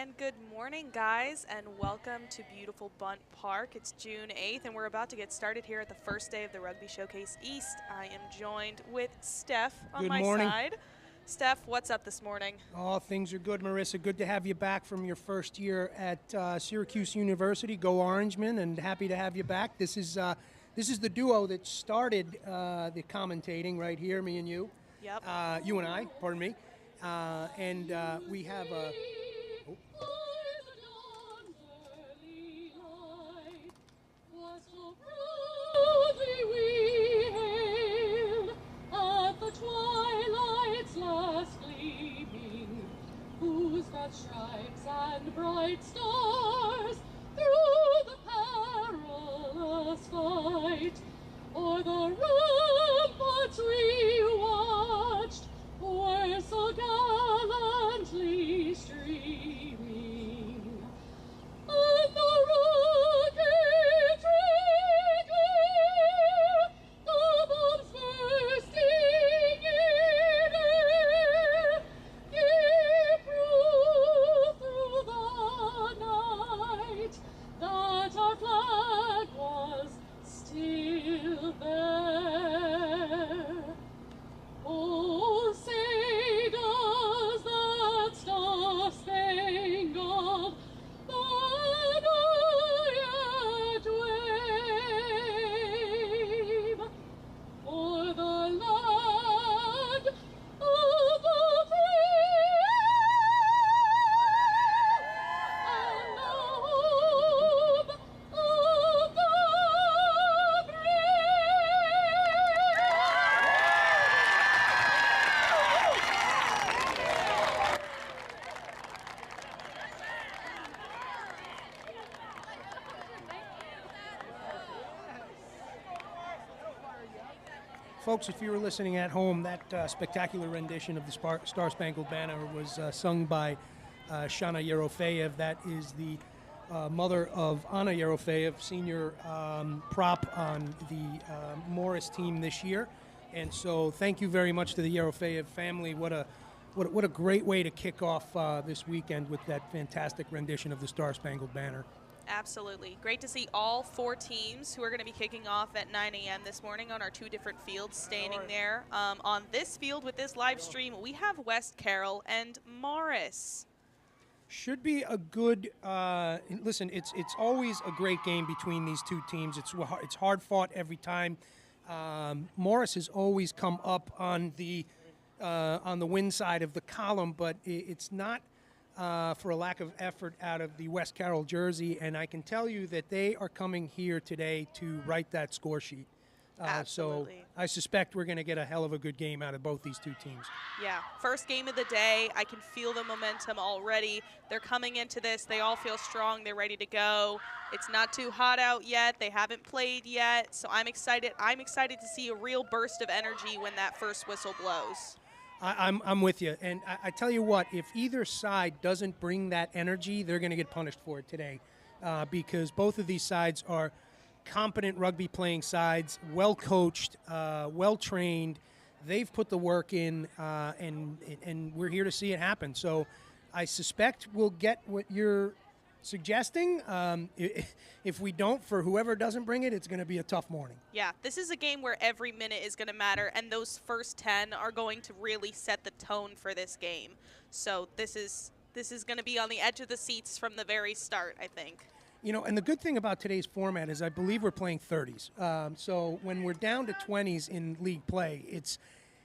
And good morning, guys, and welcome to beautiful Bundt Park. It's June 8th, and we're about to get started here at the first day of the Rugby Showcase East. I am joined with Steph on my side. Steph, what's up this morning? Oh, things are good, Marissa. Good to have you back from your first year at Syracuse University. Go Orangemen, and happy to have you back. This is the duo that started the commentating right here, me and you. Yep. You and I, pardon me. And we have a... stripes and bright stars through the perilous fight, o'er the ramparts we watched were so gallantly streaming, and the rockets ringing, the bombs bursting in air, give proof through the night that our flag was still there. Oh, say does that star-spangled banner yet wave o'er the land of the free and the home of the Folks, if you were listening at home, that spectacular rendition of the Star-Spangled Banner was sung by Shana Yerofeyev. That is the mother of Anna Yerofeyev, senior prop on the Morris team this year. And so thank you very much to the Yerofeyev family. What a great way to kick off this weekend with that fantastic rendition of the Star-Spangled Banner. Absolutely. Great to see all four teams who are going to be kicking off at 9 a.m. this morning on our two different fields standing there. On this field with this live stream, we have West Carroll and Morris. Should be a good listen, it's always a great game between these two teams. It's hard fought every time. Morris has always come up on the win side of the column, but it's not for a lack of effort out of the West Carroll jersey, and I can tell you that they are coming here today to write that score sheet. So I suspect we're going to get a hell of a good game out of both these two teams. Yeah, first game of the day. I can feel the momentum already. They're coming into this. They all feel strong. They're ready to go. It's not too hot out yet. They haven't played yet, so I'm excited. I'm excited to see a real burst of energy when that first whistle blows. I'm with you. And I tell you what, if either side doesn't bring that energy, they're going to get punished for it today because both of these sides are competent rugby playing sides, well coached, well trained. They've put the work in, and we're here to see it happen. So I suspect we'll get what you're suggesting. If we don't, for whoever doesn't bring it, it's going to be a tough morning. Yeah, this is a game where every minute is going to matter, and those first 10 are going to really set the tone for this game. So this is going to be on the edge of the seats from the very start, I think. You know, and the good thing about today's format is I believe we're playing 30s. So when we're down to 20s in league play,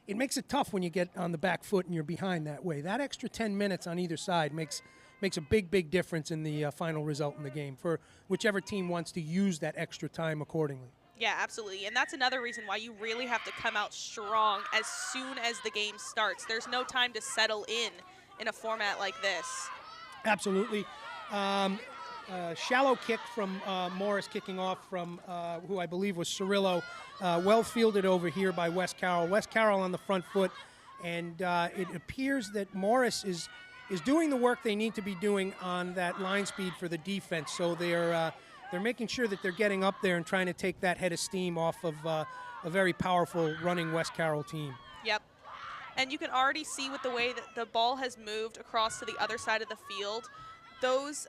it makes it tough when you get on the back foot and you're behind that way. That extra 10 minutes on either side makes a big difference in the final result in the game for whichever team wants to use that extra time accordingly. Yeah, absolutely. And that's another reason why you really have to come out strong as soon as the game starts. There's no time to settle in a format like this. Absolutely. Shallow kick from Morris kicking off from who I believe was Cirillo. Well fielded over here by West Carroll. West Carroll on the front foot. And it appears that Morris is doing the work they need to be doing on that line speed for the defense. So they're making sure that they're getting up there and trying to take that head of steam off of a very powerful running West Carroll team. Yep. And you can already see with the way that the ball has moved across to the other side of the field, those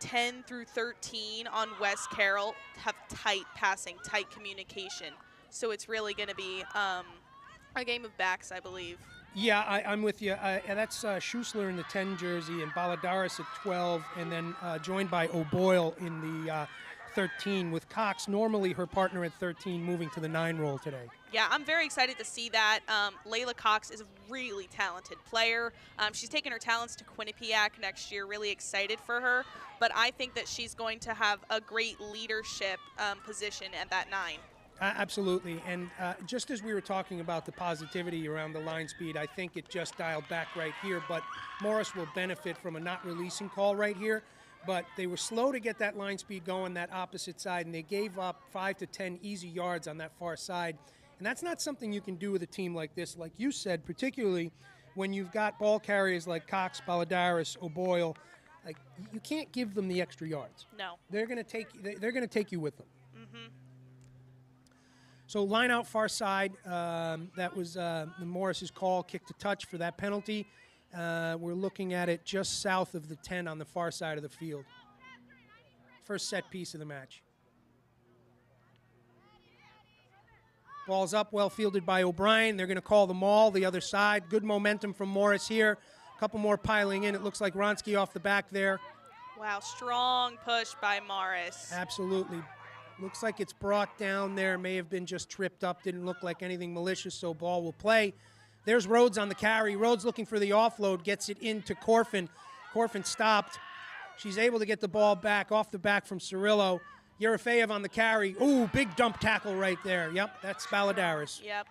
10 through 13 on West Carroll have tight passing, tight communication. So it's really going to be a game of backs, I believe. Yeah, I'm with you. And that's Schussler in the 10 jersey and Baladaris at 12, and then joined by O'Boyle in the 13, with Cox, normally her partner at 13, moving to the 9 role today. Yeah, I'm very excited to see that. Layla Cox is a really talented player. She's taken her talents to Quinnipiac next year, really excited for her. But I think that she's going to have a great leadership position at that 9. Absolutely, and just as we were talking about the positivity around the line speed, I think it just dialed back right here, but Morris will benefit from a not releasing call right here. But they were slow to get that line speed going that opposite side, and they gave up 5 to 10 easy yards on that far side. And that's not something you can do with a team like this, like you said, particularly when you've got ball carriers like Cox, Baladaris, O'Boyle. Like, you can't give them the extra yards. No. They're going to take you with them. Mm-hmm. So line out far side, that was Morris's call, kick to touch for that penalty. We're looking at it just south of the 10 on the far side of the field. First set piece of the match. Ball's up, well fielded by O'Brien. They're going to call the maul, the other side. Good momentum from Morris here. A couple more piling in. It looks like Ronsky off the back there. Wow, strong push by Morris. Absolutely. Looks like it's brought down there. May have been just tripped up. Didn't look like anything malicious, so ball will play. There's Rhodes on the carry. Rhodes looking for the offload. Gets it into Corfin. Corfin stopped. She's able to get the ball back, off the back from Cirillo. Yerofeev on the carry. Ooh, big dump tackle right there. Yep, that's Baladaris. Yep.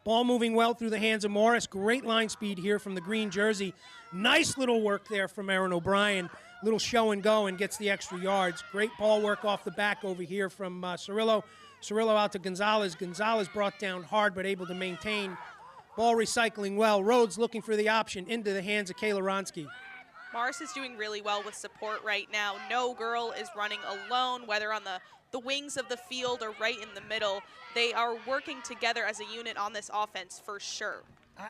Ball moving well through the hands of Morris. Great line speed here from the green jersey. Nice little work there from Aaron O'Brien. Little show and go, and gets the extra yards. Great ball work off the back over here from Cirillo. Cirillo out to Gonzalez. Gonzalez brought down hard but able to maintain. Ball recycling well. Rhodes looking for the option into the hands of Kayla Ronsky. Morris is doing really well with support right now. No girl is running alone, whether on the wings of the field or right in the middle. They are working together as a unit on this offense for sure.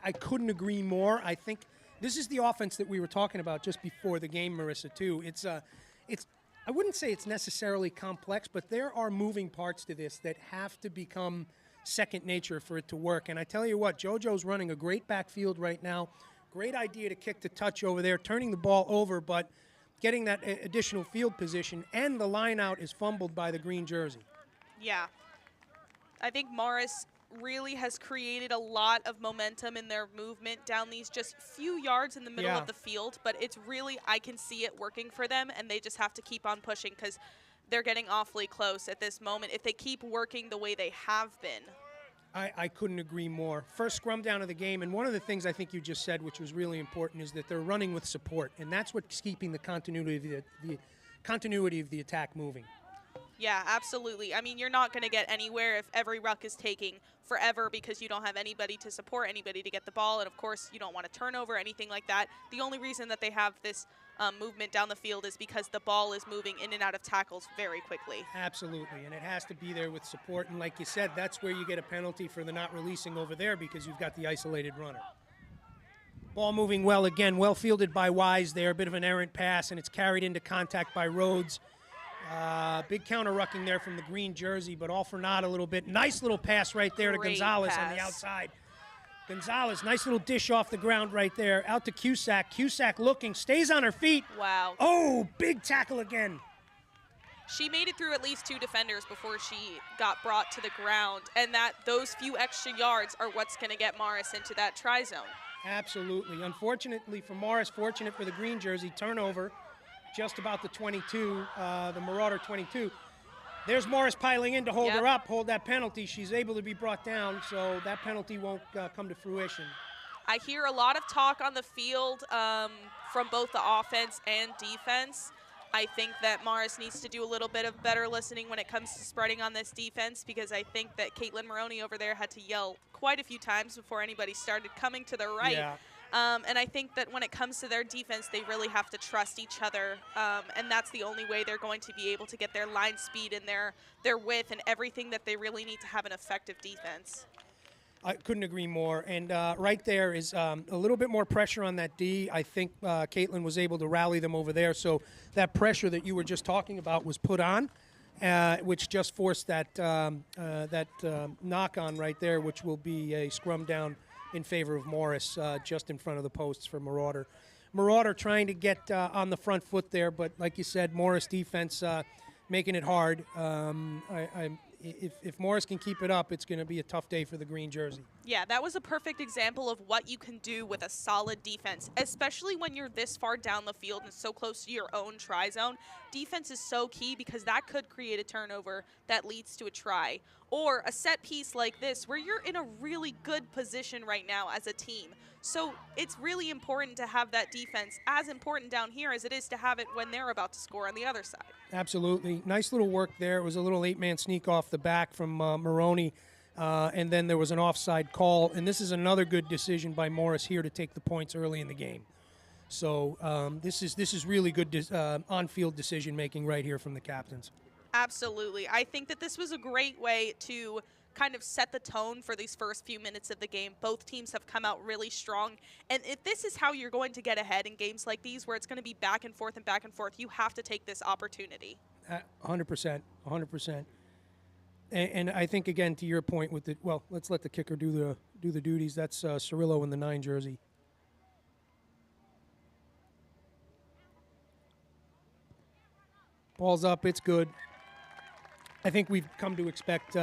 I couldn't agree more. I think this is the offense that we were talking about just before the game, Marissa, too. It's I wouldn't say it's necessarily complex, but there are moving parts to this that have to become second nature for it to work. And I tell you what, JoJo's running a great backfield right now. Great idea to kick the touch over there, turning the ball over, but getting that additional field position, and the line out is fumbled by the green jersey. Yeah. I think Morris really has created a lot of momentum in their movement down these just few yards in the middle of the field, but it's really, I can see it working for them, and they just have to keep on pushing because they're getting awfully close at this moment if they keep working the way they have been. I couldn't agree more. First scrum down of the game, and one of the things I think you just said, which was really important, is that they're running with support, and that's what's keeping the continuity of the attack moving. Yeah, absolutely. I mean, you're not going to get anywhere if every ruck is taking forever because you don't have anybody to support, anybody to get the ball, and of course you don't want to turn over anything like that. The only reason that they have this movement down the field is because the ball is moving in and out of tackles very quickly. Absolutely, and it has to be there with support, and like you said, that's where you get a penalty for the not releasing over there because you've got the isolated runner. Ball moving well again, well fielded by Wise there, a bit of an errant pass, and it's carried into contact by Rhodes. Big counter-rucking there from the green jersey, but all for naught a little bit. Nice little pass right there to Gonzalez on the outside. Gonzalez, nice little dish off the ground right there. Out to Cusack. Cusack looking, stays on her feet. Wow. Oh, big tackle again. She made it through at least 2 defenders before she got brought to the ground, and those few extra yards are what's going to get Morris into that try zone. Absolutely. Unfortunately for Morris, fortunate for the green jersey, turnover. Just about the 22, the Marauder 22. There's Morris piling in to hold her up, hold that penalty. She's able to be brought down, so that penalty won't come to fruition. I hear a lot of talk on the field from both the offense and defense. I think that Morris needs to do a little bit of better listening when it comes to spreading on this defense because I think that Caitlin Maroney over there had to yell quite a few times before anybody started coming to the right. Yeah. And I think that when it comes to their defense, they really have to trust each other, and that's the only way they're going to be able to get their line speed and their width and everything that they really need to have an effective defense. I couldn't agree more. And right there is a little bit more pressure on that D. I think Caitlin was able to rally them over there. So that pressure that you were just talking about was put on, which just forced that knock on right there, which will be a scrum down in favor of Morris, just in front of the posts for Marauder. Marauder trying to get on the front foot there, but like you said, Morris defense making it hard. If Morris can keep it up, it's going to be a tough day for the green jersey. Yeah, that was a perfect example of what you can do with a solid defense, especially when you're this far down the field and so close to your own try zone. Defense is so key because that could create a turnover that leads to a try. Or a set piece like this where you're in a really good position right now as a team. So it's really important to have that defense, as important down here as it is to have it when they're about to score on the other side. Absolutely. Nice little work there. It was a little 8-man sneak off the back from Maroney, and then there was an offside call. And this is another good decision by Morris here to take the points early in the game. So this is really good on-field decision-making right here from the captains. Absolutely. I think that this was a great way to kind of set the tone for these first few minutes of the game. Both teams have come out really strong. And if this is how you're going to get ahead in games like these where it's going to be back and forth, you have to take this opportunity. 100%. 100%. And I think, again, to your point with let's let the kicker do the duties. That's Cirillo in the 9 jersey. Ball's up. It's good. I think we've come to expect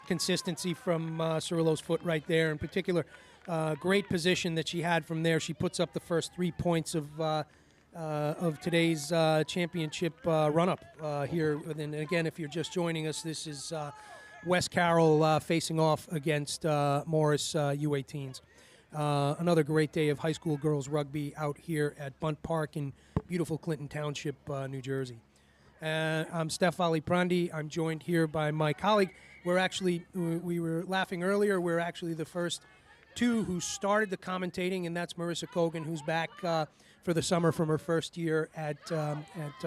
consistency from Cirillo's foot right there. In particular, great position that she had from there. She puts up the first 3 points of today's championship run-up here. And again, if you're just joining us, this is West Carroll facing off against Morris U18s. Another great day of high school girls rugby out here at Bundt Park in beautiful Clinton Township, New Jersey. I'm Steph Aliprandi. I'm joined here by my colleague. We were laughing earlier, we're actually the first 2 who started the commentating, and that's Marissa Kogan, who's back for the summer from her first year at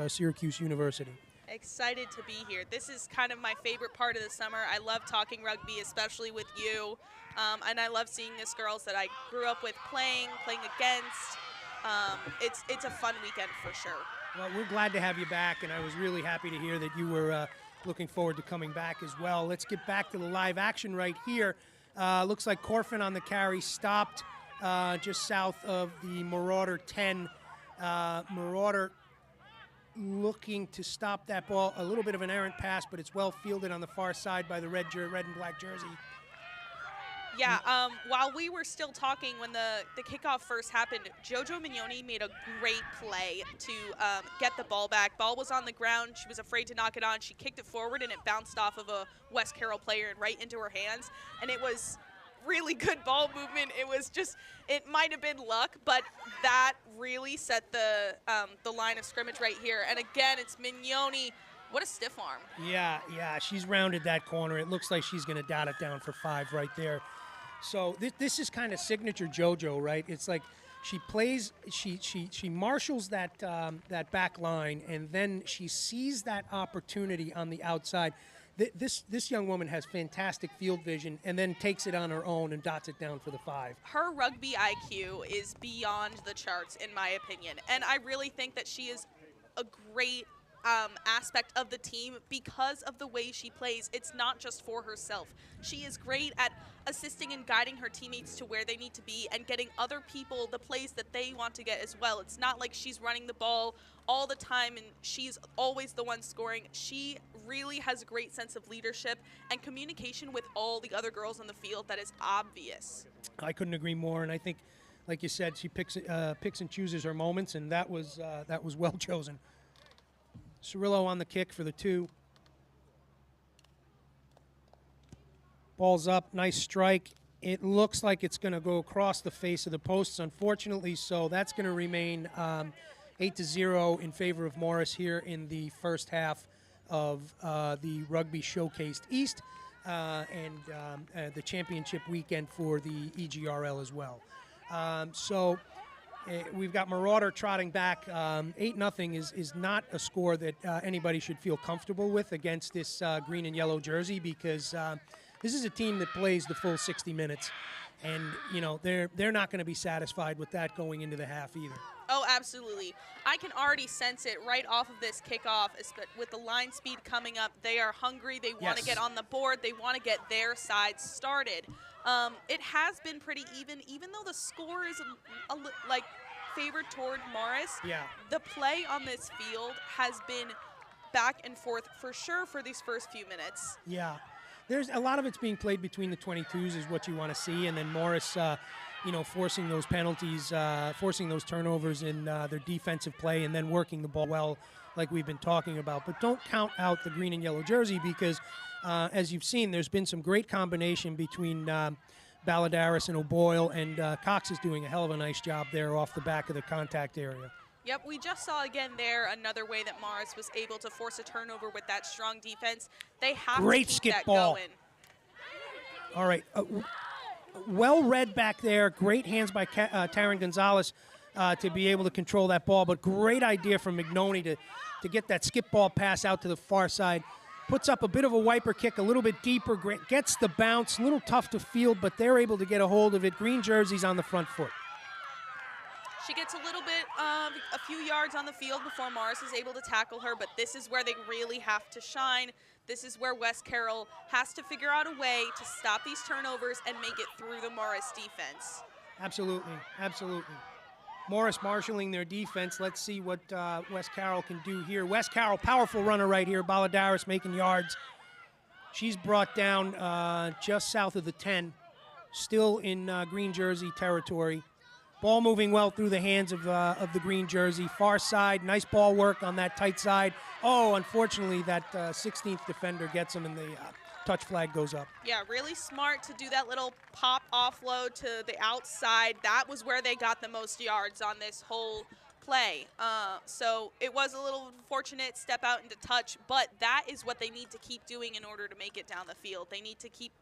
Syracuse University. Excited to be here. This is kind of my favorite part of the summer. I love talking rugby, especially with you, and I love seeing these girls that I grew up with playing against. It's a fun weekend for sure. Well, we're glad to have you back, and I was really happy to hear that you were looking forward to coming back as well. Let's get back to the live action right here. Looks like Corfin on the carry stopped just south of the Marauder 10. Marauder looking to stop that ball. A little bit of an errant pass, but it's well fielded on the far side by the red and black jersey. Yeah, while we were still talking when the kickoff first happened, JoJo Mignoni made a great play to get the ball back. Ball was on the ground. She was afraid to knock it on. She kicked it forward, and it bounced off of a West Carroll player and right into her hands. And it was really good ball movement. It might have been luck, but that really set the line of scrimmage right here. And again, it's Mignoni. What a stiff arm. Yeah, she's rounded that corner. It looks like she's going to dot it down for 5 right there. So this is kind of signature JoJo, right? It's like she plays, she marshals that back line, and then she sees that opportunity on the outside. This young woman has fantastic field vision, and then takes it on her own and dots it down for the 5. Her rugby IQ is beyond the charts, in my opinion, and I really think that she is a great aspect of the team because of the way she plays. It's not just for herself. She is great at assisting and guiding her teammates to where they need to be and getting other people the plays that they want to get as well. It's not like she's running the ball all the time and she's always the one scoring. She really has a great sense of leadership and communication with all the other girls on the field that is obvious. I couldn't agree more, and I think, like you said, she picks and chooses her moments, and that was well chosen. Cirillo on the kick for the 2. Ball's up, nice strike. It looks like it's going to go across the face of the posts, unfortunately, so that's going to remain 8-0 in favor of Morris here in the first half of the Rugby Showcased East and the championship weekend for the EGRL as well. We've got Marauder trotting back. 8-0 is not a score that anybody should feel comfortable with against this green and yellow jersey because This is a team that plays the full 60 minutes, and you know they're not going to be satisfied with that going into the half either. Oh, absolutely. I can already sense it right off of this kickoff. With the line speed coming up, they are hungry. They want to get on the board. They want to get their side started. It has been pretty even though the score is like favored toward Morris. Yeah. The play on this field has been back and forth for sure for these first few minutes. Yeah. There's a lot of it's being played between the 22s is what you want to see, and then Morris forcing those penalties, forcing those turnovers in their defensive play, and then working the ball well like we've been talking about. But don't count out the green and yellow jersey because, as you've seen, there's been some great combination between Balladaris and O'Boyle, and Cox is doing a hell of a nice job there off the back of the contact area. Yep, we just saw again there another way that Morris was able to force a turnover with that strong defense. They have to keep skip that ball. going. All right. Well read back there. Great hands by Taryn Gonzalez to be able to control that ball, but great idea from Mignoni to get that skip ball pass out to the far side. Puts up a bit of a wiper kick, a little bit deeper, gets the bounce, a little tough to field, but they're able to get a hold of it. Green jersey's on the front foot. She gets a little bit, a few yards on the field before Morris is able to tackle her, but this is where they really have to shine. This is where West Carroll has to figure out a way to stop these turnovers and make it through the Morris defense. Absolutely, absolutely. Morris marshaling their defense. Let's see what West Carroll can do here. West Carroll, powerful runner right here. Balladaris making yards. She's brought down just south of the 10, still in green jersey territory. Ball moving well through the hands of the green jersey. Far side, nice ball work on that tight side. Oh, unfortunately, that 16th defender gets him and the touch flag goes up. Yeah, really smart to do that little pop offload to the outside. That was where they got the most yards on this whole play. So it was a little fortunate step out into touch, but that is what they need to keep doing in order to make it down the field. They need to keep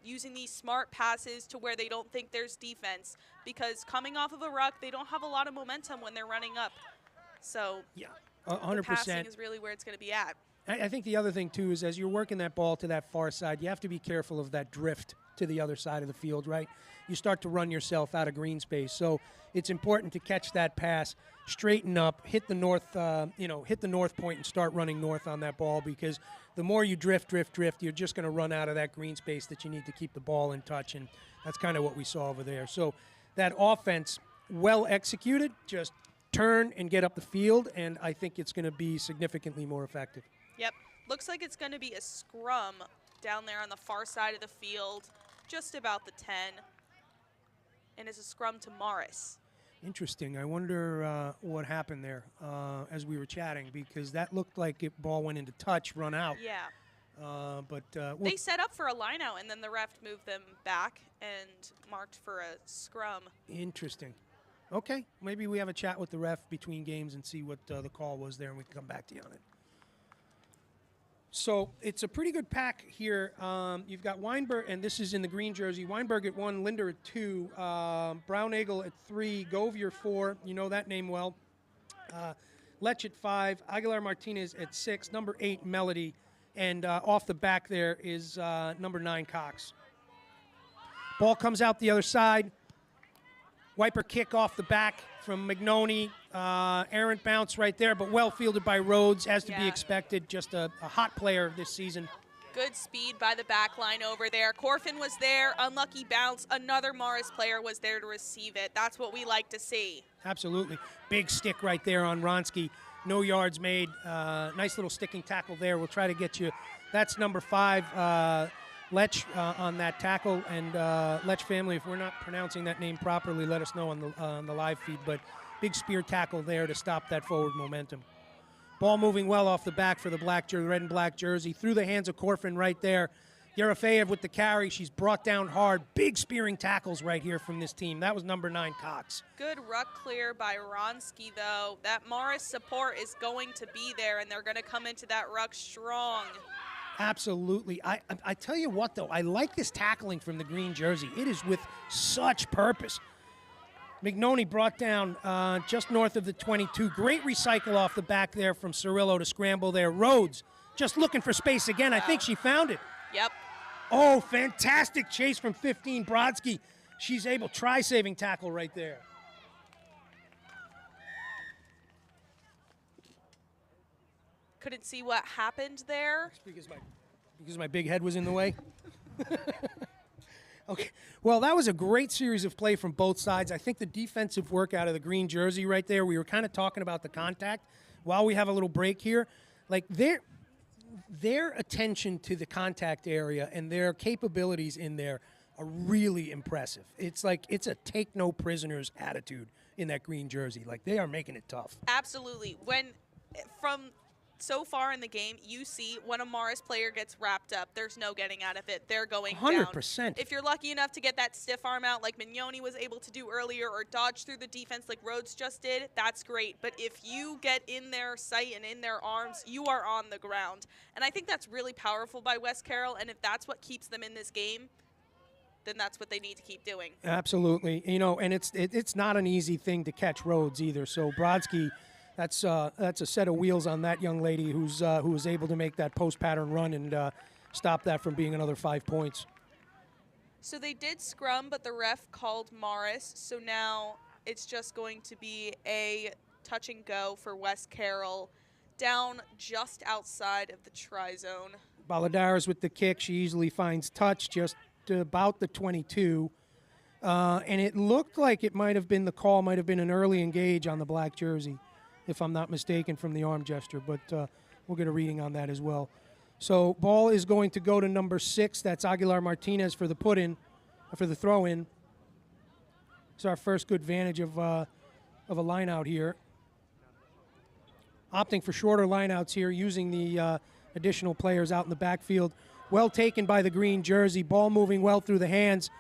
using these smart passes to where they don't think there's defense, because coming off of a ruck, they don't have a lot of momentum when they're running up. So yeah, 100%. The passing is really where it's going to be at. I think the other thing, too, is as you're working that ball to that far side, you have to be careful of that drift to the other side of the field, right? You start to run yourself out of green space. So it's important to catch that pass, straighten up, hit the north point and start running north on that ball, because the more you drift, you're just going to run out of that green space that you need to keep the ball in touch, and that's kind of what we saw over there. So that offense, well executed, just turn and get up the field, and I think it's going to be significantly more effective. Yep. Looks like it's going to be a scrum down there on the far side of the field, just about the 10. And it's a scrum to Morris. Interesting. I wonder what happened there as we were chatting, because that looked like it ball went into touch, run out. Yeah. They set up for a line out, and then the ref moved them back and marked for a scrum. Interesting. Okay. Maybe we have a chat with the ref between games and see what the call was there, and we can come back to you on it. So it's a pretty good pack here. You've got Weinberg, and this is in the green jersey. Weinberg at 1, Linder at 2, Brownagel at 3, Govier 4. You know that name well. Lech at 5, Aguilar Martinez at 6, number 8, Melody, and off the back there is number 9, Cox. Ball comes out the other side. Wiper kick off the back from Mignoni. Errant bounce right there, but well fielded by Rhodes, as to be expected. Just a hot player this season. Good speed by the back line over there. Corfin was there, unlucky bounce. Another Morris player was there to receive it. That's what we like to see. Absolutely. Big stick right there on Ronsky. No yards made. Nice little sticking tackle there. We'll try to get you. That's number 5, Lech on that tackle. And Lech family, if we're not pronouncing that name properly, let us know on the live feed. But big spear tackle there to stop that forward momentum. Ball moving well off the back for the red and black jersey. Through the hands of Corfin right there. Yerofeyev with the carry. She's brought down hard. Big spearing tackles right here from this team. That was number 9, Cox. Good ruck clear by Ronsky, though. That Morris support is going to be there, and they're going to come into that ruck strong. Absolutely. I tell you what, though, I like this tackling from the green jersey. It is with such purpose. Mignoni brought down just north of the 22. Great recycle off the back there from Cirillo to scramble there. Rhodes just looking for space again. I think she found it. Yep. Oh, fantastic chase from 15, Brodsky. She's able, try-saving tackle right there. Couldn't see what happened there. Because my big head was in the way. Okay. Well, that was a great series of play from both sides. I think the defensive work out of the green jersey right there, we were kind of talking about the contact while we have a little break here. Like their attention to the contact area and their capabilities in there are really impressive. It's like it's a take no prisoners attitude in that green jersey. Like they are making it tough. Absolutely. From so far in the game, you see when a Morris player gets wrapped up, there's no getting out of it. They're going 100%. down. If you're lucky enough to get that stiff arm out like Mignoni was able to do earlier or dodge through the defense like Rhodes just did, that's great. But if you get in their sight and in their arms, you are on the ground. And I think that's really powerful by West Carroll, and if that's what keeps them in this game, then that's what they need to keep doing. Absolutely. You know, and it's not an easy thing to catch Rhodes either. So Brodsky, that's a set of wheels on that young lady who was able to make that post pattern run and stop that from being another 5 points. So they did scrum, but the ref called Morris. So now it's just going to be a touch and go for West Carroll down just outside of the try zone. Baladares with the kick. She easily finds touch just about the 22. And it looked like it might have been an early engage on the black jersey, if I'm not mistaken from the arm gesture, but we'll get a reading on that as well. So ball is going to go to number 6. That's Aguilar Martinez for the for the throw-in. It's our first good vantage of a line out here. Opting for shorter lineouts here, using the additional players out in the backfield. Well taken by the green jersey. Ball moving well through the hands.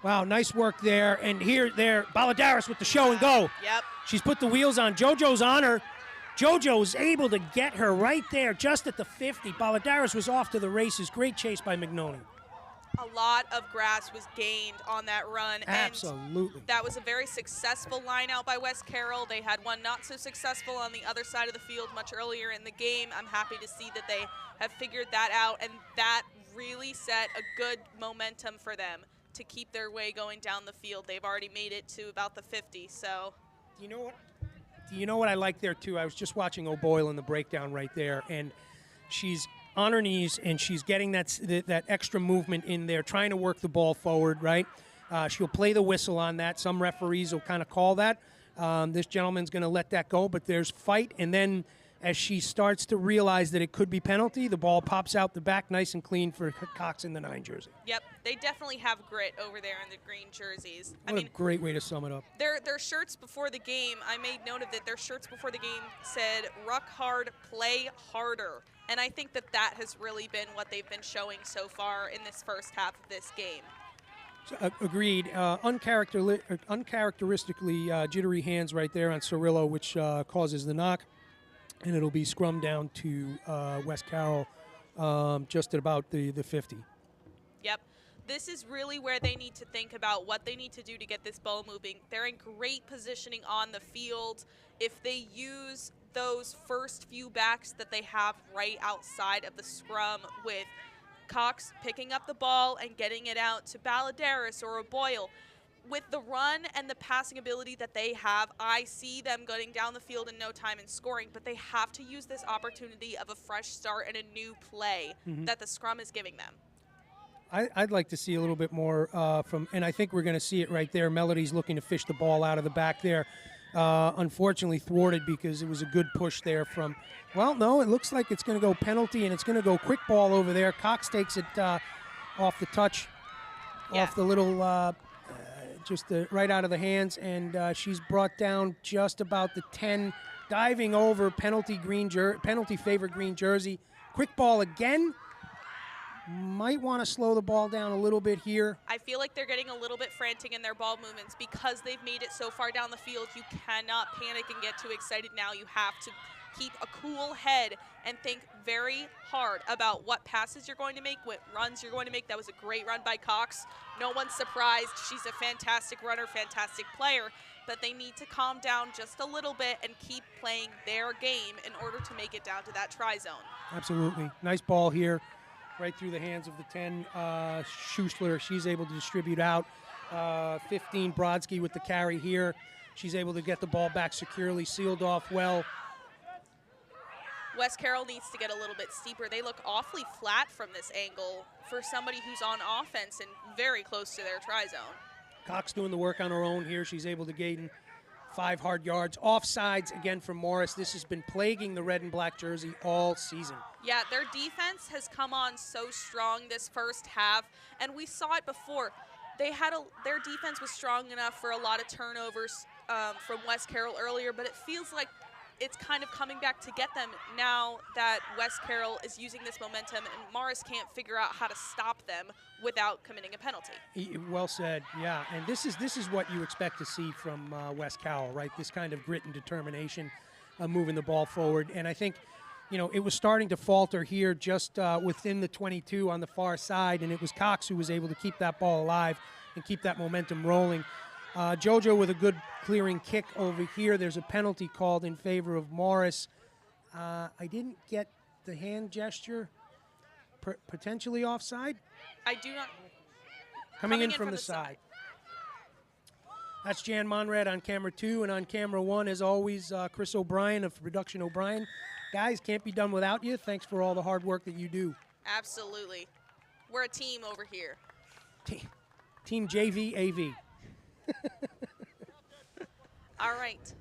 Wow, nice work there. And there, Baladares with the show and go. Yep. She's put the wheels on. JoJo's on her. JoJo's able to get her right there, just at the 50. Baladares was off to the races. Great chase by Mignoni. A lot of grass was gained on that run. Absolutely. And that was a very successful line out by West Carroll. They had one not so successful on the other side of the field much earlier in the game. I'm happy to see that they have figured that out, and that really set a good momentum for them to keep their way going down the field. They've already made it to about the 50, so. Do you know what I like there, too? I was just watching O'Boyle in the breakdown right there, and she's on her knees, and she's getting that extra movement in there, trying to work the ball forward, right? She'll play the whistle on that. Some referees will kind of call that. This gentleman's going to let that go, but there's fight, and then as she starts to realize that it could be penalty, the ball pops out the back nice and clean for Cox in the 9 jersey. Yep, they definitely have grit over there in the green jerseys. What a great way to sum it up. Their shirts before the game, I made note of it, their shirts before the game said, "Ruck hard, play harder." And I think that has really been what they've been showing so far in this first half of this game. Agreed. Uncharacteristically jittery hands right there on Cirillo, which causes the knock. And it'll be scrum down to West Carroll just at about the 50. Yep. This is really where they need to think about what they need to do to get this ball moving. They're in great positioning on the field. If they use those first few backs that they have right outside of the scrum, with Cox picking up the ball and getting it out to Baladares or O'Boyle, with the run and the passing ability that they have, I see them going down the field in no time and scoring, but they have to use this opportunity of a fresh start and a new play that the scrum is giving them. I'd like to see a little bit more and I think we're going to see it right there. Melody's looking to fish the ball out of the back there. Unfortunately thwarted because it was a good push there from, well, no, it looks like it's going to go penalty, and it's going to go quick ball over there. Cox takes it off the touch, off the little, just right out of the hands, and she's brought down just about the 10, diving over penalty favorite green jersey. Quick ball again. Might want to slow the ball down a little bit here. I feel like they're getting a little bit frantic in their ball movements because they've made it so far down the field. You cannot panic and get too excited now. You have to keep a cool head and think very hard about what passes you're going to make, what runs you're going to make. That was a great run by Cox. No one's surprised. She's a fantastic runner, fantastic player, but they need to calm down just a little bit and keep playing their game in order to make it down to that try zone. Absolutely. Nice ball here. right through the hands of the 10. Schussler, she's able to distribute out. 15, Brodsky with the carry here. She's able to get the ball back securely, sealed off well. West Carroll needs to get a little bit steeper. They look awfully flat from this angle for somebody who's on offense and very close to their try zone. Cox doing the work on her own here. She's able to gain 5 hard yards. Offsides again from Morris. This has been plaguing the red and black jersey all season. Yeah, their defense has come on so strong this first half, and we saw it before. Their defense was strong enough for a lot of turnovers from West Carroll earlier, but it feels like it's kind of coming back to get them now that West Carroll is using this momentum and Morris can't figure out how to stop them without committing a penalty. Well said, yeah. And this is what you expect to see from West Carroll, right? This kind of grit and determination, moving the ball forward. And I think, it was starting to falter here just within the 22 on the far side, and it was Cox who was able to keep that ball alive and keep that momentum rolling. JoJo with a good clearing kick over here. There's a penalty called in favor of Morris. I didn't get the hand gesture. Potentially offside? I do not. Coming in from the side. That's Jan Monrad on camera 2, and on camera 1, as always, Chris O'Brien of Production O'Brien. Guys, can't be done without you. Thanks for all the hard work that you do. Absolutely. We're a team over here. Team JV AV. All right.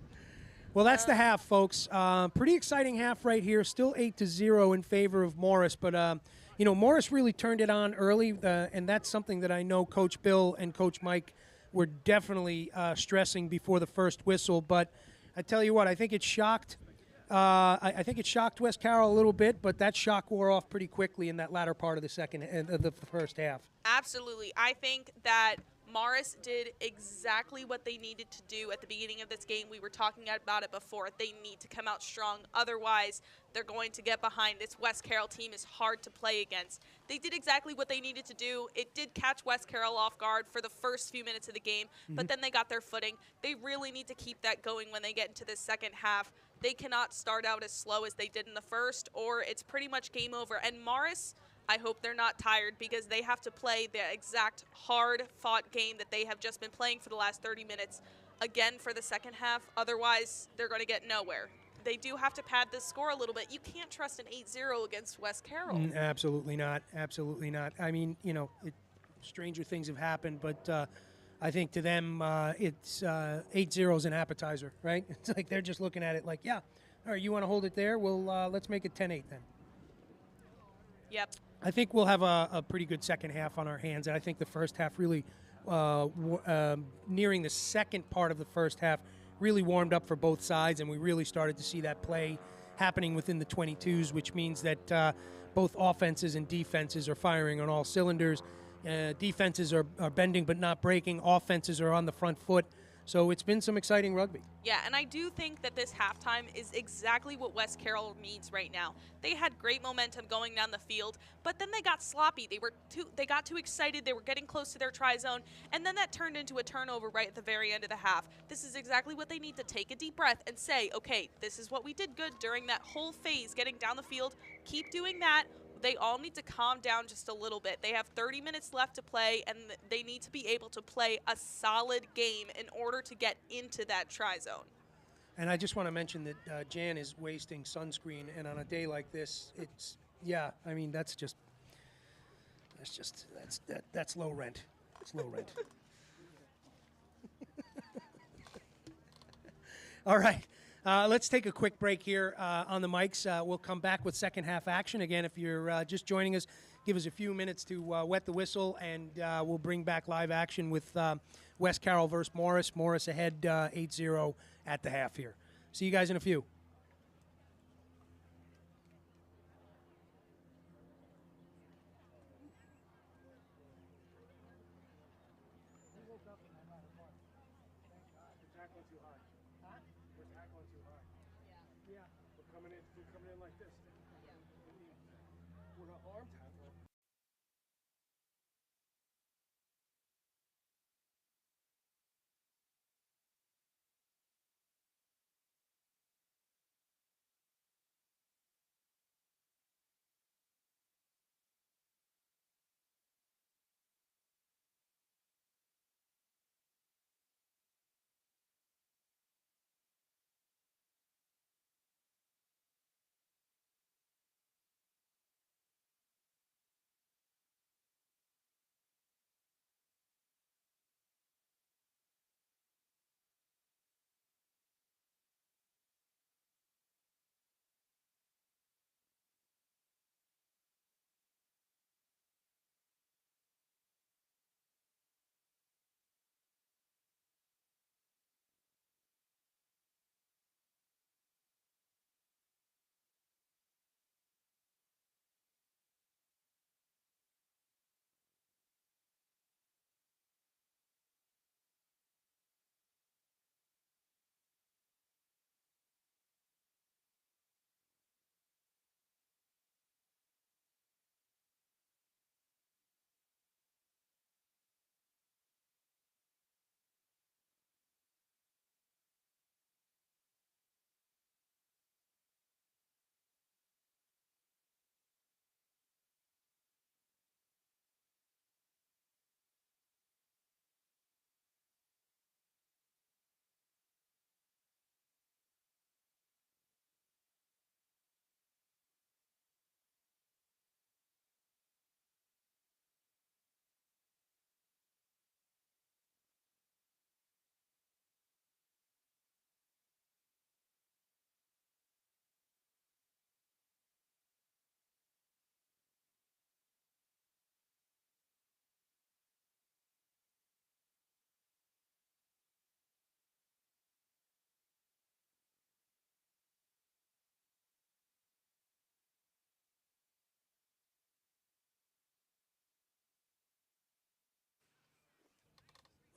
Well, that's the half, folks. Pretty exciting half right here. Still 8-0 in favor of Morris, but Morris really turned it on early, and that's something that I know Coach Bill and Coach Mike were definitely stressing before the first whistle. But I tell you what, I think it shocked. I think it shocked West Carroll a little bit, but that shock wore off pretty quickly in that latter part of the first half. Absolutely. I think that Morris did exactly what they needed to do at the beginning of this game. We were talking about it before. They need to come out strong. Otherwise, they're going to get behind. This West Carroll team is hard to play against. They did exactly what they needed to do. It did catch West Carroll off guard for the first few minutes of the game, but then they got their footing. They really need to keep that going when they get into the second half. They cannot start out as slow as they did in the first, or it's pretty much game over. And Morris, I hope they're not tired because they have to play the exact hard-fought game that they have just been playing for the last 30 minutes again for the second half. Otherwise, they're going to get nowhere. They do have to pad this score a little bit. You can't trust an 8-0 against West Carroll. Absolutely not. Absolutely not. I mean, stranger things have happened, but I think to them it's 8-0 is an appetizer, right? It's like they're just looking at it like, yeah, all right, you want to hold it there? Well, let's make it 10-8 then. Yep. I think we'll have a pretty good second half on our hands, and I think the first half really, nearing the second part of the first half, really warmed up for both sides, and we really started to see that play happening within the 22s, which means that both offenses and defenses are firing on all cylinders. Defenses are bending but not breaking. Offenses are on the front foot. So it's been some exciting rugby. Yeah, and I do think that this halftime is exactly what West Carroll needs right now. They had great momentum going down the field, but then they got sloppy. They got too excited. They were getting close to their try zone, and then that turned into a turnover right at the very end of the half. This is exactly what they need to take a deep breath and say, okay, this is what we did good during that whole phase, getting down the field. Keep doing that. They all need to calm down just a little bit. They have 30 minutes left to play, and they need to be able to play a solid game in order to get into that try zone. And I just want to mention that Jan is wasting sunscreen, and on a day like this, I mean, that's low rent. It's low rent. All right. Let's take a quick break here on the mics. We'll come back with second half action. Again, if you're just joining us, give us a few minutes to wet the whistle, and we'll bring back live action with West Carroll versus Morris. Morris ahead 8-0 at the half here. See you guys in a few. Coming in like this. With an arm tackle.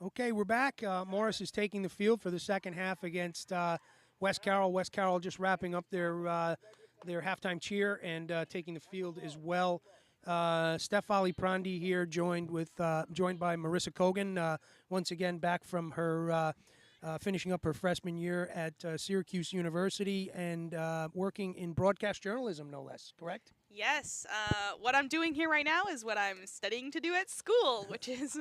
Okay, we're back. Morris is taking the field for the second half against West Carroll. West Carroll just wrapping up their halftime cheer and taking the field as well. Steph Ali Prandi here, joined by Marissa Kogan, once again back from her finishing up her freshman year at Syracuse University and working in broadcast journalism, no less. Correct? Yes, what I'm doing here right now is what I'm studying to do at school, which is,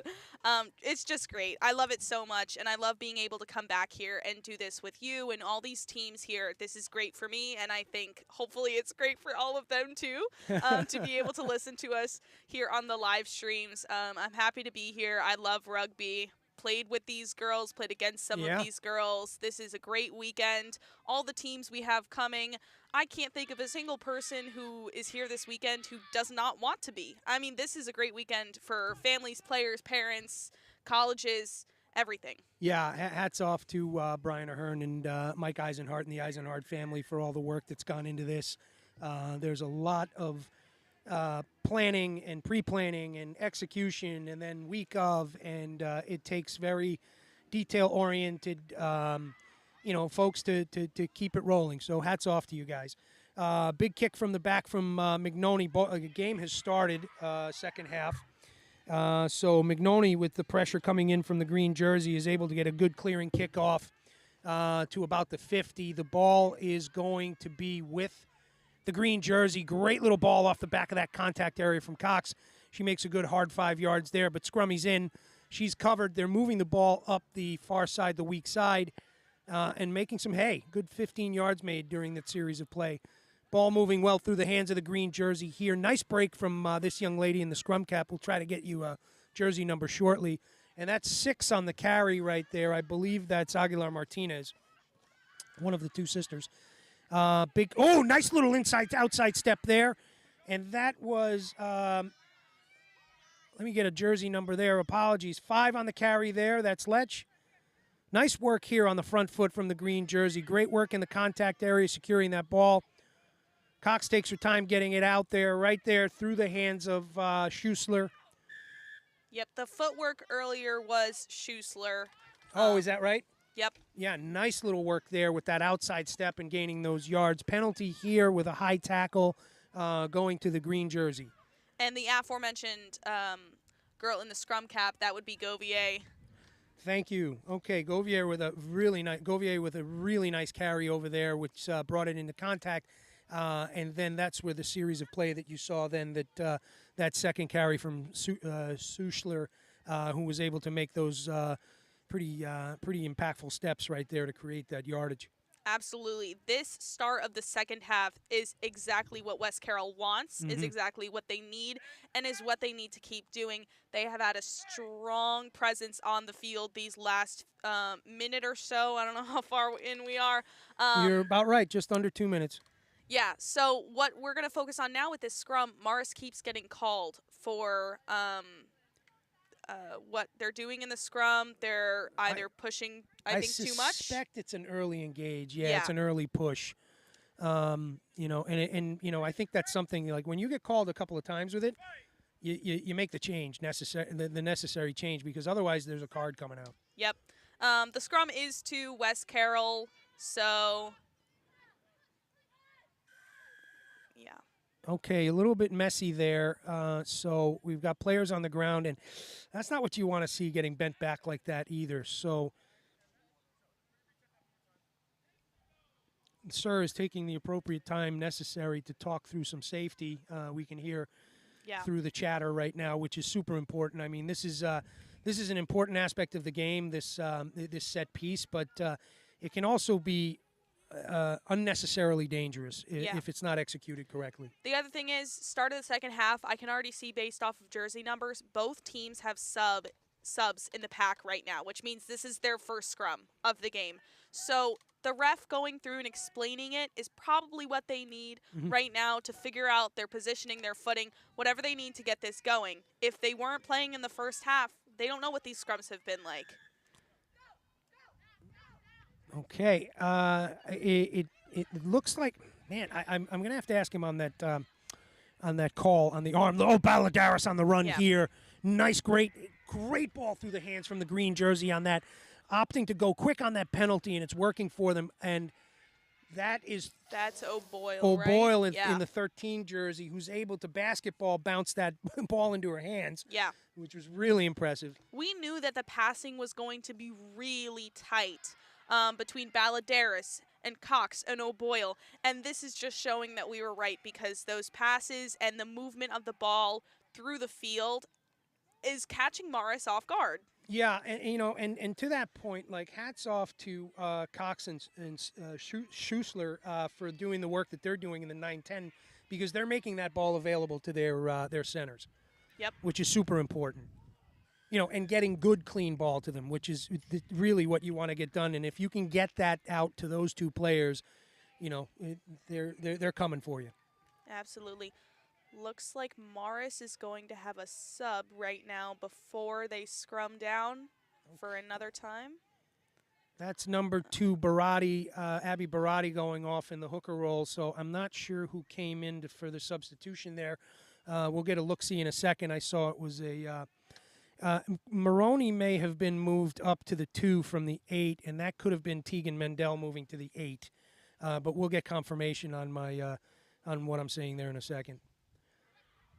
it's just great. I love it so much, and I love being able to come back here and do this with you and all these teams here. This is great for me, and I think hopefully it's great for all of them too, to be able to listen to us here on the live streams. I'm happy to be here. I love rugby. Played with these girls, played against some of these girls. This is a great weekend. All the teams we have coming. I can't think of a single person who is here this weekend who does not want to be. I mean, this is a great weekend for families, players, parents, colleges, everything. Yeah, hats off to Brian Ahern and Mike Eisenhart and the Eisenhart family for all the work that's gone into this. There's a lot of planning and pre-planning and execution and then week of, and it takes very detail-oriented folks to keep it rolling. So hats off to you guys. Big kick from the back from McNoney. The game has started, second half. So McNoney, with the pressure coming in from the green jersey, is able to get a good clearing kickoff to about the 50. The ball is going to be with the green jersey. Great little ball off the back of that contact area from Cox. She makes a good hard 5 yards there, but Scrummy's in. She's covered. They're moving the ball up the far side, the weak side, and making some hay. Good 15 yards made during that series of play. Ball moving well through the hands of the green jersey here. Nice break from this young lady in the scrum cap. We'll try to get you a jersey number shortly. And that's 6 on the carry right there. I believe that's Aguilar Martinez, one of the two sisters. Nice little outside step there. And that was, let me get a jersey number there. Apologies. 5 on the carry there. That's Lech. Nice work here on the front foot from the green jersey. Great work in the contact area, securing that ball. Cox takes her time getting it out there, right there through the hands of Schussler. Yep, the footwork earlier was Schussler. Oh, is that right? Yep. Yeah, nice little work there with that outside step and gaining those yards. Penalty here with a high tackle going to the green jersey. And the aforementioned girl in the scrum cap, that would be Govier. Thank you. Okay, Govier with a really nice carry over there, which brought it into contact. And then that's where the series of play that you saw then, that second carry from Schussler, who was able to make those pretty impactful steps right there to create that yardage. Absolutely. This start of the second half is exactly what West Carroll wants, is exactly what they need, and is what they need to keep doing. They have had a strong presence on the field these last minute or so. I don't know how far in we are. You're about right, just under 2 minutes. Yeah, so what we're going to focus on now with this scrum, Morris keeps getting called for what they're doing in the scrum. They're either pushing, I think, too much. I suspect it's an early engage. Yeah, it's an early push. I think that's something, like when you get called a couple of times with it, you make the change, the necessary change, because otherwise there's a card coming out. Yep. The scrum is to West Carroll, so yeah. Okay, a little bit messy there. So we've got players on the ground, and that's not what you want to see getting bent back like that either. So Sir is taking the appropriate time necessary to talk through some safety. We can hear through the chatter right now, which is super important. I mean, this is an important aspect of the game, this set piece, but it can also be unnecessarily dangerous if it's not executed correctly. The other thing is, start of the second half, I can already see based off of jersey numbers, both teams have subs in the pack right now, which means this is their first scrum of the game. So the ref going through and explaining it is probably what they need right now to figure out their positioning, their footing, whatever they need to get this going. If they weren't playing in the first half, they don't know what these scrums have been like. Okay, it looks like, man, I'm going to have to ask him on that call on the arm. Oh, Balladaris on the run here. Nice, great Great ball through the hands from the green jersey on that, opting to go quick on that penalty, and it's working for them. And that is That's O'Boyle, O'Boyle right? in the 13 jersey, who's able to basketball bounce that ball into her hands, Yeah. which was really impressive. We knew that the passing was going to be really tight between Balladaris and Cox and O'Boyle, and this is just showing that we were right, because those passes and the movement of the ball through the field is catching Morris off guard. Yeah, and to that point, like, hats off to Cox and Schussler for doing the work that they're doing in the 9-10, because they're making that ball available to their centers. Yep. Which is super important. And getting good, clean ball to them, which is really what you want to get done. And if you can get that out to those two players, they're coming for you. Absolutely. Looks like Morris is going to have a sub right now before they scrum down for another time. That's number 2, Abby Barati going off in the hooker role. So I'm not sure who came in for the substitution there. We'll get a look-see in a second. I saw it was Maroney may have been moved up to the 2 from the 8, and that could have been Tegan Mendel moving to the 8. But we'll get confirmation on on what I'm saying there in a second.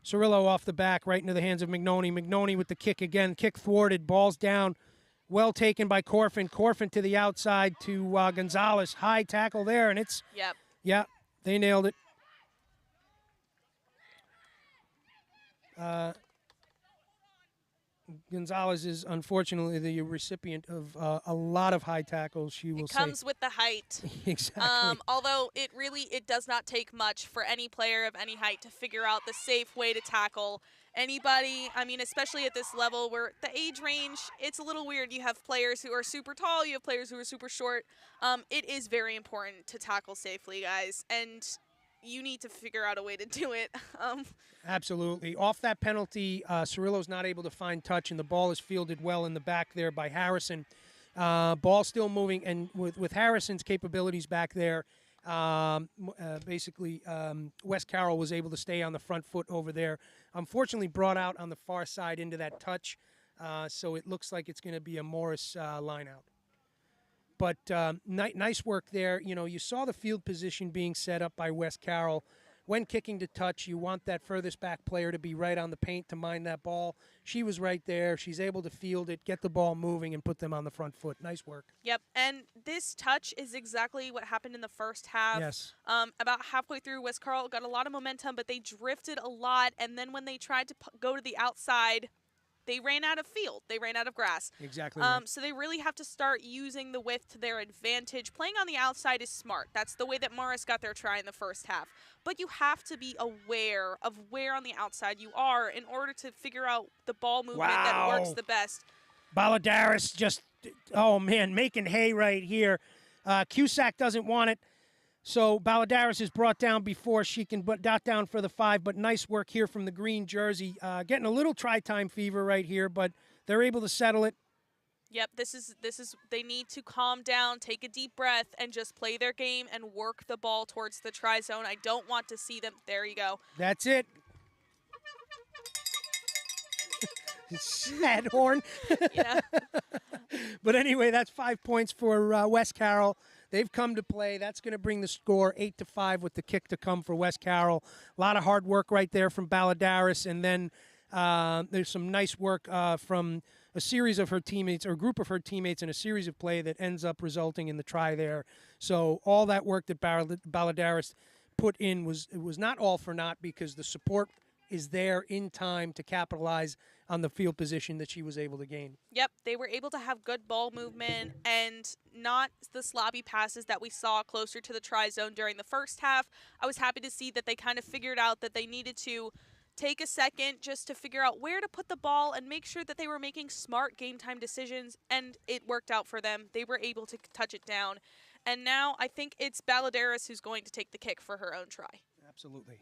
Cirillo off the back, right into the hands of Mignoni. Mignoni with the kick again. Kick thwarted. Ball's down. Well taken by Corfin. Corfin to the outside to Gonzalez. High tackle there, and it's... Yep. Yeah, they nailed it. Gonzalez is unfortunately the recipient of a lot of high tackles. She will say. It comes with the height. Exactly. Although it does not take much for any player of any height to figure out the safe way to tackle anybody. I mean, especially at this level where the age range, it's a little weird. You have players who are super tall, you have players who are super short. It is very important to tackle safely, guys, and you need to figure out a way to do it. Absolutely. Off that penalty, Cirillo's not able to find touch, and the ball is fielded well in the back there by Harrison. Ball still moving, and with Harrison's capabilities back there, basically Wes Carroll was able to stay on the front foot over there. Unfortunately brought out on the far side into that touch, so it looks like it's going to be a Morris line out. But nice work there. You saw the field position being set up by Wes Carroll. When kicking to touch, you want that furthest back player to be right on the paint to mine that ball. She was right there. She's able to field it, get the ball moving, and put them on the front foot. Nice work. Yep, and this touch is exactly what happened in the first half. Yes. About halfway through, West Carroll got a lot of momentum, but they drifted a lot, and then when they tried to go to the outside, they ran out of field. They ran out of grass. Exactly right. So they really have to start using the width to their advantage. Playing on the outside is smart. That's the way that Morris got their try in the first half. But you have to be aware of where on the outside you are in order to figure out the ball movement that works the best. Balladaris just, oh man, making hay right here. Cusack doesn't want it. So Balladaris is brought down before she can dot down for the 5, but nice work here from the green jersey. Getting a little try-time fever right here, but they're able to settle it. Yep, this is they need to calm down, take a deep breath, and just play their game and work the ball towards the try zone. I don't want to see them. There you go. That's it. Sad horn. Yeah. But anyway, that's 5 points for West Carroll. They've come to play. That's going to bring the score 8-5 with the kick to come for West Carroll. A lot of hard work right there from Balladaris, and then there's some nice work from a series of her teammates, or a group of her teammates, in a series of play that ends up resulting in the try there. So all that work that Balladaris put in was not all for naught, because the support is there in time to capitalize on the field position that she was able to gain. Yep, they were able to have good ball movement and not the sloppy passes that we saw closer to the try zone during the first half. I was happy to see that they kind of figured out that they needed to take a second just to figure out where to put the ball and make sure that they were making smart game time decisions, and it worked out for them. They were able to touch it down. And now I think it's Balladaris who's going to take the kick for her own try. Absolutely.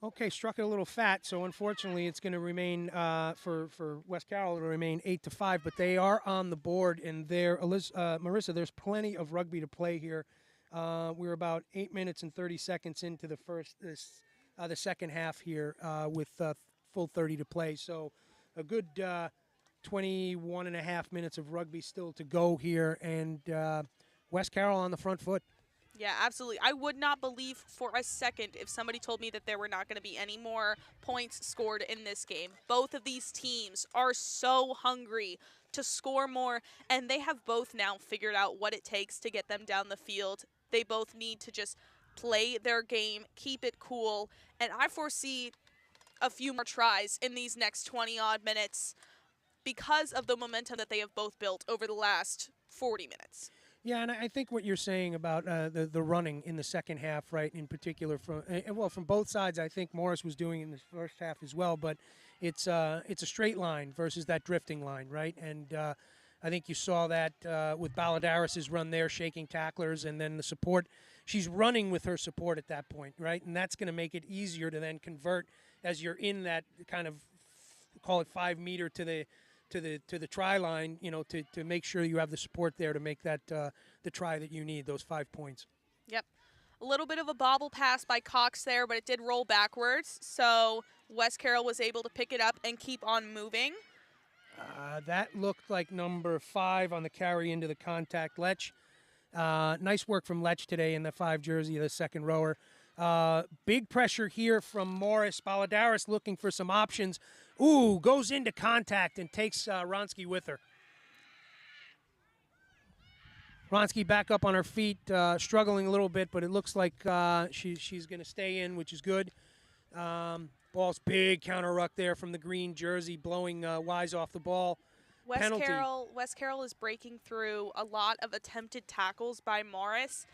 Okay, struck it a little fat, so unfortunately it's going to remain for West Carroll. It'll remain 8-5, but they are on the board, and there, Marissa, there's plenty of rugby to play here. We're about 8 minutes and 30 seconds into the second half here with full 30 to play. So a good 21 and a half minutes of rugby still to go here, and West Carroll on the front foot. Yeah, absolutely. I would not believe for a second if somebody told me that there were not going to be any more points scored in this game. Both of these teams are so hungry to score more, and they have both now figured out what it takes to get them down the field. They both need to just play their game, keep it cool, and I foresee a few more tries in these next 20-odd minutes because of the momentum that they have both built over the last 40 minutes. Yeah, and I think what you're saying about the running in the second half, right, in particular, from both sides, I think Morris was doing in the first half as well, but it's a straight line versus that drifting line, right? And I think you saw that with Baladaris's run there, shaking tacklers, and then the support. She's running with her support at that point, right? And that's going to make it easier to then convert as you're in that kind of, call it 5 meter to the try line, to make sure you have the support there to make that the try that you need, those 5 points. Yep. A little bit of a bobble pass by Cox there, but it did roll backwards. So West Carroll was able to pick it up and keep on moving. That looked like number 5 on the carry into the contact. Lech. Nice work from Lech today in the 5 jersey, the second rower. Big pressure here from Morris. Baladaris looking for some options. Ooh, goes into contact and takes Ronsky with her. Ronsky back up on her feet, struggling a little bit, but it looks like she's going to stay in, which is good. Ball's big counter ruck there from the green jersey, blowing Wise off the ball. West Carroll is breaking through a lot of attempted tackles by Morris.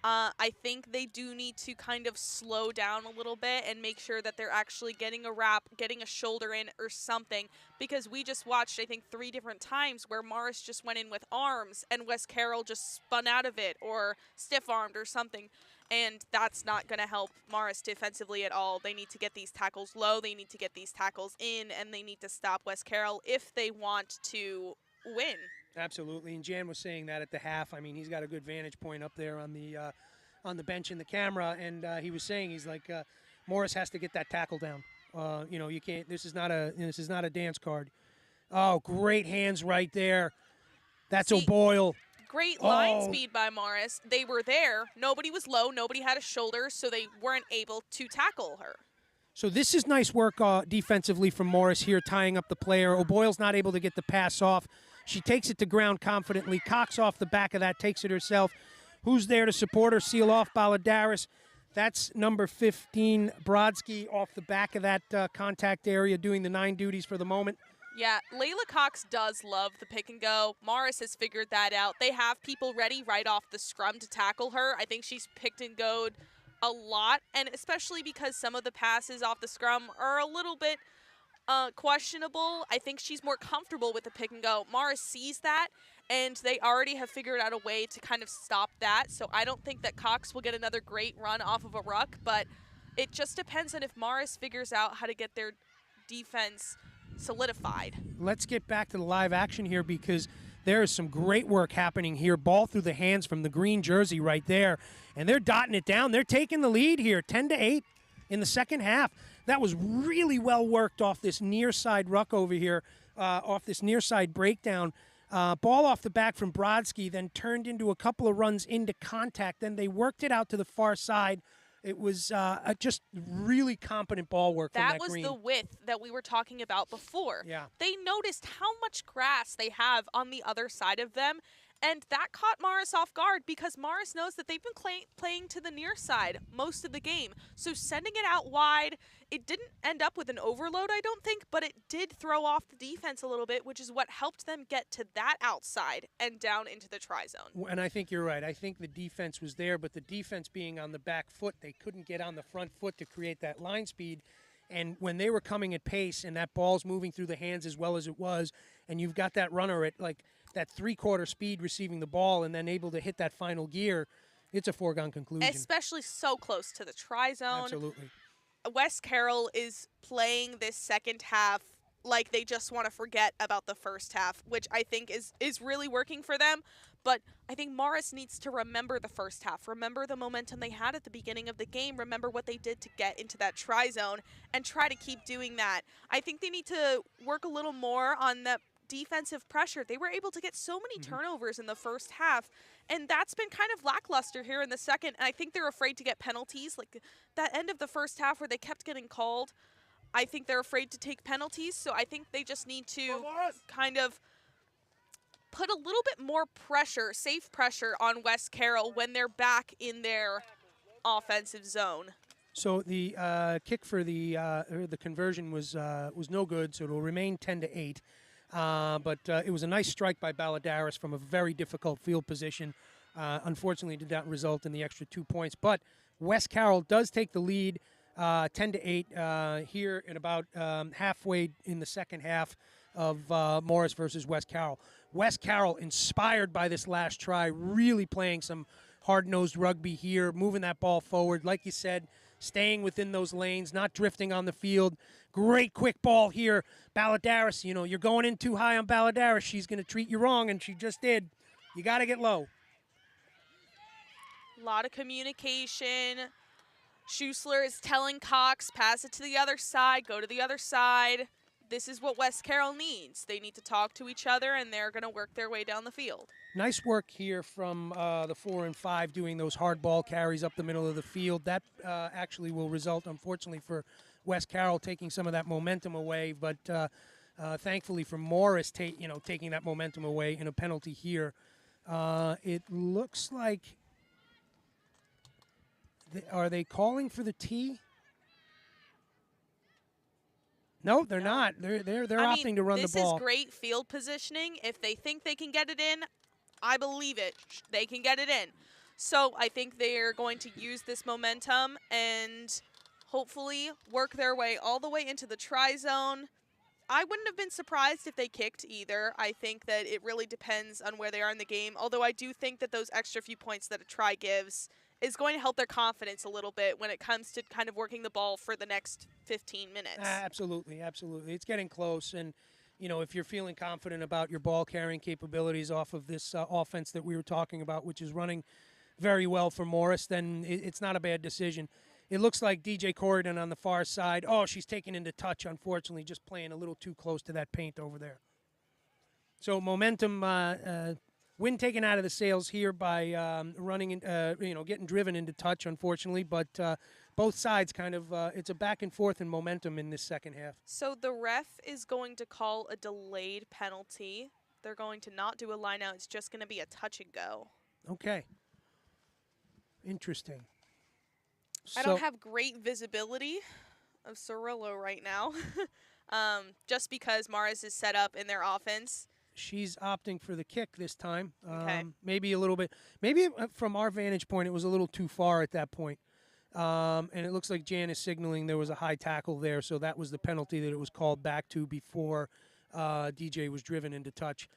I think they do need to kind of slow down a little bit and make sure that they're actually getting a wrap, getting a shoulder in or something, because we just watched, I think, 3 different times where Morris just went in with arms and West Carroll just spun out of it or stiff-armed or something, and that's not going to help Morris defensively at all. They need to get these tackles low, they need to get these tackles in, and they need to stop West Carroll if they want to win. Absolutely, and Jan was saying that at the half. I mean, he's got a good vantage point up there on the bench in the camera, and he was saying he's like Morris has to get that tackle down. You can't. This is not a dance card. Oh, great hands right there. That's O'Boyle. Great line speed by Morris. They were there. Nobody was low. Nobody had a shoulder, so they weren't able to tackle her. So this is nice work defensively from Morris here, tying up the player. O'Boyle's not able to get the pass off. She takes it to ground confidently. Cox off the back of that, takes it herself. Who's there to support her? Seal off Baladaris. That's number 15, Brodsky, off the back of that contact area, doing the 9 duties for the moment. Yeah, Layla Cox does love the pick and go. Morris has figured that out. They have people ready right off the scrum to tackle her. I think she's picked and goed a lot, and especially because some of the passes off the scrum are a little bit questionable. I think she's more comfortable with the pick and go. Morris sees that, and they already have figured out a way to kind of stop that. So I don't think that Cox will get another great run off of a ruck, but it just depends on if Morris figures out how to get their defense solidified. Let's get back to the live action here, because there is some great work happening here. Ball through the hands from the green jersey right there, and they're dotting it down. They're taking the lead here, 10-8 in the second half. That was really well worked off this near side ruck over here, off this near side breakdown. Ball off the back from Brodsky, then turned into a couple of runs into contact. Then they worked it out to the far side. It was just really competent ball work from that green. That was the width that we were talking about before. Yeah. They noticed how much grass they have on the other side of them, and that caught Morris off guard because Morris knows that they've been playing to the near side most of the game. So sending it out wide, it didn't end up with an overload, I don't think, but it did throw off the defense a little bit, which is what helped them get to that outside and down into the try zone. And I think you're right. I think the defense was there, but the defense being on the back foot, they couldn't get on the front foot to create that line speed. And when they were coming at pace and that ball's moving through the hands as well as it was, and you've got that runner at like that 3/4 speed receiving the ball and then able to hit that final gear, it's a foregone conclusion. Especially so close to the try zone. Absolutely. West Carroll is playing this second half like they just want to forget about the first half, which I think is really working for them. But I think Morris needs to remember the first half, remember the momentum they had at the beginning of the game, remember what they did to get into that try zone, and try to keep doing that. I think they need to work a little more on the defensive pressure. They were able to get so many turnovers in the first half, and that's been kind of lackluster here in the second. And I think they're afraid to get penalties, like that end of the first half where they kept getting called. I think they're afraid to take penalties, so I think they just need to kind of put a little bit more pressure, safe pressure on West Carroll when they're back in their offensive zone. So the kick for the conversion was no good, so it'll remain 10-8. But it was a nice strike by Balladaris from a very difficult field position. Unfortunately, did not result in the extra 2 points. But West Carroll does take the lead 10-8 here in about halfway in the second half of Morris versus West Carroll. West Carroll, inspired by this last try, really playing some hard-nosed rugby here, moving that ball forward. Like you said, staying within those lanes, not drifting on the field. Great quick ball here. Balladaris, you know, you're going in too high on Balladaris. She's going to treat you wrong, and she just did. You got to get low. A lot of communication. Schussler is telling Cox, pass it to the other side, go to the other side. This is what West Carroll needs. They need to talk to each other, and they're going to work their way down the field. Nice work here from the 4 and 5 doing those hard ball carries up the middle of the field. That actually will result, unfortunately, for West Carroll taking some of that momentum away, but thankfully for Morris, taking that momentum away in a penalty here. It looks like, are they calling for the tee? No, they're not. They're opting to run the ball. This is great field positioning. If they think they can get it in, I believe it. They can get it in. So I think they're going to use this momentum and hopefully work their way all the way into the try zone. I wouldn't have been surprised if they kicked either. I think that it really depends on where they are in the game, although I do think that those extra few points that a try gives is going to help their confidence a little bit when it comes to kind of working the ball for the next 15 minutes. Absolutely, absolutely. It's getting close, and you know, if you're feeling confident about your ball carrying capabilities off of this offense that we were talking about, which is running very well for Morris, then it's not a bad decision. It looks like DJ Corridon on the far side. Oh, she's taken into touch, unfortunately, just playing a little too close to that paint over there. So momentum, wind taken out of the sails here by getting driven into touch, unfortunately. But both sides kind of, it's a back and forth in momentum in this second half. So the ref is going to call a delayed penalty. They're going to not do a line out. It's just going to be a touch and go. Okay. Interesting. I don't have great visibility of Cirillo right now, just because Mars is set up in their offense. She's opting for the kick this time. Okay. Maybe a little bit. Maybe from our vantage point, it was a little too far at that point. And it looks like Jan is signaling there was a high tackle there, so that was the penalty that it was called back to before DJ was driven into touch.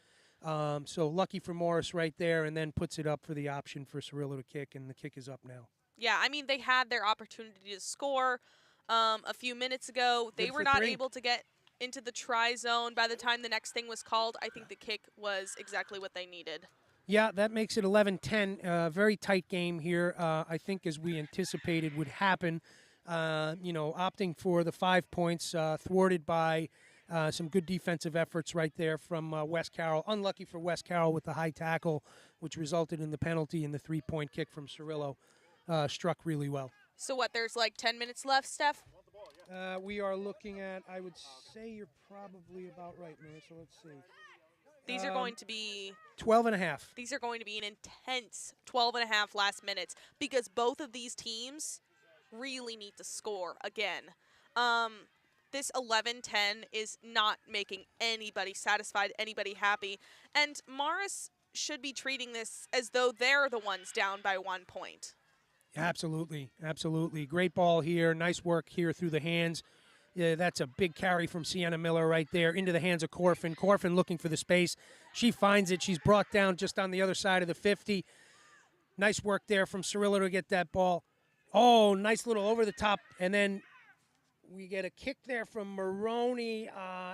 So lucky for Morris right there, and then puts it up for the option for Cirillo to kick, and the kick is up now. Yeah, I mean, they had their opportunity to score a few minutes ago. They were not able to get into the try zone by the time the next thing was called. I think the kick was exactly what they needed. Yeah, that makes it 11-10. Very tight game here. I think as we anticipated would happen. Opting for the 5 points, thwarted by some good defensive efforts right there from West Carroll. Unlucky for West Carroll with the high tackle, which resulted in the penalty, and the 3-point kick from Cirillo struck really well. So what, there's like 10 minutes left, Steph? We are looking at, I would say you're probably about right, Marissa. Let's see. These are going to be 12 and a half. These are going to be an intense 12 and a half last minutes because both of these teams really need to score again. This 11-10 is not making anybody satisfied, anybody happy. And Morris should be treating this as though they're the ones down by 1 point. Absolutely, absolutely. Great ball here. Nice work here through the hands. Yeah, that's a big carry from Sienna Miller right there into the hands of Corfin. Corfin looking for the space. She finds it. She's brought down just on the other side of the 50. Nice work there from Cirillo to get that ball. Oh, nice little over the top. And then We get a kick there from Maroney,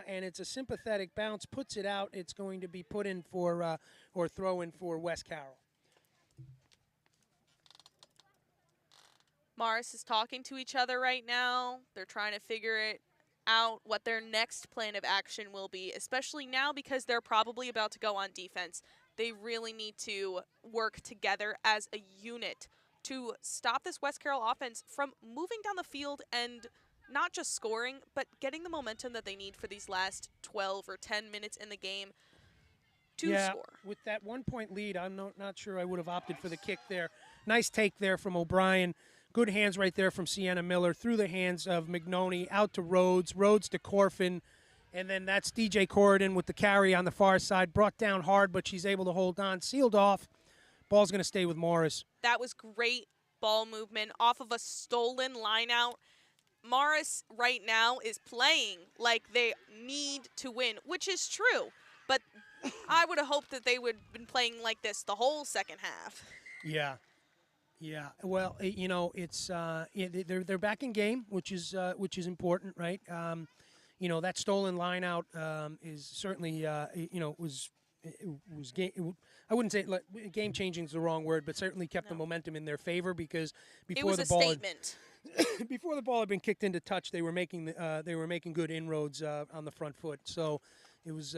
and it's a sympathetic bounce, puts it out. It's going to be put in for, or throw in for West Carroll. Morris is talking to each other right now. They're trying to figure it out what their next plan of action will be, especially now because they're probably about to go on defense. They really need to work together as a unit to stop this West Carroll offense from moving down the field and not just scoring, but getting the momentum that they need for these last 12 or 10 minutes in the game to score. With that 1-point lead, I'm not sure I would have opted for the kick there. Nice take there from O'Brien. Good hands right there from Sienna Miller through the hands of McNoney out to Rhodes, Rhodes to Corfin, and then that's DJ Corridon with the carry on the far side. Brought down hard, but she's able to hold on. Sealed off. Ball's going to stay with Morris. That was great ball movement off of a stolen line out. Morris right now is playing like they need to win, which is true. But I would have hoped that they would have been playing like this the whole second half. Yeah. Yeah, well, you know, it's they're back in game, which is important, right? You know, that stolen line out is certainly you know was game. I wouldn't say game changing is the wrong word, but certainly kept the momentum in their favor because before the ball before the ball had been kicked into touch, they were making good inroads on the front foot. So it was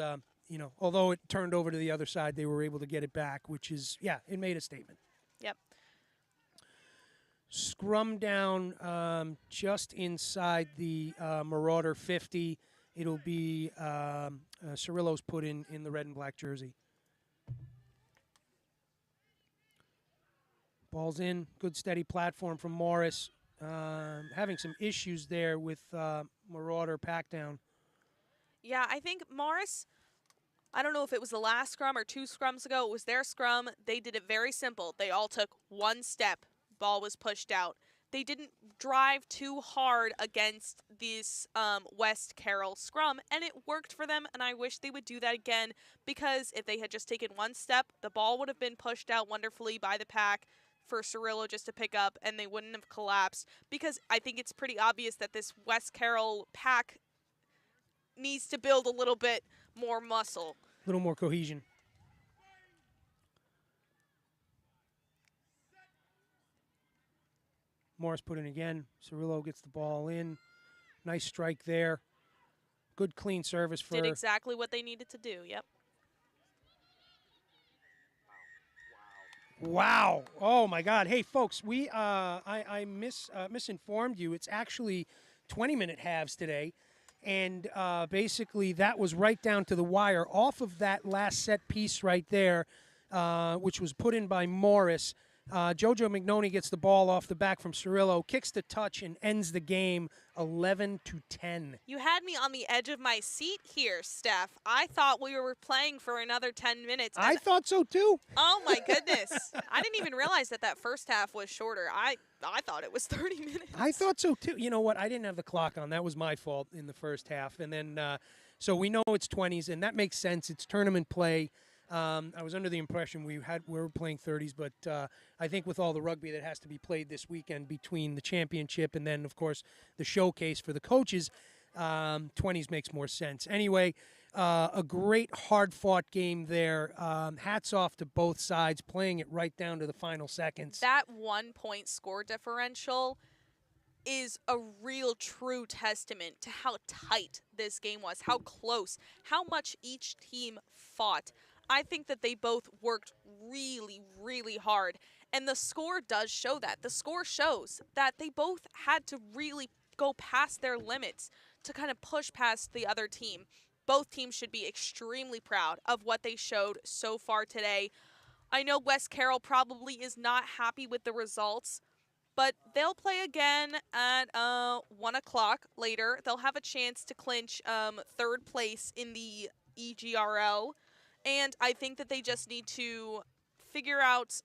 you know, although it turned over to the other side, they were able to get it back, which is it made a statement. Yep. Scrum down just inside the Marauder 50. It'll be Cirillo's put in the red and black jersey. Ball's in. Good steady platform from Morris. Having some issues there with Marauder pack down. Yeah, I think Morris, I don't know if it was the last scrum or 2 scrums ago. It was their scrum. They did it very simple. They all took one step. Ball was pushed out. They didn't drive too hard against this West Carroll scrum, and it worked for them, and I wish they would do that again because if they had just taken one step, the ball would have been pushed out wonderfully by the pack for Cirillo just to pick up, and they wouldn't have collapsed because I think it's pretty obvious that this West Carroll pack needs to build a little bit more muscle. A little more cohesion. Morris put in again. Cirillo gets the ball in. Nice strike there. Good clean service for... Did exactly what they needed to do, yep. Wow. Oh, my God. Hey, folks, I misinformed you. It's actually 20-minute halves today. And basically that was right down to the wire. Off of that last set piece right there, which was put in by Morris, JoJo McNoney gets the ball off the back from Cirillo, kicks the touch, and ends the game 11-10. You had me on the edge of my seat here, Steph. I thought we were playing for another 10 minutes. I thought so, too. Oh, my goodness. I didn't even realize that first half was shorter. I thought it was 30 minutes. I thought so, too. You know what? I didn't have the clock on. That was my fault in the first half. And then, so we know it's 20s, and that makes sense. It's tournament play. I was under the impression we were playing 30s, but I think with all the rugby that has to be played this weekend between the championship and then, of course, the showcase for the coaches, 20s makes more sense. Anyway, a great hard-fought game there. Hats off to both sides, playing it right down to the final seconds. That 1-point score differential is a real true testament to how tight this game was, how close, how much each team fought. I think that they both worked really, really hard, and the score does show that. The score shows that they both had to really go past their limits to kind of push past the other team. Both teams should be extremely proud of what they showed so far today. I know West Carroll probably is not happy with the results, but they'll play again at 1 o'clock later. They'll have a chance to clinch 3rd place in the EGRL. And I think that they just need to figure out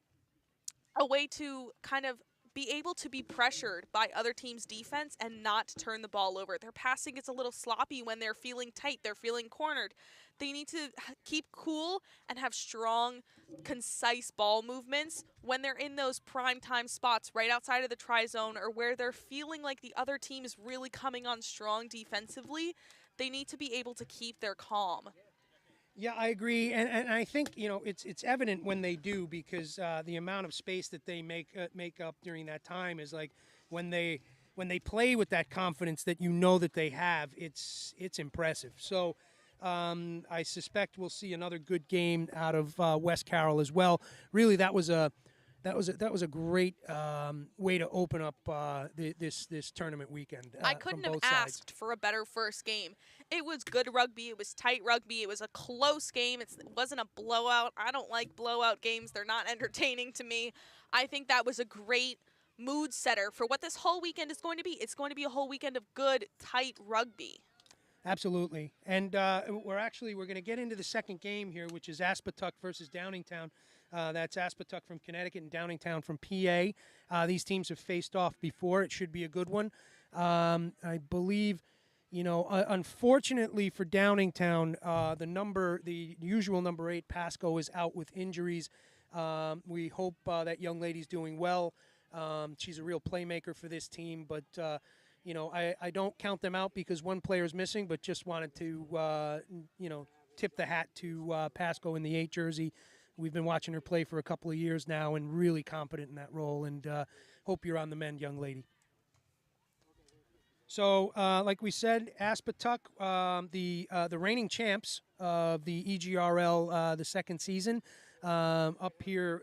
a way to kind of be able to be pressured by other teams' defense and not turn the ball over. Their passing gets a little sloppy when they're feeling tight, they're feeling cornered. They need to keep cool and have strong, concise ball movements when they're in those prime time spots right outside of the try zone or where they're feeling like the other team is really coming on strong defensively. They need to be able to keep their calm. Yeah, I agree, and I think it's evident when they do because the amount of space that they make up during that time is like when they play with that confidence that that they have, it's impressive. So I suspect we'll see another good game out of West Carroll as well. Really, that was a great way to open up this tournament weekend. I couldn't from have both sides. asked for a better first game. It was good rugby. It was tight rugby. It was a close game. It wasn't a blowout. I don't like blowout games. They're not entertaining to me. I think that was a great mood setter for what this whole weekend is going to be. It's going to be a whole weekend of good, tight rugby. Absolutely, and we're going to get into the second game here, which is Aspetuck versus Downingtown. That's Aspetuck from Connecticut and Downingtown from PA. These teams have faced off before. It should be a good one. I believe, unfortunately for Downingtown, the usual number 8, Pasco, is out with injuries. We hope that young lady's doing well. She's a real playmaker for this team, but I don't count them out because one player is missing, but just wanted to, tip the hat to Pasco in the 8 jersey. We've been watching her play for a couple of years now and really competent in that role, and hope you're on the mend, young lady. So, like we said, Aspetuck, the reigning champs of the EGRL, the second season, up here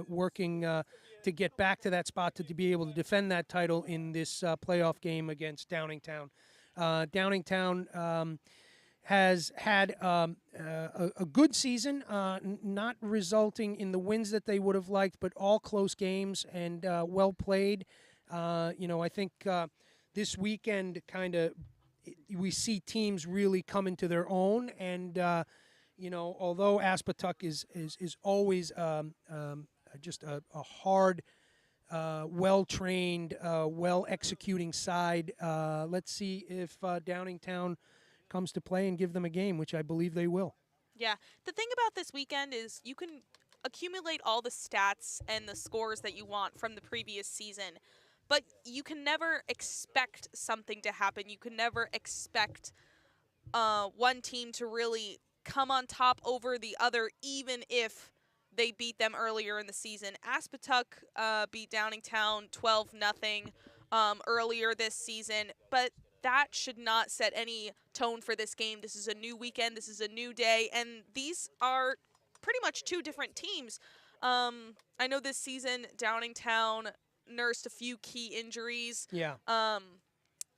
working to get back to that spot to be able to defend that title in this playoff game against Downingtown. Downingtown has had a good season, not resulting in the wins that they would have liked, but all close games and well played. I think this weekend we see teams really come into their own, and although Aspetuck is always just a hard, well-trained, well-executing side, let's see if Downingtown comes to play and give them a game, which I believe they will. Yeah. The thing about this weekend is you can accumulate all the stats and the scores that you want from the previous season, but you can never expect something to happen. You can never expect one team to really come on top over the other, even if they beat them earlier in the season. Aspetuck beat Downingtown 12-0 earlier this season, but that should not set any tone for this game. This is a new weekend. This is a new day, and these are pretty much two different teams. I know this season Downingtown nursed a few key injuries. Yeah.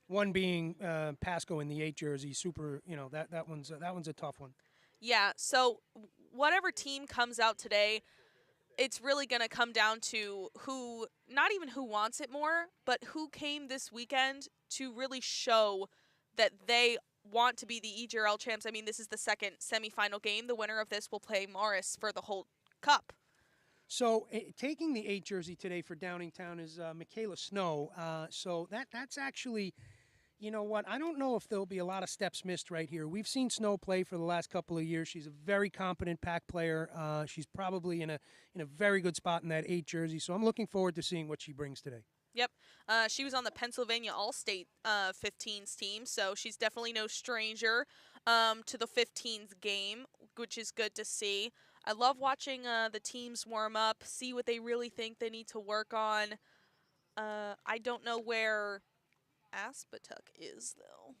One being Pasco in the 8 jersey. Super. That one's a tough one. Yeah. So whatever team comes out today, it's really going to come down to not even who wants it more, but who came this weekend to really show that they want to be the EGRL champs. I mean, this is the second semifinal game. The winner of this will play Morris for the whole cup. So taking the 8 jersey today for Downingtown is Michaela Snow. So that's actually, you know what, I don't know if there'll be a lot of steps missed right here. We've seen Snow play for the last couple of years. She's a very competent pack player. She's probably in a very good spot in that 8 jersey. So I'm looking forward to seeing what she brings today. Yep. She was on the Pennsylvania All-State 15s team, so she's definitely no stranger to the 15s game, which is good to see. I love watching the teams warm up, see what they really think they need to work on. I don't know where Aspetuck is, though.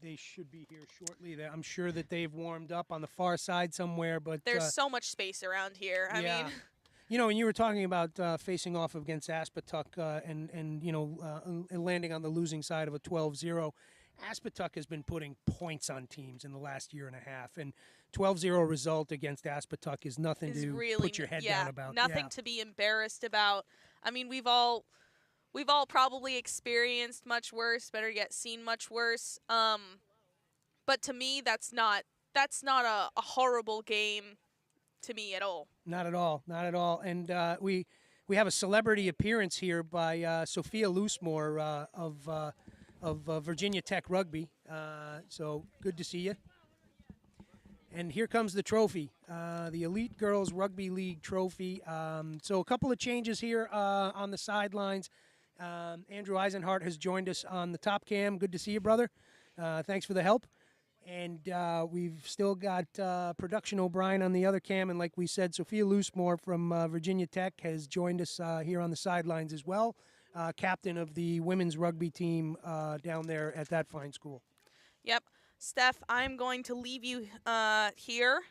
They should be here shortly. I'm sure that they've warmed up on the far side somewhere, but there's so much space around here. I mean, and you were talking about facing off against Aspetuck and landing on the losing side of a 12-0. Aspetuck has been putting points on teams in the last year and a half, and 12-0 result against Aspetuck is nothing to really put your head down about. Nothing to be embarrassed about. I mean, we've all probably experienced much worse, better yet seen much worse. But to me, that's not a horrible game to me at all. Not at all. And we we have a celebrity appearance here by Sophia Loosemore of Virginia Tech Rugby. So good to see you. And here comes the trophy, the Elite Girls Rugby League trophy. So a couple of changes here on the sidelines. Andrew Eisenhart has joined us on the top cam. Good to see you, brother. Thanks for the help. And we've still got Production O'Brien on the other cam. And like we said, Sophia Loosemore from Virginia Tech has joined us here on the sidelines as well, captain of the women's rugby team down there at that fine school. Yep. Steph, I'm going to leave you here.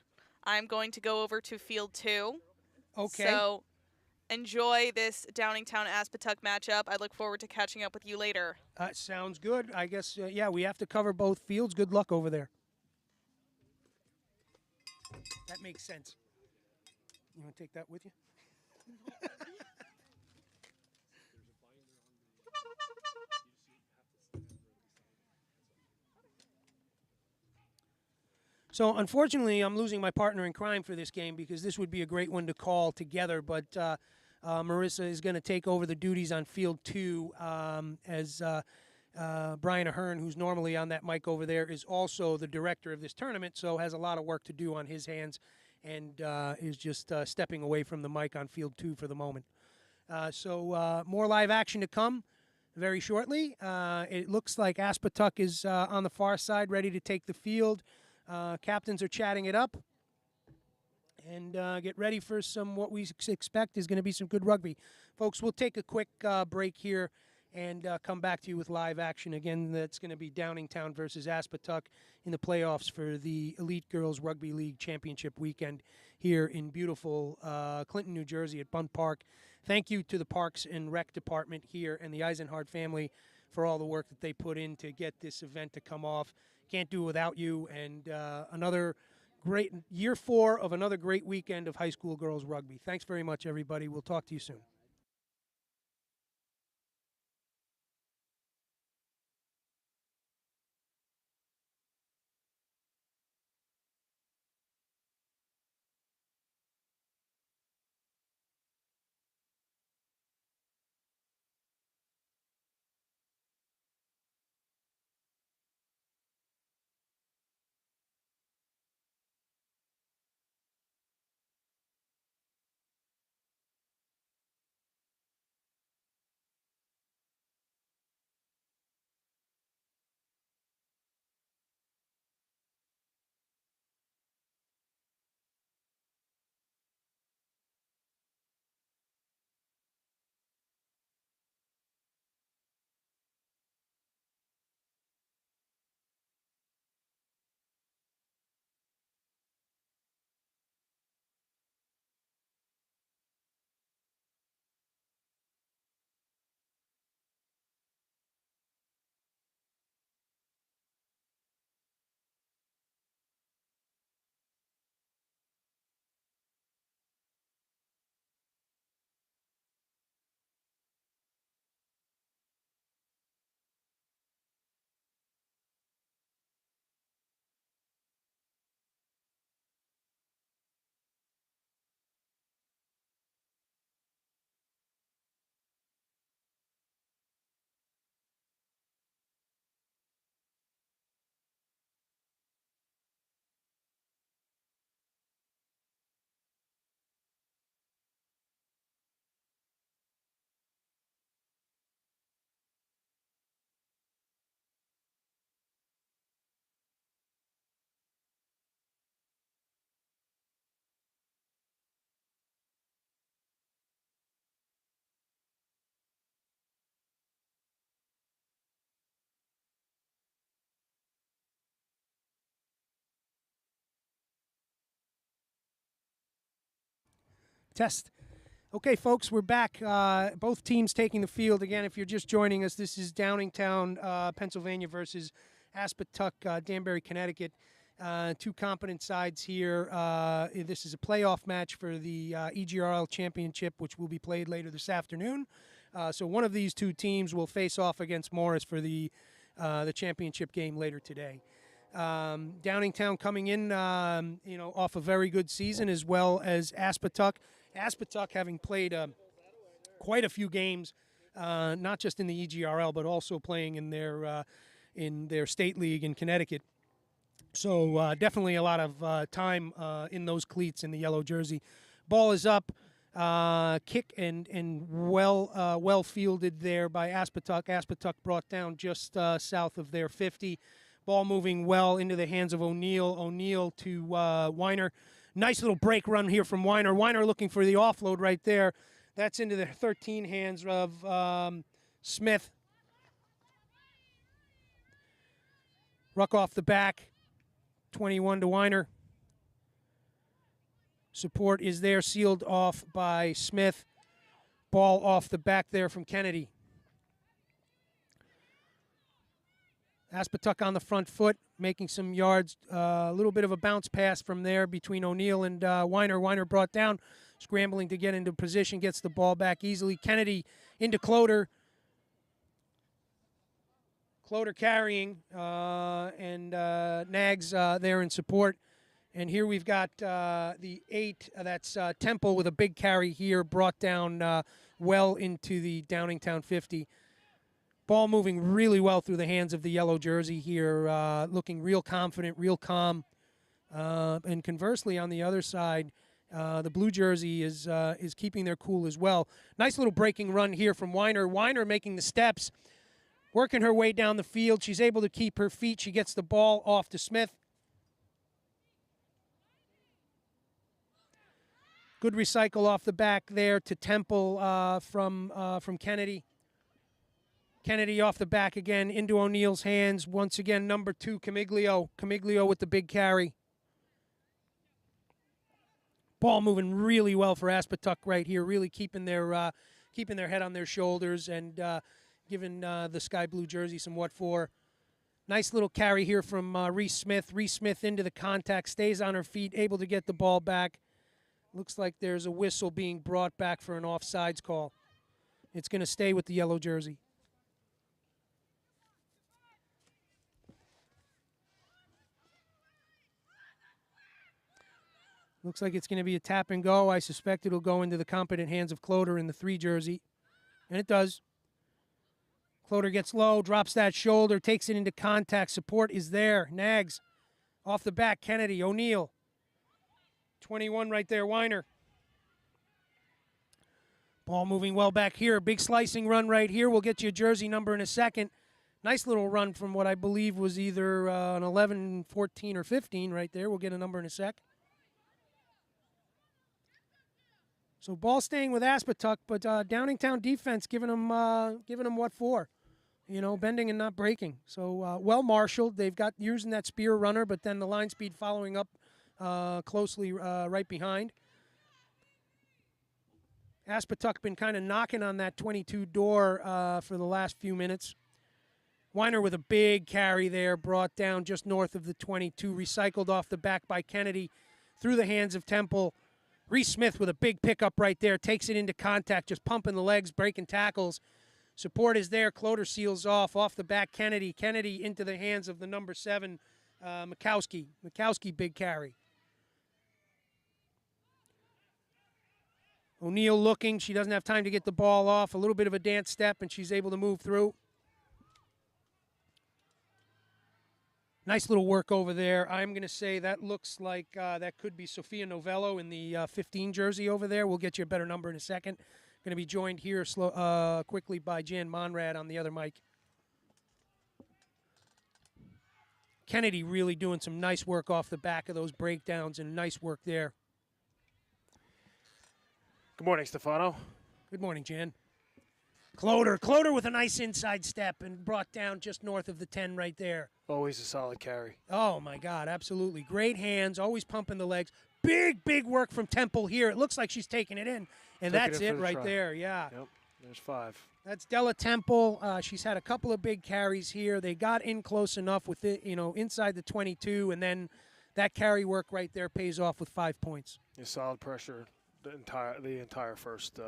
I'm going to go over to field 2. Okay. So enjoy this Downingtown Aspetuck matchup. I look forward to catching up with you later. Sounds good. I guess, yeah, we have to cover both fields. Good luck over there. That makes sense. You want to take that with you? So, unfortunately, I'm losing my partner in crime for this game because this would be a great one to call together. But Marissa is going to take over the duties on Field 2 as Brian Ahern, who's normally on that mic over there, is also the director of this tournament, so has a lot of work to do on his hands and is just stepping away from the mic on Field 2 for the moment. So more live action to come very shortly. It looks like Aspetuck is on the far side, ready to take the field. Captains are chatting it up. And get ready for some what we expect is going to be some good rugby. Folks, we'll take a quick break here and come back to you with live action. Again, that's going to be Downingtown versus Aspetuck in the playoffs for the Elite Girls Rugby League Championship weekend here in beautiful Clinton, New Jersey at Bundt Park. Thank you to the Parks and Rec Department here and the Eisenhart family for all the work that they put in to get this event to come off. Can't do it without you. And another great year 4 of another great weekend of high school girls rugby. Thanks very much, everybody. We'll talk to you soon. Test. Okay, folks, we're back. Both teams taking the field. Again, if you're just joining us, this is Downingtown, Pennsylvania versus Aspetuck, Danbury, Connecticut. Two competent sides here. This is a playoff match for the EGRL Championship, which will be played later this afternoon. So one of these two teams will face off against Morris for the championship game later today. Downingtown coming in, off a very good season, as well as Aspetuck. Aspetuck having played a quite a few games, not just in the EGRL, but also playing in their state league in Connecticut. So definitely a lot of time in those cleats in the yellow jersey. Ball is up, kick and well fielded there by Aspetuck. Aspetuck brought down just south of their 50. Ball moving well into the hands of O'Neill. O'Neill to Weiner. Nice little break run here from Weiner. Weiner looking for the offload right there. That's into the 13 hands of Smith. Ruck off the back. 21 to Weiner. Support is there, sealed off by Smith. Ball off the back there from Kennedy. Aspetuck on the front foot, making some yards. A little bit of a bounce pass from there between O'Neill and Weiner. Weiner brought down, scrambling to get into position, gets the ball back easily. Kennedy into Cloder. Cloder carrying, and Nags there in support. And here we've got the 8, that's Temple with a big carry here, brought down well into the Downingtown 50. Ball moving really well through the hands of the yellow jersey here, looking real confident, real calm. And conversely, on the other side, the blue jersey is keeping their cool as well. Nice little breaking run here from Weiner. Weiner making the steps, working her way down the field. She's able to keep her feet. She gets the ball off to Smith. Good recycle off the back there to Temple from Kennedy. Kennedy off the back again into O'Neill's hands. Once again, number 2, Camiglio. Camiglio with the big carry. Ball moving really well for Aspetuck right here, really keeping their head on their shoulders and giving the sky blue jersey some what for. Nice little carry here from Reese Smith. Reese Smith into the contact, stays on her feet, able to get the ball back. Looks like there's a whistle being brought back for an offsides call. It's going to stay with the yellow jersey. Looks like it's going to be a tap and go. I suspect it'll go into the competent hands of Cloder in the 3 jersey. And it does. Cloder gets low, drops that shoulder, takes it into contact. Support is there. Nags off the back. Kennedy, O'Neill. 21 right there, Weiner. Ball moving well back here. Big slicing run right here. We'll get you a jersey number in a second. Nice little run from what I believe was either an 11, 14, or 15 right there. We'll get a number in a sec. So ball staying with Aspetuck, but Downingtown defense giving them what for. You know, bending and not breaking. So well marshaled. They've got using that spear runner, but then the line speed following up closely right behind. Aspetuck been kind of knocking on that 22 door for the last few minutes. Weiner with a big carry there, brought down just north of the 22, recycled off the back by Kennedy through the hands of Temple. Reese Smith with a big pickup right there, takes it into contact, just pumping the legs, breaking tackles. Support is there. Cloder seals off the back, Kennedy. Kennedy into the hands of the number 7, Mikowski. Mikowski, big carry. O'Neill looking. She doesn't have time to get the ball off. A little bit of a dance step, and she's able to move through. Nice little work over there. I'm going to say that looks like that could be Sophia Novello in the 15 jersey over there. We'll get you a better number in a second. Going to be joined here quickly by Jan Monrad on the other mic. Kennedy really doing some nice work off the back of those breakdowns, and nice work there. Good morning, Stefano. Good morning, Jan. Cloder with a nice inside step and brought down just north of the 10 right there. Always a solid carry. Oh, my God, absolutely. Great hands, always pumping the legs. Big work from Temple here. It looks like she's taking it in, and that's it right there, yeah. Yep, there's 5. That's Della Temple. She's had a couple of big carries here. They got in close enough with it, you know, inside the 22, and then that carry work right there pays off with 5 points. Yeah, solid pressure the entire first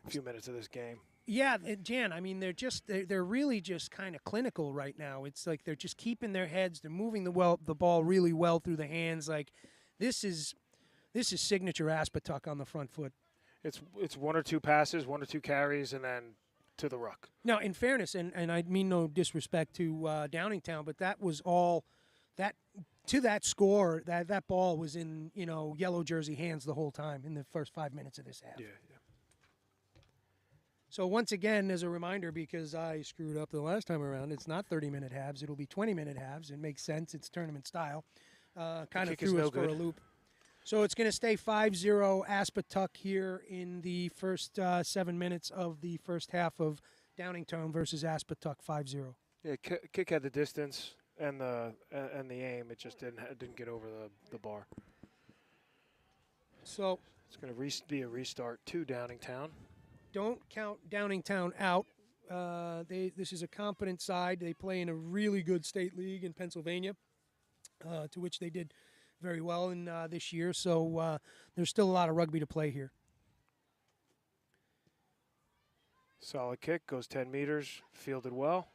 few minutes of this game. Yeah, Jan, I mean, they're really just kind of clinical right now. It's like they're just keeping their heads. They're moving the ball really well through the hands. Like, this is signature Aspetuck on the front foot. It's one or two passes, one or two carries, and then to the ruck. Now, in fairness, and I mean no disrespect to Downingtown, but that was all that to that score. That ball was in yellow jersey hands the whole time in the first 5 minutes of this half. Yeah. So once again, as a reminder, because I screwed up the last time around, it's not 30-minute halves. It'll be 20-minute halves. It makes sense. It's tournament style. Kind of threw us for a loop. So it's going to stay 5-0 Aspetuck here in the first 7 minutes of the first half of Downingtown versus Aspetuck 5-0. Yeah, kick had the distance and the aim. It just didn't get over the bar. So it's going to be a restart to Downingtown. Don't count Downingtown out. This is a competent side. They play in a really good state league in Pennsylvania, to which they did very well in this year. So there's still a lot of rugby to play here. Solid kick, goes 10 meters, fielded well.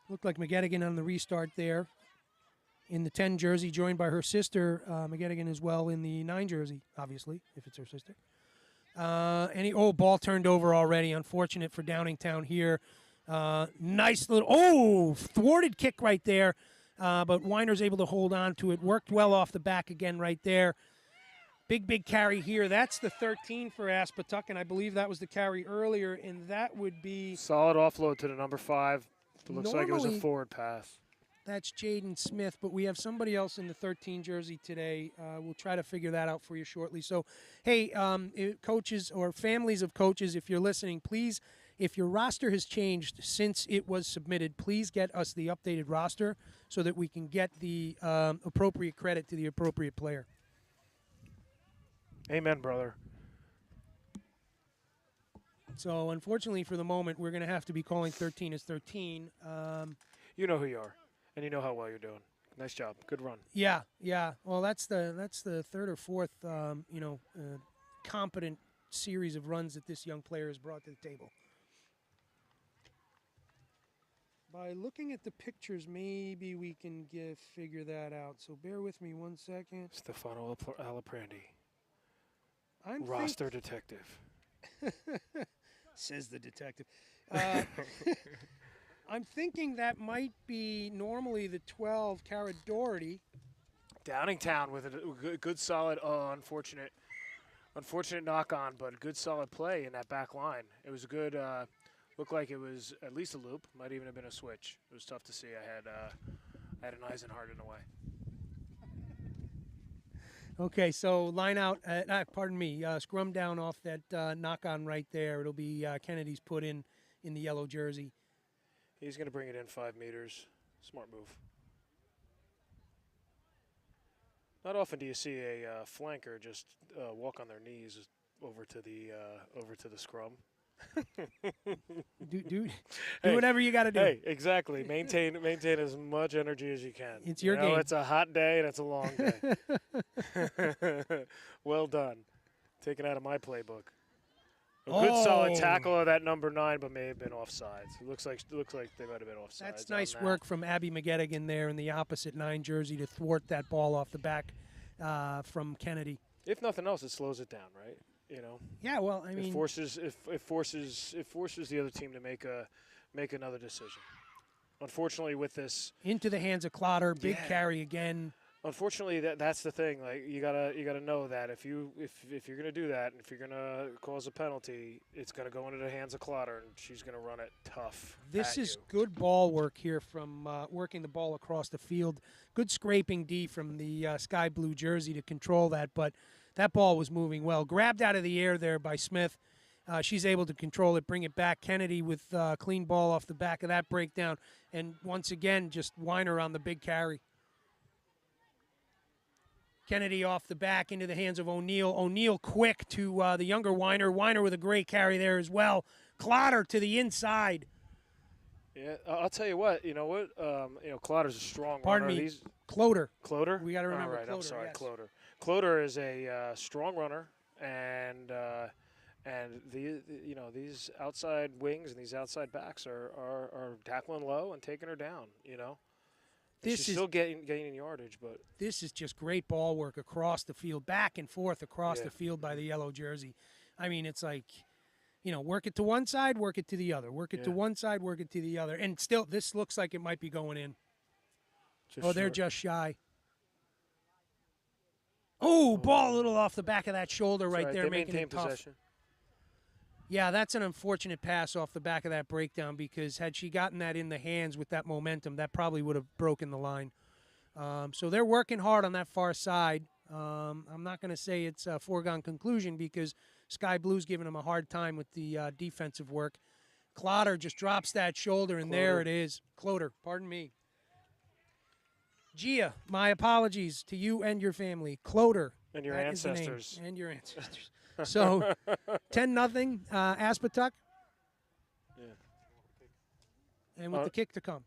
Looked like McGettigan on the restart there in the 10 jersey, joined by her sister, McGettigan as well in the 9 jersey, obviously, if it's her sister. Ball turned over already. Unfortunate for Downingtown here. Nice little, thwarted kick right there. But Weiner's able to hold on to it. Worked well off the back again right there. Big carry here. That's the 13 for Aspetuck, and I believe that was the carry earlier, and that would be... Solid offload to the number 5. It looks like it was a forward pass. That's Jaden Smith, but we have somebody else in the 13 jersey today. We'll try to figure that out for you shortly. So, hey, coaches or families of coaches, if you're listening, please, if your roster has changed since it was submitted, please get us the updated roster so that we can get the appropriate credit to the appropriate player. Amen, brother. So, unfortunately, for the moment, we're going to have to be calling 13 as 13. You know who you are. And you know how well you're doing. Nice job. Good run. Yeah. Well, that's the third or fourth, competent series of runs that this young player has brought to the table. By looking at the pictures, maybe we can figure that out. So bear with me 1 second. Stefano Alaprandi. Roster detective. Says the detective. I'm thinking that might be normally the 12, Cara Doherty. Downingtown with a good solid, unfortunate knock on, but good solid play in that back line. It was a good, looked like it was at least a loop, might even have been a switch. It was tough to see. I had an Eisenhart in the way. Okay, so line out, scrum down off that knock on right there. It'll be Kennedy's put in the yellow jersey. He's going to bring it in 5 meters. Smart move. Not often do you see a flanker just walk on their knees over to the scrum. do whatever you got to do. Hey, exactly. Maintain as much energy as you can. It's your game. It's a hot day and it's a long day. Well done. Taken out of my playbook. A good solid tackle of that number 9, but may have been offsides. It looks like they might have been offsides. That's nice work from Abby McGettigan there in the opposite 9 jersey to thwart that ball off the back from Kennedy. If nothing else, it slows it down, right? Yeah, well, I mean, it forces the other team to make another decision. Unfortunately, with this into the hands of Clotter, big carry again. Unfortunately, that's the thing. Like you gotta know that if you're gonna do that, and if you're gonna cause a penalty, it's gonna go into the hands of Clotter, and she's gonna run it tough. This is good ball work here from working the ball across the field. Good scraping D from the sky blue jersey to control that, but that ball was moving well. Grabbed out of the air there by Smith. She's able to control it, bring it back. Kennedy with clean ball off the back of that breakdown, and once again just Weiner on the big carry. Kennedy off the back into the hands of O'Neill. O'Neill quick to the younger Weiner. Weiner with a great carry there as well. Clotter to the inside. Yeah, I'll tell you what. You know what? Clotter's a strong Pardon runner. me, Cloter. Cloter? We got to remember All right, Cloter. I'm sorry, yes. Cloter. Cloter is a strong runner, and these outside wings and these outside backs are tackling low and taking her down. This She's is still gaining yardage, but this is just great ball work across the field, back and forth across Yeah. the field by the yellow jersey. I mean, it's like, work it to one side, work it to the other, work it to Yeah. one side, work it to the other, and still, this looks like it might be going in. just They're short. just shy. Oh, ball a little off the back of that shoulder It's right all right. there, They making maintain it tough. possession. Yeah, that's an unfortunate pass off the back of that breakdown because had she gotten that in the hands with that momentum, that probably would have broken the line. So they're working hard on that far side. I'm not going to say it's a foregone conclusion because Sky Blue's giving them a hard time with the defensive work. Clotter just drops that shoulder, and there Clotter. it is. Clotter, pardon me. Gia, my apologies to you and your family. Clotter. And your that is the name. ancestors. And your ancestors. So 10-0, Aspetuck. Yeah. And with the kick to come.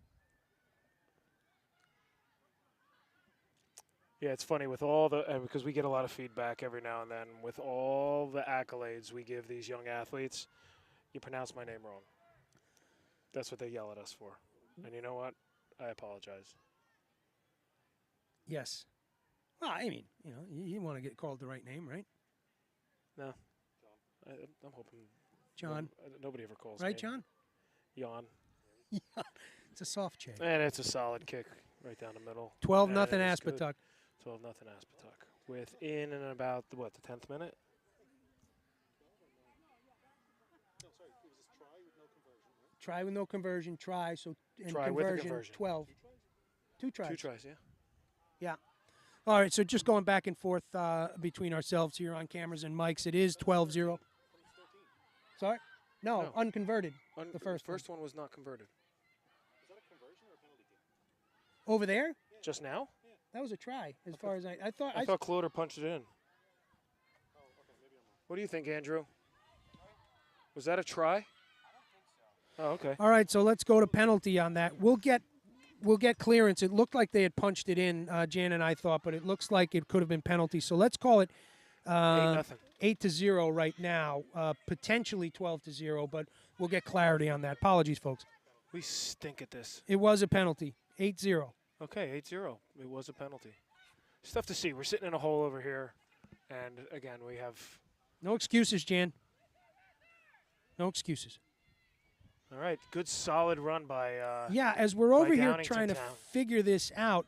Yeah, it's funny with all the because we get a lot of feedback every now and then. With all the accolades we give these young athletes, you pronounce my name wrong. That's what they yell at us for. And you know what? I apologize. Yes. Well, I mean, you want to get called the right name, right? No. I'm hoping. John. Nobody ever calls Right, me. John? Jan. It's a soft check. And it's a solid kick right down the middle. 12-0 And it is good. Aspetuck. 12-0 Aspetuck. Within and about, the 10th minute? Try with no conversion. Try. So and Try with a conversion, conversion. 12. Two tries. 2 tries, yeah. Yeah. All right, so just going back and forth between ourselves here on cameras and mics, it is 12-0. Sorry? No, unconverted. The first one was not converted. Over there? Just now? That was a try, as far as I thought. I thought Cloder punched it in. What do you think, Andrew? Was that a try? Oh, okay. All right, so let's go to penalty on that. We'll get clearance. It looked like they had punched it in, Jan and I thought, but it looks like it could have been penalty. So let's call it 8-0 right now, potentially 12-0, but we'll get clarity on that. Apologies, folks. We stink at this. It was a penalty, 8-0. Okay, 8-0. It was a penalty. Stuff to see. We're sitting in a hole over here, and again, we have. No excuses, Jan. No excuses. All right, good solid run by. Yeah, as we're over here Downington trying to Town. figure this out,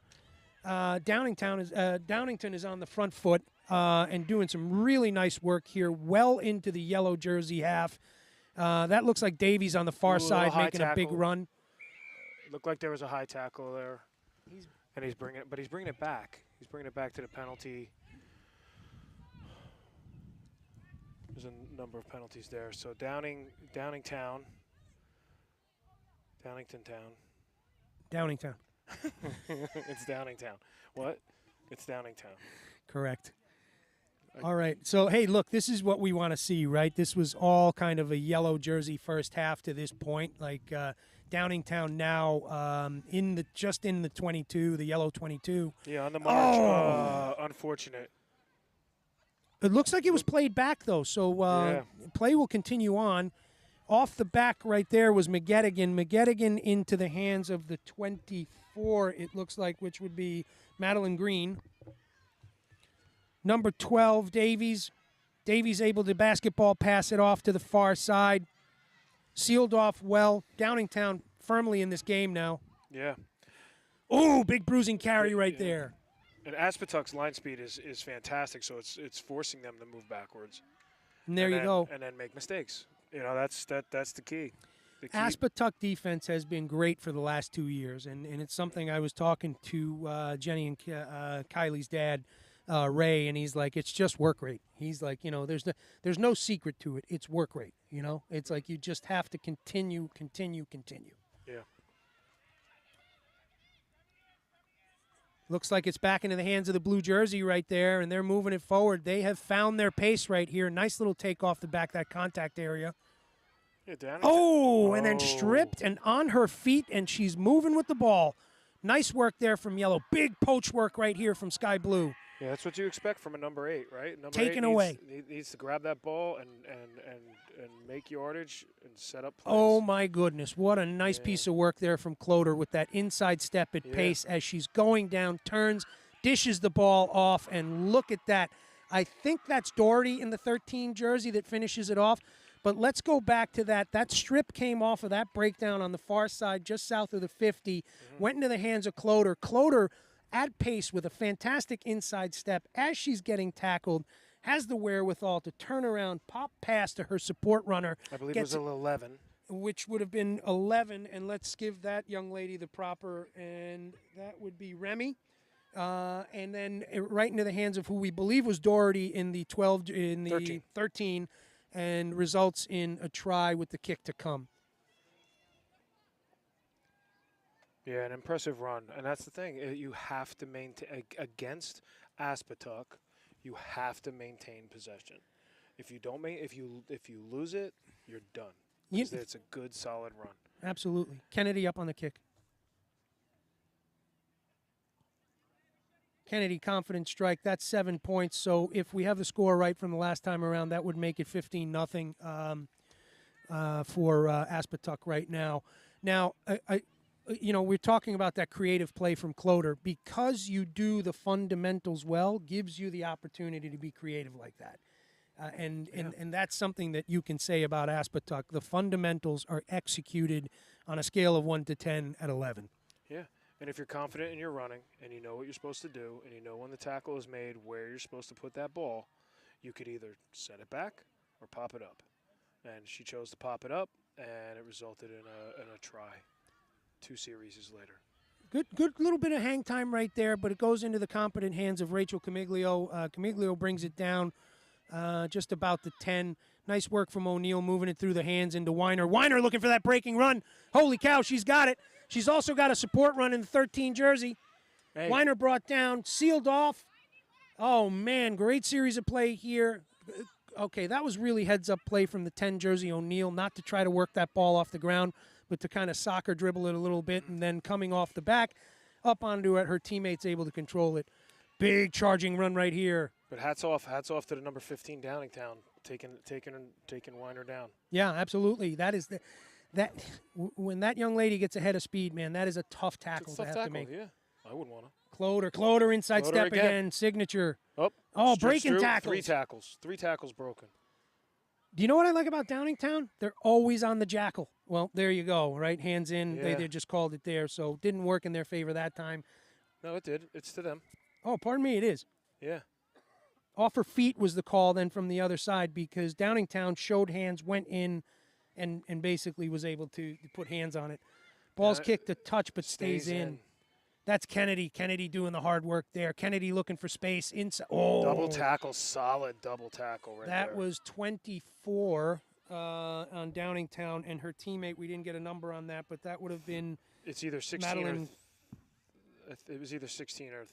Downington is on the front foot and doing some really nice work here, well into the yellow jersey half. That looks like Davies on the far Ooh, a little side high making a big tackle. run. Looked like there was a high tackle there, and he's bringing it back. He's bringing it back to the penalty. There's a number of penalties there. So Downington Town. Downingtown. It's Downingtown. What? It's Downingtown. Correct. All right. So, hey, look, this is what we want to see, right? This was all kind of a yellow jersey first half to this point. Like Downingtown now in the 22, the yellow 22. Yeah, on the march. Unfortunate. It looks like it was played back, though. So play will continue on. Off the back right there was McGettigan. McGettigan into the hands of the 24, it looks like, which would be Madeline Green. Number 12, Davies. Davies able to basketball pass it off to the far side. Sealed off well. Downingtown firmly in this game now. Yeah. Oh, big bruising carry right there. And Aspetuck's line speed is fantastic, so it's forcing them to move backwards. And there you go. And then make mistakes. You know, that's the key. Aspetuck defense has been great for the last 2 years, and it's something I was talking to Jenny and Kylie's dad, Ray, and he's like, it's just work rate. He's like, there's no secret to it. It's work rate. It's like you just have to continue. Yeah. Looks like it's back into the hands of the blue jersey right there, and they're moving it forward. They have found their pace right here. Nice little take off the back, that contact area. Yeah, and then stripped and on her feet, and she's moving with the ball. Nice work there from Yellow. Big poach work right here from Sky Blue. Yeah, that's what you expect from a number 8, right? Number Taken 8 away. needs to grab that ball and make yardage and set up plays. Oh, my goodness. What a nice piece of work there from Cloder with that inside step at pace as she's going down, turns, dishes the ball off, and look at that. I think that's Doherty in the 13 jersey that finishes it off. But let's go back to that. That strip came off of that breakdown on the far side, just south of the 50, went into the hands of Cloder. Cloder at pace with a fantastic inside step as she's getting tackled, has the wherewithal to turn around, pop past to her support runner. I believe it was 11. Which would have been 11, and let's give that young lady the proper, and that would be Remy. And then right into the hands of who we believe was Doherty in the 13, and results in a try with the kick to come. Yeah, an impressive run, and that's the thing. You have to maintain against Aspetuck. You have to maintain possession. If you don't if you lose it, you're done. It's a good, solid run. Absolutely. Kennedy up on the kick. Kennedy, confident strike. That's 7 points. So if we have the score right from the last time around, that would make it 15-0 for Aspetuck right now. Now, we're talking about that creative play from Cloder. Because you do the fundamentals well, gives you the opportunity to be creative like that. And that's something that you can say about Aspetuck. The fundamentals are executed on a scale of 1 to 10 at 11. Yeah. And if you're confident in your running and you know what you're supposed to do and you know when the tackle is made where you're supposed to put that ball, you could either set it back or pop it up. And she chose to pop it up, and it resulted in a try 2 series later. Good little bit of hang time right there, but it goes into the competent hands of Rachel Camiglio. Camiglio brings it down just about the 10. Nice work from O'Neill moving it through the hands into Weiner. Weiner looking for that breaking run. Holy cow, she's got it. She's also got a support run in the 13 jersey. Hey. Weiner brought down, sealed off. Oh, man, great series of play here. Okay, that was really heads-up play from the 10 jersey O'Neill, not to try to work that ball off the ground, but to kind of soccer dribble it a little bit, and then coming off the back, up onto it, her teammates able to control it. Big charging run right here. But hats off to the number 15 Downingtown, taking Weiner down. Yeah, absolutely. That is when that young lady gets ahead of speed, man, that is a tough tackle to have to make. Yeah, I wouldn't want to. Cloder inside step again, signature. Oh, breaking tackles. 3 tackles. 3 tackles broken. Do you know what I like about Downingtown? They're always on the jackal. Well, there you go, right? Hands in. Yeah. They just called it there, so didn't work in their favor that time. No, it did. It's to them. Oh, pardon me, it is. Yeah. Off her feet was the call then from the other side because Downingtown showed hands, went in, and basically was able to put hands on it. Ball's kicked a touch, but stays in. That's Kennedy. Kennedy doing the hard work there. Kennedy looking for space inside. Oh, double tackle, solid double tackle right there. That was 24 on Downingtown, and her teammate. We didn't get a number on that, but that would have been. It's either 16 Madeline. It was either 16 or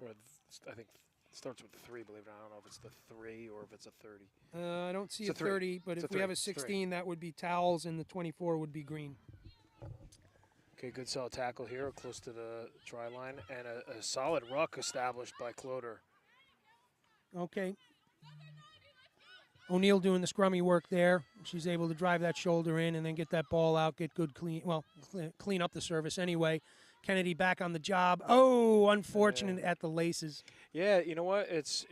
I think. It starts with 3, believe it or not. I don't know if it's the 3 or if it's a 30. I don't see a 30, but if we have a 16, that would be Towels, and the 24 would be Green. Okay, good solid tackle here, close to the try line, and a solid ruck established by Cloder. Okay. O'Neill doing the scrummy work there. She's able to drive that shoulder in and then get that ball out, get good clean up the service anyway. Kennedy back on the job. Oh, unfortunate at the laces. Yeah, you know what? It's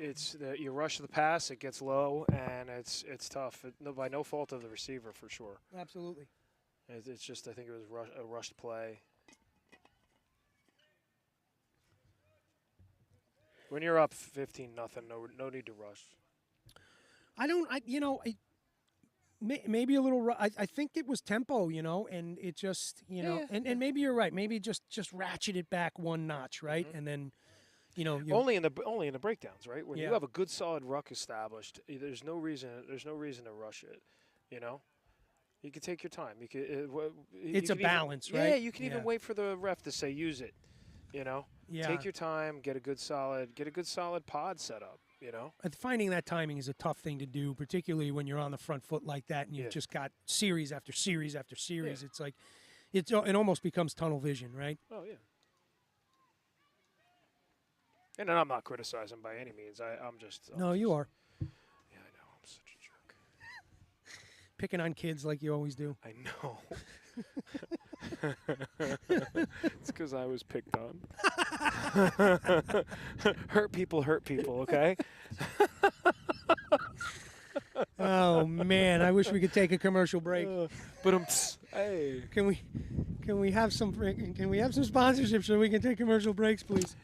you rush the pass, it gets low, and it's tough. By no fault of the receiver for sure. Absolutely. It's just I think it was a rushed play. When you're up 15-0, no need to rush. Maybe a little. I think it was tempo, and it just, and maybe you're right. Maybe just ratchet it back one notch, right, and then, only in the breakdowns, right? When you have a good solid ruck established, there's no reason to rush it, You can take your time. It's a balance, right? Yeah, you can even wait for the ref to say use it. Yeah. Take your time. Get a good solid pod set up. Finding that timing is a tough thing to do, particularly when you're on the front foot like that and you've just got series after series after series. Yeah. It's like it almost becomes tunnel vision, right? Oh yeah. And I'm not criticizing by any means. I'm just. No, you are. Yeah, I know. I'm such a jerk. Picking on kids like you always do. I know. It's because I was picked on. Hurt people, okay? Oh man, I wish we could take a commercial break. But hey. Can we have some sponsorship so we can take commercial breaks, please?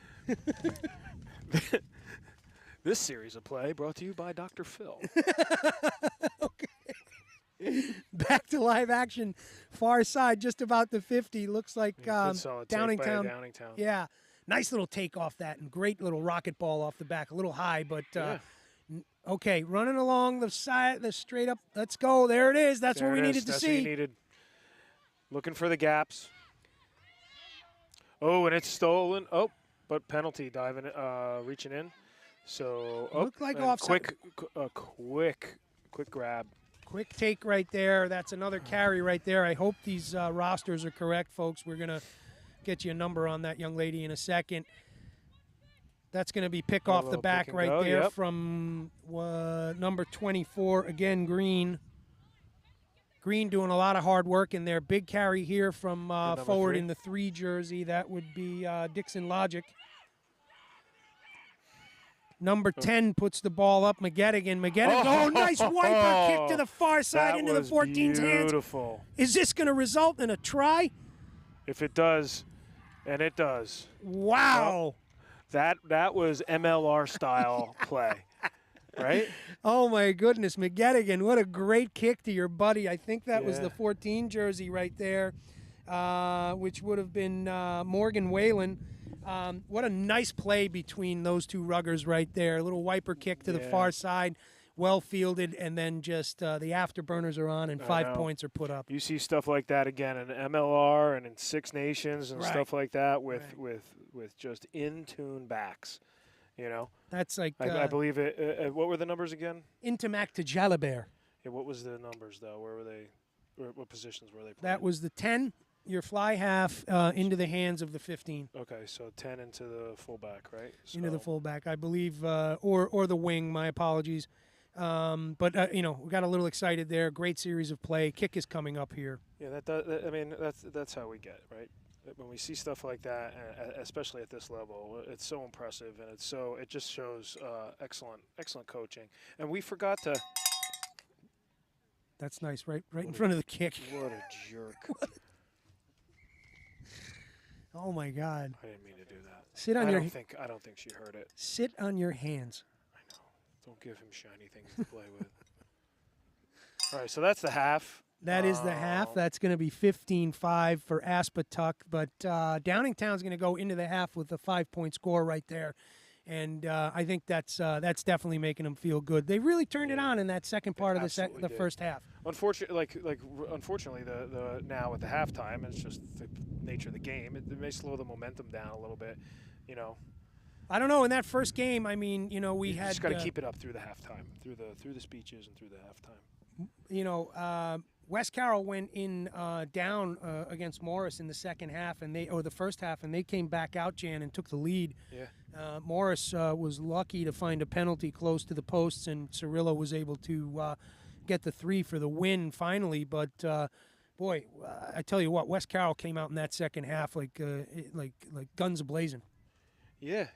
This series of play brought to you by Dr. Phil. Okay. Back to live action. Far side, just about the 50. Looks like Good solid take by Downingtown. Downingtown. Yeah, nice little take off that, and great little rocket ball off the back. A little high, but okay. Running along the side, the straight up. Let's go. There it is. That's There what we it is. needed to That's see. What you needed. Looking for the gaps. Oh, and it's stolen. Oh, but penalty diving, reaching in. So Looked like and offside. Quick grab. Quick take right there. That's another carry right there. I hope these rosters are correct, folks. We're going to get you a number on that young lady in a second. That's going to be pick off the back right there from number 24, again, Green. Green doing a lot of hard work in there. Big carry here from forward 3. in the 3 jersey. That would be Dixon Logic. Number 10 puts the ball up. McGettigan. Oh, nice wiper kick to the far side into the 14's hands. Beautiful. Is this going to result in a try? If it does, and it does. Wow. That was MLR style play, right? Oh, my goodness. McGettigan, what a great kick to your buddy. I think that was the 14 jersey right there, which would have been Morgan Whalen. What a nice play between those two ruggers right there. A little wiper kick to the far side, well fielded, and then just the afterburners are on and 5 points are put up. You see stuff like that again in MLR and in Six Nations and stuff like that with just in tune backs. You know, that's like I believe it. What were the numbers again? Intimac to Jalabert. Yeah, what was the numbers though? Where were they? What positions were they playing? That was the 10. Your fly half into the hands of the 15. Okay, so 10 into the fullback, right? So into the fullback, I believe, or the wing. My apologies. But we got a little excited there. Great series of play. Kick is coming up here. Yeah, that's how we get it, right? When we see stuff like that, especially at this level, it's so impressive, and it just shows excellent coaching. And we forgot to. That's nice, right in front of the kick. What a jerk. Oh my God! I didn't mean to do that. I don't think she heard it. Sit on your hands. I know. Don't give him shiny things to play with. All right, so that's the half. That is the half. That's going to be 15-5 for Aspetuck. But Downingtown's going to go into the half with a 5-point score right there. And I think that's definitely making them feel good. They really turned it on in that second part of the first half. Unfortunately, the now at the halftime, it's just the nature of the game. It may slow the momentum down a little bit, you know. I don't know. In that first game, I mean, we had just got to keep it up through the halftime, through the speeches and through the halftime. West Carroll went in down against Morris in the second half, or the first half, and they came back out, Jan, and took the lead. Yeah. Morris was lucky to find a penalty close to the posts, and Cirillo was able to get the 3 for the win finally. But boy, I tell you what, West Carroll came out in that second half like guns a-blazing. Yeah.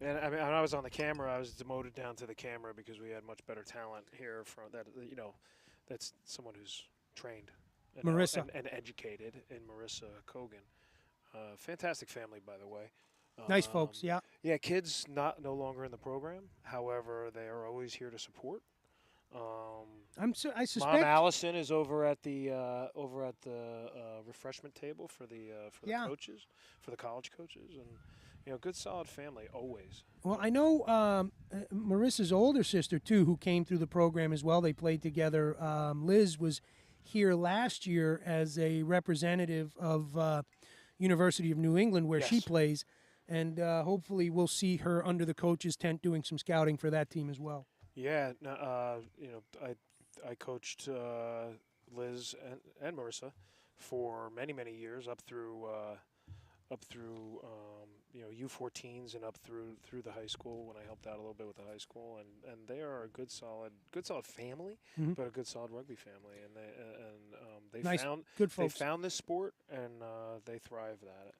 And I mean, when I was on the camera, I was demoted down to the camera because we had much better talent here from that. That's someone who's trained Marissa and educated in Marissa Kogan. Fantastic family, by the way. Nice folks, yeah. Yeah, kids no longer in the program. However, they are always here to support. I suspect Mom Allison is over at the refreshment table for the coaches, for the college coaches, and good solid family always. Well, I know Marissa's older sister too, who came through the program as well. They played together. Liz was here last year as a representative of University of New England, where she plays, and hopefully we'll see her under the coach's tent doing some scouting for that team as well. Yeah, I coached Liz and Marissa for many years up through U14s and up through the high school when I helped out a little bit with the high school, and they are a good solid family, but a good solid rugby family, and they Nice, found good they folks. found this sport and they thrived at it.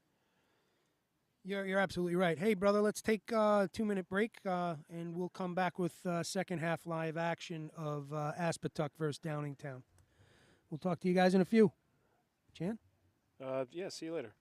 You're absolutely right. Hey, brother, let's take a 2-minute break, and we'll come back with second half live action of Aspetuck versus Downingtown. We'll talk to you guys in a few. Chan? Yeah, see you later.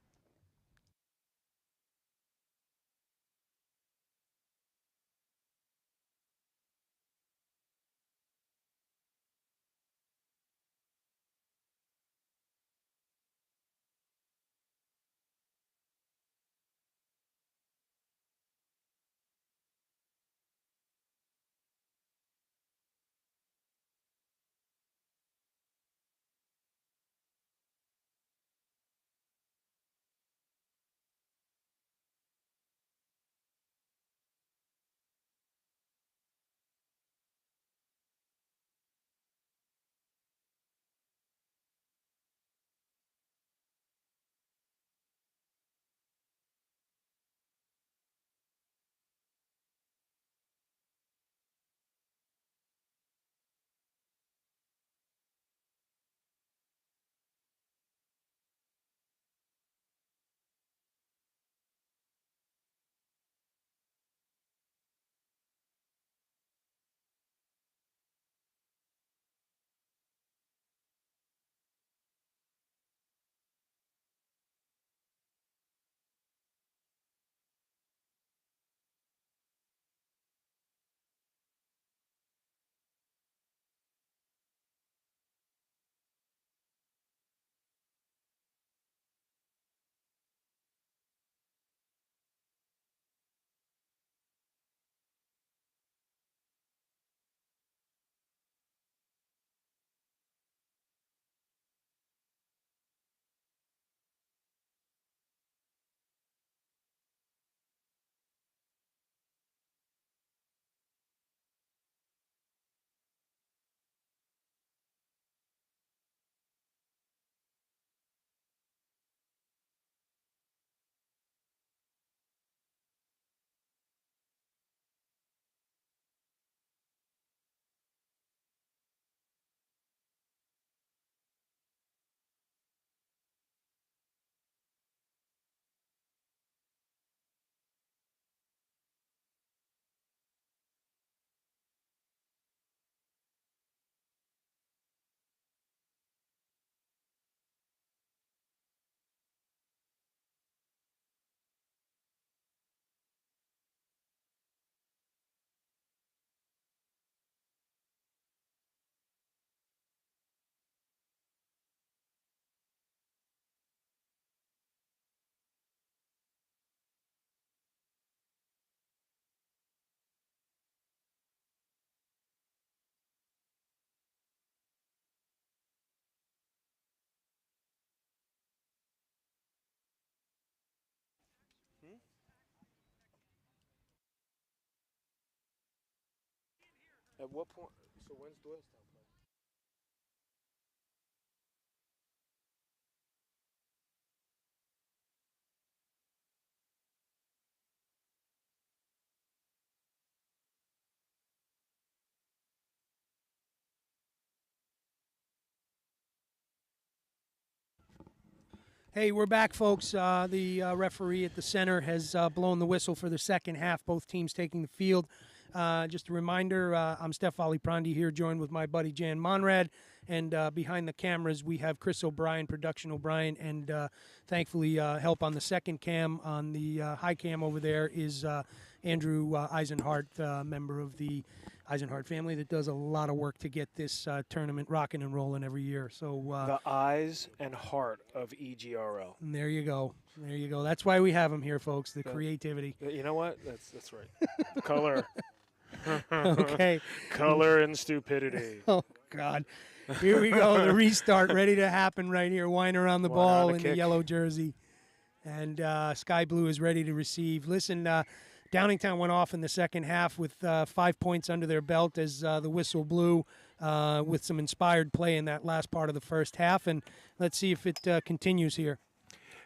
At what point? So when's Doylestown play? Hey, we're back, folks. The referee at the center has blown the whistle for the second half, both teams taking the field. Just a reminder, I'm Steph Aliprandi here, joined with my buddy Jan Monrad. And behind the cameras, we have Chris O'Brien, Production O'Brien, and thankfully help on the second cam. On the high cam over there is Andrew Eisenhart, member of the Eisenhart family that does a lot of work to get this tournament rocking and rolling every year. So The eyes and heart of EGRL. there you go. There you go. That's why we have him here, folks, the creativity. You know what? That's right. Color. Okay. Color and stupidity. Oh, God. Here we go. The restart ready to happen right here. Weiner on the ball in the yellow jersey. And Sky Blue is ready to receive. Listen, Downingtown went off in the second half with 5 points under their belt as the whistle blew with some inspired play in that last part of the first half. And let's see if it continues here.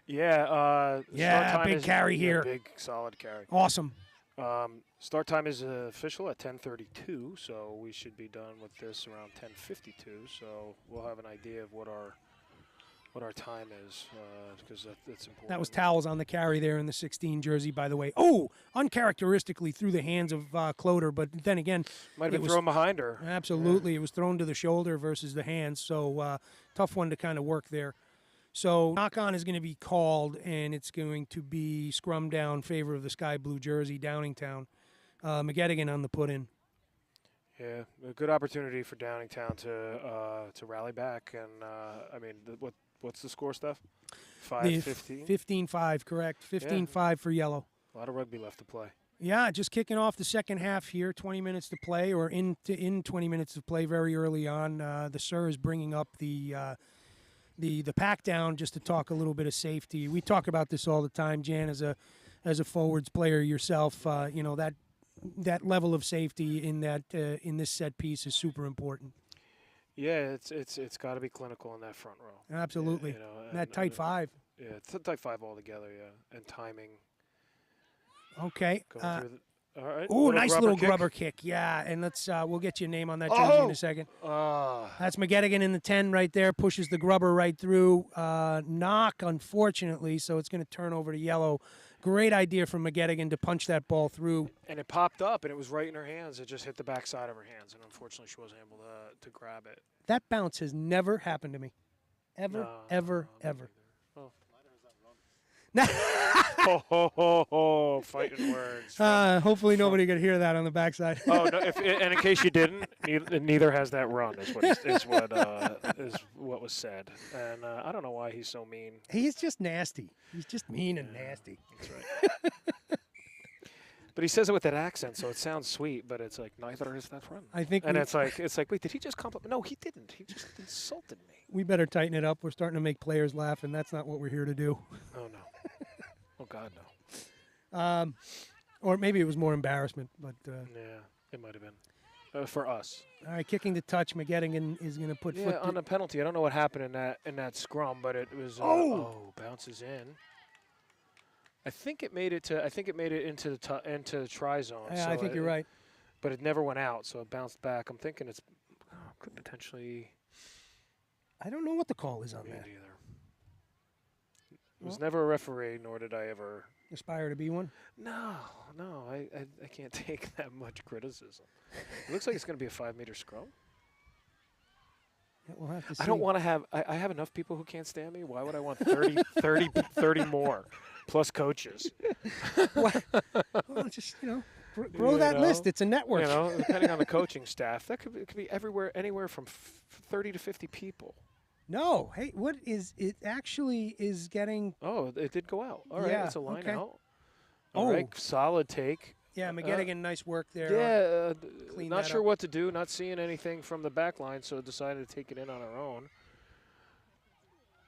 Yeah. Yeah, start time big is, carry yeah, here. Big, solid carry. Awesome. Start time is official at 10:32, so we should be done with this around 10:52. So we'll have an idea of what our time is, because that's important. That was Towels on the carry there in the 16 jersey, by the way. Oh, uncharacteristically through the hands of Cloder, but then again, Might have it been was- thrown behind her. absolutely, it was thrown to the shoulder versus the hands, so tough one to kind of work there. So knock-on is going to be called, and it's going to be scrum down favor of the sky blue jersey, Downingtown. McGettigan on the put-in. Yeah, a good opportunity for Downingtown to rally back, and I mean, what's the score, Steph? 5-15. 15-5, correct. 15-5 for yellow. A lot of rugby left to play. Yeah, just kicking off the second half here. 20 minutes to play, or in 20 minutes to play very early on. The Sir is bringing up the pack down just to talk a little bit of safety. We talk about this all the time, Jan, as a forwards player yourself. You know that level of safety in this set piece is super important. Yeah, it's got to be clinical in that front row. Absolutely. You know, That tight five. Yeah, it's a tight five altogether. Yeah, and timing. Okay. Going through all right. Oh, nice little kick. grubber kick. Yeah, and we'll get you a name on that jersey in a second. That's McGettigan in the 10 right there, pushes the grubber right through. Knock, unfortunately, so it's going to turn over to yellow. Great idea from McGettigan to punch that ball through. And it popped up, and it was right in her hands. It just hit the backside of her hands, and unfortunately she wasn't able to grab it. That bounce has never happened to me. Ever, No, ever, no, ever. Oh. Oh, fighting words. Hopefully nobody could hear that on the backside. Oh, no, and in case you didn't, neither has that run. Is what was said. And I don't know why he's so mean. He's just nasty. He's just mean and nasty. That's right. But he says it with that accent, so it sounds sweet. But it's like neither is that run. I think. And it's like wait, did he just compliment? No, he didn't. He just insulted me. We better tighten it up. We're starting to make players laugh, and that's not what we're here to do. Oh no. Oh God, no. Or maybe it was more embarrassment, but. Yeah, it might have been for us. All right, kicking the touch. McGettigan is going to put foot. On a penalty. I don't know what happened in that scrum, but it was. Bounces in. I think it made it into the try zone. Yeah, so I think you're right. But it never went out, so it bounced back. I'm thinking could potentially. I don't know what the call is on Me that. either. Was never a referee, nor did I ever aspire to be one. No, I can't take that much criticism. It looks like it's going to be a 5-meter scrum. Yeah, we'll have to see. I don't want to have. I have enough people who can't stand me. Why would I want 30 more, plus coaches? Well, just grow that list. It's a network. Depending on the coaching staff, that could be anywhere from 30 to 50 people. No, hey, what is it? Actually, is getting. Oh, it did go out. All right, Yeah, it's a line okay. out. All right, solid take. Yeah, McGettigan, nice work there. Yeah, clean not that sure up. what to do. Not seeing anything from the back line, so decided to take it in on our own.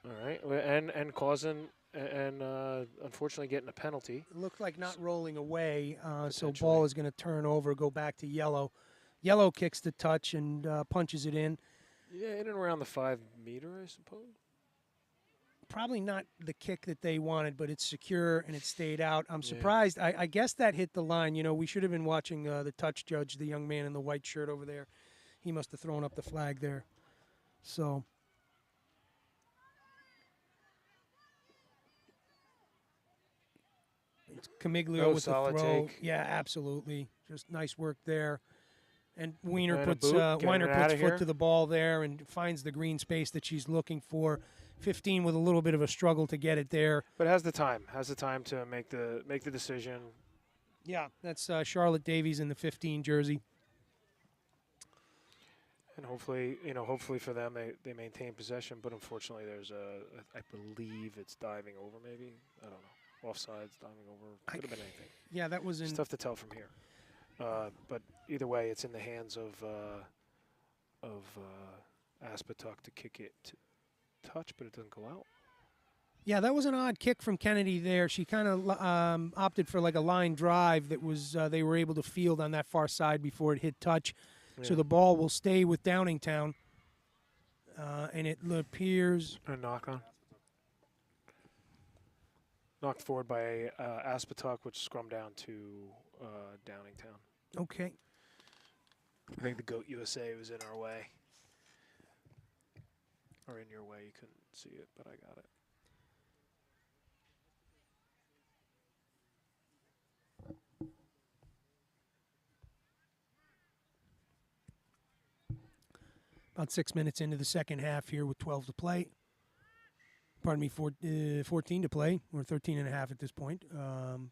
All right, and causing and unfortunately getting a penalty. It looked like not rolling away, so ball is going to turn over, go back to yellow. Yellow kicks the touch and punches it in. Yeah, in and around the 5-meter, I suppose. Probably not the kick that they wanted, but it's secure and it stayed out. I'm surprised. I guess that hit the line. We should have been watching the touch judge, the young man in the white shirt over there. He must have thrown up the flag there. So. It's Camiglio with the throw. Take. Yeah, absolutely. Just nice work there. And Weiner And puts foot to the ball there and finds the green space that she's looking for. 15 with a little bit of a struggle to get it there. But has the time to make the decision. Yeah, that's Charlotte Davies in the 15 jersey. And hopefully for them they maintain possession. But unfortunately, there's I believe it's diving over. Maybe I don't know. Offsides, diving over. Could have been anything. Yeah, that was in. It's tough to tell from here. But either way, it's in the hands of Aspetuck to kick it to touch, but it doesn't go out. Yeah, that was an odd kick from Kennedy there. She kind of opted for like a line drive that was they were able to field on that far side before it hit touch. Yeah. So the ball will stay with Downingtown, and it appears a knock on. Knocked forward by Aspetuck, which scrummed down to Downingtown. Okay. I think the Goat USA was in our way. Or in your way. You couldn't see it, but I got it. About 6 minutes into the second half here with 12 to play. Pardon me, 14 to play. We're 13 and a half at this point.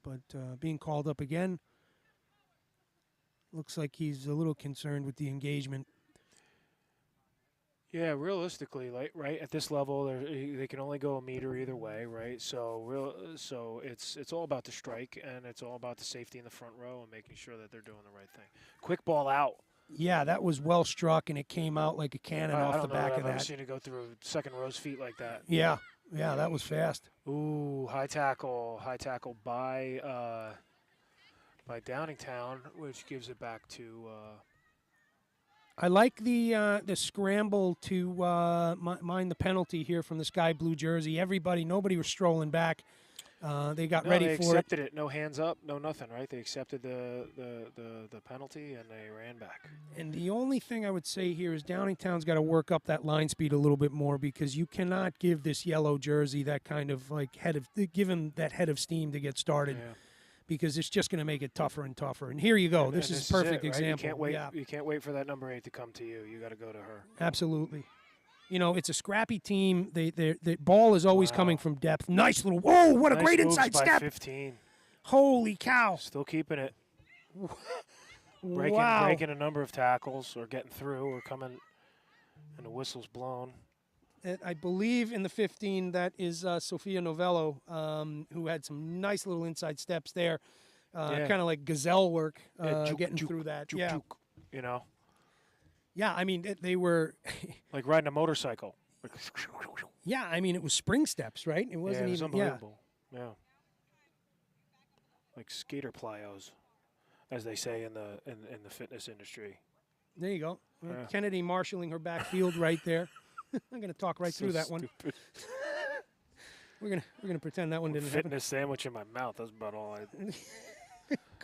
But being called up again. Looks like he's a little concerned with the engagement. Yeah, realistically, right at this level, they can only go a meter either way, right? So it's all about the strike, and it's all about the safety in the front row and making sure that they're doing the right thing. Quick ball out. Yeah, that was well struck, and it came out like a cannon off the back of I've never that. seen it go through second row's feet like that. Yeah, that was fast. Ooh, high tackle by Downingtown, which gives it back to. I like the scramble to mind the penalty here from the sky blue jersey. Nobody was strolling back. They got ready for it. They accepted it. No hands up, no nothing, right? They accepted the penalty and they ran back. And the only thing I would say here is Downingtown's got to work up that line speed a little bit more, because you cannot give this yellow jersey that kind of give him that head of steam to get started. Yeah. Because it's just going to make it tougher and tougher. And here you go. This is a perfect example. You can't wait. Yeah. You can't wait for that number 8 to come to you. You got to go to her. Absolutely. It's a scrappy team. The ball is always coming from depth. Nice little. Whoa! What a Nice great moves inside by step. 15. Holy cow! Still keeping it. Wow. Breaking a number of tackles, or getting through, or coming, and the whistle's blown. I believe in the 15 that is Sofia Novello, who had some nice little inside steps there, kind of like gazelle work, getting through that. Juke, you know. Yeah, I mean they were like riding a motorcycle. Yeah, I mean it was spring steps, right? It wasn't it was even unbelievable. Yeah. Like skater plyos, as they say in the fitness industry. There you go. Yeah. Kennedy marshalling her backfield right there. I'm going to talk right through that stupid. one. We're gonna pretend that one didn't happen. Fitness sandwich in my mouth. That's about all I.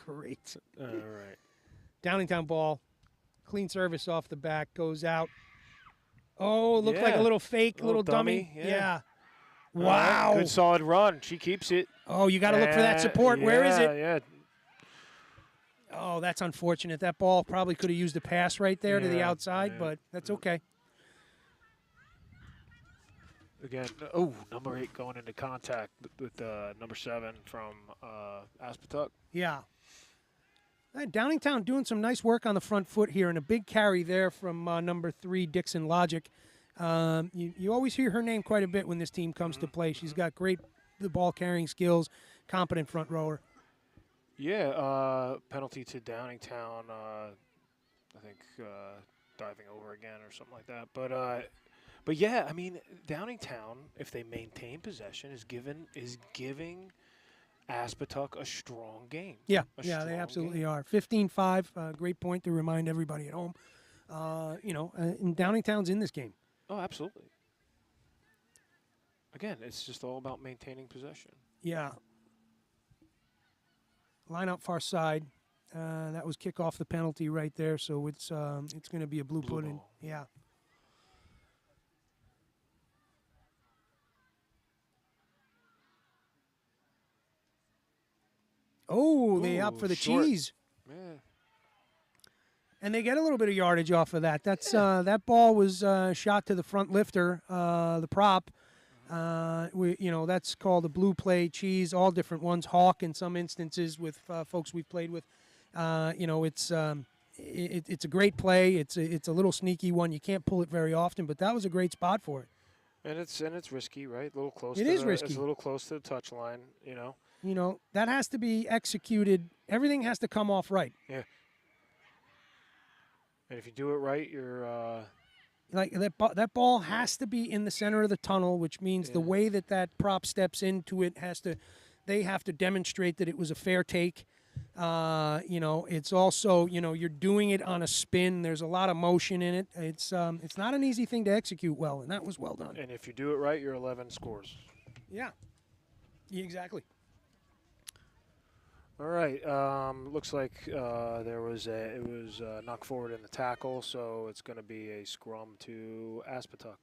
Great. All right. Downingtown ball, clean service off the back, goes out. Oh, looked like a little fake, little dummy. Yeah. Wow. Good solid run. She keeps it. Oh, you got to look for that support. Where is it? Yeah. Oh, that's unfortunate. That ball probably could have used a pass right there to the outside, but that's okay. Again, number 8 going into contact with number 7 from Aspetuck. Yeah. Downingtown doing some nice work on the front foot here, and a big carry there from number 3, Dixon Logic. You always hear her name quite a bit when this team comes to play. She's got great ball carrying skills, competent front rower. Yeah, penalty to Downingtown. I think diving over again or something like that. But yeah, I mean, Downingtown, if they maintain possession, is giving Aspetuck a strong game. Yeah, they absolutely are. 15-5, great point to remind everybody at home. And Downingtown's in this game. Oh, absolutely. Again, it's just all about maintaining possession. Yeah. Line out far side. That was kick off the penalty right there, so it's going to be a blue put in. Yeah. Oh, they opt for the short. cheese. Yeah. And they get a little bit of yardage off of that. That's that ball was shot to the front lifter, the prop. That's called a blue play cheese. All different ones. Hawk in some instances with folks we've played with. It's a great play. It's a little sneaky one. You can't pull it very often, but that was a great spot for it. And it's risky, right? A little close. It is risky. It's a little close to the touch line, that has to be executed. Everything has to come off right. Yeah. And if you do it right, you're like that ball has to be in the center of the tunnel, which means the way that prop steps into it they have to demonstrate that it was a fair take. It's also, you're doing it on a spin. There's a lot of motion in it. It's not an easy thing to execute well, and that was well done. And if you do it right, you're 11 scores. Yeah. Exactly. All right. Looks like it was knocked forward in the tackle, so it's going to be a scrum to Aspetuck.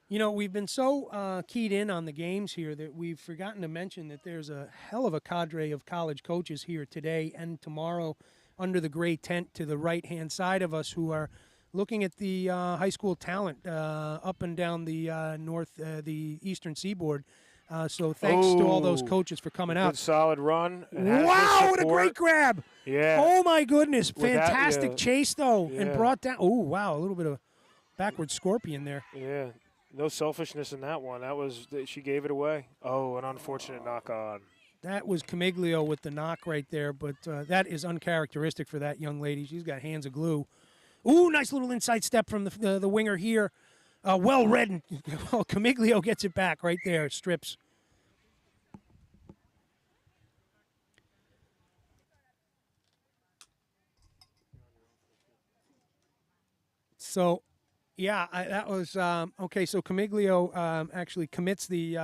You know, we've been so keyed in on the games here that we've forgotten to mention that there's a hell of a cadre of college coaches here today and tomorrow under the gray tent to the right-hand side of us who are looking at the high school talent up and down the the eastern seaboard. So thanks to all those coaches for coming out. Good solid run. Wow, what a great grab. Yeah. Oh, my goodness. Without, Fantastic chase, though, and yeah. brought down. Oh, wow, a little bit of backward scorpion there. Yeah. No selfishness in that one. She gave it away. Oh, an unfortunate knock on. That was Camiglio with the knock right there, but that is uncharacteristic for that young lady. She's got hands of glue. Ooh, nice little inside step from the winger here. Well read. And, well, Camiglio gets it back right there. Strips. So, yeah, that was okay. So Camiglio actually commits the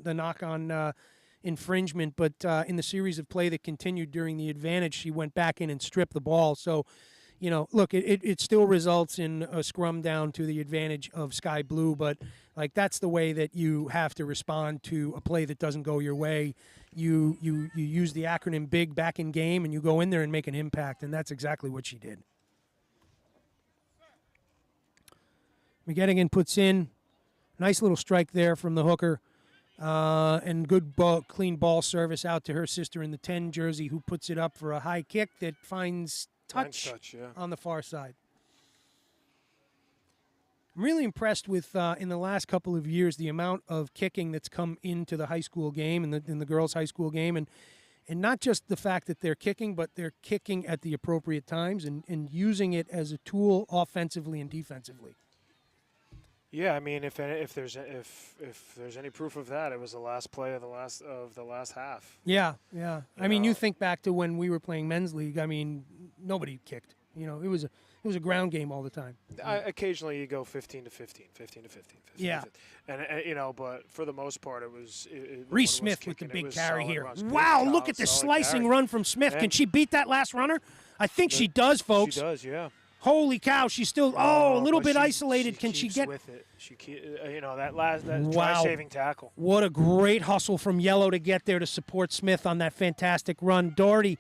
knock on infringement, but in the series of play that continued during the advantage, she went back in and stripped the ball. So, you know, look, it still results in a scrum down to the advantage of Sky Blue, but like that's the way that you have to respond to a play that doesn't go your way. You use the acronym BIG back in game, and you go in there and make an impact, and that's exactly what she did. McGettigan puts in nice little strike there from the hooker, and good clean ball service out to her sister in the 10 jersey, who puts it up for a high kick that finds touch yeah. on the far side. I'm really impressed with, in the last couple of years, the amount of kicking that's come into the high school game and in the girls' high school game, and not just the fact that they're kicking, but they're kicking at the appropriate times and using it as a tool offensively and defensively. Yeah, I mean, if there's any proof of that, it was the last play of the last half. Yeah. I mean, you think back to when we were playing men's league. I mean, nobody kicked. You know, it was a ground game all the time. Occasionally, you go 15 to 15, 15 to 15. 15 yeah, to 15. And you know, but for the most part, it was. Reese Smith with the big carry here. Runs. Wow, look at the slicing run from Smith. Can she beat that last runner? I think she does, folks. She does, yeah. Holy cow, she's still a little bit isolated. Can she get with it? That try-saving tackle. What a great hustle from Yellow to get there to support Smith on that fantastic run. Doherty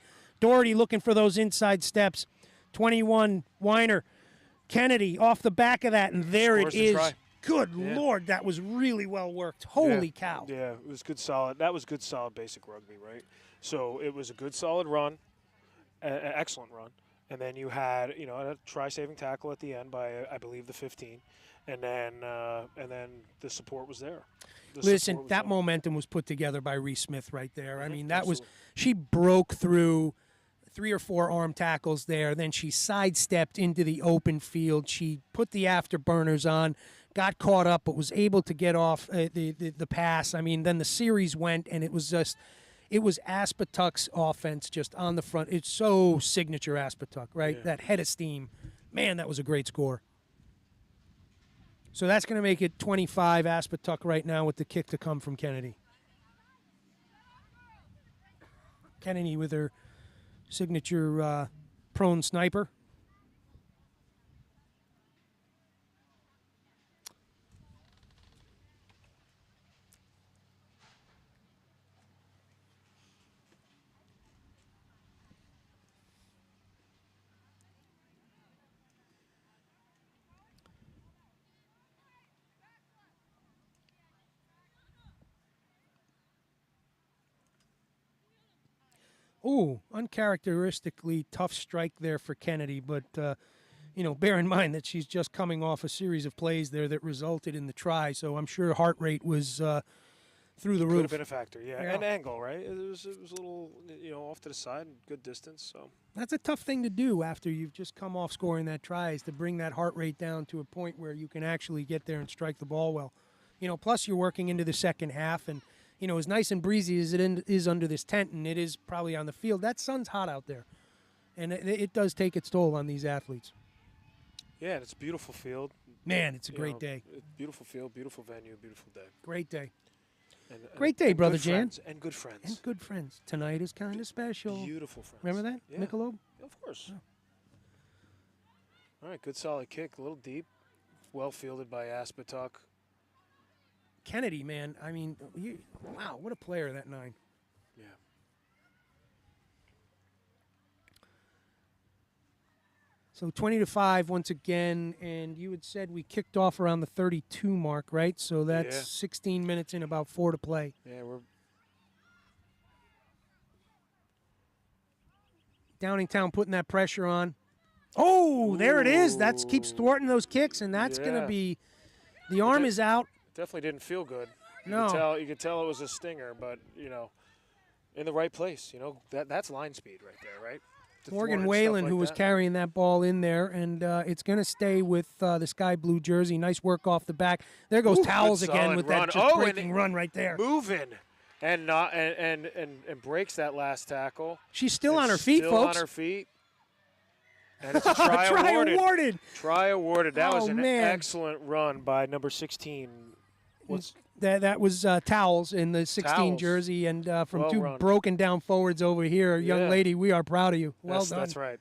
looking for those inside steps. 21 Weiner, Kennedy off the back of that, and there it is. Good Lord, that was really well worked. Holy cow. Yeah, it was good solid. That was good solid basic rugby, right? So it was a good solid run, an excellent run. And then you had, a try-saving tackle at the end by, I believe, the 15, and then the support was there. Listen, that momentum was put together by Reese Smith right there. I mean, she broke through 3 or 4 arm tackles there. Then she sidestepped into the open field. She put the afterburners on, got caught up, but was able to get off the pass. I mean, then the series went, and it was just. It was Aspetuck's offense just on the front. It's so signature Aspetuck, right? Yeah. That head of steam. Man, that was a great score. So that's going to make it 25 Aspetuck right now with the kick to come from Kennedy. Kennedy with her signature prone sniper. Ooh, uncharacteristically tough strike there for Kennedy, but, bear in mind that she's just coming off a series of plays there that resulted in the try, so I'm sure heart rate was through the roof. Could have been a factor, yeah. And angle, right? It was a little, off to the side and good distance, so. That's a tough thing to do after you've just come off scoring that try, is to bring that heart rate down to a point where you can actually get there and strike the ball well. Plus you're working into the second half, and as nice and breezy as it is under this tent, and it is probably on the field, that sun's hot out there. And it does take its toll on these athletes. Yeah, and it's a beautiful field. Man, it's a great day. Beautiful field, beautiful venue, beautiful day. Great day. Great day, Brother good Jan. friends, and good friends. And good friends. Tonight is kind of special. Beautiful friends. Remember that? Yeah. Michelob? Of course. Oh. All right, good solid kick, a little deep, well fielded by Aspetuck. Kennedy, man. I mean, wow, what a player, that 9. Yeah. So 20-5 once again, and you had said we kicked off around the 32 mark, right? So that's Yeah. 16 minutes in, about 4 to play. Yeah, we're Downingtown putting that pressure on. Oh, there it is. That keeps Ooh. thwarting those kicks, and that's going to Yeah. be – the arm is out. definitely didn't feel good. No. You could tell it was a stinger, but in the right place. That's line speed right there, right? To Morgan thwart Whalen, stuff who like was that. carrying that ball in there, and it's going to stay with the sky blue jersey. Nice work off the back. There goes Ooh, Towels good again solid with run. that just Oh, and breaking run right there. moving, and not and breaks that last tackle. She's still And on her feet, still folks. on her feet. And it's a try, Try awarded. awarded. Try awarded. That was Oh, an man. excellent run by number 16. What's That was Towels in the 16 Towels. jersey, and from Well two run. broken down forwards over here. Young Yeah. lady, we are proud of you. Well that's, done. That's right.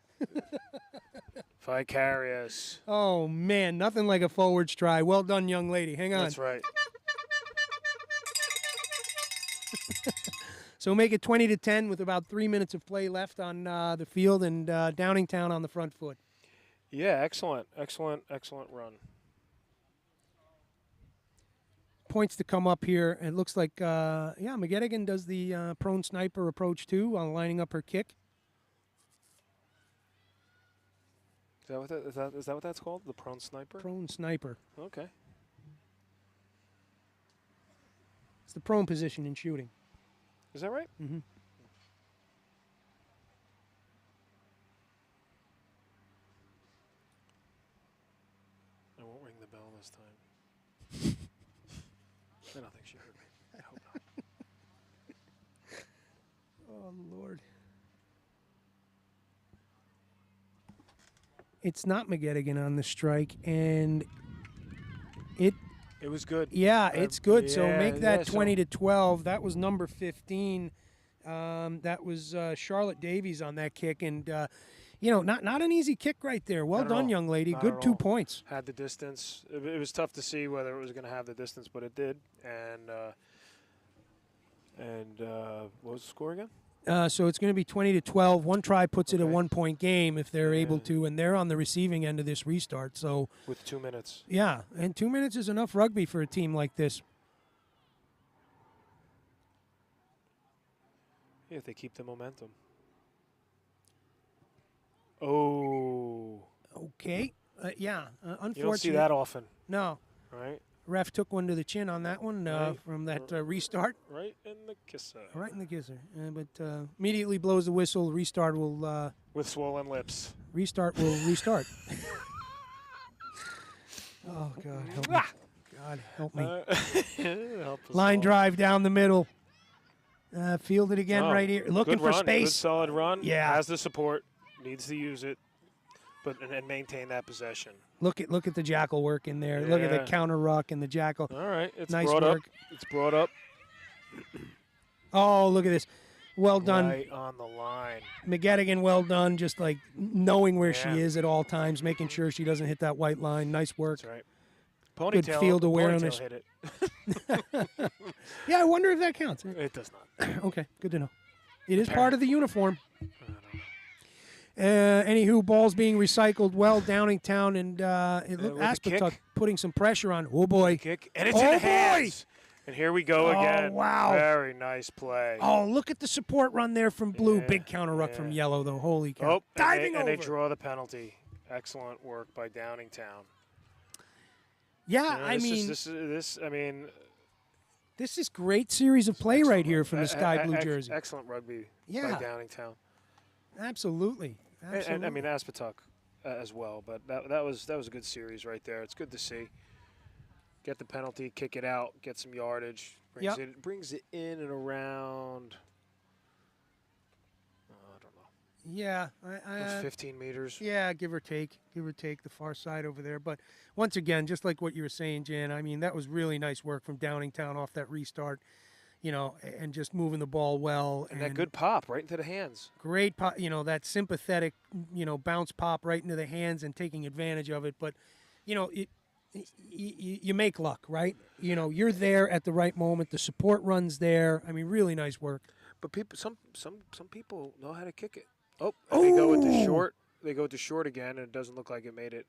Vicarious. Oh, man, nothing like a forwards try. Well done, young lady. Hang on. That's right. So make it 20-10 with about 3 minutes of play left on the field, and Downingtown on the front foot. Yeah, excellent run. Points to come up here. It looks like, McGettigan does the prone sniper approach too while lining up her kick. Is that what that's called? The prone sniper? Prone sniper. Okay. It's the prone position in shooting. Is that right? Mm-hmm. I won't ring the bell this time. I don't think she heard me. I hope not. Oh, Lord. It's not McGettigan on the strike, and It was good. yeah, it's good. So yeah, make that yeah, so- 20-12. That was number 15. That was Charlotte Davies on that kick, and not an easy kick right there. Well Not at done, all. young lady. Not Good at 2 all. points. Had the distance. It was tough to see whether it was going to have the distance, but it did. And what was the score again? So it's going to be 20-12. One try puts it a Okay. 1-point game if they're able Yeah. to, and they're on the receiving end of this restart. So With 2 minutes. yeah, and 2 minutes is enough rugby for a team like this. Yeah, if they keep the momentum. Oh. Okay. Unfortunately. You don't see that often, No. right? Ref took one to the chin on that one Right. from that restart. Right in the kisser. Right in the kisser. But immediately blows the whistle. Restart will With swollen lips. restart. Oh, God, help me. God, help me. Help us Line all. drive down the middle. Field it again Oh, right here. Looking good for run, Good space. solid run. Yeah. Has the support. Needs to use it. And maintain that possession. Look at the jackal work in there. Look at the Yeah. counter ruck and the jackal. All right. It's Nice brought work. up. It's brought up. Oh, look at this. Well done. Right on the line. McGettigan, well done. Just like knowing where she Yeah. is at all times, making sure she doesn't hit that white line. Nice work. That's right. Ponytail, field the awareness. Ponytail hit it. Yeah, I wonder if that counts. It does not. Okay, good to know. It is part of the uniform. I don't know. Anywho, ball's being recycled well. Downingtown and it looked with the Aspetuck kick. putting some pressure on. Oh boy! Kick. And it's Oh, in boy! hands. And here we go Oh, again. wow. Very nice play. Oh, look at the support run there from blue. Yeah, Big counter ruck from yeah. yellow though. Holy cow! Oh, Diving and they over. draw the penalty. Excellent work by Downingtown. Yeah, You know, I mean, this is great series of play right here from the sky blue jersey. Excellent rugby Yeah. by Downingtown. Absolutely. And I mean Aspetuck as well, but that was a good series right there. It's good to see. Get the penalty, kick it out, get some yardage, brings it in and around. I don't know. Yeah, It's 15 meters. yeah, give or take the far side over there. But once again, just like what you were saying, Jan, I mean that was really nice work from Downingtown off that restart. and just moving the ball well. And that good pop right into the hands. Great pop, that sympathetic, bounce pop right into the hands and taking advantage of it. But, you make luck, right? You're there at the right moment. The support runs there. I mean, really nice work. But some people know how to kick it. Oh, and they go with the short. They go with the short again, and it doesn't look like it made it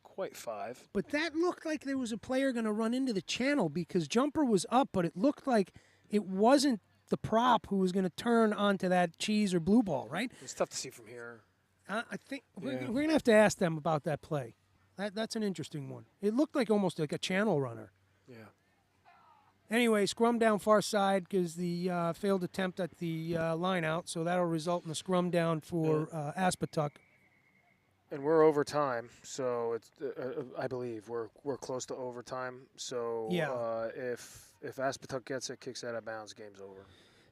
quite 5. But that looked like there was a player going to run into the channel because jumper was up, but it looked like it wasn't the prop who was going to turn onto that cheese or blue ball, right? It's tough to see from here. I think we're going to have to ask them about that play. That's an interesting one. It looked like almost like a channel runner. Yeah. Anyway, scrum down far side because the failed attempt at the line out, so that'll result in a scrum down for Aspetuck. And we're overtime, so it's I believe we're close to overtime. So if Aspetuck gets it, kicks out of bounds, game's over.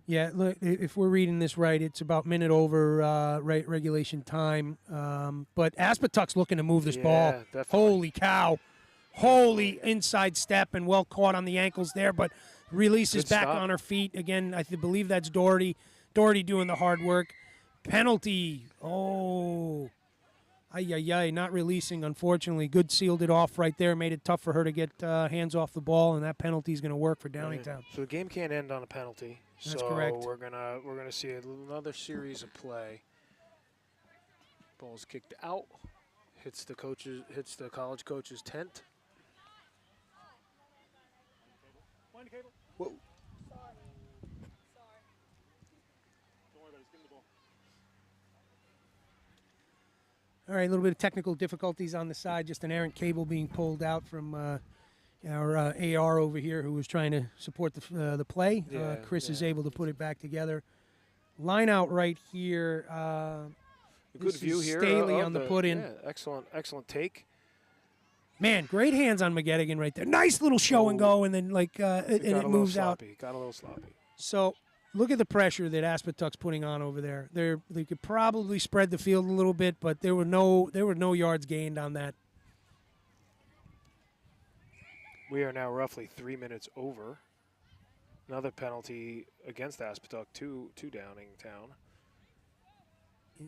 Yeah, look, if we're reading this right, it's about minute over regulation time. But Aspetuck's looking to move this ball. Definitely. Holy cow. Holy inside step and well caught on the ankles there, but releases Good back stop. on her feet. Again, I believe that's Doherty. Doherty doing the hard work. Penalty. Oh. Ay, not releasing, unfortunately. Good sealed it off right there. Made it tough for her to get hands off the ball, and that penalty is going to work for Downingtown. So the game can't end on a penalty. That's so correct. We're gonna see another series of play. Ball's kicked out. Hits the college coach's tent. Whoa. All right, a little bit of technical difficulties on the side. Just an errant cable being pulled out from our AR over here who was trying to support the play. Chris is able to put it back together. Line out right here. Good view here. Staley on the put-in. Yeah, excellent take. Man, great hands on McGettigan right there. Nice little show and go, and then it moves out. Got a little sloppy. So look at the pressure that Aspetuck's putting on over there. They could probably spread the field a little bit, but there were no yards gained on that. We are now roughly 3 minutes over. Another penalty against Aspetuck to Downingtown.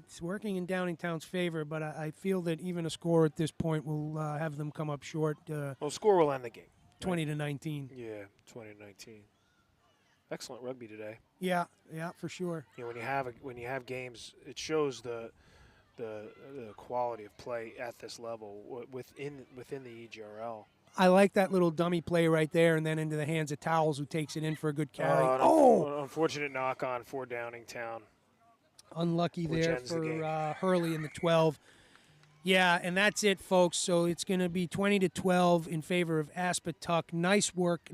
It's working in Downingtown's favor, but I feel that even a score at this point will have them come up short. Well, score will end the game. 20-19. Yeah, 20-19. Excellent rugby today. Yeah, for sure. When you have games, it shows the quality of play at this level within the EGRL. I like that little dummy play right there, and then into the hands of Towles, who takes it in for a good carry. Unfortunate knock on for Downingtown. Unlucky Which there ends the for game. Hurley in the 12. Yeah, and that's it, folks. So it's going to be 20-12 in favor of Aspetuck. Nice work.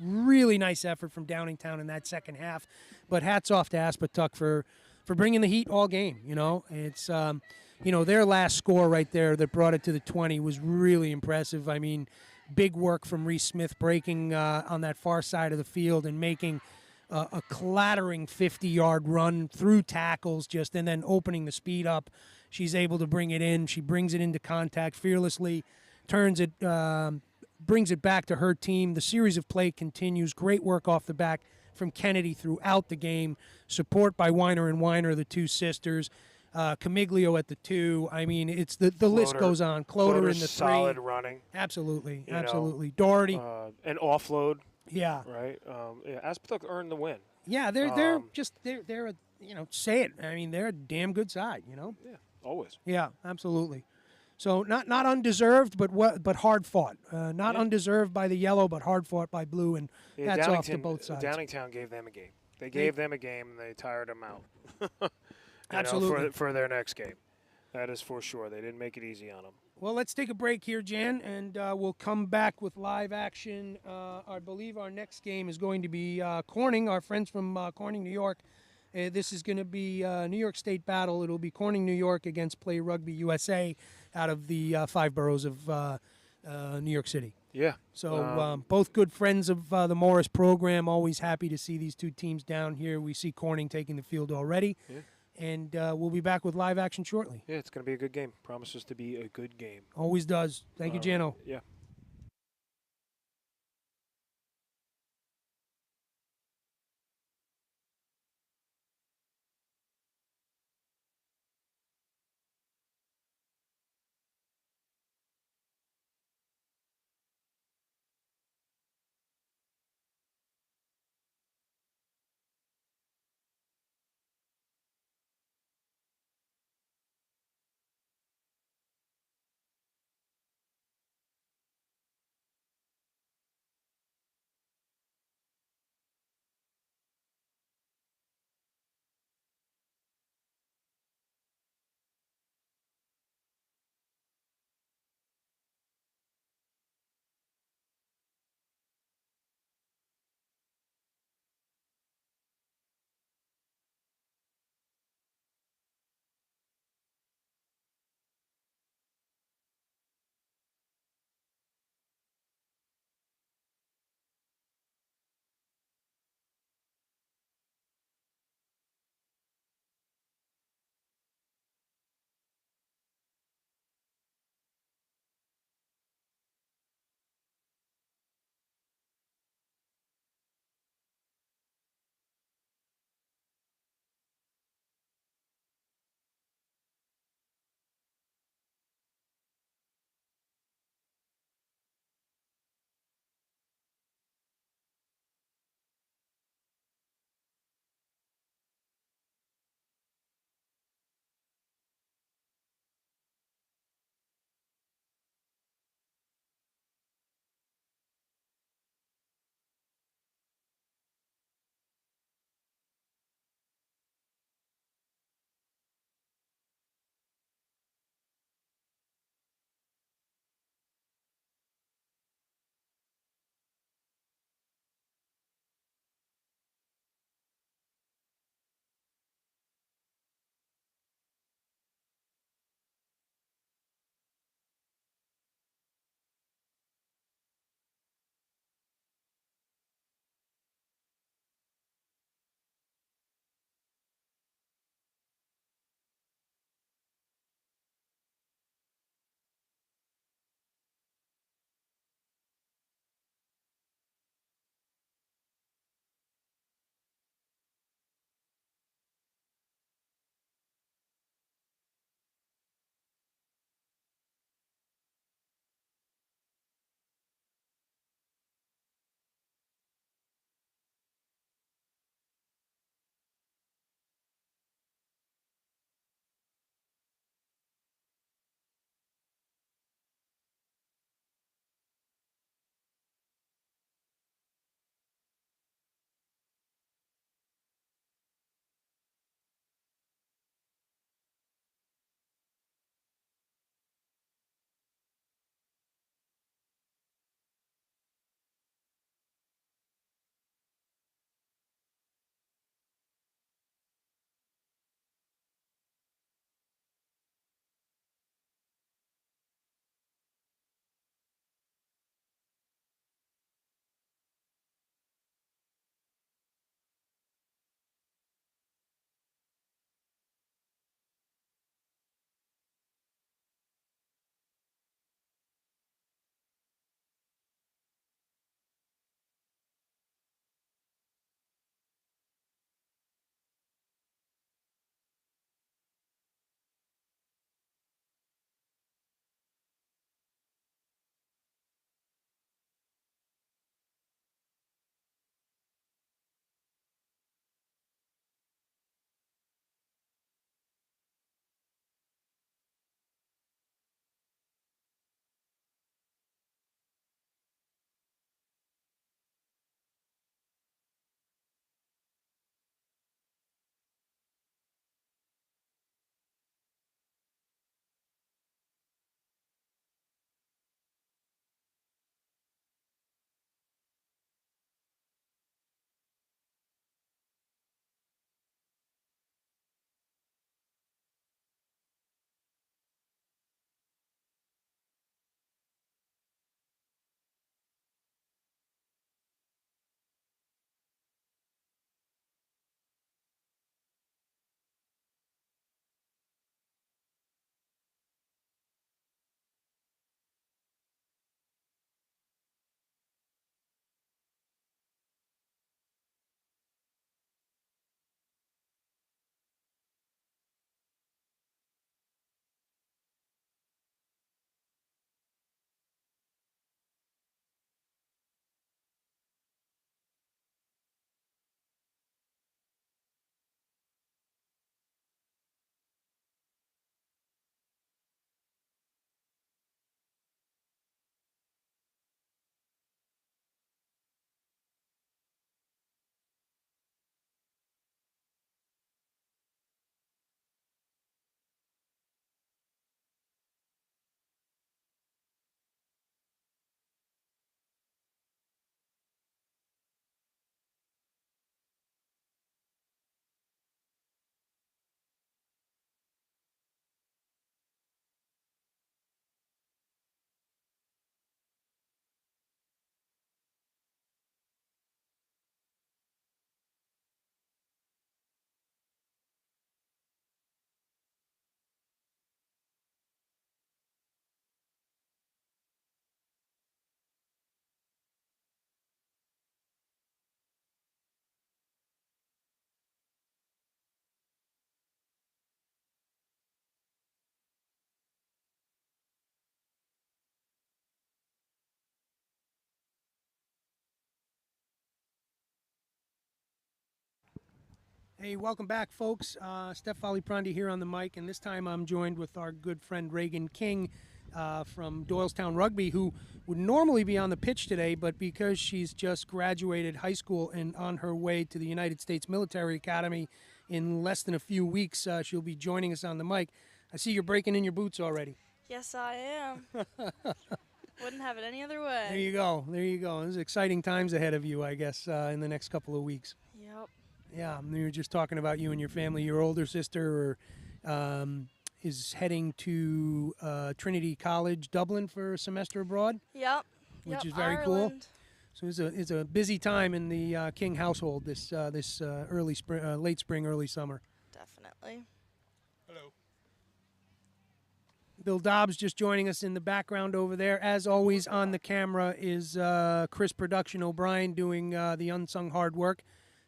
Really nice effort from Downingtown in that second half. But hats off to Aspetuck for bringing the heat all game. It's their last score right there that brought it to the 20 was really impressive. I mean, big work from Reese Smith breaking on that far side of the field and making a clattering 50-yard run through tackles and then opening the speed up. She's able to bring it in. She brings it into contact fearlessly, turns it, brings it back to her team. The series of play continues. Great work off the back from Kennedy throughout the game. Support by Weiner and Weiner, the two sisters. Camiglio at the 2. I mean, it's the list goes on. Cloter in the 3. Solid running. Absolutely. Doherty. And offload. Yeah. Right. Aspetuck earned the win. Yeah, they're say it. I mean, they're a damn good side. Yeah. Always. Yeah, absolutely. So not undeserved, but hard fought. Not undeserved by the yellow, but hard fought by blue, and that's off to both sides. Downingtown gave them a game. They gave them a game, and they tired them out. Absolutely. For their next game. That is for sure. They didn't make it easy on them. Well, let's take a break here, Jan, and we'll come back with live action. I believe our next game is going to be Corning, our friends from Corning, New York. This is going to be New York State battle. It'll be Corning, New York against Play Rugby USA out of the 5 boroughs of New York City. Yeah. So both good friends of the Morris program. Always happy to see these two teams down here. We see Corning taking the field already. Yeah. And we'll be back with live action shortly. Yeah, it's going to be a good game. Promises to be a good game. Always does. Thank you, Jano. Yeah. Hey, welcome back, folks. Steph Faliprandi here on the mic, and this time I'm joined with our good friend Reagan King from Doylestown Rugby, who would normally be on the pitch today, but because she's just graduated high school and on her way to the United States Military Academy in less than a few weeks, she'll be joining us on the mic. I see you're breaking in your boots already. Yes, I am. Wouldn't have it any other way. There you go. There you go. There's exciting times ahead of you, I guess, in the next couple of weeks. Yep. Yeah, we were just talking about you and your family. Your older sister is heading to Trinity College, Dublin, for a semester abroad. Yep. Which Yep, is very Ireland. cool. So it's a busy time in the King household this early spring, late spring, early summer. Definitely. Bill Dobbs just joining us in the background over there. As always, on the camera is Chris Production O'Brien doing the unsung hard work,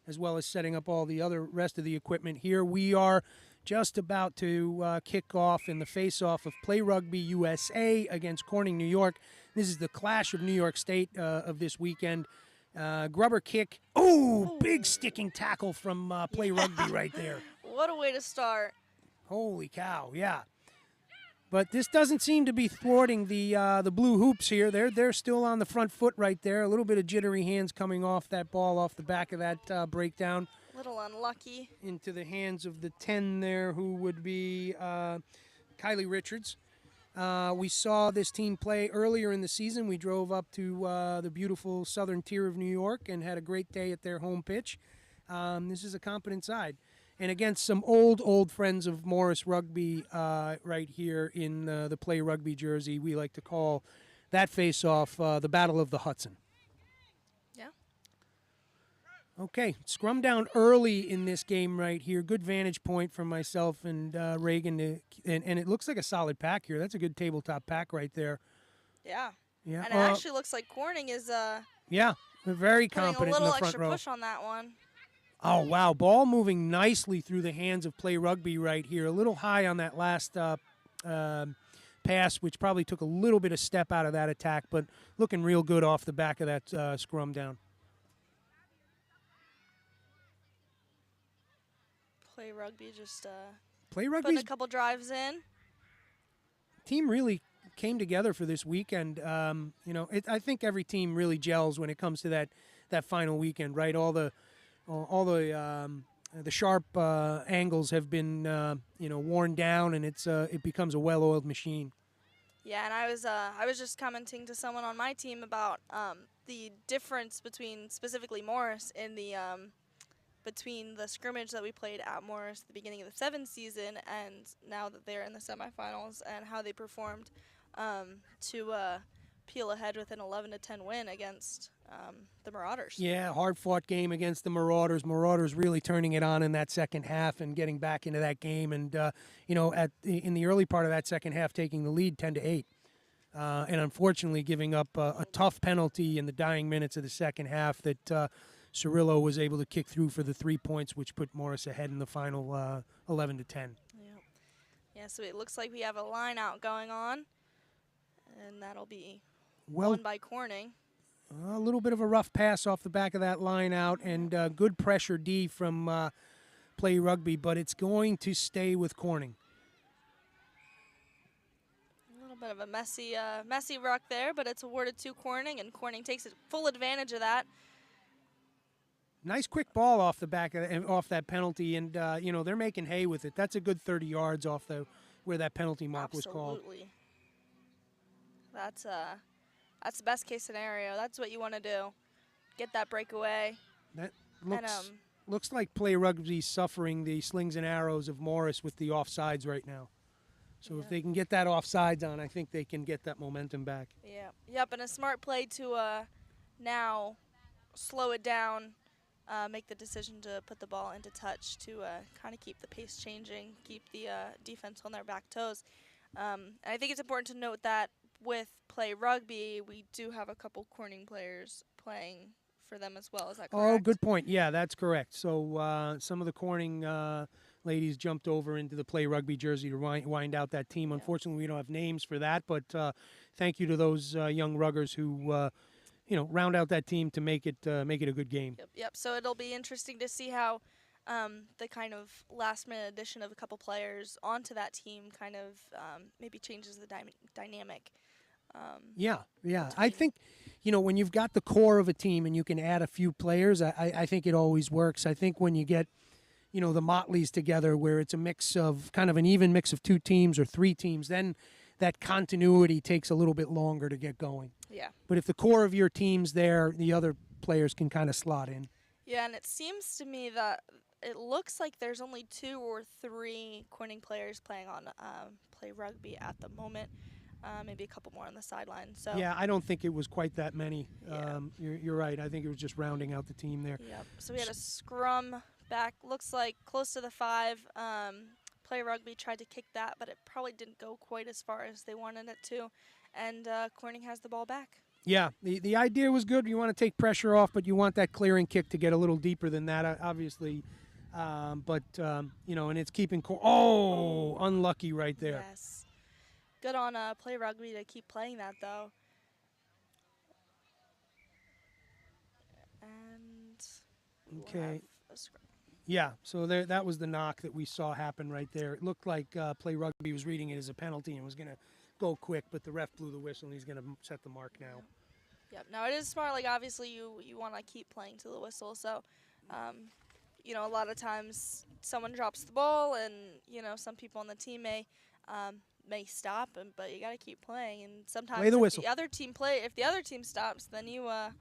as well as setting up all the other rest of the equipment here. We are just about to kick off in the face-off of Play Rugby USA against Corning, New York. This is the clash of New York State of this weekend. Grubber kick. Oh, big sticking tackle from Play Rugby right there. What a way to start. Holy cow, yeah. But this doesn't seem to be thwarting the blue hoops here. They're still on the front foot right there. A little bit of jittery hands coming off that ball off the back of that breakdown. Little unlucky. Into the hands of the 10 there, who would be Kylie Richards. We saw this team play earlier in the season. We drove up to the beautiful southern tier of New York and had a great day at their home pitch. This is a competent side. And against some old friends of Morris Rugby right here in the Play Rugby jersey, we like to call that face-off the Battle of the Hudson. Yeah. Okay, scrum down early in this game right here. Good vantage point from myself and Reagan. And it looks like a solid pack here. That's a good tabletop pack right there. Yeah. Yeah. And it actually looks like Corning is yeah, they're very putting competent a little in the front extra row. push on that one. Oh, wow. Ball moving nicely through the hands of Play Rugby right here. A little high on that last pass, which probably took a little bit of step out of that attack, but looking real good off the back of that scrum down. Play Rugby just Play putting Rugby's a couple drives in. team really came together for this weekend. I think every team really gels when it comes to that final weekend, right? All the sharp angles have been worn down, and it becomes a well-oiled machine. Yeah, and I was just commenting to someone on my team about the difference between specifically Morris in the between the scrimmage that we played at Morris at the beginning of the 7th season and now that they're in the semifinals, and how they performed to peel ahead with an 11-10 win against the Marauders. Yeah, hard-fought game against the Marauders. Marauders really turning it on in that second half and getting back into that game, and in the early part of that second half, taking the lead 10-8, and unfortunately giving up a tough penalty in the dying minutes of the second half that Cirillo was able to kick through for the 3 points, which put Morris ahead in the final 11-10. Yeah, so it looks like we have a line out going on, and that'll be Well, won by Corning. a little bit of a rough pass off the back of that line out, and good pressure D from Play Rugby, but it's going to stay with Corning. A little bit of a messy ruck there, but it's awarded to Corning, and Corning takes full advantage of that. Nice quick ball off the back off that penalty, and they're making hay with it. That's a good 30 yards off where that penalty mark was called. Absolutely. That's the best case scenario. That's what you want to do. Get that breakaway. That looks like Play Rugby suffering the slings and arrows of Morris with the offsides right now. So if they can get that offsides on, I think they can get that momentum back. Yeah. Yep, and a smart play to now slow it down, make the decision to put the ball into touch to kind of keep the pace changing, keep the defense on their back toes. And I think it's important to note that with Play Rugby, we do have a couple Corning players playing for them as well. Is that correct? Oh, good point. Yeah, that's correct. So some of the Corning ladies jumped over into the Play Rugby jersey to wind out that team. Unfortunately, we don't have names for that, but thank you to those young ruggers who round out that team to make it a good game. Yep. So it'll be interesting to see how the kind of last-minute addition of a couple players onto that team kind of maybe changes the dynamic. Yeah. I think, when you've got the core of a team and you can add a few players, I think it always works. I think when you get, the Motleys together where it's a mix of kind of an even mix of 2 teams or 3 teams, then that continuity takes a little bit longer to get going. Yeah. But if the core of your team's there, the other players can kind of slot in. Yeah, and it seems to me that it looks like there's only 2 or 3 Corning players playing on play rugby at the moment. Maybe a couple more on the sideline. So Yeah, I don't think it was quite that many. Yeah. You're right. I think it was just rounding out the team there. Yep. So we had a scrum back, looks like close to the 5. Play rugby tried to kick that, but it probably didn't go quite as far as they wanted it to. And Corning has the ball back. Yeah, the idea was good. You want to take pressure off, but you want that clearing kick to get a little deeper than that, obviously. And it's keeping unlucky right there. Yes. Good on play rugby to keep playing that, though. And we'll Okay. have a scrum. Yeah, so that was the knock that we saw happen right there. It looked like Play Rugby was reading it as a penalty and was going to go quick, but the ref blew the whistle and he's going to set the mark now. Yep. Now it is smart. Like obviously you want to keep playing to the whistle. So, a lot of times someone drops the ball, and some people on the team may stop, but you got to keep playing. And sometimes Play the whistle. If the other team stops, then you have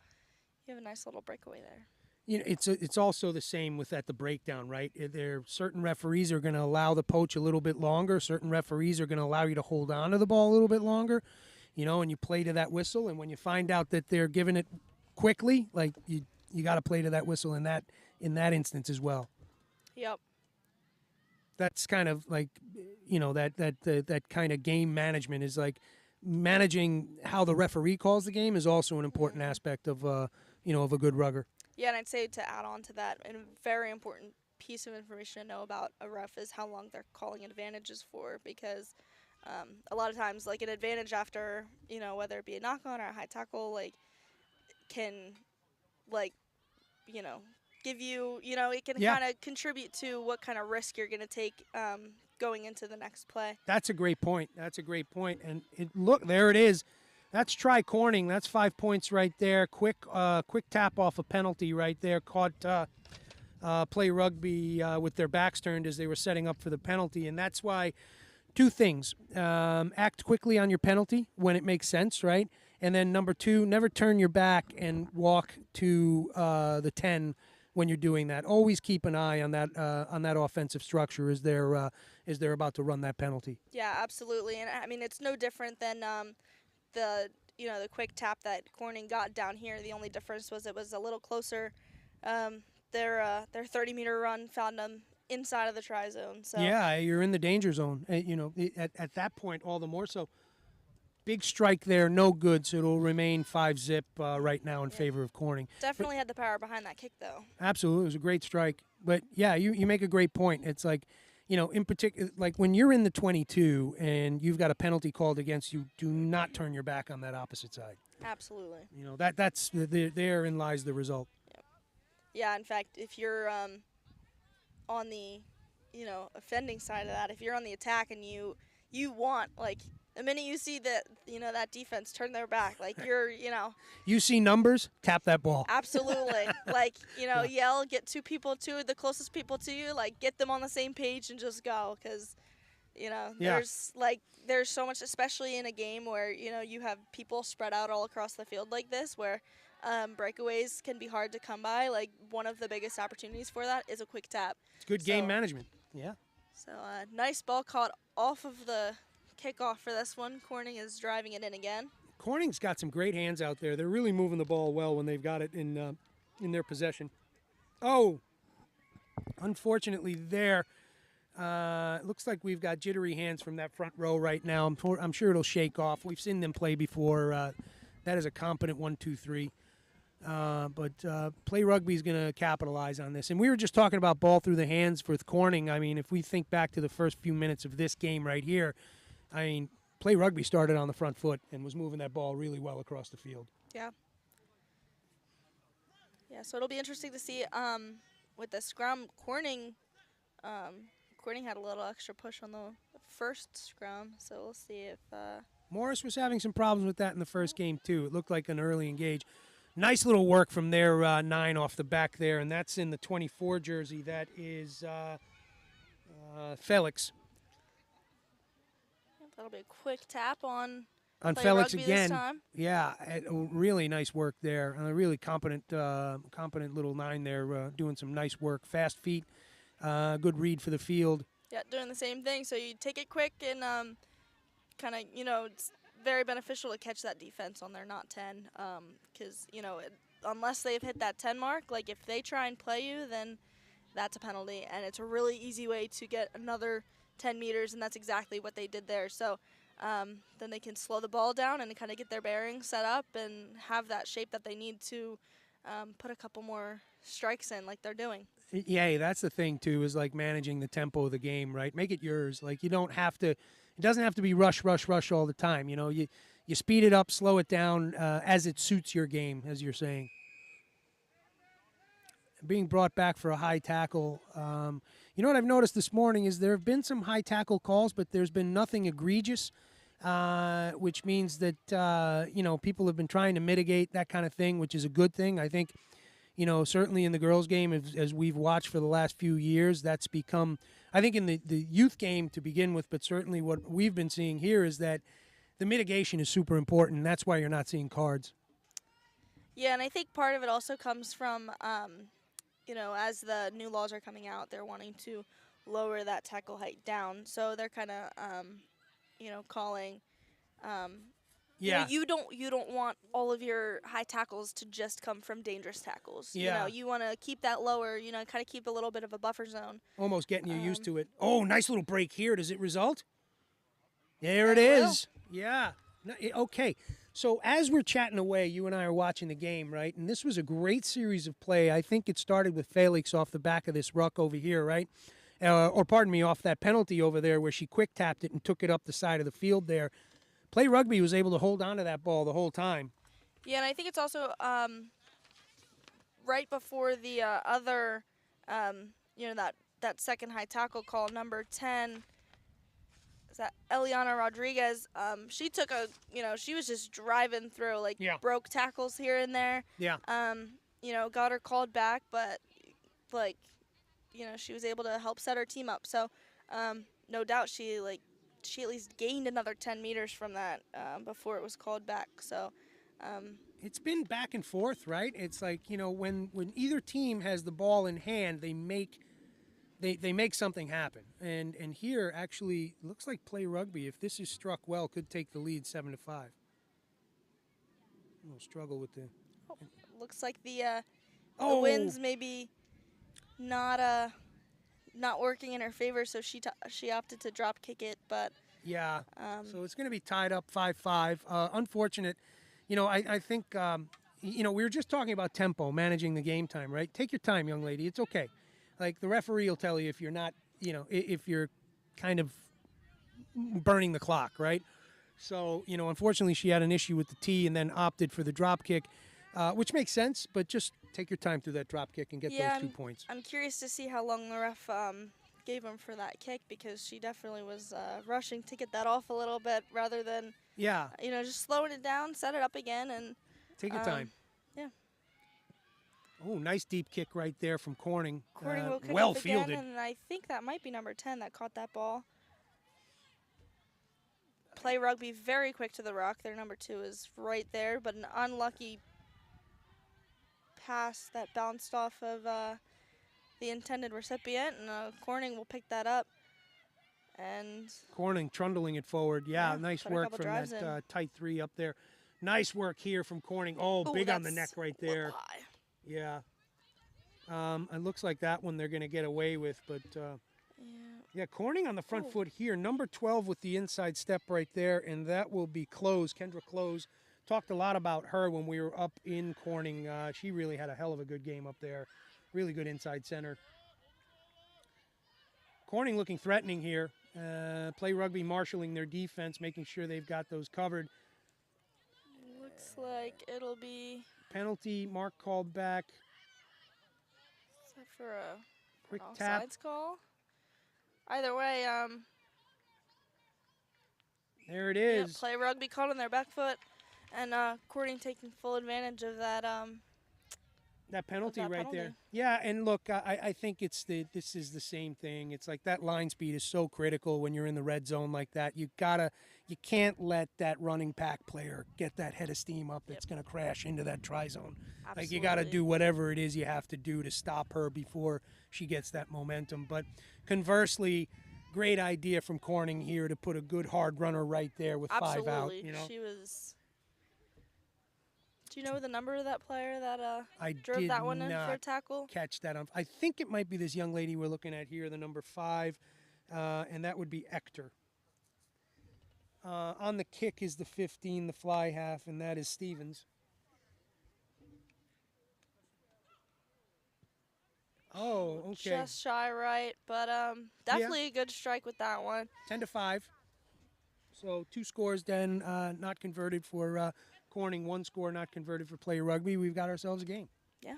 a nice little breakaway there. It's also the same with at the breakdown, right? There certain referees are going to allow the poach a little bit longer. Certain referees are going to allow you to hold on to the ball a little bit longer, and you play to that whistle. And when you find out that they're giving it quickly, like you got to play to that whistle in that instance as well. Yep. That's kind of like, that kind of game management is like managing how the referee calls the game is also an important aspect of of a good rugger. Yeah, and I'd say to add on to that, a very important piece of information to know about a ref is how long they're calling advantages for, because a lot of times, like an advantage after, whether it be a knock-on or a high tackle, like, can, give you, it can kind of contribute to what kind of risk you're going to take going into the next play. That's a great point. And there it is. That's try Corning. That's 5 points right there. Quick tap off a penalty right there. Caught Play Rugby with their backs turned as they were setting up for the penalty. And that's why 2 things. Act quickly on your penalty when it makes sense, right? And then number 2, never turn your back and walk to the 10 when you're doing that. Always keep an eye on that offensive structure as they're about to run that penalty. Yeah, absolutely. And I mean, it's no different than the quick tap that Corning got down here. The only difference was it was a little closer. Their 30-meter run found them inside of the try zone. So yeah, you're in the danger zone. At that point, all the more so. Big strike there, no good. So it'll remain 5-zip right now in favor of Corning. Definitely had the power behind that kick, though. Absolutely, it was a great strike. But yeah, you make a great point. It's like, in particular, like when you're in the 22 and you've got a penalty called against you, do not turn your back on that opposite side. Absolutely. That's therein lies the result. Yep. Yeah, in fact, if you're on the offending side of that, if you're on the attack and you want, like, the minute you see that that defense turn their back, like you're you see numbers, tap that ball. Absolutely. Like, yell, get 2 people to the closest people to you, like get them on the same page and just go, because there's so much, especially in a game where you have people spread out all across the field like this, where breakaways can be hard to come by. Like, one of the biggest opportunities for that is a quick tap. It's good game management. Yeah. So nice ball caught off of the kickoff for this one. Corning is driving it in again. Corning's got some great hands out there. They're really moving the ball well when they've got it in their possession. Oh, unfortunately there. It looks like we've got jittery hands from that front row right now. I'm sure it'll shake off. We've seen them play before. That is a competent 1-2-3. But Play Rugby is going to capitalize on this. And we were just talking about ball through the hands with Corning. I mean, if we think back to the first few minutes of this game right here, I mean, Play Rugby started on the front foot and was moving that ball really well across the field. Yeah. Yeah, so it'll be interesting to see with the scrum, Corning had a little extra push on the first scrum, so we'll see if. Morris was having some problems with that in the first game, too. It looked like an early engage. Nice little work from their 9 off the back there, and that's in the 24 jersey. That is Felix. That'll be a quick tap on Felix Rugby again. this time. Yeah, really nice work there. A really competent little 9 there, doing some nice work. Fast feet, good read for the field. Yeah, doing the same thing. So you take it quick and kind of, it's very beneficial to catch that defense on their not 10 because, unless they've hit that 10 mark, like if they try and play you, then that's a penalty. And it's a really easy way to get another 10 meters, and that's exactly what they did there. So then they can slow the ball down and kind of get their bearings set up and have that shape that they need to put a couple more strikes in like they're doing. Yeah, that's the thing, too, is like managing the tempo of the game, right? Make it yours. Like you don't have to, it doesn't have to be rush all the time. You speed it up, slow it down as it suits your game, as you're saying. Being brought back for a high tackle. You know what I've noticed this morning is there have been some high tackle calls, but there's been nothing egregious, which means that, people have been trying to mitigate that kind of thing, which is a good thing. I think, certainly in the girls' game, as we've watched for the last few years, that's become, I think in the youth game to begin with, but certainly what we've been seeing here is that the mitigation is super important, and that's why you're not seeing cards. Yeah, and I think part of it also comes from, as the new laws are coming out, they're wanting to lower that tackle height down. So they're kind of, calling. Yeah. You don't want all of your high tackles to just come from dangerous tackles. Yeah. You want to keep that lower. Kind of keep a little bit of a buffer zone. Almost getting you used to it. Oh, nice little break here. Does it result? There it will. is. Yeah. Okay. So as we're chatting away, you and I are watching the game, right? And this was a great series of play. I think it started with Felix off the back of this ruck over here, right? Off that penalty over there where she quick tapped it and took it up the side of the field there. Play Rugby was able to hold on to that ball the whole time. Yeah, and I think it's also right before the other, that second high tackle call, number 10, is that Eliana Rodriguez. She took she was just driving through, broke tackles here and there. Yeah. Got her called back, but, she was able to help set her team up. So, no doubt she at least gained another 10 meters from that before it was called back. So it's been back and forth, right? It's like, when either team has the ball in hand, they make something happen. And here, actually, looks like Play Rugby, if this is struck well, could take the lead 7-5. A little struggle with the... looks like the winds maybe not working in her favor, so she opted to drop kick it, but yeah. So it's going to be tied up 5-5. Unfortunate. I think we were just talking about tempo, managing the game time, right? Take your time, young lady. It's okay. Like the referee will tell you if you're not, if you're kind of burning the clock, right? So, unfortunately she had an issue with the tee and then opted for the drop kick, which makes sense, but just take your time through that drop kick and get those 2 points. I'm curious to see how long the ref gave him for that kick because she definitely was rushing to get that off a little bit rather than just slowing it down, set it up again, and take your time. Yeah. Oh, nice deep kick right there from Corning. Corning will kick well up fielded. again, and I think that might be number 10 that caught that ball. Play Rugby very quick to the rock. Their number 2 is right there, but an unlucky pass that bounced off of the intended recipient, and Corning will pick that up. And Corning trundling it forward. Yeah, nice work from that tight 3 up there. Nice work here from Corning. Oh, big on the neck right there. High. Yeah. It looks like that one they're going to get away with, but yeah, Corning on the front foot here. Number 12 with the inside step right there, and that will be Close. Kendra Close. Talked a lot about her when we were up in Corning. She really had a hell of a good game up there. Really good inside center. Corning looking threatening here. Play Rugby marshalling their defense, making sure they've got those covered. Looks like it'll be... Penalty, mark called back. for a Quick an tap. offsides call. Either way, There it yeah, is. play rugby caught on their back foot, and Courting taking full advantage of that. That penalty that right there. penalty. Yeah, and look, I think this is the same thing. It's like that line speed is so critical when you're in the red zone like that. You can't let that running pack player get that head of steam up. It's going to crash into that try zone. Absolutely. Like you got to do whatever it is you have to do to stop her before she gets that momentum. But conversely, great idea from Corning here to put a good hard runner right there with Absolutely. 5 out. You know, She was. Do you know the number of that player that I drove did that one in for a not tackle? catch that on. I think it might be this young lady we're looking at here, the number 5, and that would be Ector. On the kick is the 15, the fly half, and that is Stevens. Oh, okay. Just shy right, but definitely a good strike with that one. 10-5. So 2 scores then not converted for Corning, 1 score not converted for Play Rugby. We've got ourselves a game. Yeah.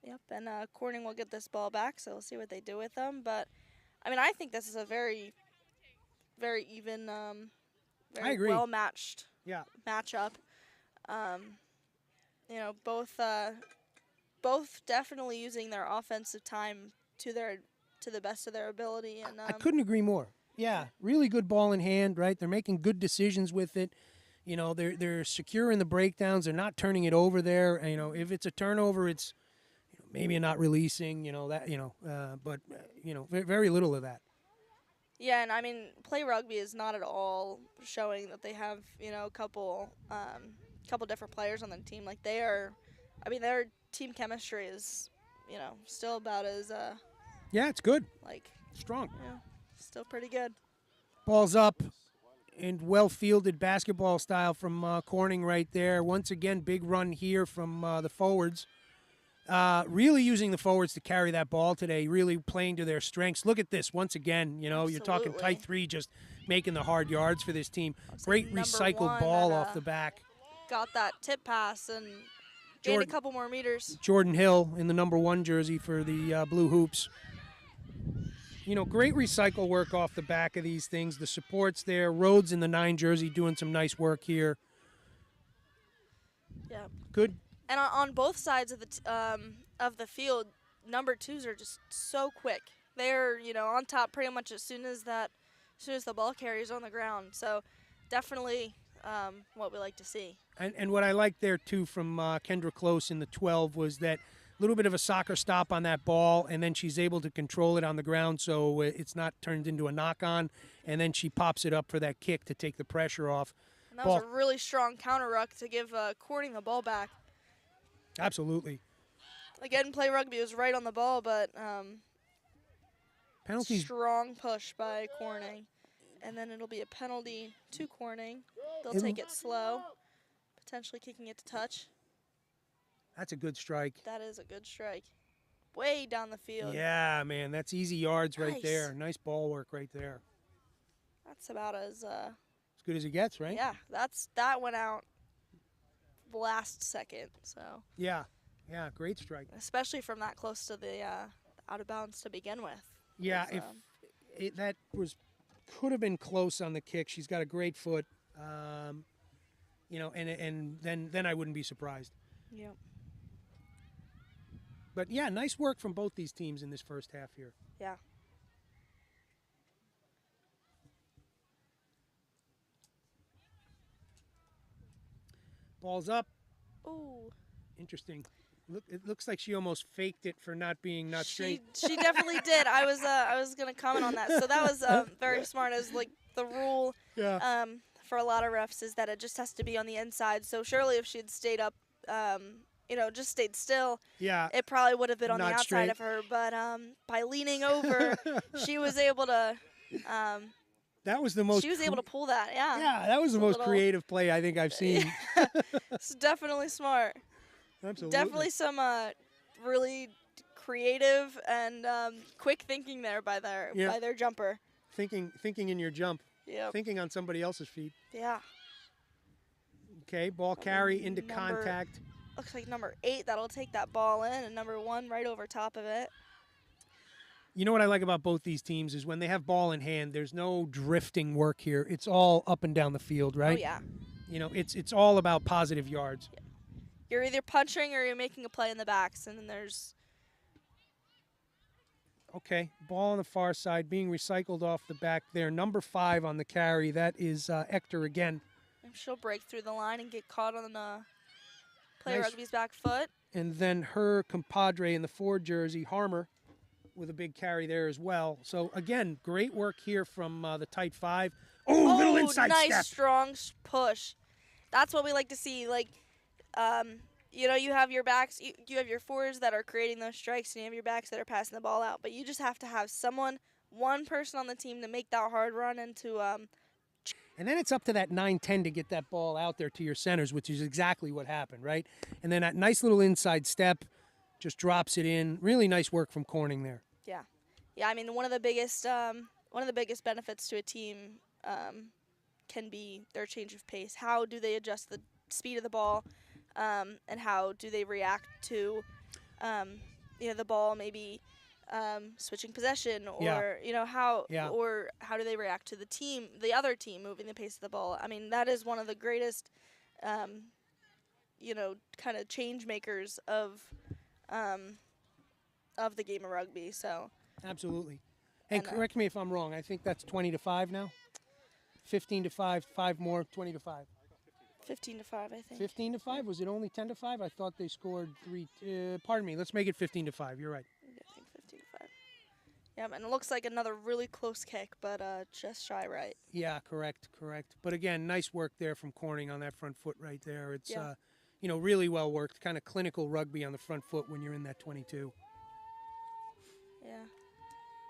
Yep, and Corning will get this ball back, so we'll see what they do with them. But, I mean, I think this is a very, very even, I very agree. well-matched Yeah. matchup. You know, both definitely using their offensive time to the best of their ability. And I couldn't agree more. Yeah, really good ball in hand, right? They're making good decisions with it. You know, they're secure in the breakdowns. They're not turning it over there. And, you know, if it's a turnover, it's maybe not releasing. You know that. But very little of that. Yeah, and I mean, Play Rugby is not at all showing that they have a couple different players on the team. Like their team chemistry is still about as Yeah, it's good. like Strong. still pretty good. Ball's up and well-fielded basketball style from Corning right there. Once again, big run here from the forwards. Really using the forwards to carry that ball today, really playing to their strengths. Look at this once again. You're talking Absolutely. tight 3, just making the hard yards for this team. Great number recycled one ball that, off the back. Got that tip pass and gained a couple more meters. Jordan Hill in the number 1 jersey for the Blue Hoops. Great recycle work off the back of these things. The support's there. Rhodes in the 9 jersey doing some nice work here. Yeah. Good. And on both sides of the field, number 2s are just so quick. They're on top pretty much as soon as the ball carries on the ground. So definitely what we like to see. And what I liked there too from Kendra Close in the 12 was that little bit of a soccer stop on that ball, and then she's able to control it on the ground so it's not turned into a knock-on, and then she pops it up for that kick to take the pressure off. And that was a really strong counter ruck to give Corning the ball back. Absolutely. Again, Play Rugby was right on the ball, but Penalties. Strong push by Corning. And then it'll be a penalty to Corning. They'll take it slow, potentially kicking it to touch. That's a good strike. That is a good strike. Way down the field. Yeah, man, that's easy yards right Nice. there. Nice ball work right there. That's about as As good as it gets, right? yeah, that went out last second. So Yeah, great strike. especially from that close to the out of bounds to begin with. Yeah, Was, if that could have been close on the kick. She's got a great foot. And then I wouldn't be surprised. Yep. But yeah, nice work from both these teams in this first half here. Yeah. Ball's up. Ooh. Interesting. It looks like she almost faked it for not being straight. She definitely did. I was gonna comment on that. So that was very smart. As like the rule Yeah. for a lot of refs is that it just has to be on the inside. So surely if she'd stayed up, just stayed still, Yeah. it probably would have been on the Not outside straight. of her. But by leaning over, she was able to. That was the most. She was able to pull that. Yeah. Yeah, that was the It's a most little- creative play I think I've seen. It's definitely smart. Absolutely. Definitely some really creative and quick thinking there by their jumper. Thinking in your jump. Yep. Thinking on somebody else's feet. Yeah. Okay, ball carry into Number- contact. looks like number 8 that'll take that ball in, and number 1 right over top of it. You know what I like about both these teams is when they have ball in hand, there's no drifting work here. It's all up and down the field, right? Oh, yeah. You know, it's all about positive yards. You're either punching or you're making a play in the backs, and then there's... Okay, ball on the far side being recycled off the back there. Number 5 on the carry. That is Ector again. And she'll break through the line and get caught on Play Nice. Rugby's back foot. And then her compadre in the 4 jersey, Harmer, with a big carry there as well. So, again, great work here from the tight 5. Oh, little inside nice step. strong push. That's what we like to see. Like, you know, you have your backs, you have your forwards that are creating those strikes, and you have your backs that are passing the ball out. But you just have to have one person on the team to make that hard run into. And then it's up to that 9-10 to get that ball out there to your centers, which is exactly what happened, right? And then that nice little inside step just drops it in. Really nice work from Corning there. Yeah, yeah. I mean, one of the biggest benefits to a team can be their change of pace. How do they adjust the speed of the ball? And how do they react to, you know, the ball maybe switching possession, or you know or how do they react to the other team moving the pace of the ball? I mean, that is one of the greatest, you know, kind of change makers of the game of rugby. So absolutely. Hey, and, correct me if I'm wrong. I think that's 20-5 now. 15-5, 5 more, 20-5. 15-5, I think. 15-5? Was it only 10-5? I thought they scored 3. Pardon me. Let's make it 15-5. You're right. I think 15-5. Yeah, and it looks like another really close kick, but just shy right. Yeah, correct. But again, nice work there from Corning on that front foot right there. It's you know, really well worked. Kind of clinical rugby on the front foot when you're in that 22. Yeah.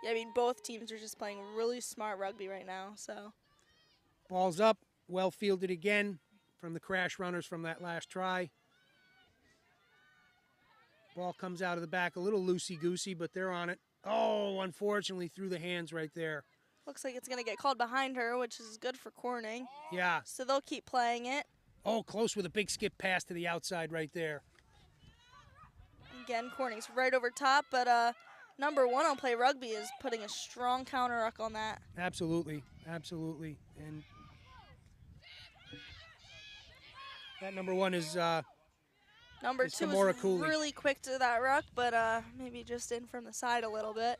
Yeah, I mean, both teams are just playing really smart rugby right now. So. Ball's up. Well fielded again from the crash runners from that last try. Ball comes out of the back a little loosey-goosey, but they're on it. Oh, unfortunately, through the hands right there. Looks like it's going to get called behind her, which is good for Corning. Yeah. So they'll keep playing it. Oh, close with a big skip pass to the outside right there. Again, Corning's right over top, but number 1 on Play Rugby is putting a strong counter ruck on that. Absolutely. And that number 1 is number 2 is Cooley. Really quick to that ruck, but maybe just in from the side a little bit.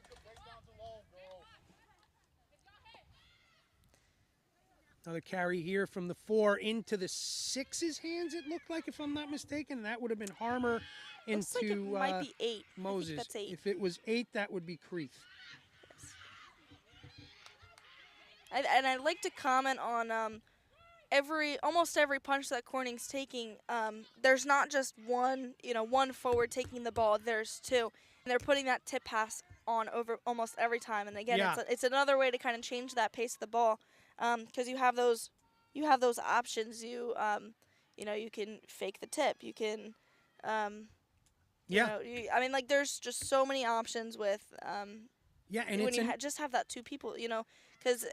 Another carry here from the 4 into the 6's hands, it looked like, if I'm not mistaken. That would have been Harmer into Looks like it might be 8. Moses. I think that's 8. If it was 8, that would be Creeth. Yes. And I'd like to comment on almost every punch that Corning's taking. There's not just one forward taking the ball. There's 2, and they're putting that tip pass on over almost every time. And again, it's another way to kind of change that pace of the ball, because you have those options. You know, you can fake the tip. You can I mean, like, there's just so many options with and when you just have that 2 people, you know, because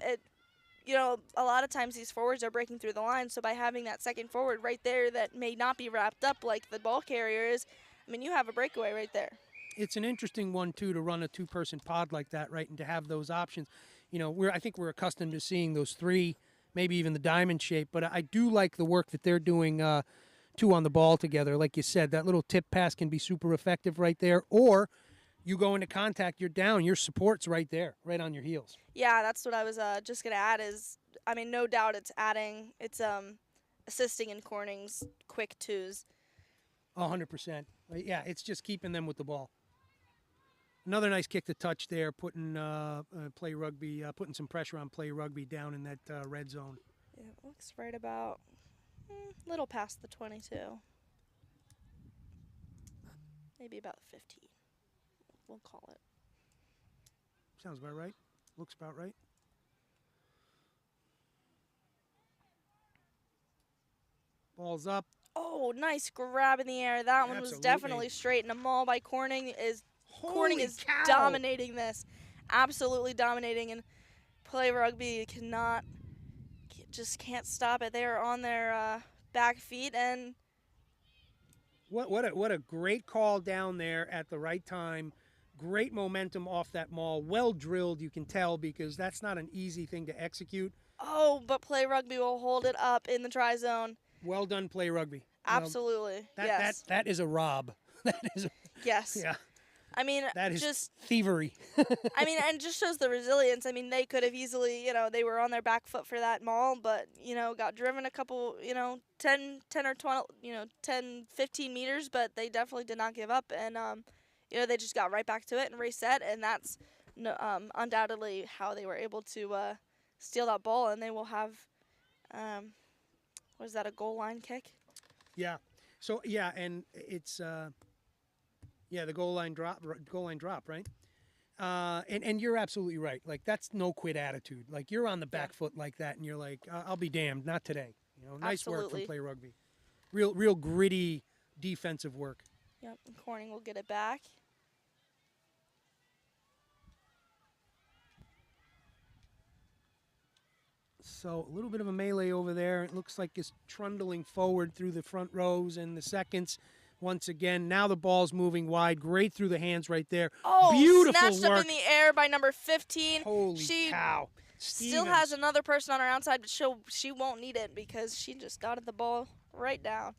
you know, a lot of times these forwards are breaking through the line, so by having that second forward right there that may not be wrapped up like the ball carrier is, I mean, you have a breakaway right there. It's an interesting one, too, to run a 2-person pod like that, right, and to have those options. You know, I think we're accustomed to seeing those 3, maybe even the diamond shape, but I do like the work that they're doing 2 on the ball together. Like you said, that little tip pass can be super effective right there, or you go into contact, you're down, your support's right there, right on your heels. Yeah, that's what I was just going to add is, I mean, no doubt it's assisting in Corning's quick 2s. 100%. Yeah, it's just keeping them with the ball. Another nice kick to touch there, putting Play Rugby, putting some pressure on Play Rugby down in that red zone. Yeah, it looks right about little past the 22. Maybe about 15. We'll call it. Sounds about right. Looks about right. Ball's up. Oh, nice grab in the air. That one was definitely straight, and a maul by Corning is dominating this. Absolutely dominating, and Play Rugby just can't stop it. They are on their back feet, and What a great call down there at the right time. Great momentum off that maul. Well drilled, you can tell, because that's not an easy thing to execute. Oh, but Play Rugby will hold it up in the try zone. Well done, Play Rugby. Absolutely. Yes. That is a rob. That is Yes. yeah. I mean, That is just thievery. I mean, and just shows the resilience. I mean, they could have easily, they were on their back foot for that maul, but, got driven a couple, 10 or 12, 10, 15 meters, but they definitely did not give up. And, they just got right back to it and reset. And that's undoubtedly how they were able to steal that ball. And they will have, what is that, a goal line kick? Yeah. So, yeah, and it's, the goal line drop, right? And you're absolutely right. Like, that's no quit attitude. Like, you're on the back foot like that, and you're like, I'll be damned, not today. Nice work Absolutely. from Play Rugby. Real gritty defensive work. Yep, and Corning will get it back. So a little bit of a melee over there. It looks like it's trundling forward through the front rows and the seconds. Once again, now the ball's moving wide. Great through the hands right there. Oh, beautiful snatched work. up in the air by number 15. Holy she cow. still has another person on her outside, but she won't need it because she just dotted the ball right down.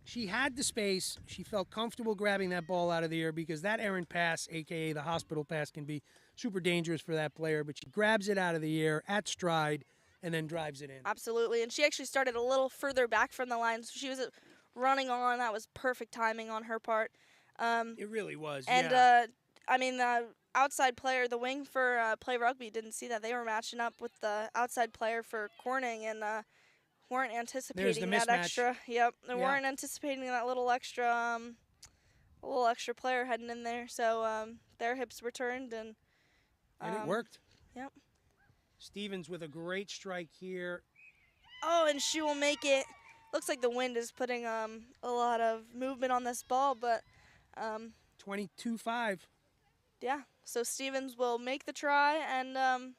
She had the space. She felt comfortable grabbing that ball out of the air because that errant pass, a.k.a. the hospital pass, can be super dangerous for that player. But she grabs it out of the air at stride and then drives it in. Absolutely, and she actually started a little further back from the line, so she was running on. That was perfect timing on her part. It really was, and, yeah. I mean, the outside player, the wing for Play Rugby, didn't see that. They were matching up with the outside player for Corning and weren't anticipating that mismatch. extra. Yep, they weren't anticipating that little extra player heading in there. So their hips were turned, and it worked. Yep. Stevens with a great strike here. Oh, and she will make it. Looks like the wind is putting a lot of movement on this ball, but 22-5. Yeah, so Stevens will make the try and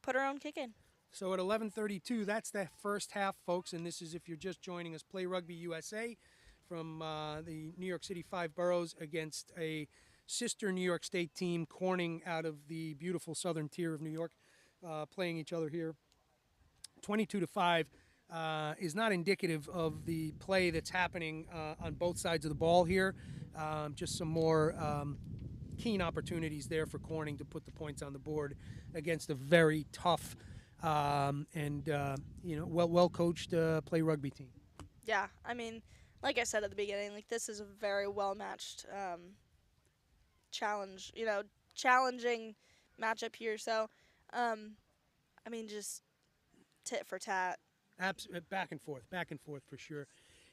put her own kick in. So at 11:32, that's the first half, folks, and this is, if you're just joining us, Play Rugby USA from the New York City Five Boroughs against a sister New York State team, Corning, out of the beautiful southern tier of New York, playing each other here. 22-5 is not indicative of the play that's happening on both sides of the ball here. Just some more keen opportunities there for Corning to put the points on the board against a very tough and well coached Play Rugby team. Yeah, I mean, like I said at the beginning, like this is a very well matched challenging matchup here. So, I mean, just tit for tat. Back and forth for sure.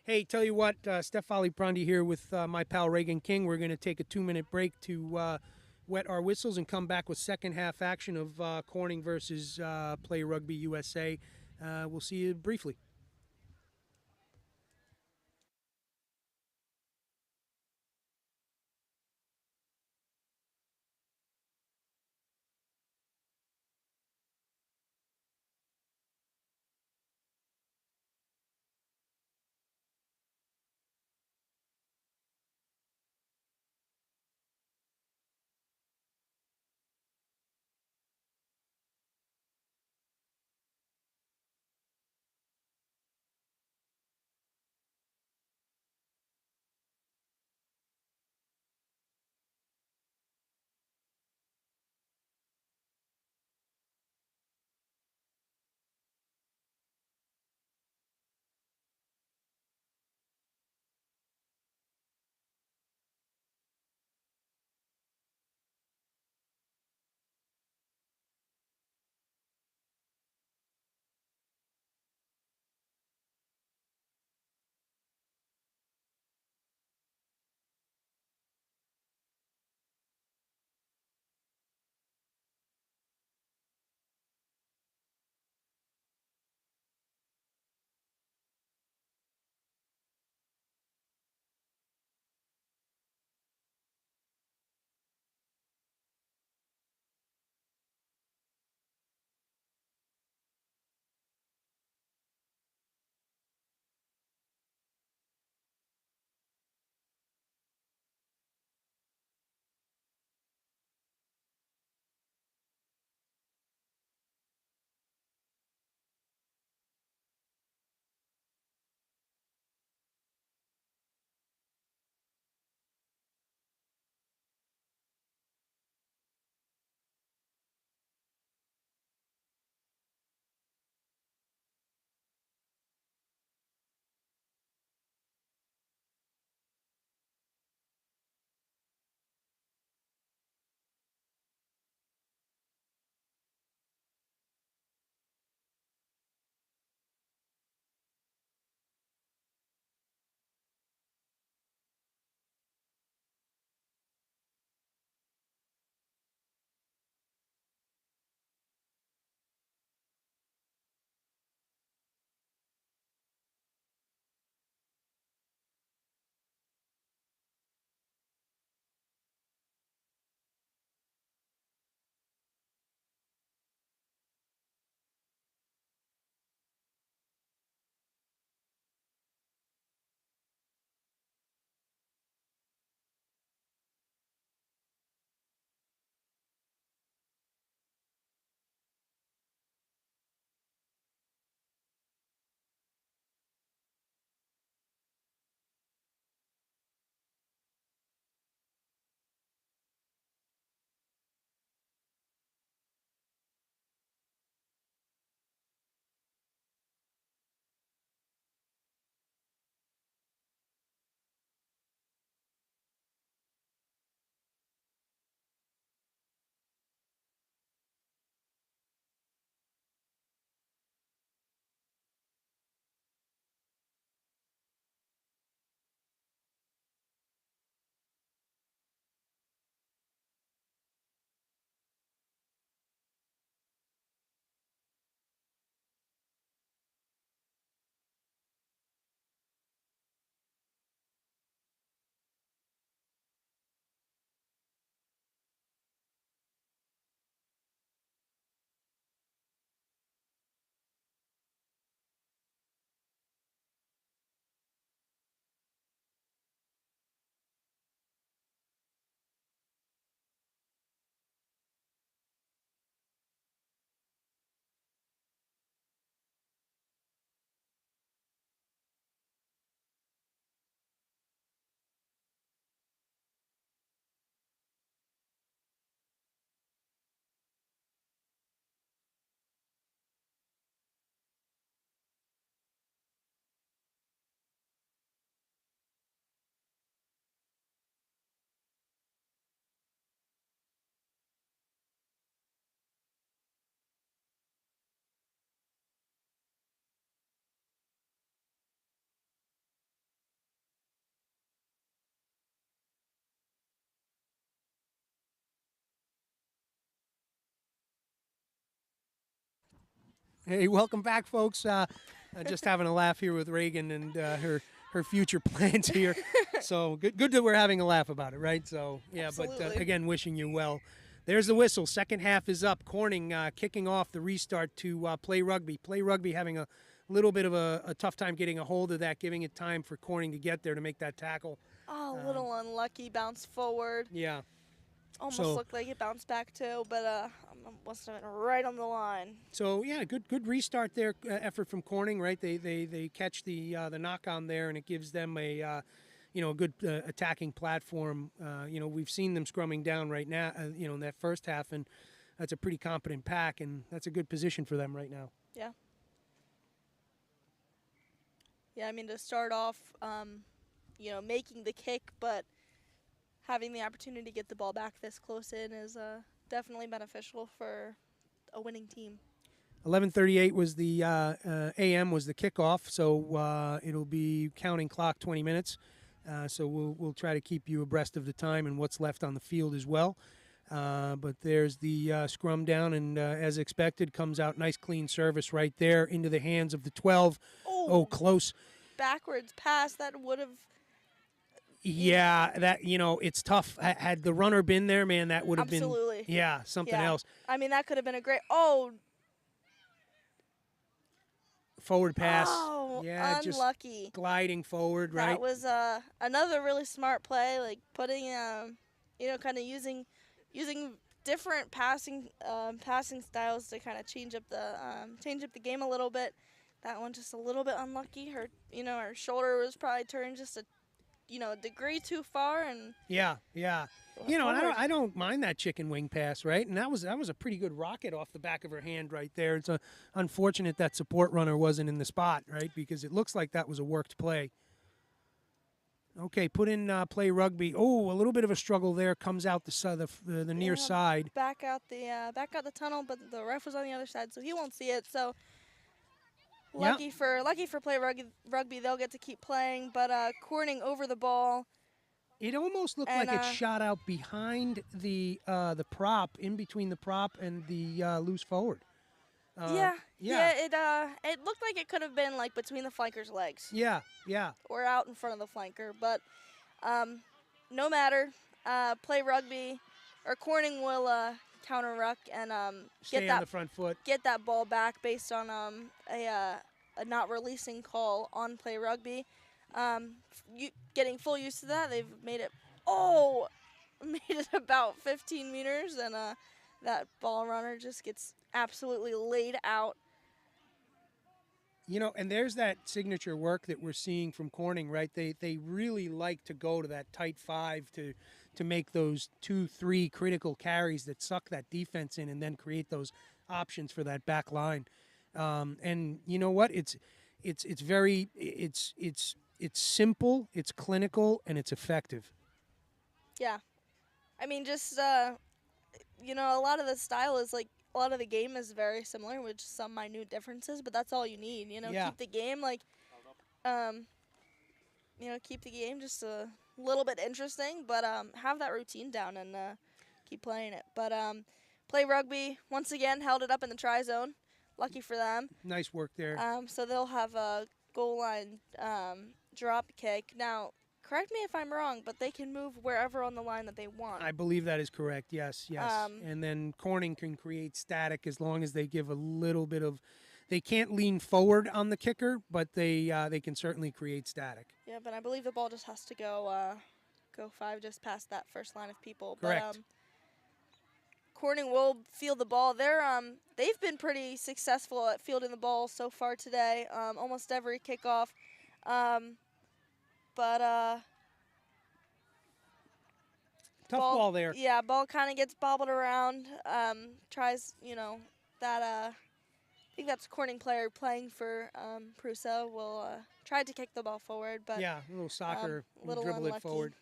Hey, tell you what, Steph Aliprandi here with my pal Reagan King. We're going to take a 2-minute break to wet our whistles and come back with second half action of Corning versus Play Rugby USA. We'll see you briefly. Hey, welcome back, folks. Just having a laugh here with Reagan and her future plans here. So good that we're having a laugh about it, right? So yeah, but Absolutely. again, wishing you well. There's the whistle. Second half is up. Corning kicking off the restart to play rugby. Play rugby having a little bit of a tough time getting a hold of that, giving it time for Corning to get there to make that tackle. Oh, a little unlucky. Bounce forward. Yeah. Almost So- looked like it bounced back too, but must have been right on the line. So yeah, good restart there. Effort from Corning, right? They catch the knock on there, and it gives them a a good attacking platform. We've seen them scrumming down right now. In that first half, and that's a pretty competent pack, and that's a good position for them right now. Yeah. Yeah, I mean to start off, making the kick, but having the opportunity to get the ball back this close in is definitely beneficial for a winning team. 11:38 was the AM was the kickoff, so it'll be counting clock 20 minutes. So we'll try to keep you abreast of the time and what's left on the field as well. But there's the scrum down, and as expected, comes out nice clean service right there into the hands of the 12. Oh, close. Backwards pass that would have. Yeah, that it's tough. Had the runner been there, man, that would have Absolutely. been something Yeah. else. I mean, that could have been a great. Forward pass. Oh, just unlucky. gliding forward, right? That was another really smart play, like putting, kind of using different passing styles to kind of change up the game a little bit. That one just a little bit unlucky. Her shoulder was probably turned just a degree too far, and Yeah. And I don't mind that chicken wing pass, right? And that was a pretty good rocket off the back of her hand right there. It's unfortunate that support runner wasn't in the spot, right? Because it looks like that was a worked play. Okay, put in play rugby. Oh, a little bit of a struggle there. Comes out the near side. back out the tunnel, but the ref was on the other side, so he won't see it. So lucky for play rugby, they'll get to keep playing. But Corning over the ball. It almost looked like it shot out behind the prop, in between the prop and the loose forward. It looked like it could have been like between the flanker's legs. Yeah. Or out in front of the flanker, but no matter. Play rugby, or Corning will counter ruck and Stay on the front foot. get that ball back based on a not releasing call on play rugby. Getting full use to that, they've made it about 15 meters, and that ball runner just gets absolutely laid out. And there's that signature work that we're seeing from Corning, right? They really like to go to that tight five to make those 2-3 critical carries that suck that defense in and then create those options for that back line. And you know what? It's simple, it's clinical, and it's effective. Yeah. I mean, just, a lot of the style is like, a lot of the game is very similar with just some minute differences, but that's all you need, Yeah. Keep the game, keep the game just a little bit interesting, but have that routine down and keep playing it. But play rugby, once again, held it up in the try zone. Lucky for them. Nice work there. So they'll have a goal line drop kick. Now, correct me if I'm wrong, but they can move wherever on the line that they want. I believe that is correct. Yes. And then Corning can create static as long as they give a little bit of. They can't lean forward on the kicker, but they can certainly create static. Yeah, but I believe the ball just has to go 5 just past that first line of people. Correct. But Corning will field the ball. They've been pretty successful at fielding the ball so far today. Almost every kickoff. Tough ball there. Yeah, ball kind of gets bobbled around. Tries, I think that's a Corning player playing for Prusa will try to kick the ball forward, but Yeah, a little soccer, little dribble unlucky. it forward.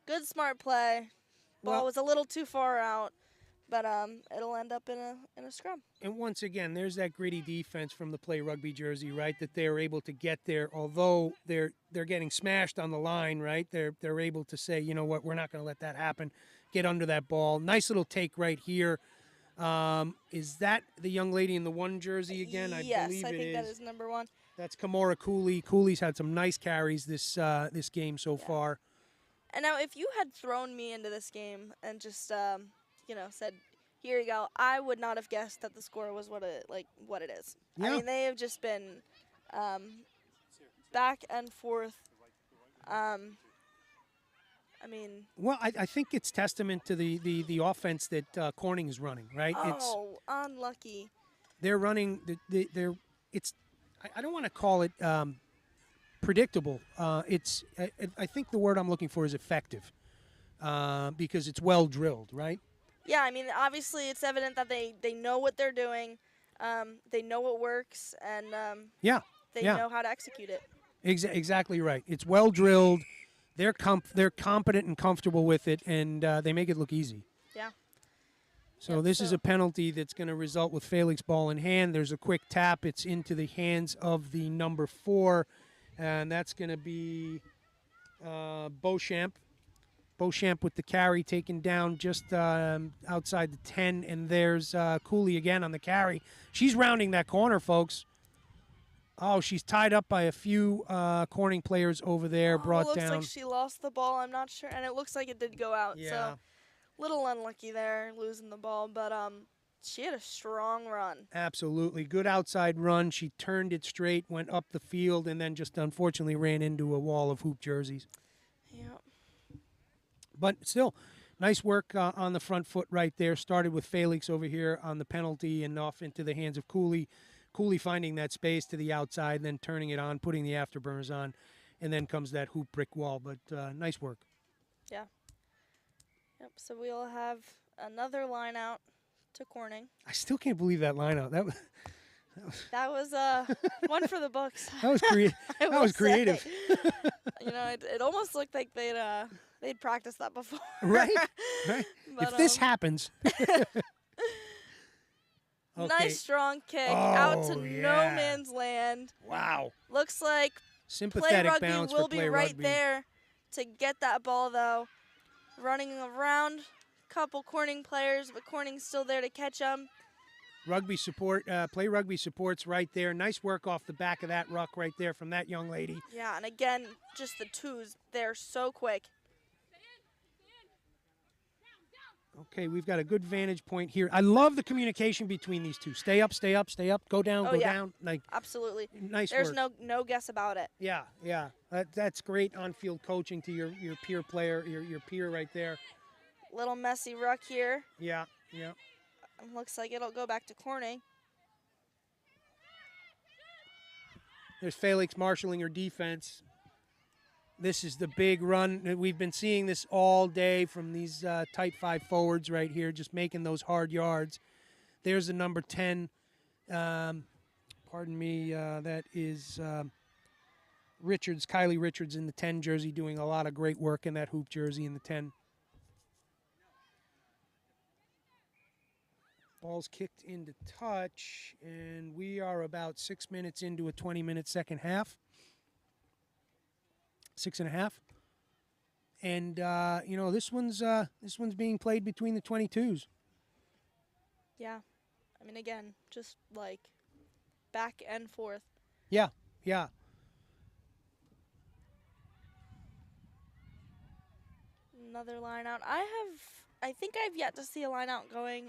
Good smart play. Ball Well- was a little too far out, but it'll end up in a scrum. And once again, there's that gritty defense from the play rugby jersey, right? That they're able to get there, although they're getting smashed on the line, right? They're able to say, you know what, we're not going to let that happen. Get under that ball. Nice little take right here Is that the young lady in the 1 jersey again? Yes, I believe I it think is. that is number 1. That's Kamora Cooley. Cooley's had some nice carries this game so far. And now, if you had thrown me into this game and just, said, "Here you go," I would not have guessed that the score was what it is. Yeah. I mean, they have just been back and forth. Well, I think it's testament to the offense that Corning is running, right? Unlucky. They're running. I don't want to call it predictable. I think the word I'm looking for is effective, because it's well drilled, right? Yeah, I mean, obviously it's evident that they know what they're doing. They know what works, and they know how to execute it. Exactly right. It's well drilled. They're competent and comfortable with it, and they make it look easy. Yeah. So this is a penalty that's going to result with Felix ball in hand. There's a quick tap. It's into the hands of the number 4, and that's going to be Beauchamp. Beauchamp with the carry taken down just outside the 10, and there's Cooley again on the carry. She's rounding that corner, folks. Oh, she's tied up by a few Corning players over there, brought looks down. like she lost the ball. I'm not sure, and it looks like it did go out. Yeah. So, little unlucky there, losing the ball, but she had a strong run. Absolutely. Good outside run. She turned it straight, went up the field, and then just unfortunately ran into a wall of hoop jerseys. Yeah. But still, nice work on the front foot right there. Started with Felix over here on the penalty and off into the hands of Cooley. Cooley finding that space to the outside, then turning it on, putting the afterburners on, and then comes that hoop brick wall. But nice work. Yeah. Yep, so we'll have another line out to Corning. I still can't believe that line out. That was one for the books. That was that was creative. It almost looked like they'd practiced that before. Right? But, if this happens. Okay. Nice strong kick out to yeah. no man's land. Wow. Looks like Sympathetic Play Rugby bounce will for be Play right Rugby. there to get that ball, though. Running around, couple Corning players, but Corning's still there to catch them. Rugby support, Play Rugby support's right there. Nice work off the back of that ruck right there from that young lady. Yeah, and again, just the twos. They're so quick. Okay, we've got a good vantage point here. I love the communication between these two. Stay up, stay up, stay up. Go down, go down. Absolutely. Nice There's work. no guess about it. Yeah. That's great on-field coaching to your peer player, your peer right there. Little messy ruck here. Yeah. Looks like it'll go back to Corning. There's Felix marshalling her defense. This is the big run. We've been seeing this all day from these tight 5 forwards right here, just making those hard yards. There's the number 10. Pardon me. That is Richards, Kylie Richards in the 10 jersey, doing a lot of great work in that hoop jersey in the 10. Ball's kicked into touch, and we are about 6 minutes into a 20-minute second half. 6.5. And this one's being played between the 22s. Yeah. I mean, again, just like back and forth. Yeah. Another line out. I think I've yet to see a line out going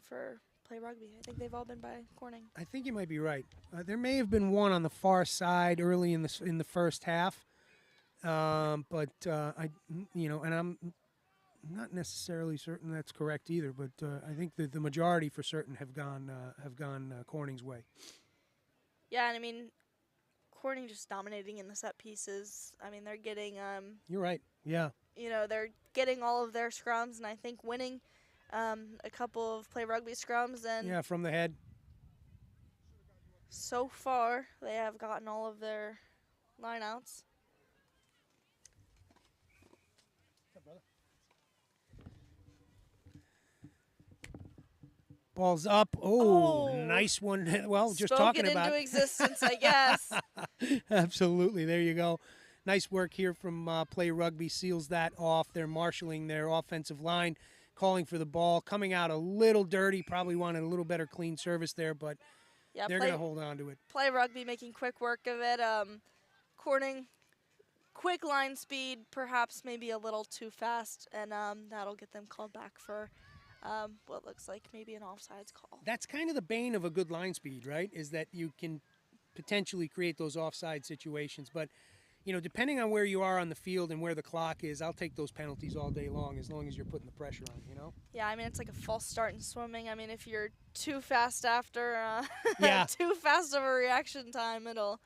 for Play Rugby. I think they've all been by Corning. I think you might be right. There may have been one on the far side early in the first half, but and I'm not necessarily certain that's correct either. But I think that the majority for certain have gone Corning's way. Yeah, and I mean, Corning just dominating in the set pieces. I mean, they're getting You're right. Yeah. They're getting all of their scrums, and I think winning a couple of Play Rugby scrums, and from the head. so far they have gotten all of their lineouts. Ball's up. Oh, nice one. Well, just talking Spoken about into existence, I guess. Absolutely. There you go. nice work here from Play Rugby, seals that off. They're marshaling their offensive line, calling for the ball, coming out a little dirty, probably wanted a little better clean service there, but Yeah, they're going to hold on to it. Play Rugby making quick work of it. Corning, quick line speed, perhaps maybe a little too fast, and that'll get them called back for what looks like maybe an offsides call. That's kind of the bane of a good line speed, right? Is that you can potentially create those offside situations. But, depending on where you are on the field and where the clock is, I'll take those penalties all day long as you're putting the pressure on, Yeah, I mean, it's like a false start in swimming. I mean, if you're too fast after Yeah. too fast of a reaction time, it'll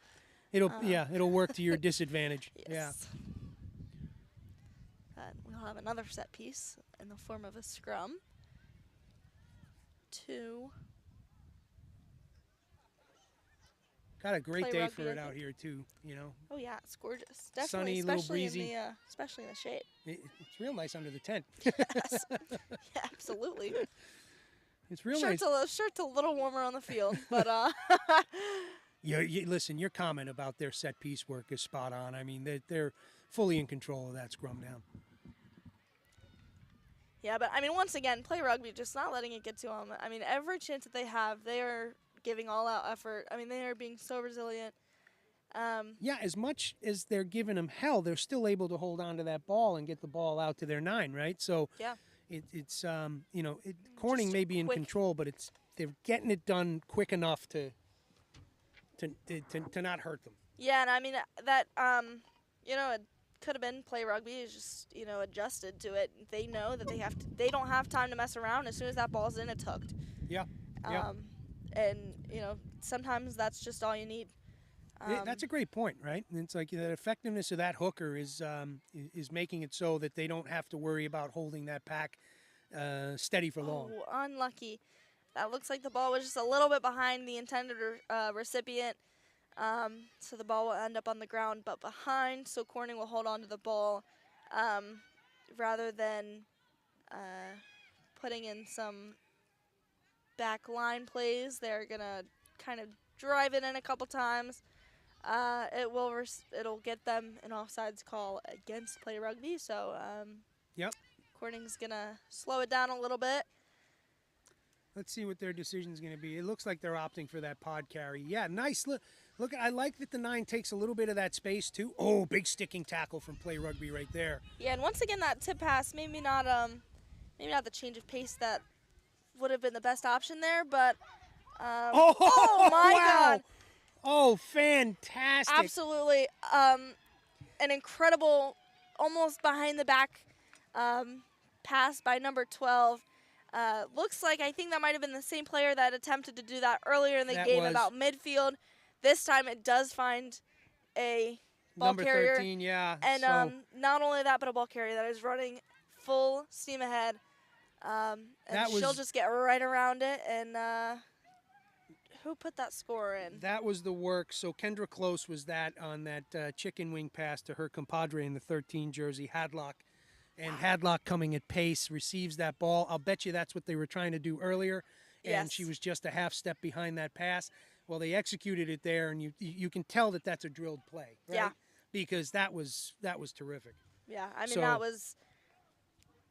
work to your disadvantage. yes. We'll have another set piece in the form of a scrum. 2. Got a great Play day rugby, for I it out think. here too, Oh yeah, it's gorgeous. Sunny, Definitely, little especially in breezy. especially in the shade. It's real nice under the tent. Yes. Yeah, absolutely. It's real nice. Shirt's a little warmer on the field, but Listen, your comment about their set piece work is spot on. I mean, they're fully in control of that scrum down. yeah, but I mean, once again, Play Rugby, just not letting it get to them. I mean, every chance that they have, they are giving all out effort. I mean, they are being so resilient. Yeah, as much as they're giving them hell, they're still able to hold on to that ball and get the ball out to their 9, right? So Yeah. it's Corning Just may be in quick- control, but they're getting it done quick enough to not hurt them. Yeah, and I mean that it could have been Play Rugby is just adjusted to it. They know that they don't have time to mess around. As soon as that ball's in, it's hooked. Yeah. Yeah. And sometimes that's just all you need. That's a great point, right? And it's like the effectiveness of that hooker is making it so that they don't have to worry about holding that pack steady for long. Oh, unlucky. That looks like the ball was just a little bit behind the intended recipient. So the ball will end up on the ground, but behind, so Corning will hold on to the ball rather than putting in some back line plays. They're going to kind of drive it in a couple times. It'll get them an offsides call against Play Rugby, so Yep. Corning's going to slow it down a little bit. Let's see what their decision's going to be. It looks like they're opting for that pod carry. Yeah, nice. Look, I like that the 9 takes a little bit of that space, too. Oh, big sticking tackle from Play Rugby right there. Yeah, and once again, that tip pass, maybe not the change of pace that would have been the best option there, but oh my wow. God. Oh, fantastic. Absolutely. An incredible, almost behind the back pass by number 12. Looks like I think that might have been the same player that attempted to do that earlier in the game about midfield. This time it does find a ball Number carrier. 13, yeah. And so not only that, but a ball carrier that is running full steam ahead. And she'll just get right around it. And who put that score in? that was the work. So Kendra Close was that on that chicken wing pass to her compadre in the 13 jersey, Hadlock. And Hadlock coming at pace, receives that ball. I'll bet you that's what they were trying to do earlier. And Yes. she was just a half step behind that pass. Well, they executed it there, and you can tell that that's a drilled play, right? Yeah. Because that was terrific. Yeah, I mean, So- that was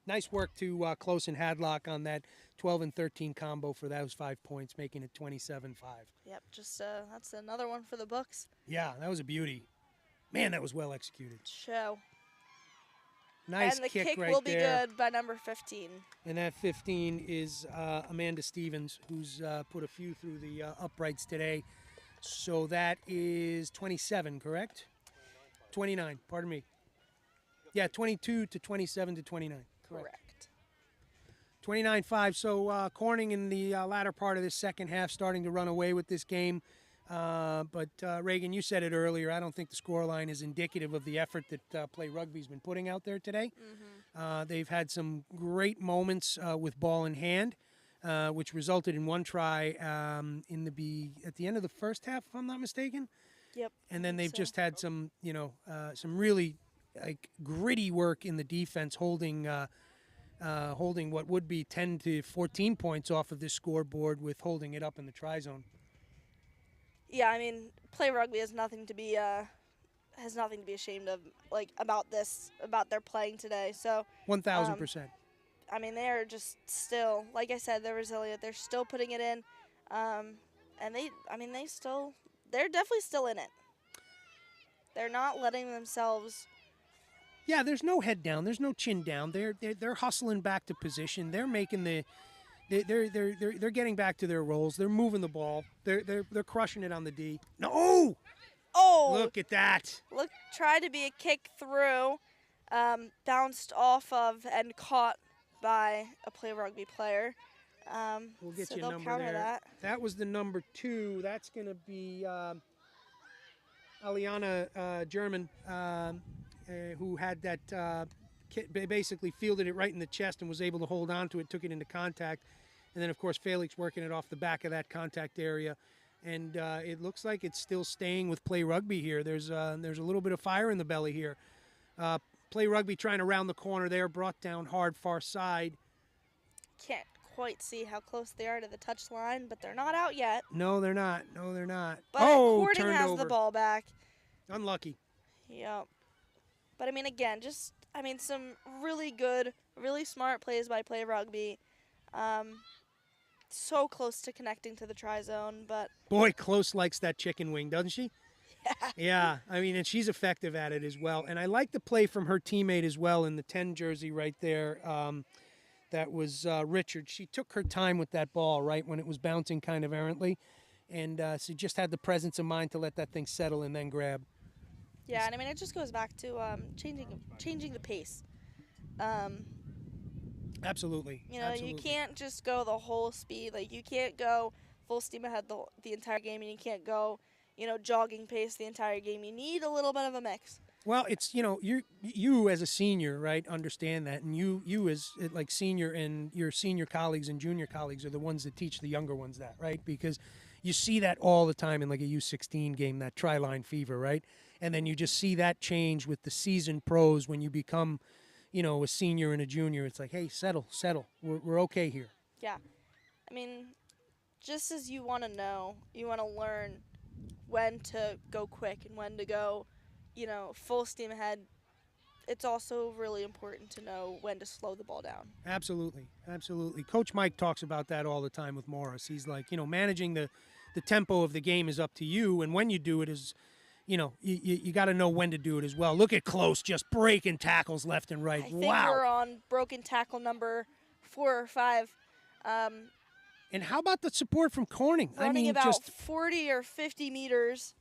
Nice work to Close and Hadlock on that 12 and 13 combo for those 5 points, making it 27-5. Yep, just that's another one for the books. Yeah, that was a beauty. Man, that was well executed. Show. Nice and the kick right will be there. good by number 15. And that 15 is Amanda Stevens, who's put a few through the uprights today. So that is 27, correct? 29, pardon me. Yeah, 22 to 27 to 29. Correct. 29-5. So Corning in the latter part of this second half starting to run away with this game. But Reagan, you said it earlier. I don't think the scoreline is indicative of the effort that Play Rugby's been putting out there today. They've had some great moments with ball in hand, which resulted in one try at the end of the first half, if I'm not mistaken. Yep. And then they've so. just had some really gritty work in the defense, holding what would be 10 to 14 points off of this scoreboard with holding it up in the try zone. Yeah, I mean, Play Rugby has nothing to be has nothing to be ashamed of, like, about their playing today. So 1,000%. I mean, they're just still, like I said, they're resilient. They're still putting it in, and they're definitely still in it. They're not letting themselves. Yeah, there's no head down. There's no chin down. They're hustling back to position. They're making they're getting back to their roles. They're moving the ball. They're crushing it on the D. No! Oh! Look at that. Tried to be a kick through, bounced off of and caught by a play rugby player. We'll get so you a they'll number counter there. that. That was the number 2. That's going to be Aliana German, who had that basically fielded it right in the chest and was able to hold on to it, took it into contact. And then, of course, Felix working it off the back of that contact area. And it looks like it's still staying with play rugby here. There's a little bit of fire in the belly here. Play rugby trying to round the corner there, brought down hard far side. Can't quite see how close they are to the touch line, but they're not out yet. No, they're not. No, they're not. But Cording turned has over. the ball back. Unlucky. Yep. But, I mean, again, some really good, really smart plays by play rugby. So close to connecting to the try zone, but... Boy, Close likes that chicken wing, doesn't she? Yeah, I mean, and she's effective at it as well. And I like the play from her teammate as well in the 10 jersey right there. That was Richard. She took her time with that ball, right, when it was bouncing kind of errantly. And she just had the presence of mind to let that thing settle and then grab. Yeah, and I mean, it just goes back to changing the pace. Absolutely. You know, Absolutely. You can't just go the whole speed. Like, you can't go full steam ahead the entire game, and you can't go, jogging pace the entire game. You need a little bit of a mix. Well, it's, you as a senior, right, understand that. And you as, like, senior and your senior colleagues and junior colleagues are the ones that teach the younger ones that, right? Because you see that all the time in, like, a U16 game, that tri-line fever, right? And then you just see that change with the seasoned pros when you become, a senior and a junior. It's like, hey, settle. We're okay here. Yeah. I mean, just as you want to know, you want to learn when to go quick and when to go, full steam ahead. It's also really important to know when to slow the ball down. Absolutely. Coach Mike talks about that all the time with Morris. He's like, managing the tempo of the game is up to you, and when you do it is, you got to know when to do it as well. Look at Close just breaking tackles left and right. I think we're on broken tackle number 4 or 5. And how about the support from Corning? Running about 40 or 50 meters.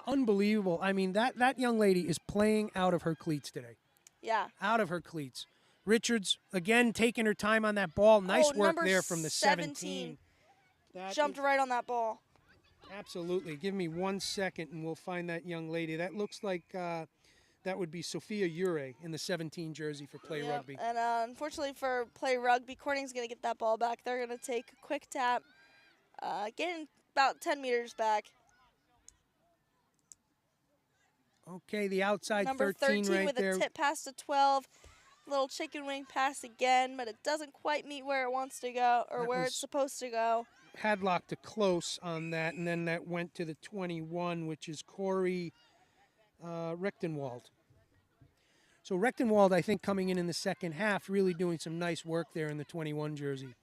Unbelievable. I mean, that young lady is playing out of her cleats today. Yeah. Out of her cleats. Richards, again, taking her time on that ball. Nice work there from the 17. Jumped right on that ball. Absolutely. Give me 1 second and we'll find that young lady. That looks like that would be Sophia Ure in the 17 jersey for play rugby. And unfortunately for play rugby, Corning's going to get that ball back. They're going to take a quick tap, getting about 10 meters back. Okay, the outside Number 13 right with there. A tip pass to 12. Little chicken wing pass again, but it doesn't quite meet where it wants to go or where it's supposed to go. Hadlock to Close on that, and then that went to the 21, which is Corey Rechtenwald. So Rechtenwald, I think, coming in the second half, really doing some nice work there in the 21 jersey.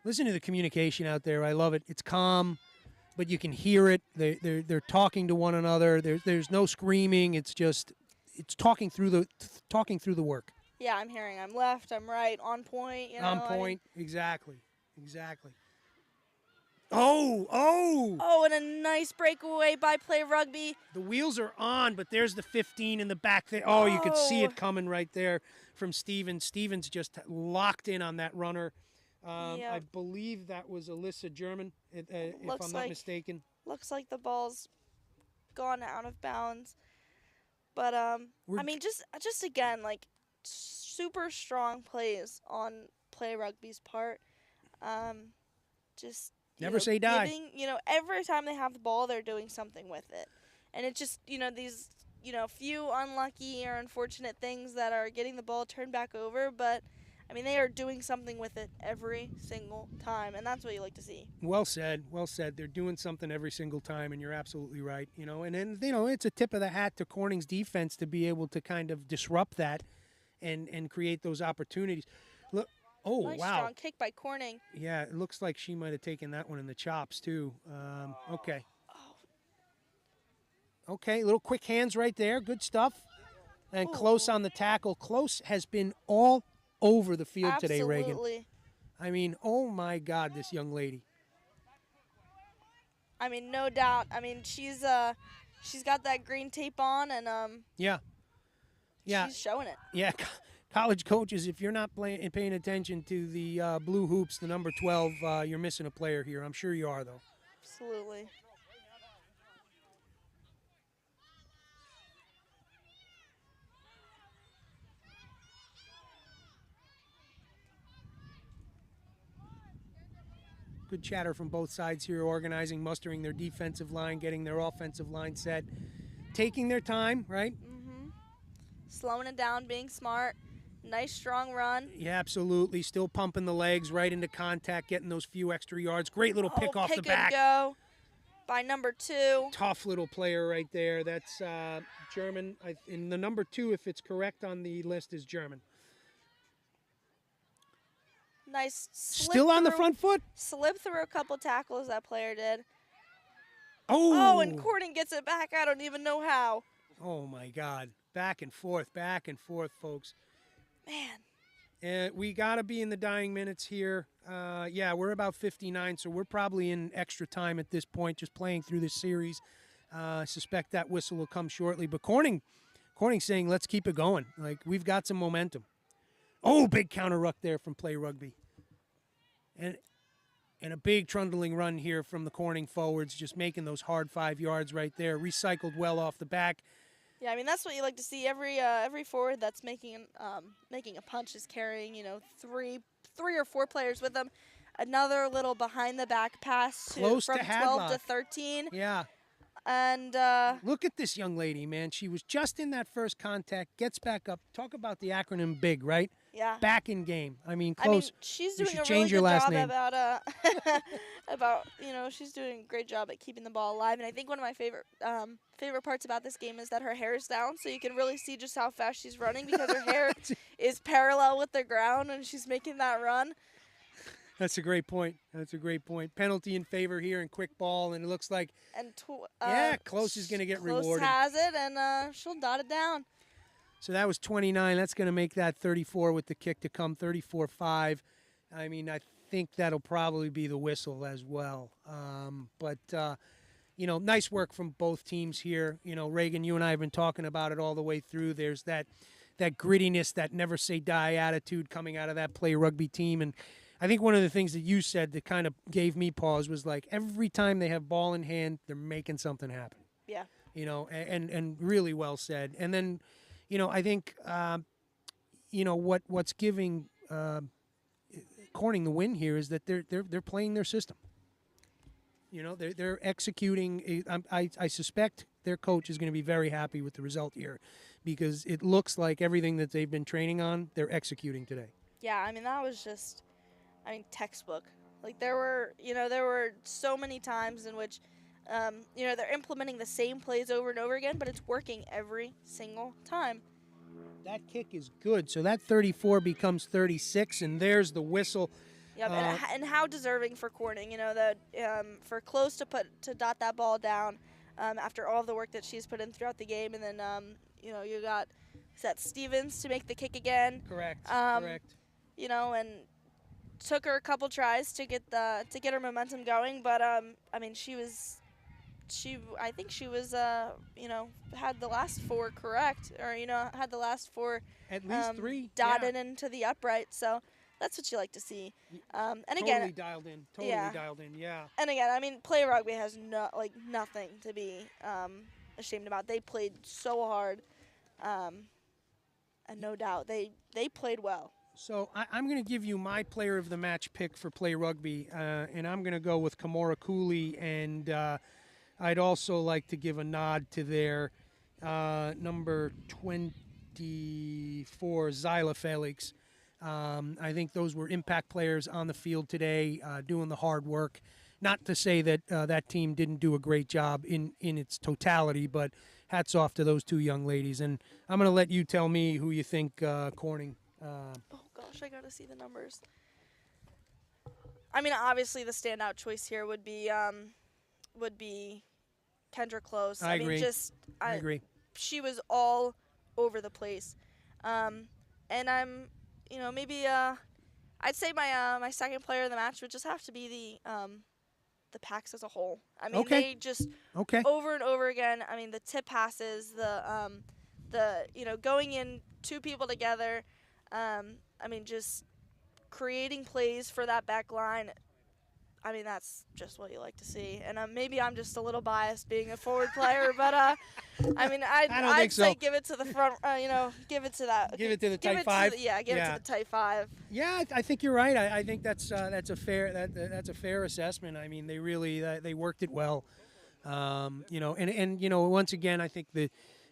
Listen to the communication out there. I love it. It's calm, but you can hear it. They're talking to one another. There's no screaming. It's talking through the work. Yeah, I'm hearing. I'm left. I'm right. On point. On point. Exactly. Oh, and a nice breakaway by play rugby. The wheels are on, but there's the 15 in the back there. Oh, you could see it coming right there from Stevens. Stevens just locked in on that runner. I believe that was Alyssa German, if I'm not mistaken. Looks like the ball's gone out of bounds. But, I mean, just again, like, super strong plays on play rugby's part. Never say die. Every time they have the ball, they're doing something with it. And it's just, these, few unlucky or unfortunate things that are getting the ball turned back over. But, I mean, they are doing something with it every single time, and that's what you like to see. Well said. Well said. They're doing something every single time, and you're absolutely right. And then it's a tip of the hat to Corning's defense to be able to kind of disrupt that, and create those opportunities. Look, oh Nice wow, strong kick by Corning. yeah, it looks like she might have taken that one in the chops too. Okay. Okay, little quick hands right there. Good stuff. And Close on the tackle. Close has been all over the field today, Reagan. Absolutely. I mean, oh my God, this young lady. I mean, no doubt. I mean, she's got that green tape on, and Yeah. Yeah. she's showing it. Yeah. College coaches, if you're not paying attention to the blue hoops, the number 12, you're missing a player here. I'm sure you are, though. Absolutely. Good chatter from both sides here, organizing, mustering their defensive line, getting their offensive line set, taking their time, right? Slowing it down, being smart. Nice strong run. Yeah, absolutely. Still pumping the legs right into contact, getting those few extra yards. Great little pick off the back. Pick and go by number 2. Tough little player right there. That's German. In the number 2, if it's correct on the list, is German. Nice slip Still on the through- front foot. Slip through a couple tackles that player did. Oh, Oh, and Corning gets it back. I don't even know how. oh my God. Back and forth, folks. Man. We got to be in the dying minutes here. Yeah, we're about 59, so we're probably in extra time at this point, just playing through this series. I suspect that whistle will come shortly. But Corning's saying, let's keep it going. Like, we've got some momentum. Oh, big counter ruck there from Play Rugby. And a big trundling run here from the Corning forwards, just making those hard 5 yards right there. Recycled well off the back. Yeah, I mean that's what you like to see. Every forward that's making a punch is carrying three or four players with them. Another little behind the back pass Close from to 12 to Hadlock. 13. Yeah. And Look at this young lady, man. She was just in that first contact, gets back up. Talk about the acronym BIG, right? yeah. Back in game. I mean, I mean, Close. she's You doing should a change really your good last job name. about she's doing a great job at keeping the ball alive. And I think one of my favorite parts about this game is that her hair is down, so you can really see just how fast she's running because her hair is parallel with the ground and she's making that run. That's a great point. Penalty in favor here and quick ball, and it looks like And Close is going to get Close rewarded. has it, and she'll dot it down. So that was 29. That's going to make that 34 with the kick to come, 34-5. I mean, I think that'll probably be the whistle as well. But nice work from both teams here. Reagan, you and I have been talking about it all the way through. There's that grittiness, that never say die attitude coming out of that Play Rugby team. And I think one of the things that you said that kind of gave me pause was like every time they have ball in hand, they're making something happen. Yeah. And really well said. And then, I think, what's giving Corning the win here is that they're playing their system. They're executing. I suspect their coach is going to be very happy with the result here because it looks like everything that they've been training on, they're executing today. Yeah, I mean, that was just, textbook. Like, there were so many times in which, they're implementing the same plays over and over again, but it's working every single time. That kick is good. So that 34 becomes 36, and there's the whistle. Yeah, and how deserving for Corning, that for Close to dot that ball down after all the work that she's put in throughout the game, and then you got Stevens to make the kick again. Correct. And took her a couple tries to get her momentum going, but I think she was had the last four correct, or had the last four at least three dotted into the upright. So that's what you like to see. And totally again, dialed in. Yeah. And again, Play Rugby has nothing to be ashamed about. They played so hard, and no doubt they played well. So I'm going to give you my player of the match pick for Play Rugby, and I'm going to go with Kamora Cooley, and I'd also like to give a nod to their number 24, Zyla Felix. I think those were impact players on the field today, doing the hard work. Not to say that that team didn't do a great job in its totality, but hats off to those two young ladies. And I'm going to let you tell me who you think Corning. Oh gosh, I gotta see the numbers. I mean, obviously the standout choice here would be Kendra Close. I mean, agree. just I agree. she was all over the place. And I'm, maybe I'd say my second player of the match would just have to be the Packs as a whole. I mean, Okay. they just Okay. over and over again. I mean, the tip passes, the going in two people together. I mean, just creating plays for that back line. I mean, that's just what you like to see. And maybe I'm just a little biased being a forward player, but I mean, I don't I'd think so. say give it to the front. Give it to that. Give it to the give tight it five? To give it Yeah. to the tight five. Yeah, I think you're right. I think that's a fair that's a fair assessment. I mean, they really they worked it well. And once again, I think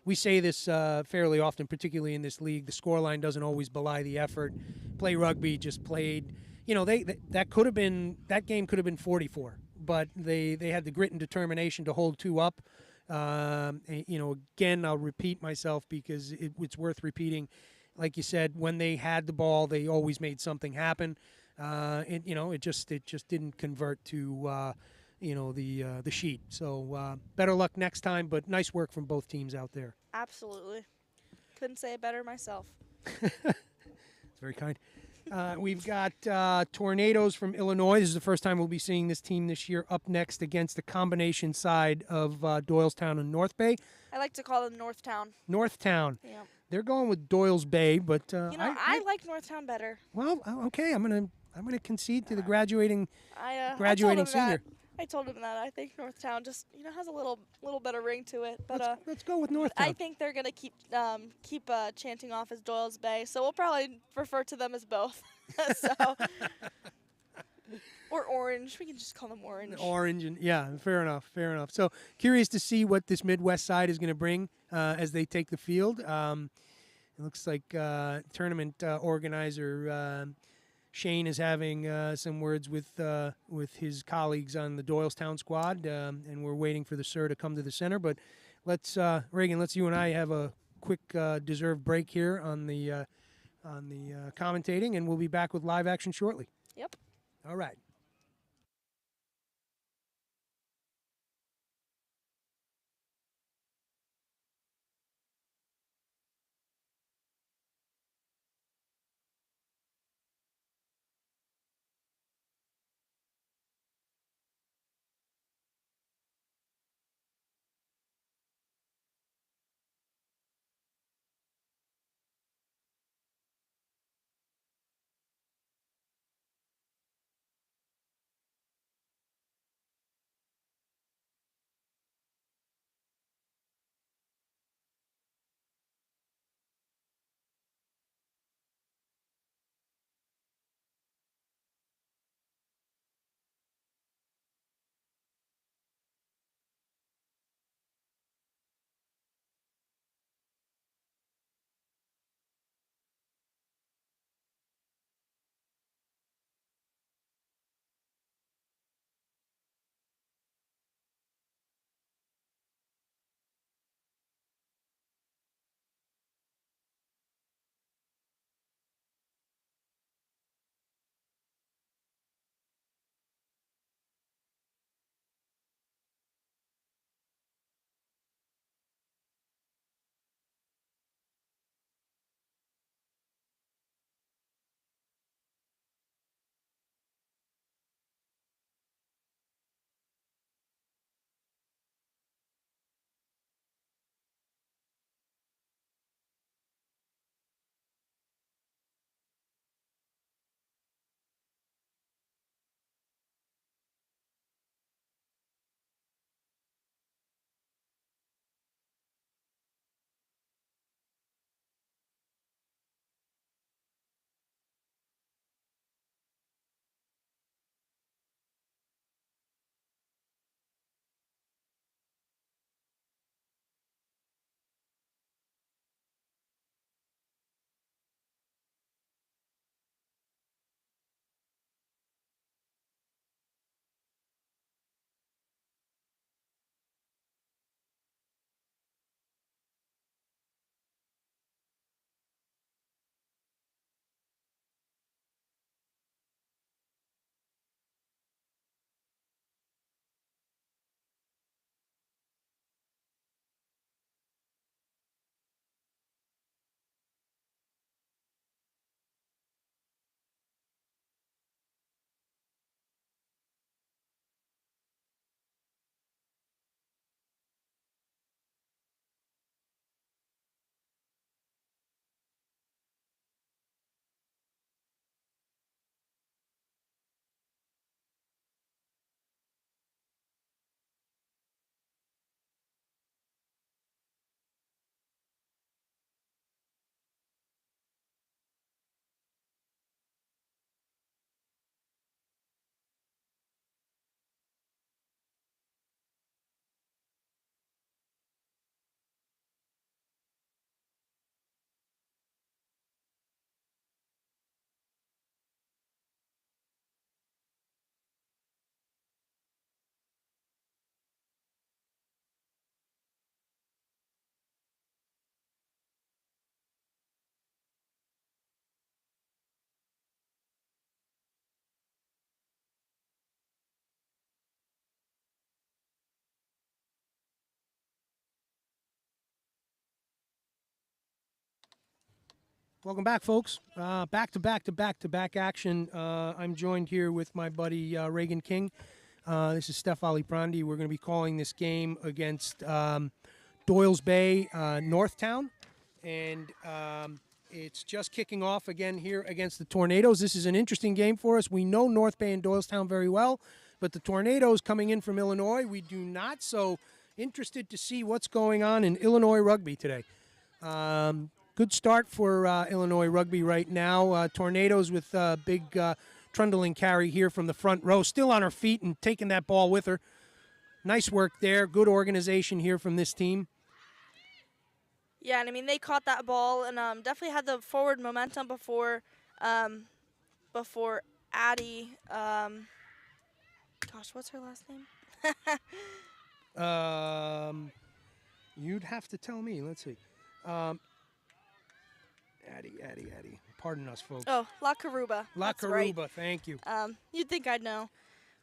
we say this fairly often, particularly in this league. The scoreline doesn't always belie the effort. Play rugby just played. That game could have been 44, but they had the grit and determination to hold two up. Again, I'll repeat myself because it's worth repeating. Like you said, when they had the ball, they always made something happen. It just didn't convert to the sheet. So better luck next time. But nice work from both teams out there. Absolutely. Couldn't say it better myself. It's very kind. We've got Tornadoes from Illinois. This is the first time we'll be seeing this team this year up next against the combination side of Doylestown and North Bay. I like to call them Northtown. Northtown. Yeah. They're going with Doyle's Bay, but I like Northtown better. Well, okay. I'm gonna concede to the graduating I senior. I told him that I think Northtown just has a little better ring to it, but Let's go with Northtown. I think they're gonna keep chanting off as Doyle's Bay, so we'll probably refer to them as both. Or Orange, we can just call them Orange. Orange, and yeah, fair enough. So curious to see what this Midwest side is going to bring as they take the field. It looks like tournament organizer Shane is having some words with his colleagues on the Doylestown squad, and we're waiting for the sir to come to the center. But let's Reagan, let's you and I have a quick deserved break here on the commentating, and we'll be back with live action shortly. Yep. All right. Welcome back, folks. Back-to-back action. I'm joined here with my buddy Reagan King. This is Steph Aliprandi. We're going to be calling this game against Doyles Bay Northtown. And it's just kicking off again here against the Tornadoes. This is an interesting game for us. We know North Bay and Doylestown very well, but the Tornadoes coming in from Illinois, we do not. So interested to see what's going on in Illinois rugby today. Good start for Illinois rugby right now. Tornadoes with big trundling carry here from the front row. Still on her feet and taking that ball with her. Nice work there. Good organization here from this team. Yeah, and I mean, they caught that ball and definitely had the forward momentum before Addie. Gosh, what's her last name? You'd have to tell me. Let's see. Addie. Pardon us, folks. Oh, La Caruba. La That's Caruba, right. thank you. You'd think I'd know.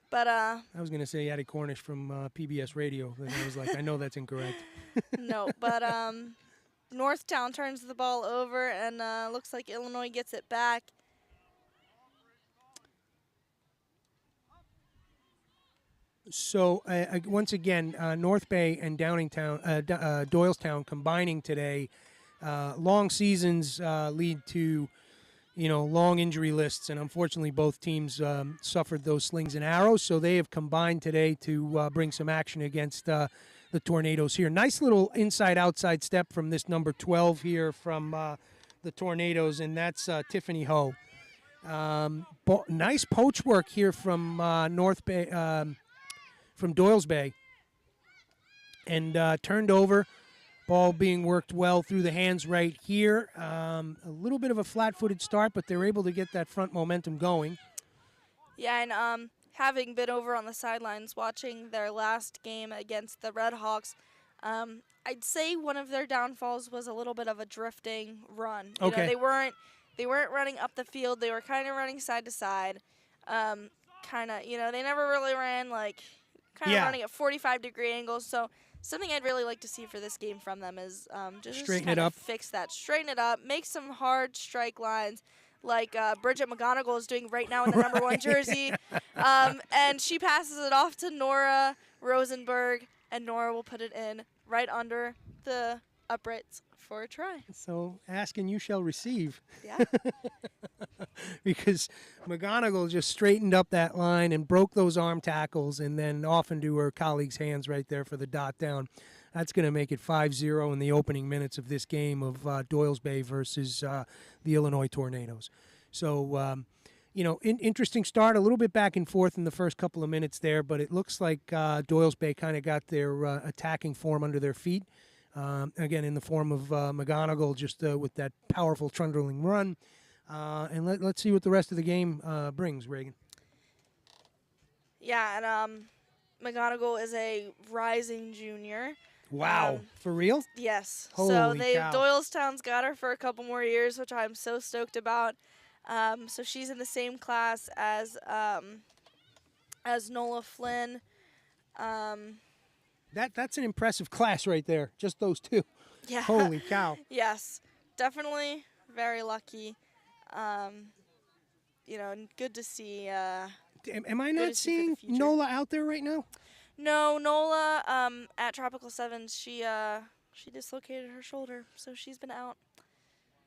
But I was going to say Addie Cornish from PBS Radio. And I was like, I know that's incorrect. no, but Northtown turns the ball over and looks like Illinois gets it back. So, once again, North Bay and Doylestown combining today. Long seasons lead to, long injury lists, and unfortunately both teams suffered those slings and arrows, so they have combined today to bring some action against the Tornadoes here. Nice little inside-outside step from this number 12 here from the Tornadoes, and that's Tiffany Ho. Nice poach work here from North Bay, from Doyles Bay, and turned over. Ball being worked well through the hands right here. A little bit of a flat-footed start, but they're able to get that front momentum going. Yeah, and having been over on the sidelines watching their last game against the Red Hawks, I'd say one of their downfalls was a little bit of a drifting run. Okay. They weren't running up the field. They were kind of running side to side. They never really ran running at 45-degree angles. So something I'd really like to see for this game from them is just straighten kind it of up. fix that, straighten it up, make some hard strike lines like Bridget McGonigal is doing right now in the number 1 jersey. And she passes it off to Nora Rosenberg, and Nora will put it in right under the uprights for a try. So ask and you shall receive. Yeah. Because McGonigal just straightened up that line and broke those arm tackles and then off into her colleague's hands right there for the dot down. That's going to make it 5-0 in the opening minutes of this game of Doyles Bay versus the Illinois Tornadoes. So, interesting start, a little bit back and forth in the first couple of minutes there, but it looks like Doyles Bay kind of got their attacking form under their feet. Again, in the form of McGonigal, just with that powerful trundling run. And let's see what the rest of the game brings, Reagan. Yeah, and McGonigal is a rising junior. Wow, for real? Yes. Holy so cow. Doylestown's got her for a couple more years, which I'm so stoked about. So she's in the same class as Nola Flynn. That's an impressive class right there, just those two. Yeah. Holy cow. Yes, definitely very lucky. Good to see. Am I good not to see for seeing the future. Nola out there right now? No, Nola at Tropical Sevens, she dislocated her shoulder, so she's been out.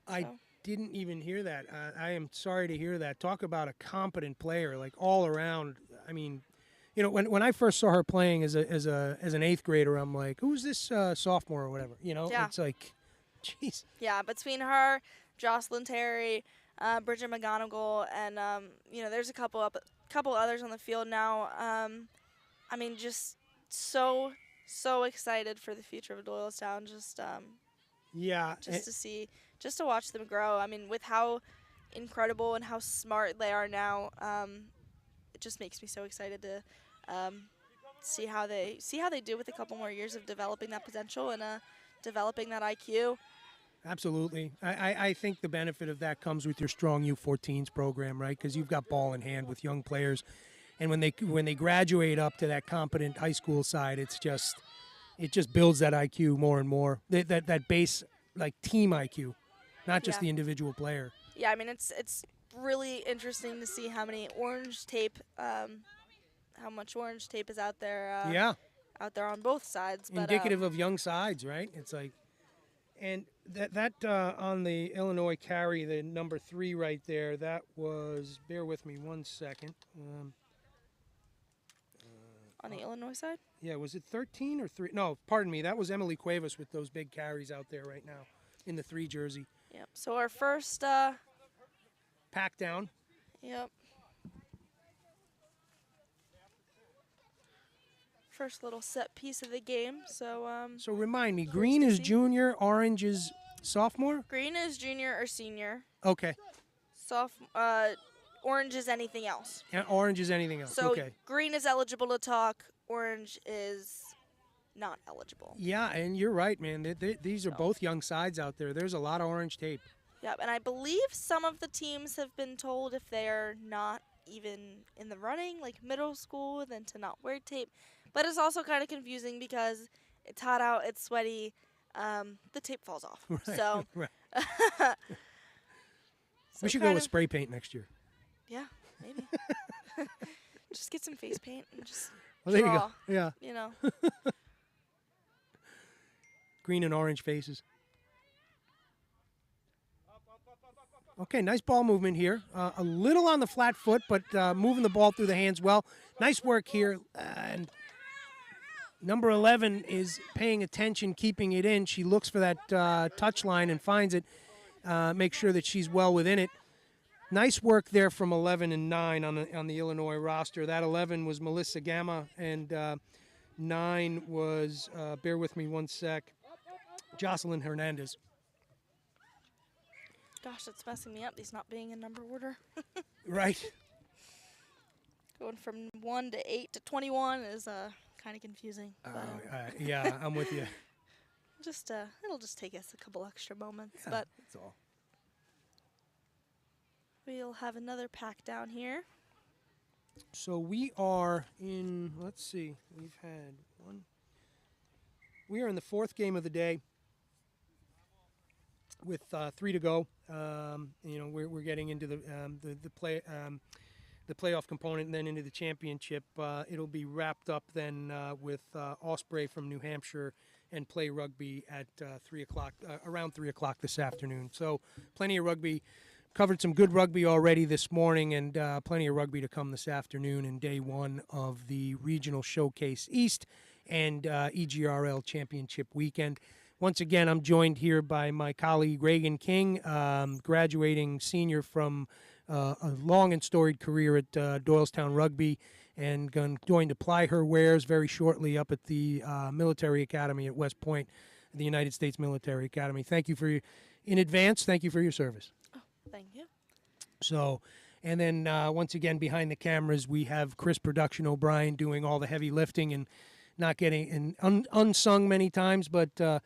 I didn't even hear that. I am sorry to hear that. Talk about a competent player, like all around. I mean, when I first saw her playing as an 8th grader, I'm like, who's this sophomore or whatever? Yeah. It's like, jeez. Yeah, between her, Jocelyn Terry, Bridget McGonigal, and there's a couple others on the field now. Just so excited for the future of Doylestown. Just to watch them grow. I mean, with how incredible and how smart they are now, it just makes me so excited to see how they do with a couple more years of developing that potential and developing that IQ. Absolutely. I think the benefit of that comes with your strong U14s program, right? Because you've got ball in hand with young players. And when they graduate up to that competent high school side, it just builds that IQ more and more. That base, like, team IQ. not just Yeah. the individual player. Yeah, I mean it's really interesting to see how many orange tape, how much orange tape is out there. Yeah. Out there on both sides. But, Indicative of young sides, right? It's like, and that on the Illinois carry, the number 3 right there, that was, bear with me 1 second. on the Illinois side. Yeah, was it 13 or 3? No, pardon me. That was Emily Cuevas with those big carries out there right now in the 3 jersey. Yep. So our first. Pack down. Yep. First little set piece of the game. So So remind me, green is junior, orange is sophomore? green is junior or senior. Okay. Orange is anything else. And orange is anything else. So Okay. green is eligible to talk. Orange is not eligible. Yeah, and you're right, man. These are So. both young sides out there. There's a lot of orange tape. Yep. And I believe some of the teams have been told if they are not even in the running, like middle school, then to not wear tape. But it's also kind of confusing because it's hot out, it's sweaty, the tape falls off. Right, So, right. so We should go kind with of- spray paint next year. Yeah, maybe. Just get some face paint and just Well, there draw, you go. Yeah. you know. Green and orange faces. Okay, nice ball movement here. A little on the flat foot, but moving the ball through the hands well. Nice work here. And number 11 is paying attention, keeping it in. She looks for that touch line and finds it. Make sure that she's well within it. Nice work there from 11 and 9 on the Illinois roster. That 11 was Melissa Gamma, and 9 was, bear with me 1 sec, Jocelyn Hernandez. Gosh, it's messing me up, these not being in number order. Right. Going from 1 to 8 to 21 is kind of confusing. But Yeah, I'm with you. just it'll just take us a couple extra moments. Yeah, But that's all. we'll have another pack down here. So we are in, let's see, we've had one. We are in the 4th game of the day with 3 to go. We're getting into the playoff component and then into the championship. It'll be wrapped up then with Osprey from New Hampshire and play rugby at 3 o'clock, around 3 o'clock this afternoon. So plenty of rugby. Covered some good rugby already this morning, and plenty of rugby to come this afternoon in day 1 of the Regional Showcase East and EGRL Championship weekend. Once again, I'm joined here by my colleague Reagan King, graduating senior from a long and storied career at Doylestown Rugby, and going to ply her wares very shortly up at the Military Academy at West Point, the United States Military Academy. Thank you in advance, thank you for your service. Thank you. So, and then once again behind the cameras we have Chris Production O'Brien doing all the heavy lifting and not getting unsung many times, but the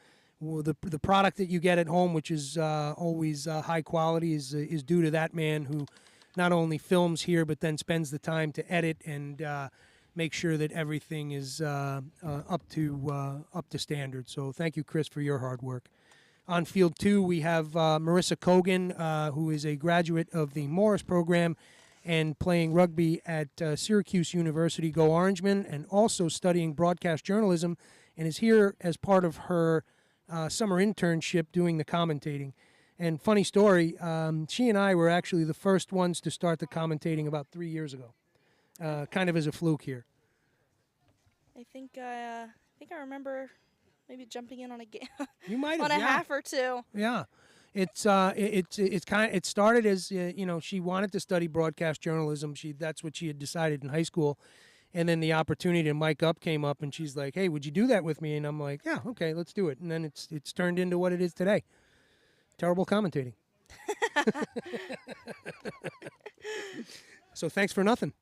product that you get at home, which is always high quality, is due to that man who not only films here but then spends the time to edit and make sure that everything is up to standard. So thank you, Chris, for your hard work. On field 2, we have Marissa Kogan, who is a graduate of the Morris program and playing rugby at Syracuse University, Go Orangemen, and also studying broadcast journalism, and is here as part of her summer internship doing the commentating. And funny story, she and I were actually the first ones to start the commentating about 3 years ago, kind of as a fluke here. I think I remember maybe jumping in on a game You might have, on a yeah. half or two. Yeah, it's kind of, it started as she wanted to study broadcast journalism. That's what she had decided in high school, and then the opportunity to mic up came up, and she's like, "Hey, would you do that with me?" And I'm like, "Yeah, okay, let's do it." And then it's turned into what it is today. Terrible commentating. So thanks for nothing.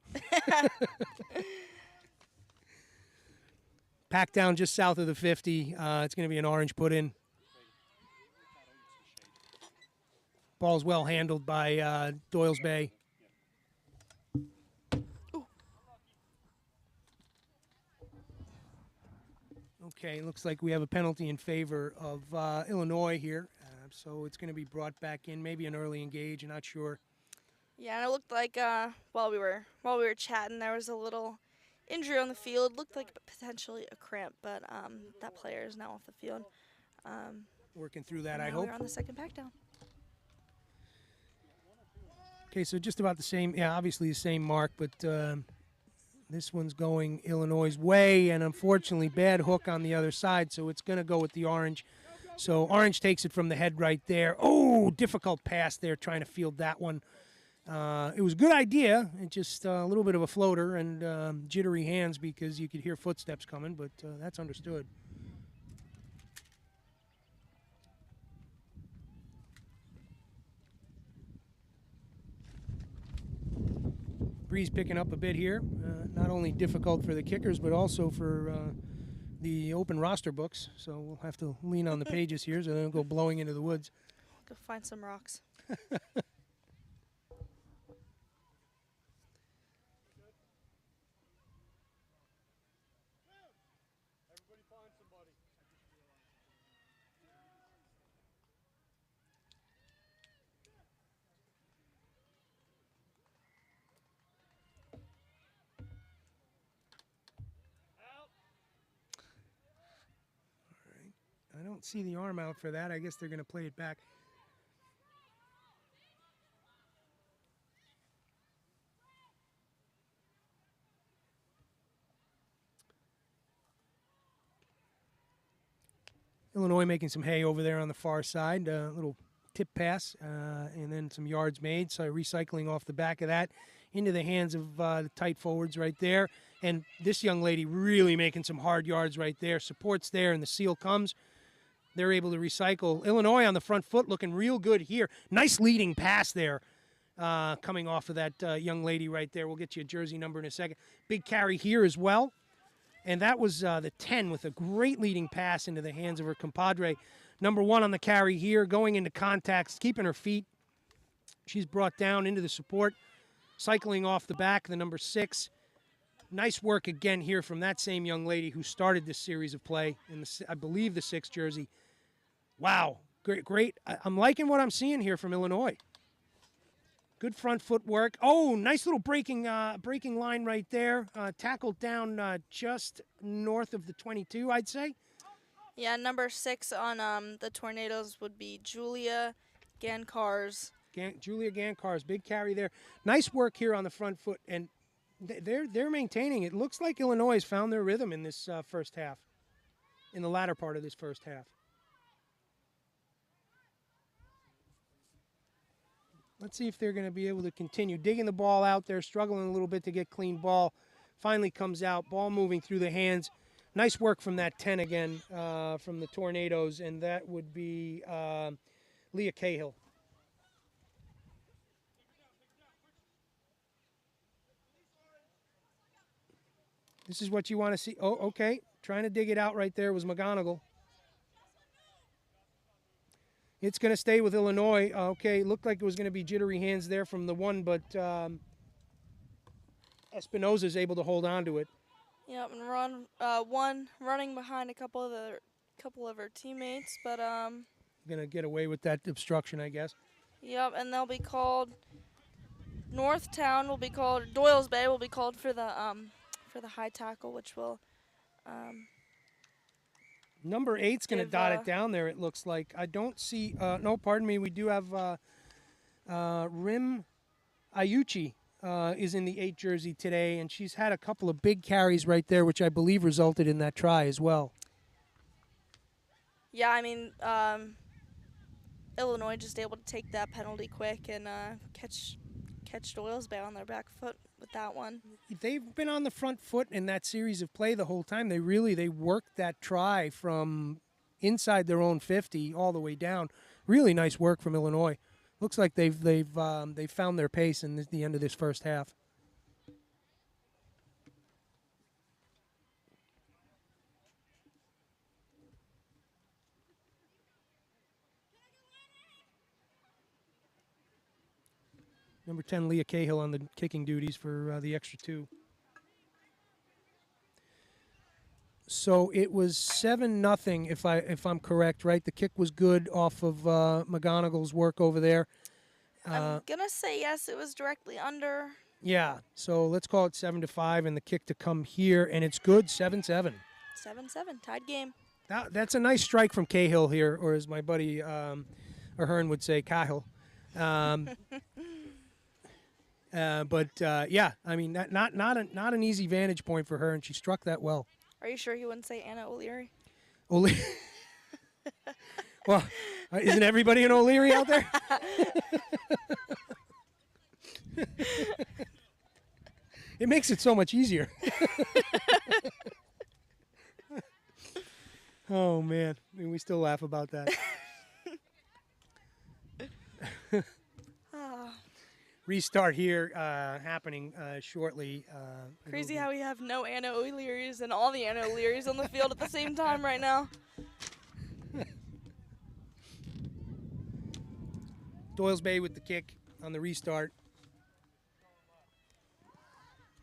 Packed down just south of the 50. It's going to be an orange put in. Ball's well handled by Doyle's Bay. Okay, looks like we have a penalty in favor of Illinois here. So it's going to be brought back in, maybe an early engage. Not sure. Yeah, and it looked like while we were chatting, there was a little injury on the field. Looked like potentially a cramp, but that player is now off the field. Working through that, I Now hope. we're on the second pack down. Okay, so just about the same. Yeah, obviously the same mark, but this one's going Illinois' way, and unfortunately, bad hook on the other side, so it's going to go with the orange. So orange takes it from the head right there. Oh, difficult pass there, trying to field that one. It was a good idea. It just a little bit of a floater and jittery hands because you could hear footsteps coming, but that's understood. Breeze picking up a bit here. Not only difficult for the kickers, but also for the open roster books. So we'll have to lean on the pages here so they don't go blowing into the woods. Go find some rocks. I don't see the arm out for that. I guess they're going to play it back. Illinois making some hay over there on the far side. A little tip pass and then some yards made. So recycling off the back of that into the hands of the tight forwards right there. And this young lady really making some hard yards right there. Support's there and the seal comes. They're able to recycle. Illinois on the front foot looking real good here. Nice leading pass there coming off of that young lady right there. We'll get you a jersey number in a second. Big carry here as well. And that was the 10 with a great leading pass into the hands of her compadre. Number 1 on the carry here, going into contacts, keeping her feet. She's brought down into the support, cycling off the back, the number 6. Nice work again here from that same young lady who started this series of play in, I believe, the 6th jersey. Wow, great. I'm liking what I'm seeing here from Illinois. Good front footwork. Oh, nice little breaking line right there. Tackled down just north of the 22, I'd say. Yeah, number 6 on the Tornadoes would be Julia Gankars. Julia Gankars, big carry there. Nice work here on the front foot, and they're maintaining. It looks like Illinois has found their rhythm in this first half, in the latter part of this first half. Let's see if they're going to be able to continue digging the ball out there, struggling a little bit to get clean ball. Finally comes out, ball moving through the hands. Nice work from that 10 again from the Tornadoes, and that would be Leah Cahill. This is what you want to see. Oh, okay. Trying to dig it out right there was McGonigal. It's going to stay with Illinois. Okay, looked like it was going to be jittery hands there from the 1, but Espinoza's able to hold on to it. Yep, and one running behind a couple of her teammates, but Going to get away with that obstruction, I guess. Yep, and they'll be called. Northtown will be called. Doyle's Bay will be called for the high tackle, which will. Number 8's going to dot it down there, it looks like. I don't see, no, pardon me, we do have Rim Ayuchi is in the 8 jersey today, and she's had a couple of big carries right there, which I believe resulted in that try as well. Yeah, I mean, Illinois just able to take that penalty quick and catch Doyle's Bay on their back foot with that one. They've been on the front foot in that series of play the whole time. They worked that try from inside their own 50 all the way down. Really nice work from Illinois. Looks like they've found their pace in the end of this first half. Number 10, Leah Cahill on the kicking duties for the extra 2. So it was 7-0 if I'm correct, right? The kick was good off of McGonagall's work over there. I'm gonna say yes. It was directly under. Yeah. So let's call it 7-5, and the kick to come here, and it's good 7-7. 7-7, tied game. That's a nice strike from Cahill here, or as my buddy Ahern would say, Cahill. But yeah, I mean, not an easy vantage point for her, and she struck that well. Are you sure he wouldn't say Anna O'Leary? Well, isn't everybody an O'Leary out there? It makes it so much easier. Oh, man. I mean, we still laugh about that. Restart here happening shortly. Crazy how we have no Anna O'Learys and all the Anna O'Learys on the field at the same time right now. Doyle's Bay with the kick on the restart.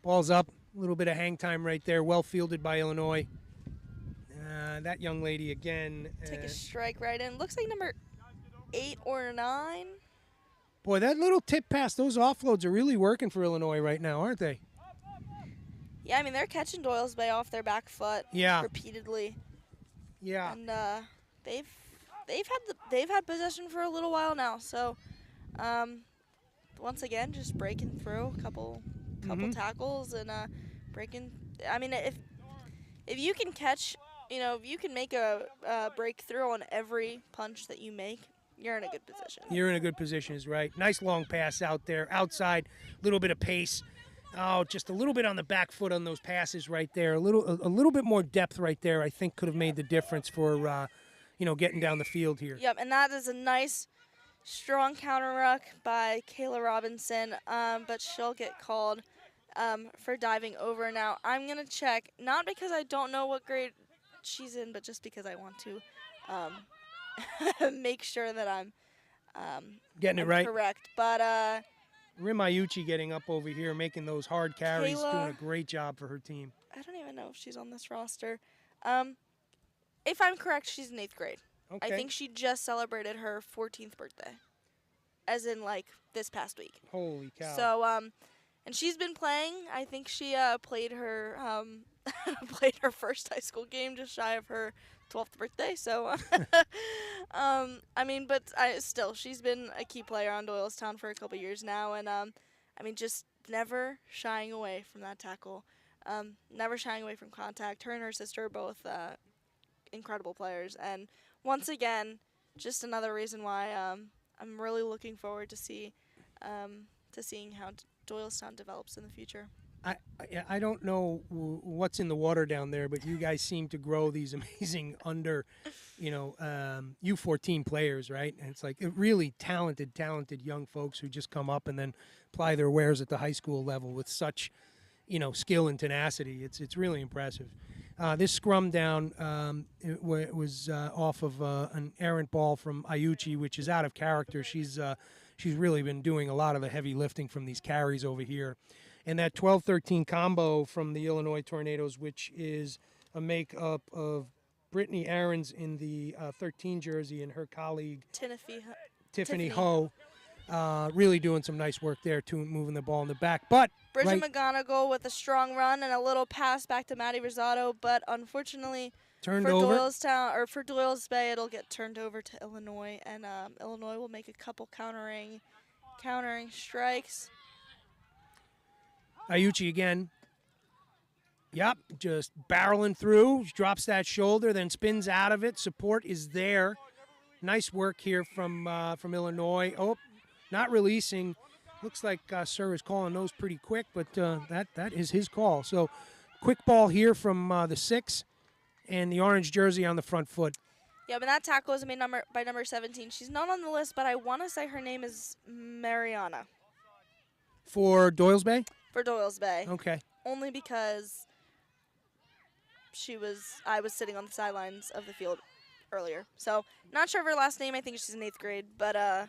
Ball's up. A little bit of hang time right there. Well fielded by Illinois. That young lady again. Take a strike right in. Looks like number 8 or 9. Boy, that little tip pass, those offloads are really working for Illinois right now, aren't they? Yeah, I mean, they're catching Doyle's Bay off their back foot repeatedly. Yeah. And they've had possession for a little while now. So, once again, just breaking through a couple tackles and breaking. I mean, if you can catch, if you can make a breakthrough on every punch that you make, you're in a good position. You're in a good position, is right. Nice long pass out there. Outside, a little bit of pace. Oh, just a little bit on the back foot on those passes right there. A little bit more depth right there, I think, could have made the difference for, getting down the field here. Yep, and that is a nice, strong counter ruck by Kayla Robinson, but she'll get called for diving over. Now, I'm going to check, not because I don't know what grade she's in, but just because I want to make sure that I'm getting it right. Correct. But Rim Iuchi getting up over here, making those hard carries, Kayla, doing a great job for her team. I don't even know if she's on this roster. If I'm correct, she's in 8th grade. Okay. I think she just celebrated her 14th birthday, as in like this past week. Holy cow! So and she's been playing. I think she played her played her first high school game just shy of her 12th birthday. So I mean, but still, she's been a key player on Doylestown for a couple years now, and I mean, just never shying away from that tackle, never shying away from contact. Her and her sister are both incredible players, and once again, just another reason why I'm really looking forward to seeing how Doylestown develops in the future. I don't know what's in the water down there, but you guys seem to grow these amazing under, U14 players, right? And it's like really talented young folks who just come up and then apply their wares at the high school level with such, skill and tenacity. It's really impressive. This scrum down it was off of an errant ball from Iuchi, which is out of character. She's really been doing a lot of the heavy lifting from these carries over here. And that 12-13 combo from the Illinois Tornadoes, which is a make-up of Brittany Aarons in the 13 jersey and her colleague Tiffany Ho, really doing some nice work there, too, moving the ball in the back. But Bridget McGonigal with a strong run and a little pass back to Maddie Rosado, but unfortunately turned over. For Doyle's Bay, it'll get turned over to Illinois, and Illinois will make a couple countering strikes. Iuchi again. Yep, just barreling through. Drops that shoulder, then spins out of it. Support is there. Nice work here from Illinois. Oh, not releasing. Looks like Sir is calling those pretty quick, but that is his call. So quick ball here from the 6 and the orange jersey on the front foot. Yeah, but that tackle is made by number 17. She's not on the list, but I want to say her name is Mariana. For Doyle's Bay? For Doyle's Bay. Okay. Only because I was sitting on the sidelines of the field earlier. So, not sure of her last name. I think she's in 8th grade, but I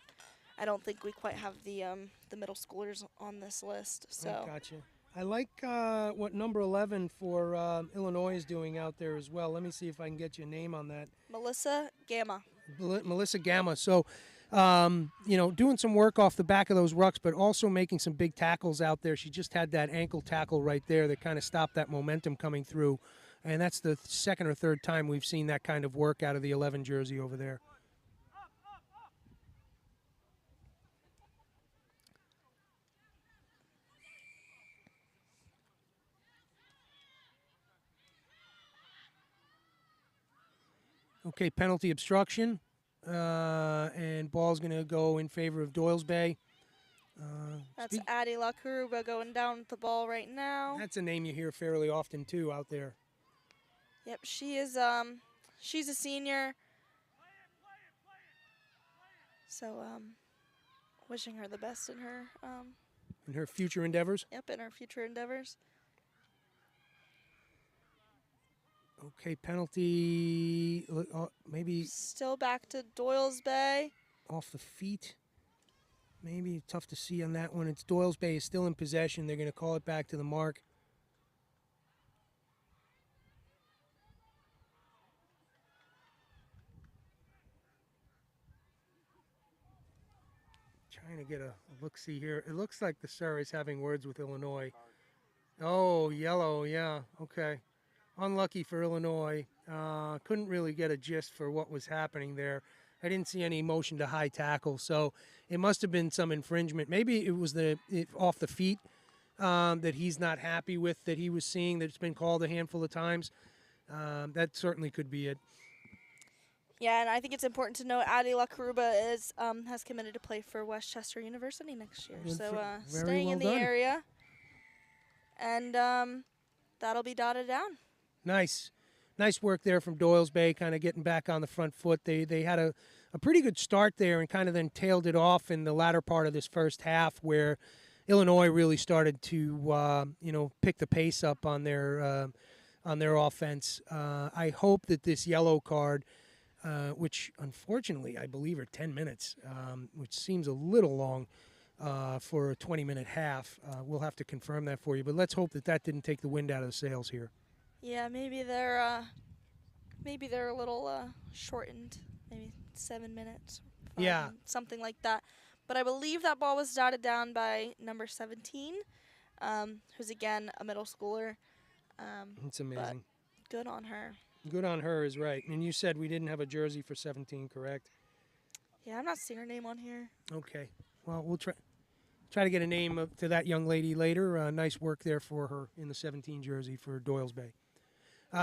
don't think we quite have the middle schoolers on this list. So. Gotcha. I like what number 11 for Illinois is doing out there as well. Let me see if I can get you a name on that. Melissa Gamma. Melissa Gamma. So, doing some work off the back of those rucks, but also making some big tackles out there. She just had that ankle tackle right there that kind of stopped that momentum coming through. And that's the second or third time we've seen that kind of work out of the 11 jersey over there. Okay, penalty obstruction. And ball's going to go in favor of Doyle's Bay. That's Addie LaCaruba going down with the ball right now. That's a name you hear fairly often, too, out there. Yep, she is, she's a senior. So, wishing her the best in her, In her future endeavors? Yep, in her future endeavors. Okay, penalty, maybe Still back to Doyle's Bay. off the feet. Maybe tough to see on that one. It's Doyle's Bay is still in possession. They're going to call it back to the mark. Trying to get a look-see here. It looks like the Surrey is having words with Illinois. Oh, yellow, yeah, okay. Unlucky for Illinois. Couldn't really get a gist for what was happening there. I didn't see any motion to high tackle, so it must have been some infringement. Maybe it was off the feet that he's not happy with, that he was seeing, that it's been called a handful of times. That certainly could be it. Yeah, and I think it's important to note Addie LaCaruba is has committed to play for Westchester University next year. Good So very staying well in the done. area, and that'll be dotted down. Nice work there from Doyle's Bay, kind of getting back on the front foot. They had a pretty good start there and kind of then tailed it off in the latter part of this first half where Illinois really started to pick the pace up on their offense. I hope that this yellow card, which unfortunately I believe are 10 minutes, which seems a little long for a 20-minute half. We'll have to confirm that for you, but let's hope that didn't take the wind out of the sails here. Yeah, maybe they're a little shortened, maybe 7 minutes. Yeah, something like that. But I believe that ball was dotted down by number 17, who's again a middle schooler. it's amazing. Good on her. Good on her is right. And you said we didn't have a jersey for 17, correct? Yeah, I'm not seeing her name on here. Okay. Well, we'll try to get a name to that young lady later. Nice work there for her in the 17 jersey for Doyle's Bay.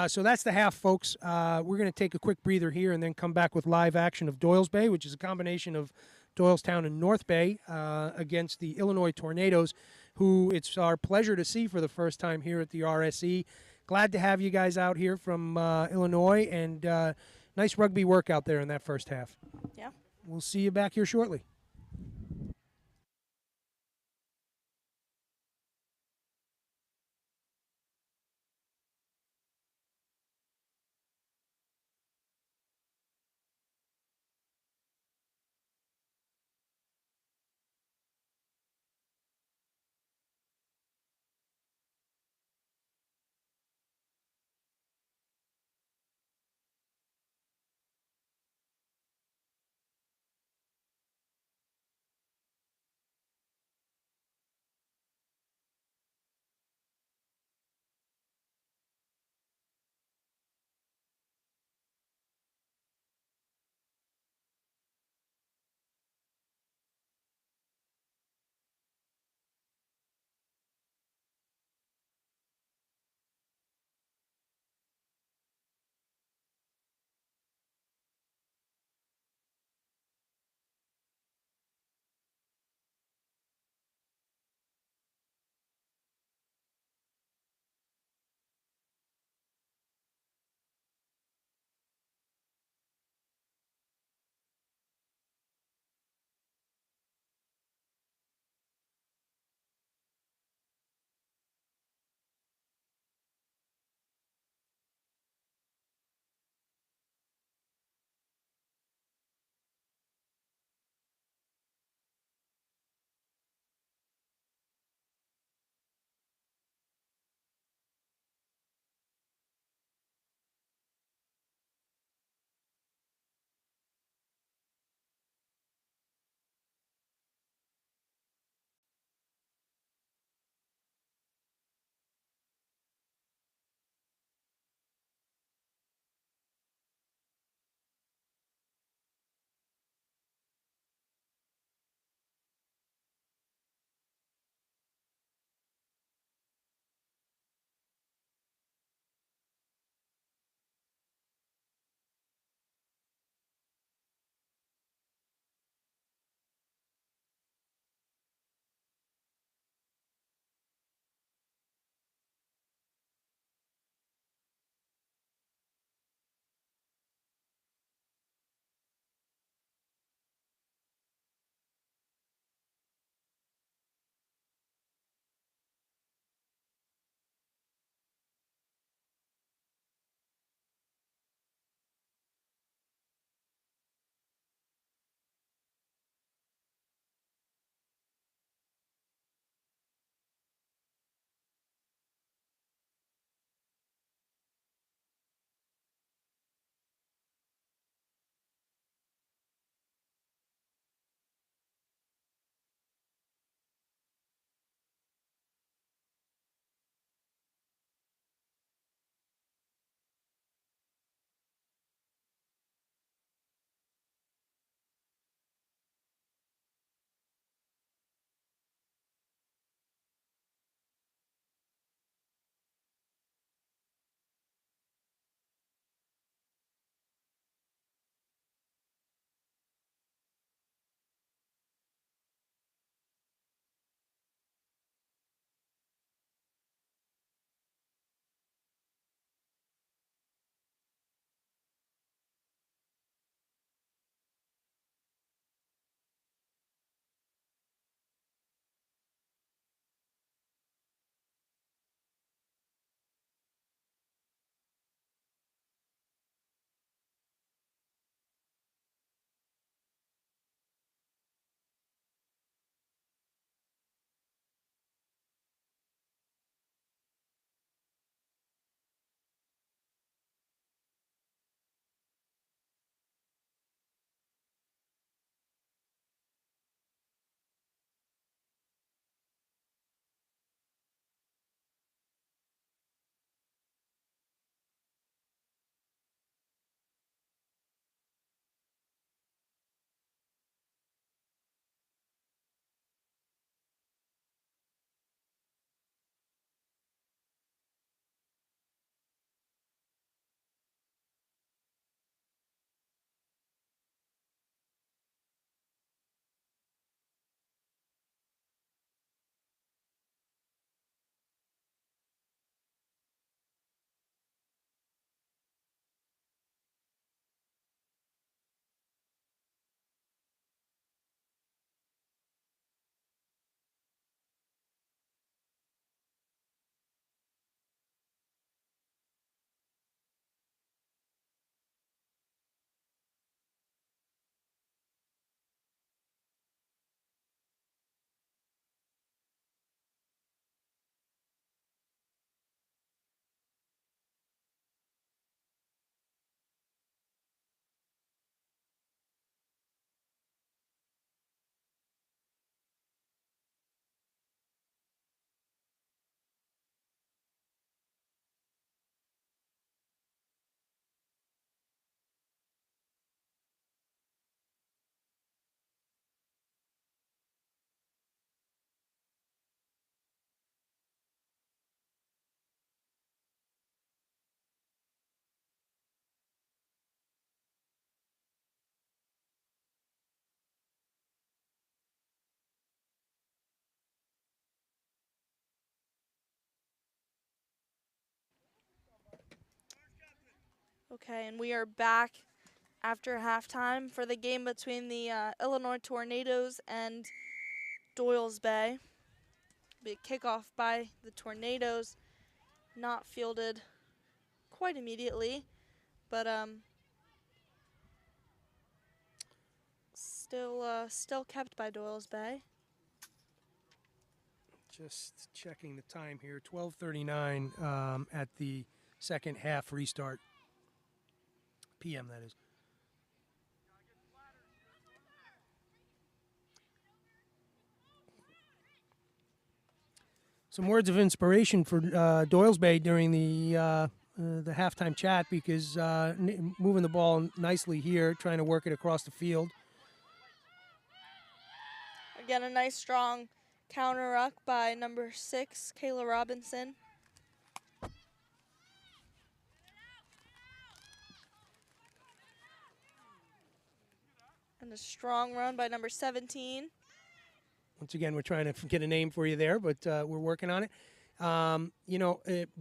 So that's the half, folks. We're going to take a quick breather here and then come back with live action of Doyle's Bay, which is a combination of Doylestown and North Bay against the Illinois Tornadoes, who it's our pleasure to see for the first time here at the RSE. Glad to have you guys out here from Illinois, and nice rugby work out there in that first half. Yeah. We'll see you back here shortly. Okay, and we are back after halftime for the game between the Illinois Tornadoes and Doyle's Bay. Be a kickoff by the Tornadoes, not fielded quite immediately, but still kept by Doyle's Bay. Just checking the time here, 12:39 at the second half restart. PM, that is. Some words of inspiration for Doyle's Bay during the halftime chat, because moving the ball nicely here, trying to work it across the field. Again, a nice strong counter ruck by number 6, Kayla Robinson. And a strong run by number 17. Once again, we're trying to get a name for you there, but we're working on it.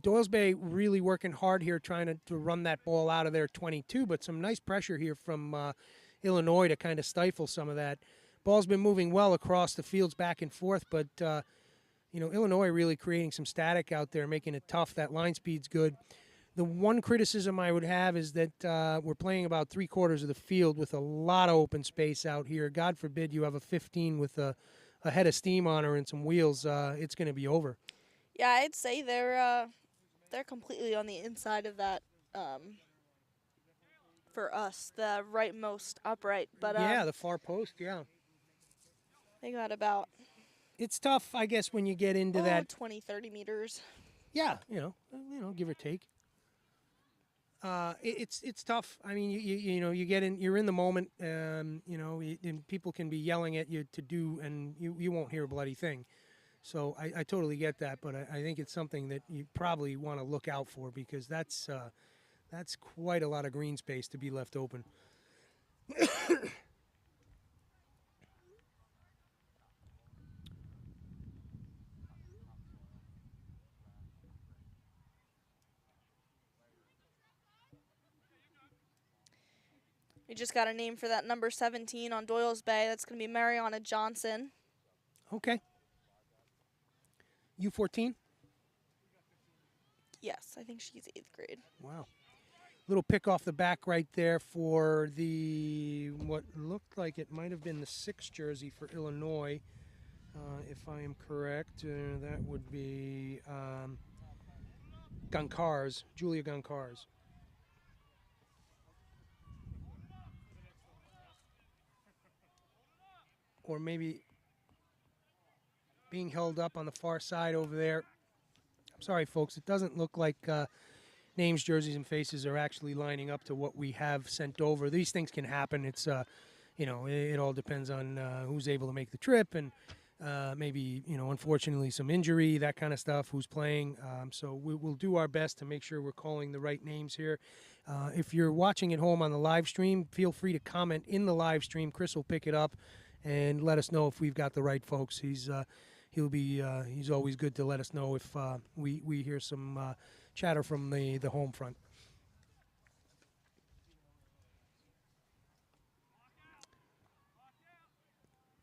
Doyle's Bay really working hard here, trying to run that ball out of their 22, but some nice pressure here from Illinois to kind of stifle some of that. Ball's been moving well across the fields back and forth, but, Illinois really creating some static out there, making it tough. That line speed's good. The one criticism I would have is that we're playing about 3/4 of the field with a lot of open space out here. God forbid you have a 15 with a head of steam on her and some wheels. It's going to be over. Yeah, I'd say they're completely on the inside of that for us, the rightmost upright. But yeah, the far post, yeah. They got about It's tough, I guess, when you get into that 20, 30 meters. Yeah, give or take. It's tough. I mean, you get in, you're in the moment, and people can be yelling at you to do, and you won't hear a bloody thing. So I totally get that, but I think it's something that you probably want to look out for, because that's quite a lot of green space to be left open. We just got a name for that number 17 on Doyle's Bay. That's going to be Mariana Johnson. Okay. U14? Yes, I think she's 8th grade. Wow. Little pick off the back right there for what looked like it might have been the 6th jersey for Illinois, if I am correct. That would be Goncars, Julia Goncars. Or maybe being held up on the far side over there. I'm sorry, folks. It doesn't look like names, jerseys, and faces are actually lining up to what we have sent over. These things can happen. It's, it all depends on who's able to make the trip, and maybe, unfortunately, some injury, that kind of stuff, who's playing. So we'll do our best to make sure we're calling the right names here. If you're watching at home on the live stream, feel free to comment in the live stream. Chris will pick it up and let us know if we've got the right folks. He's always good to let us know if we hear some chatter from the home front.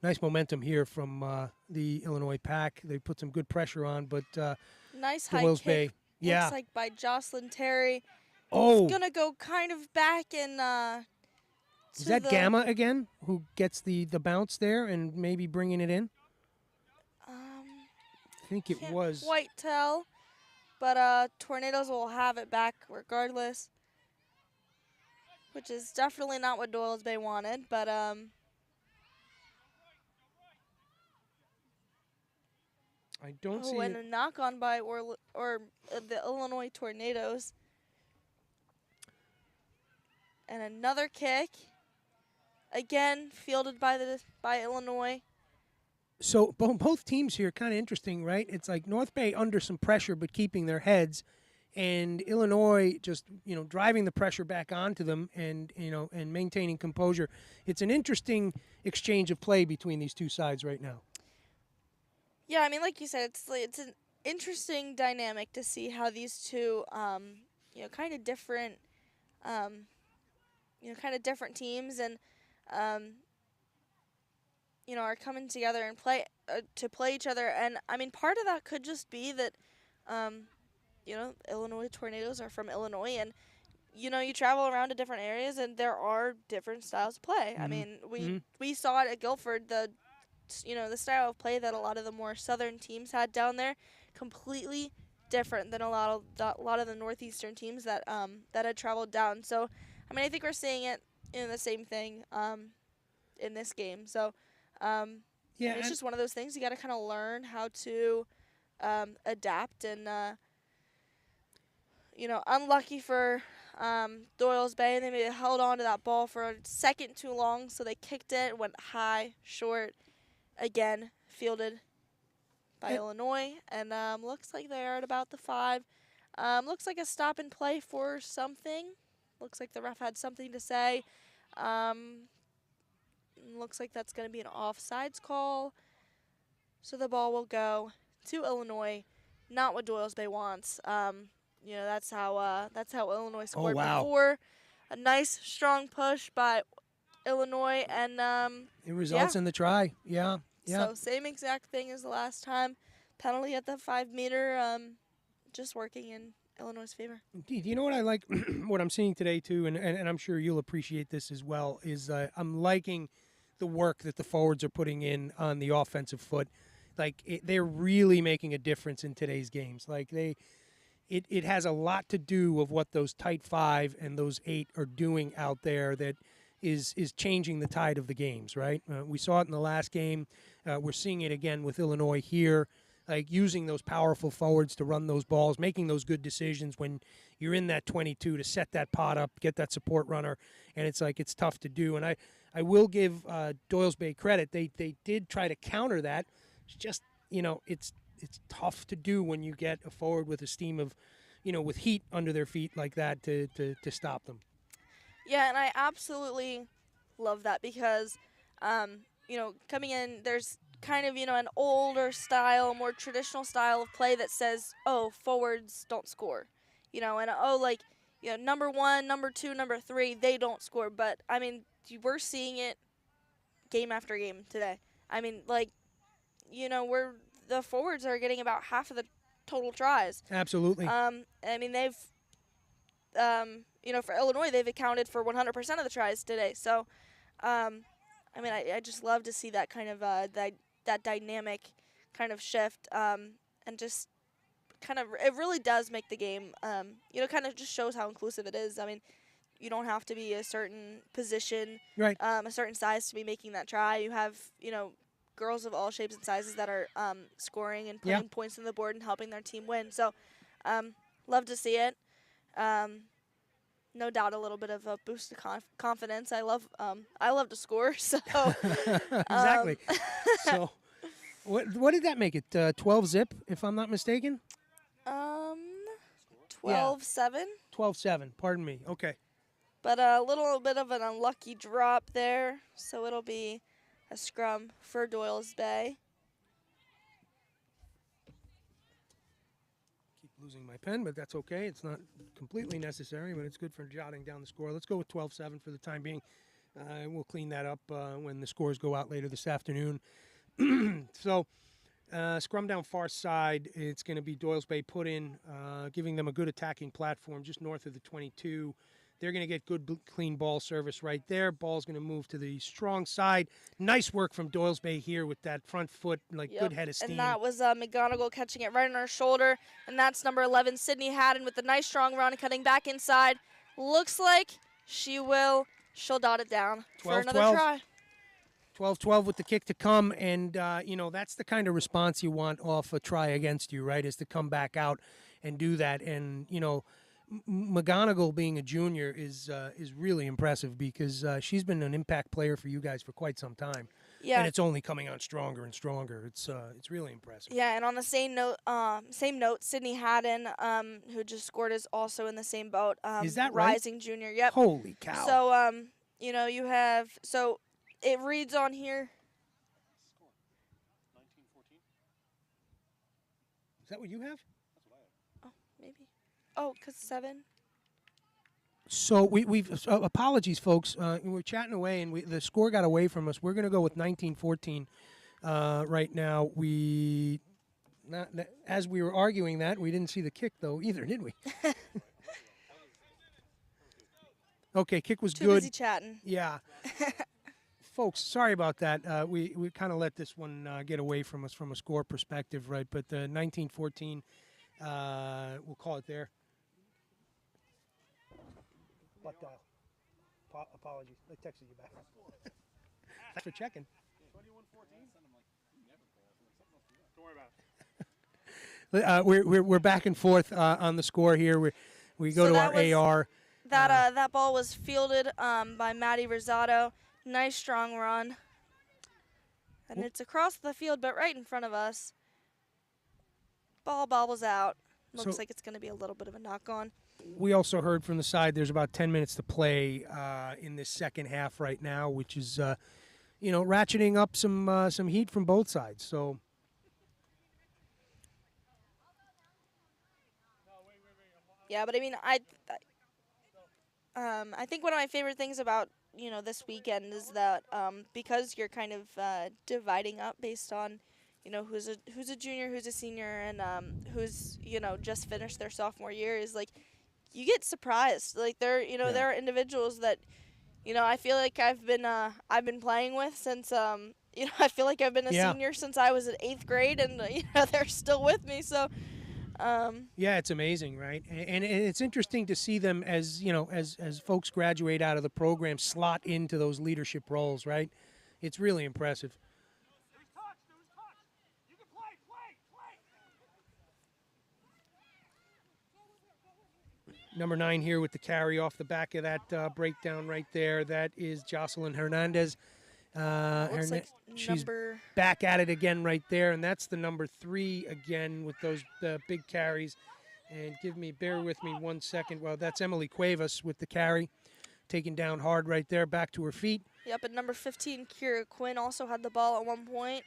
Nice momentum here from the Illinois pack. They put some good pressure on, but nice the high Wills kick. Bay, yeah. Looks like by Jocelyn Terry. Oh, It's gonna go kind of back and. Is that Gamma again, who gets the bounce there and maybe bringing it in? I think it Can't was. quite tell, but Tornadoes will have it back regardless, which is definitely not what Doyle's Bay wanted. But I don't see and it. a knock on by the Illinois Tornadoes, and another kick. Again, fielded by Illinois. So both teams here kind of interesting, right? It's like North Bay under some pressure but keeping their heads, and Illinois just driving the pressure back onto them and and maintaining composure. It's an interesting exchange of play between these two sides right now. Yeah, I mean, like you said, it's an interesting dynamic to see how these two kind of different kind of different teams and are coming together and to play each other. And I mean, part of that could just be that Illinois Tornadoes are from Illinois, and you travel around to different areas and there are different styles of play. I mean, we saw it at Guilford, the style of play that a lot of the more southern teams had down there, completely different than a lot of the northeastern teams that had traveled down. So, I mean, I think we're seeing it in the same thing in this game. So, it's just one of those things you got to kind of learn how to adapt. And unlucky for Doyle's Bay, they maybe held on to that ball for a second too long, so they kicked it, went high, short, again fielded by Illinois, and looks like they are at about the 5. Looks like a stop and play for something. Looks like the ref had something to say. Looks like that's going to be an offsides call. So the ball will go to Illinois. Not what Doyle's Bay wants. That's how Illinois scored before. A nice strong push by Illinois, and it results in the try. Yeah. So same exact thing as the last time. Penalty at the 5 meter, just working in Illinois' favor. Indeed. You know what I like, what I'm seeing today too, and I'm sure you'll appreciate this as well, is I'm liking the work that the forwards are putting in on the offensive foot. Like they're really making a difference in today's games. Like it has a lot to do with what those tight 5 and those 8 are doing out there that is changing the tide of the games, right? We saw it in the last game. We're seeing it again with Illinois here, like using those powerful forwards to run those balls, making those good decisions when you're in that 22 to set that pot up, get that support runner, and it's tough to do. And I will give Doyle's Bay credit. They did try to counter that. It's just, it's tough to do when you get a forward with a steam of, with heat under their feet like that to stop them. Yeah, and I absolutely love that because, coming in, there's kind of, an older style, more traditional style of play that says, oh, forwards don't score. Number 1, number 2, number 3, they don't score. But, I mean, we're seeing it game after game today. I mean, the forwards are getting about half of the total tries. Absolutely. I mean, they've, for Illinois, they've accounted for 100% of the tries today. So, I just love to see that kind of that dynamic kind of shift, and just kind of it really does make the game, kind of just shows how inclusive it is. I mean, you don't have to be a certain position, right, a certain size to be making that try. You have, girls of all shapes and sizes that are scoring and putting points on the board and helping their team win. So, love to see it. No doubt, a little bit of a boost of confidence. I love to score. So exactly. So, what did that make it? 12-zip, if I'm not mistaken. 12-7. 12-7. Pardon me. Okay. But a little bit of an unlucky drop there, so it'll be a scrum for Doyle's Bay. Keep losing my pen, but that's okay. It's not completely necessary, but it's good for jotting down the score. Let's go with 12-7 for the time being. We'll clean that up when the scores go out later this afternoon. So, scrum down far side, it's going to be Doyle's Bay put in, giving them a good attacking platform just north of the 22. They're going to get good, clean ball service right there. Ball's going to move to the strong side. Nice work from Doyle's Bay here with that front foot, good head of steam. And that was McGonigal catching it right on her shoulder. And that's number 11, Sydney Haddon, with a nice strong run, cutting back inside. Looks like she'll dot it down for another try. 12-12 with the kick to come, and, that's the kind of response you want off a try against you, right, is to come back out and do that. And, McGonigal being a junior is really impressive because she's been an impact player for you guys for quite some time. Yeah. And it's only coming on stronger and stronger. It's really impressive. Yeah, and on the same note, Sydney Haddon, who just scored, is also in the same boat. Is that right? Rising junior, yep. Holy cow. So, you have, so it reads on here. Is that what you have? Oh, maybe. Oh, because 7. So we've apologies, folks. We're chatting away, and the score got away from us. We're going to go with 19-14 right now. As we were arguing that, we didn't see the kick though either, did we? Okay, kick was Too good. busy chatting. Yeah. Folks, sorry about that. We kind of let this one get away from us from a score perspective, right? But 19-14, we'll call it there. But apologies. I texted you back. Thanks for checking. 21-14? Don't worry about it. We're back and forth on the score here. We go So to that our was- AR. That ball was fielded by Maddie Rosado. Nice strong run. And it's across the field, but right in front of us. Ball bobbles out. Looks So- like it's going to be a little bit of a knock on. We also heard from the side there's about 10 minutes to play in this second half right now, which is, ratcheting up some heat from both sides. So Yeah, but I mean, I think one of my favorite things about this weekend is that because you're kind of dividing up based on who's a junior, who's a senior, and who's just finished their sophomore year, is like you get surprised. Like there are individuals that I feel like I've been playing with since I feel like I've been a senior since I was in 8th grade, and they're still with me. So. yeah, it's amazing, right? And it's interesting to see them as as folks graduate out of the program slot into those leadership roles, right? It's really impressive. Number 9 here with the carry off the back of that breakdown right there. That is Jocelyn Hernandez. Looks like she's number. back at it again right there, and that's the number 3 again with those big carries. And bear with me 1 second. Well, that's Emily Cuevas with the carry, taken down hard right there, back to her feet. Yep, and number 15, Kira Quinn, also had the ball at one point.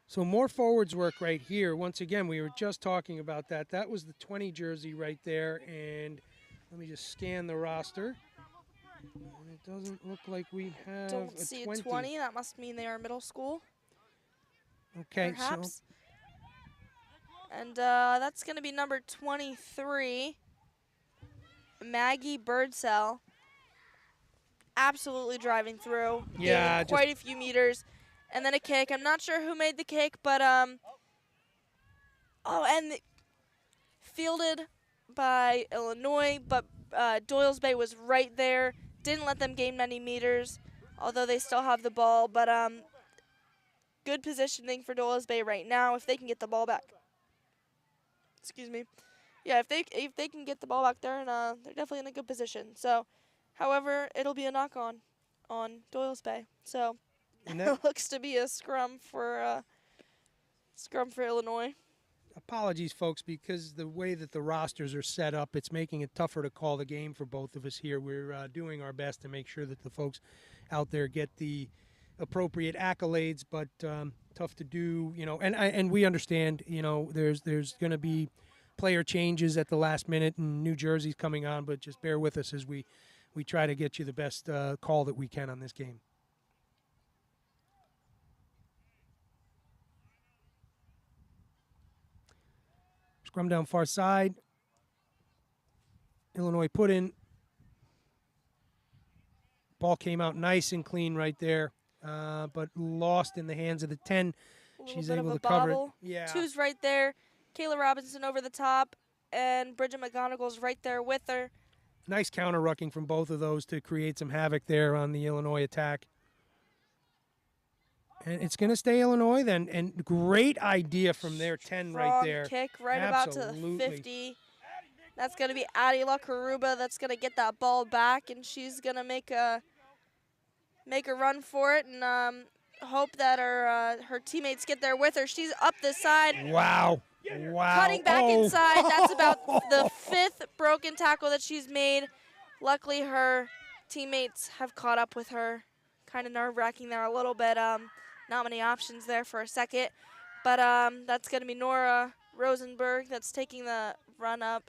So more forwards work right here. Once again, we were just talking about that. That was the 20 jersey right there, and let me just scan the roster. And it doesn't look like we have Don't a see 20. a 20. That must mean they are middle school, Okay, perhaps. so And that's going to be number 23, Maggie Birdsell. Absolutely driving through. Yeah, gaining quite a few meters. And then a kick. I'm not sure who made the kick, but fielded by Illinois, but Doyle's Bay was right there. Didn't let them gain many meters, although they still have the ball. But good positioning for Doyle's Bay right now if they can get the ball back. Excuse me. Yeah, if they can get the ball back there, and they're definitely in a good position. So, however, it'll be a knock on Doyle's Bay. So it looks to be a scrum for Illinois. apologies, folks, because the way that the rosters are set up, it's making it tougher to call the game for both of us here. We're doing our best to make sure that the folks out there get the appropriate accolades, but tough to do, and we understand, there's going to be player changes at the last minute and new jerseys coming on, but just bear with us as we try to get you the best call that we can on this game. Scrum down far side. Illinois put in. Ball came out nice and clean right there, but lost in the hands of the 10. She's bit able of a to cover it. bobble. Yeah. Two's right there. Kayla Robinson over the top, and Bridget McGonigal's right there with her. Nice counter rucking from both of those to create some havoc there on the Illinois attack. And it's going to stay Illinois then. And great idea from their 10 right Strong there. kick right about to the Absolutely. 50. That's going to be Addie LaCaruba that's going to get that ball back, and she's going to make a run for it and hope that her teammates get there with her. She's up the side. Wow. Wow. Cutting back Oh. inside. That's about the 5th broken tackle that she's made. Luckily, her teammates have caught up with her. Kind of nerve-wracking there a little bit. Not many options there for a second. But that's going to be Nora Rosenberg that's taking the run up.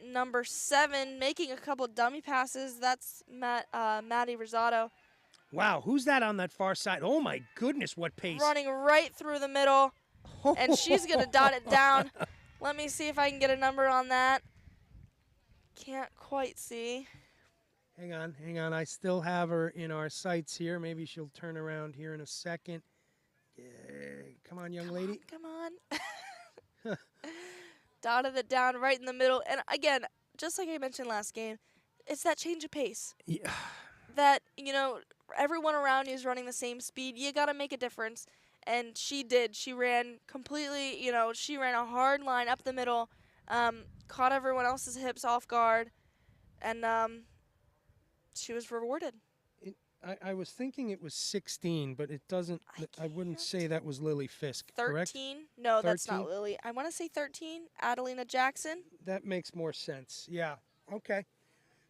number 7 making a couple dummy passes. That's Maddie Rosado. Wow, who's that on that far side? Oh, my goodness, what pace. Running right through the middle, and she's going to dot it down. Let me see if I can get a number on that. Can't quite see. Hang on. I still have her in our sights here. Maybe she'll turn around here in a second. Come on, young lady. Come on. Dotted it down right in the middle. And again, just like I mentioned last game, it's that change of pace. Yeah. That, everyone around you is running the same speed. You got to make a difference. And she did. She ran completely, she ran a hard line up the middle, caught everyone else's hips off guard, and she was rewarded. I was thinking it was 16, but it doesn't. I wouldn't say that was Lily Fisk, 13? correct? No, that's 13? not Lily. I want to say 13, Adelina Jackson. That makes more sense. Yeah. Okay.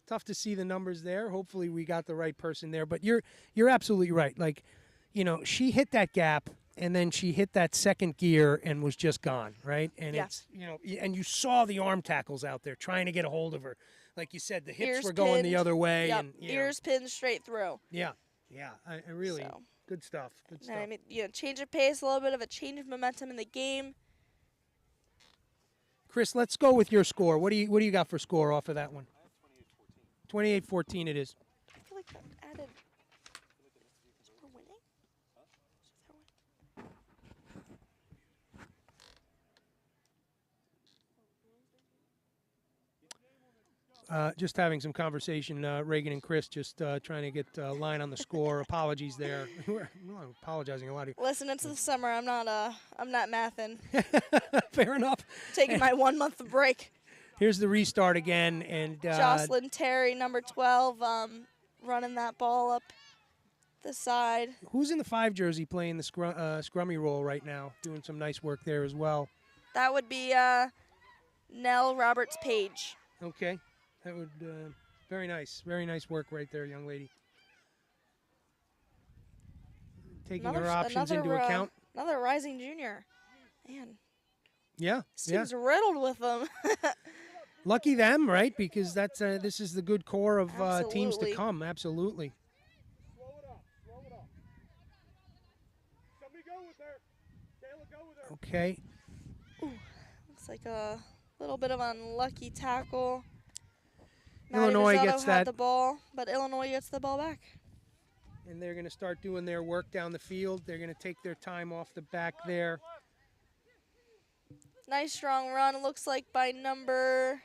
Tough to see the numbers there. Hopefully we got the right person there. But you're absolutely right. Like, she hit that gap, and then she hit that second gear and was just gone, right? And it's, and you saw the arm tackles out there trying to get a hold of her. Like you said, the hips Ears were going pinned. the other way. Yep. And, Ears pinned straight through. Yeah. I really, So. good stuff. Good stuff. I mean, change of pace, a little bit of a change of momentum in the game. Chris, let's go with your score. What do you got for score off of that one? 28-14 it is. I feel like that added. We're winning? Just having some conversation, Reagan and Chris, just trying to get a line on the score. Apologies there. We're apologizing a lot. Listen, it's the summer. I'm not mathing. Fair enough. Taking my 1 month break. Here's the restart again, and Jocelyn Terry, number 12, running that ball up the side. Who's in the 5 jersey playing the scrummy role right now? Doing some nice work there as well. That would be Nell Roberts-Page. Okay. That would very nice work right there, young lady. Taking her options into account. Another rising junior, man. Yeah, This team's riddled with them. Lucky them, right? Because that's this is the good core of teams to Absolutely. come. Absolutely. Slow it up. Somebody go with her. Kayla, go with her. Okay. Looks like a little bit of an unlucky tackle. Illinois Maddie gets Rosado had that. the ball, but Illinois gets the ball back. And they're going to start doing their work down the field. They're going to take their time off the back there. Nice strong run, it looks like, by number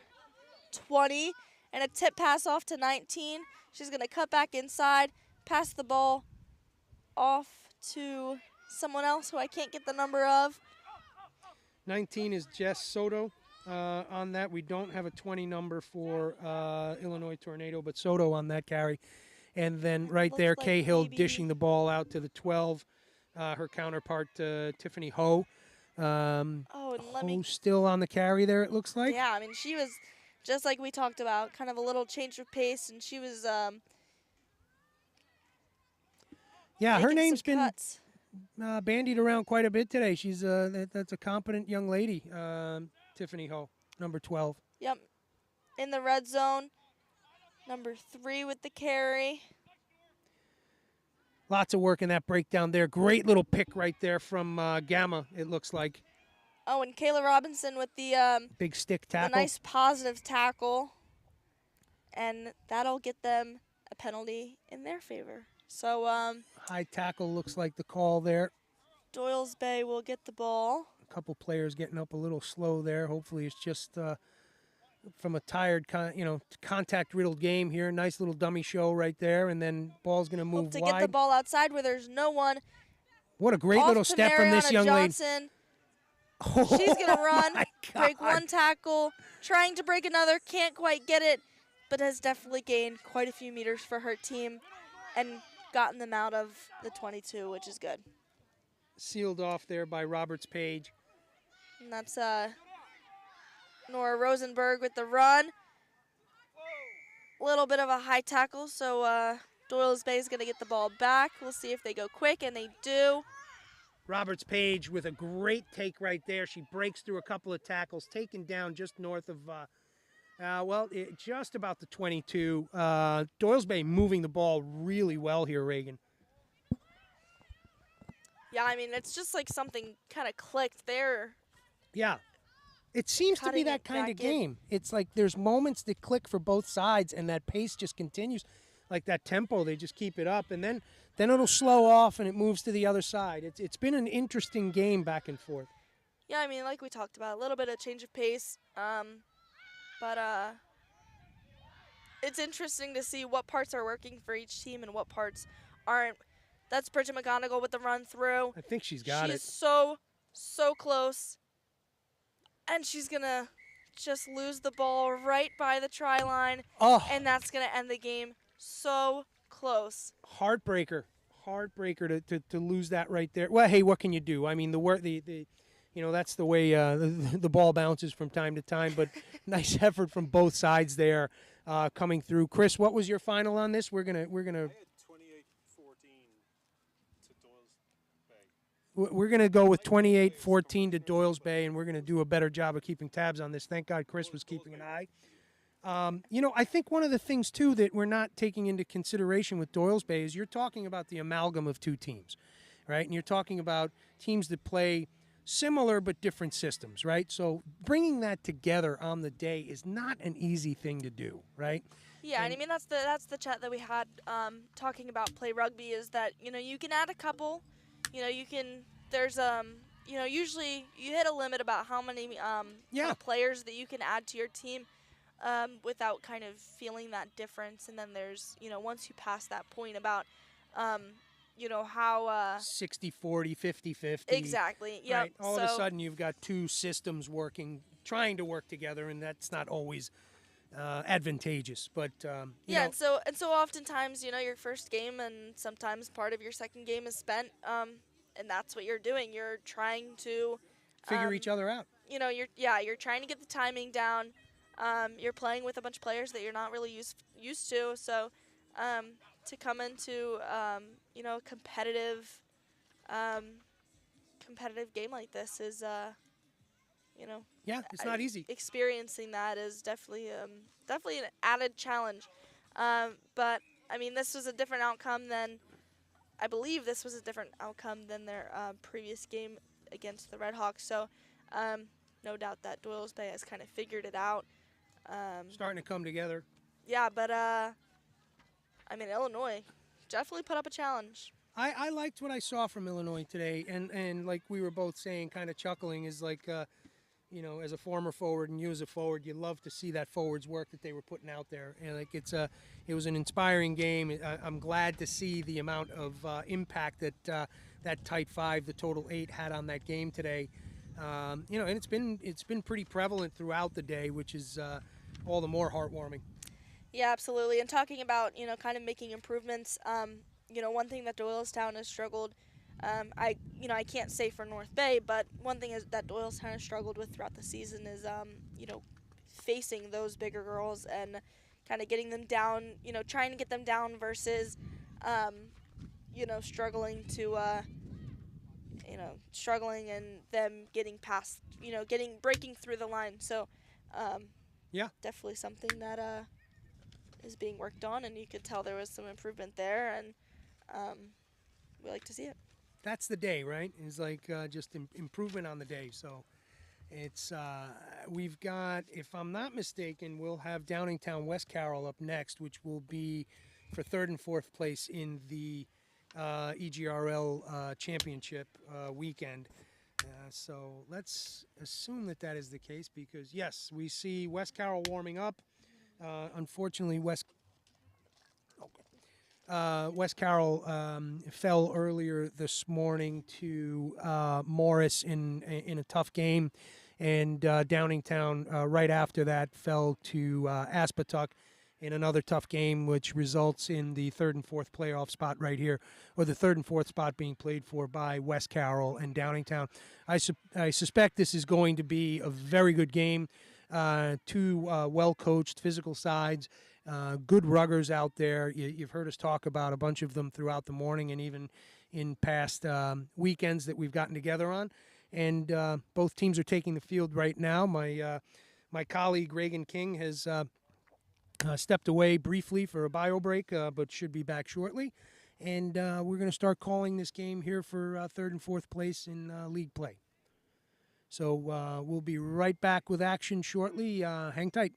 20. And a tip pass off to 19. She's going to cut back inside, pass the ball off to someone else who I can't get the number of. 19 is Jess Soto. On that, we don't have a 20 number for Illinois Tornado, but Soto on that carry. And then right looks there, like Cahill maybe- dishing the ball out to the 12. Her counterpart, Tiffany Ho. And let me. Ho's still on the carry there, it looks like. Yeah, I mean, she was, just like we talked about, kind of a little change of pace, and she was Yeah, her making name's some been cuts. bandied around quite a bit today. She's that's a competent young lady, Tiffany Ho, number 12. Yep. In the red zone. Number 3 with the carry. Lots of work in that breakdown there. Great little pick right there from Gamma, it looks like. Oh, and Kayla Robinson with the Big stick the tackle. nice positive tackle. And that'll get them a penalty in their favor. So High tackle looks like the call there. Doyle's Bay will get the ball. A couple players getting up a little slow there. Hopefully it's just from a tired, contact-riddled game here. Nice little dummy show right there, and then ball's going to move Hope to wide. get the ball outside where there's no one. What a great Off little to step from this Mariana young lady. Johnson. She's going to run, my break God. one tackle, trying to break another, can't quite get it, but has definitely gained quite a few meters for her team and gotten them out of the 22, which is good. Sealed off there by Roberts Page. And that's Nora Rosenberg with the run. Little bit of a high tackle, so Doyle's Bay is going to get the ball back. We'll see if they go quick, and they do. Roberts Page with a great take right there. She breaks through a couple of tackles, taken down just north of Well, just about the 22. Doyle's Bay moving the ball really well here, Reagan. Yeah, I mean, it's just like something kind of clicked there. Yeah. It seems to be Cutting that it kind of back in. game. It's like there's moments that click for both sides, and that pace just continues. Like that tempo, they just keep it up, and then it'll slow off, and it moves to the other side. It's been an interesting game back and forth. Yeah, I mean, like we talked about, a little bit of change of pace. But it's interesting to see what parts are working for each team and what parts aren't. That's Bridget McGonigal with the run through. I think she's got She's it. so close. And she's going to just lose the ball right by the try line. Oh, And that's going to end the game. So close. heartbreaker to lose that right there. Well, hey, what can you do? I mean, that's the way the ball bounces from time to time. But nice effort from both sides there, coming through. Chris, what was your final on this? We're gonna. I had 28-14 to Doyle's Bay. We're going to go with 28-14 to Doyle's Bay, and we're going to do a better job of keeping tabs on this. Thank God Chris was keeping an eye. I think one of the things, too, that we're not taking into consideration with Doyle's Bay is you're talking about the amalgam of two teams, right? And you're talking about teams that play similar but different systems, right? So bringing that together on the day is not an easy thing to do, right? Yeah, and I mean that's the chat that we had talking about play rugby is that you can add a couple, there's usually you hit a limit about how many kind of players that you can add to your team without kind of feeling that difference, and then there's once you pass that point about how 60-40, 50-50. exactly, yeah. Right? All of a sudden you've got two systems trying to work together, and that's not always advantageous, but and so oftentimes your first game and sometimes part of your second game is spent, and that's what you're doing. You're trying to figure each other out. You're trying to get the timing down. You're playing with a bunch of players that you're not really used to, so to come into a competitive game like this is it's not easy. Experiencing that is definitely an added challenge. But I mean, this was a different outcome than their previous game against the Red Hawks. So no doubt that Doyle's Bay has kind of figured it out. Starting to come together. Yeah, but I mean, Illinois definitely put up a challenge. I liked what I saw from Illinois today, and like we were both saying, kind of chuckling, is like, as a former forward and you as a forward, you love to see that forwards work that they were putting out there. And like it was an inspiring game. I'm glad to see the amount of impact that that tight five, the total 8, had on that game today. And it's been pretty prevalent throughout the day, which is all the more heartwarming. Yeah, absolutely. And talking about kind of making improvements. One thing that Doylestown has struggled, I can't say for North Bay, but one thing is that Doylestown has struggled with throughout the season is facing those bigger girls and kind of getting them down, trying to get them down versus struggling and them getting past, breaking through the line. So definitely something that is being worked on, and you could tell there was some improvement there, and we like to see it. That's the day, right? It's like just improvement on the day. So it's we've got, if I'm not mistaken, we'll have Downingtown West Carroll up next, which will be for 3rd and 4th place in the EGRL championship weekend. So let's assume that is the case, because yes, we see West Carroll warming up. Unfortunately, West Carroll fell earlier this morning to Morris in a tough game, and Downingtown right after that fell to Aspetuck in another tough game, which results in the 3rd and 4th playoff spot right here, or the 3rd and 4th spot being played for by West Carroll and Downingtown. I suspect this is going to be a very good game. Two well-coached physical sides, good ruggers out there. You've heard us talk about a bunch of them throughout the morning and even in past weekends that we've gotten together on. And both teams are taking the field right now. My colleague Reagan King has stepped away briefly for a bio break, but should be back shortly. And we're going to start calling this game here for third and fourth place in league play. So we'll be right back with action shortly. Hang tight.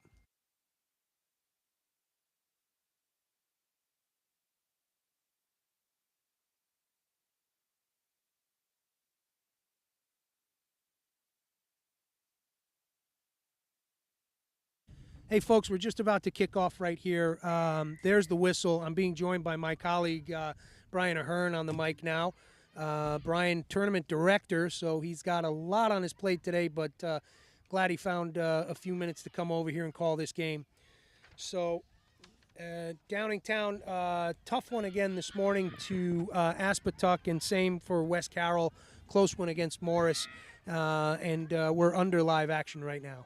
Hey, folks, we're just about to kick off right here. There's the whistle. I'm being joined by my colleague, Brian Ahern, on the mic now. Brian, tournament director, so he's got a lot on his plate today, but glad he found a few minutes to come over here and call this game. So, Downingtown, tough one again this morning to Aspetuck, and same for West Carroll. Close one against Morris, and we're under live action right now.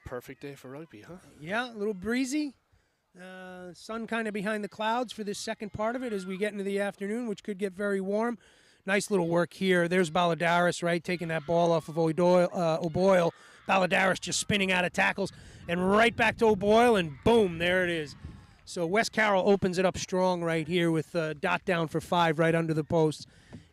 Perfect day for rugby, huh? Yeah, a little breezy. Sun kind of behind the clouds for this second part of it as we get into the afternoon, which could get very warm. Nice little work here. There's Balladaris, right, taking that ball off of O'Boyle. Balladaris just spinning out of tackles and right back to O'Boyle, and boom, there it is. So West Carroll opens it up strong right here with dot down for 5 right under the post.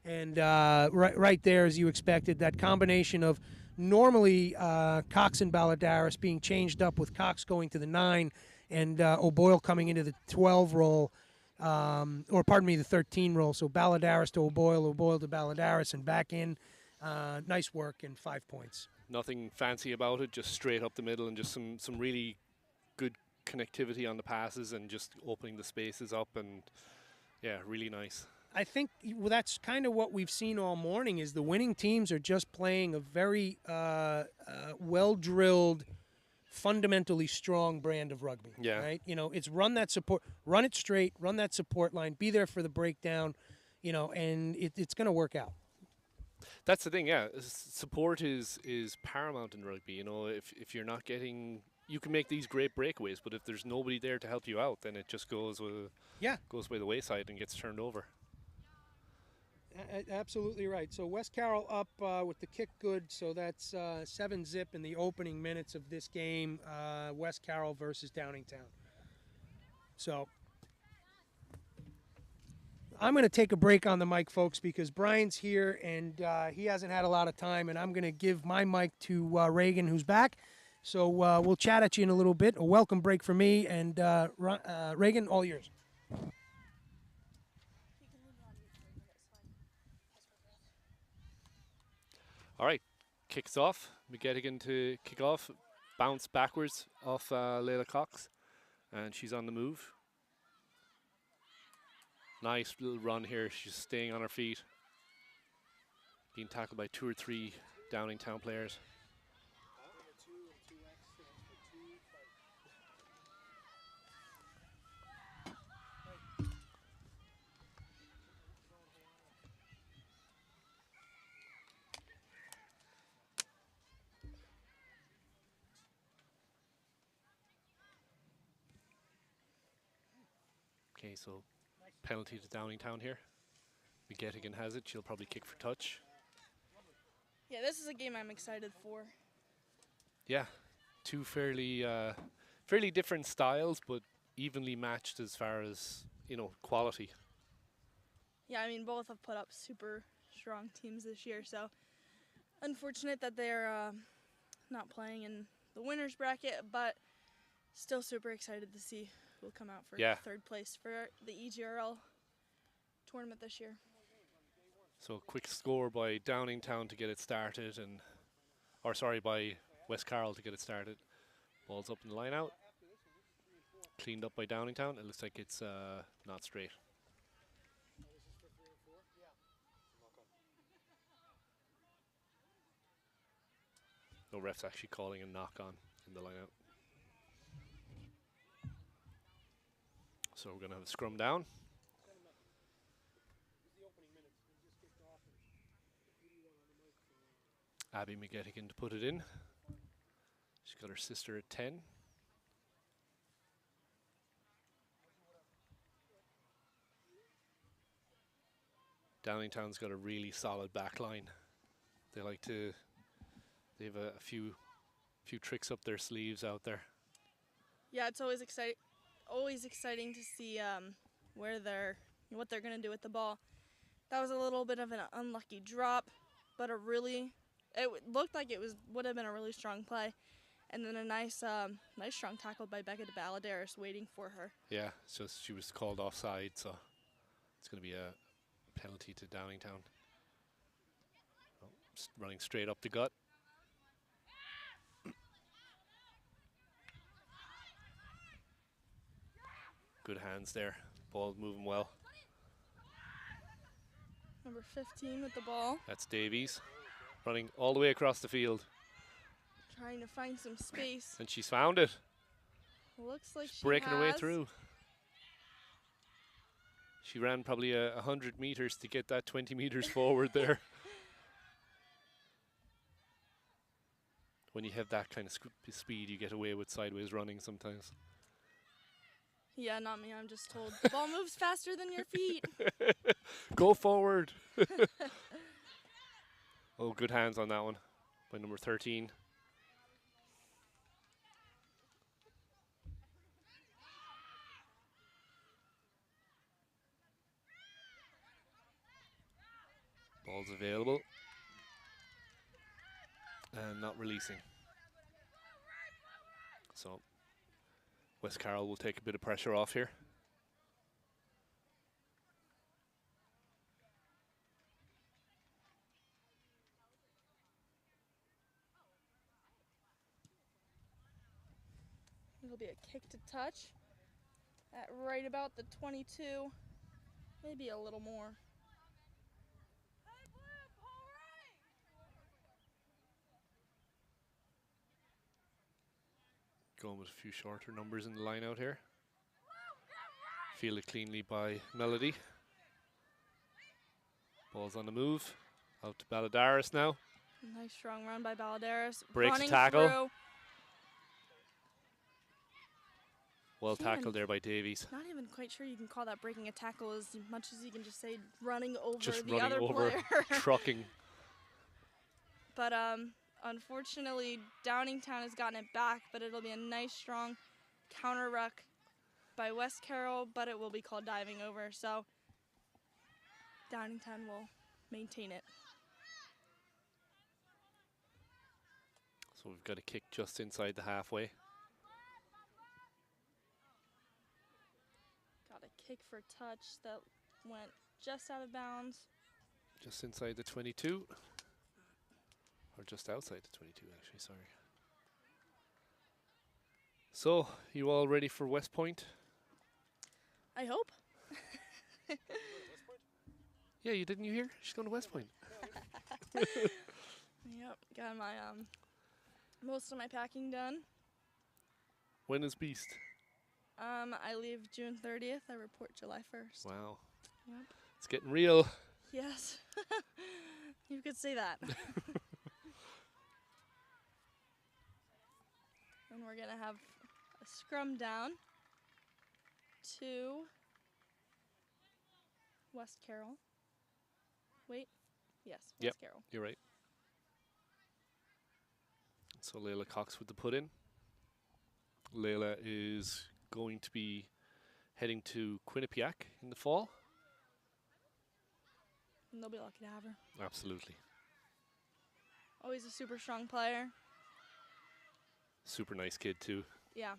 And right there, as you expected, that combination of normally Cox and Balladaris being changed up with Cox going to the 9 and O'Boyle coming into the 12 role, or pardon me, the 13 role. So Balladaris to O'Boyle, O'Boyle to Balladaris, and back in. Nice work and 5 points. Nothing fancy about it, just straight up the middle and just some really good connectivity on the passes and just opening the spaces up, and yeah, really nice. I think that's kind of what we've seen all morning is the winning teams are just playing a very well-drilled, fundamentally strong brand of rugby. Yeah. Right? You know, it's run that support, run it straight, run that support line, be there for the breakdown, you know, and it's going to work out. That's the thing, yeah. Support is paramount in rugby. You know, if you're not getting, you can make these great breakaways, but if there's nobody there to help you out, then it just goes by the wayside and gets turned over. Absolutely right. So West Carroll up with the kick good. So that's 7-zip in the opening minutes of this game. West Carroll versus Downingtown. So I'm going to take a break on the mic, folks, because Brian's here and he hasn't had a lot of time. And I'm going to give my mic to Reagan, who's back. So we'll chat at you in a little bit. A welcome break for me. And Reagan, all yours. All right, kicks off. McGettigan to kick off. Bounce backwards off Layla Cox. And she's on the move. Nice little run here. She's staying on her feet. Being tackled by 2 or 3 Downingtown players. Okay, so penalty to Downingtown here. McGettigan has it. She'll probably kick for touch. Yeah, this is a game I'm excited for. Yeah, 2 fairly different styles, but evenly matched as far as, you know, quality. Yeah, I mean, both have put up super strong teams this year, so unfortunate that they're not playing in the winner's bracket, but still super excited to see who will come out for third place for the EGRL tournament this year. So quick score by Downingtown to get it started, by West Carroll to get it started. Ball's up in the line out. Cleaned up by Downingtown. It looks like it's not straight. No ref's actually calling a knock on in the line out. So we're going to have a scrum down. Abby McGettigan to put it in. She's got her sister at 10. Downingtown's got a really solid back line. They like to. They have a few tricks up their sleeves out there. Yeah, it's always exciting to see what they're gonna do with the ball. That was a little bit of an unlucky drop, but looked like it would have been a really strong play, and then a nice strong tackle by Becca de Baladeris waiting for her. Yeah, it's just she was called offside, so it's going to be a penalty to Downingtown. Oh, running straight up the gut. Good hands there. Ball moving well. Number 15 with the ball, That's Davies running all the way across the field. trying to find some space. And she's found it. Looks like She's she breaking her way has. through. She ran probably 100 meters to get that 20 meters forward there. When you have that kind of speed, you get away with sideways running sometimes. Yeah, not me. I'm just told the ball moves faster than your feet. Go forward. Oh, good hands on that one by number 13. Ball's available. And not releasing. So West Carroll will take a bit of pressure off here. It'll be a kick to touch at right about the 22, maybe a little more. Going with a few shorter numbers in the line out here. Fielded cleanly by Melody. Ball's on the move. Out to Baladaris now. Nice strong run by Baladaris. Breaks running the tackle. through. Well Can't even- tackled there by Davies. Not even quite sure you can call that breaking a tackle as much as you can just say running over Just the running other over, player. trucking. But unfortunately, Downingtown has gotten it back, but it'll be a nice, strong counter ruck by West Carroll, but it will be called diving over, so Downingtown will maintain it. So we've got a kick just inside the halfway. Got a kick for touch that went just out of bounds. Just inside the 22. Or just outside the 22, actually, sorry. So, you all ready for West Point? I hope. Yeah, didn't you hear? She's going to West Point. Yep, got my most of my packing done. When is Beast? I leave June 30th. I report July 1st. Wow. Yep. It's getting real. Yes. You could say that. And we're going to have a scrum down to West Carroll. Wait. Yes, West Yep. Carroll. You're right. So Layla Cox with the put in. Layla is going to be heading to Quinnipiac in the fall. And they'll be lucky to have her. Absolutely. Always a super strong player. Super nice kid too. Yeah.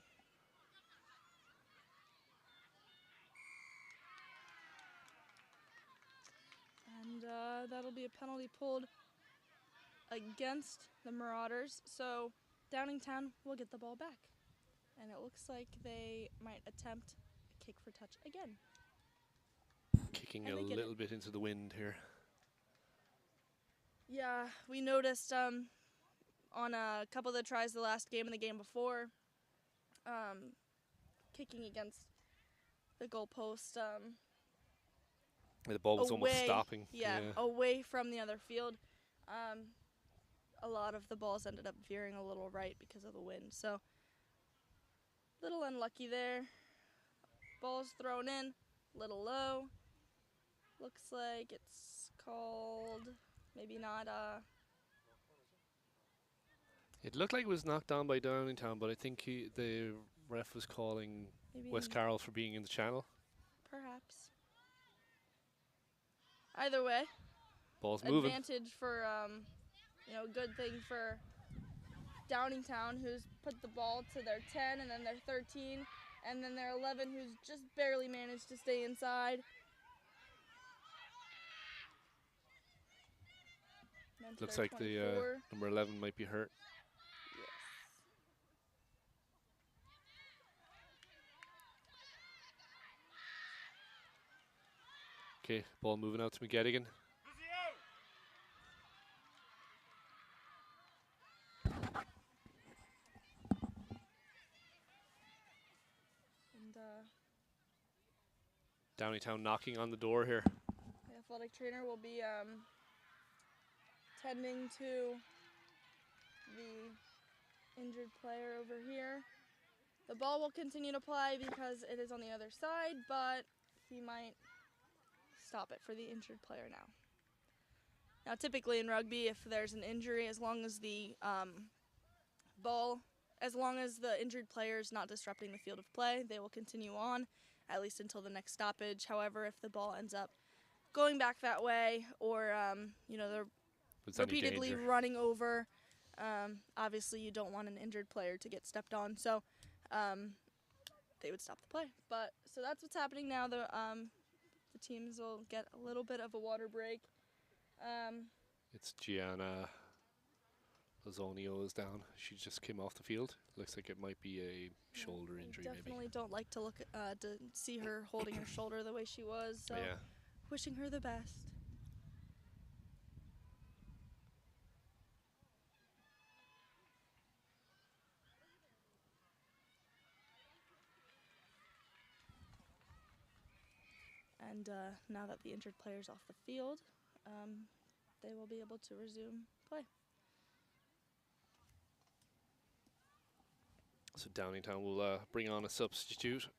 And that'll be a penalty pulled against the Marauders. So Downingtown will get the ball back. And it looks like they might attempt a kick for touch again. Kicking And a they get little bit into the wind here. Yeah, we noticed on a couple of the tries the last game and the game before, kicking against the goalpost. The ball was almost Away, stopping. Yeah, away from the other field. A lot of the balls ended up veering a little right because of the wind. So, little unlucky there. Ball's thrown in, little low. Looks like it's called maybe not It looked like it was knocked down by Downingtown, but I think the ref was calling Maybe West Carroll for being in the channel. perhaps. Either way, Ball's moving. advantage for good thing for Downingtown, who's put the ball to their 10 and then their 13 and then their 11, who's just barely managed to stay inside. Then to Looks their like the 24. number 11 might be hurt. Yes. Okay, ball moving out to McGettigan. And Downingtown knocking on the door here. the athletic trainer will be tending to the injured player over here. The ball will continue to play because it is on the other side, but he might stop it for the injured player now. Now, typically in rugby, if there's an injury, as long as the injured player is not disrupting the field of play, they will continue on, at least until the next stoppage. However, if the ball ends up going back that way, or they're repeatedly running over, obviously you don't want an injured player to get stepped on, so they would stop the play. But so that's what's happening now. The teams will get a little bit of a water break. It's Gianna Lazonio is down. She just came off the field. Looks like it might be a shoulder injury, Definitely maybe. don't like to look to see her holding her shoulder the way she was. So Yeah. wishing her the best. And now that the injured player's off the field, they will be able to resume play. So Downingtown will bring on a substitute.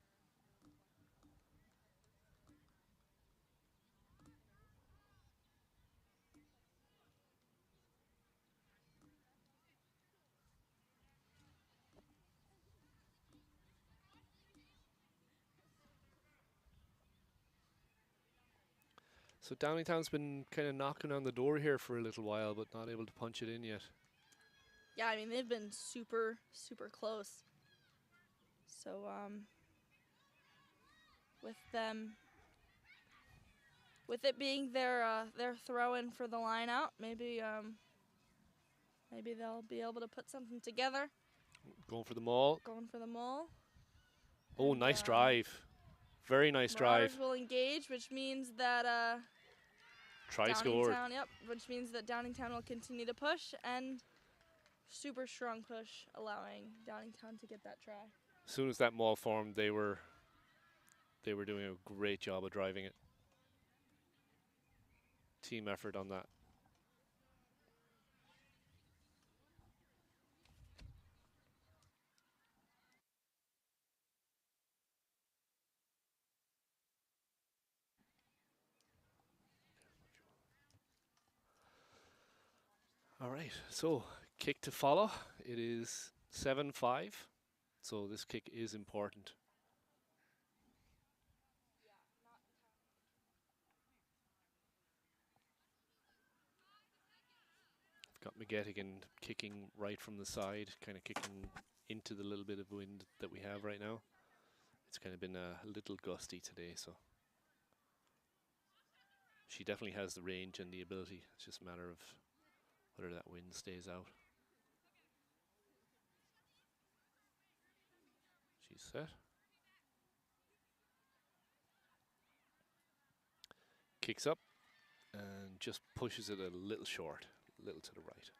So Downingtown's been kind of knocking on the door here for a little while, but not able to punch it in yet. Yeah, I mean, they've been super, super close. So, with it being their throw-in for the line out, maybe they'll be able to put something together. Going for the maul. Going for the maul. Oh, And, nice drive. Very nice Marauders drive. will engage, which means that Try scored. Downingtown, yep, which means that Downingtown will continue to push, and super strong push, allowing Downingtown to get that try. As soon as that maul formed, they were doing a great job of driving it. Team effort on that. All right, so kick to follow. It is 7-5, so this kick is important. Got McGettigan kicking right from the side, kind of kicking into the little bit of wind that we have right now. It's kind of been a little gusty today, so she definitely has the range and the ability. It's just a matter of whether that wind stays out. She's set. Kicks up and just pushes it a little short, a little to the right.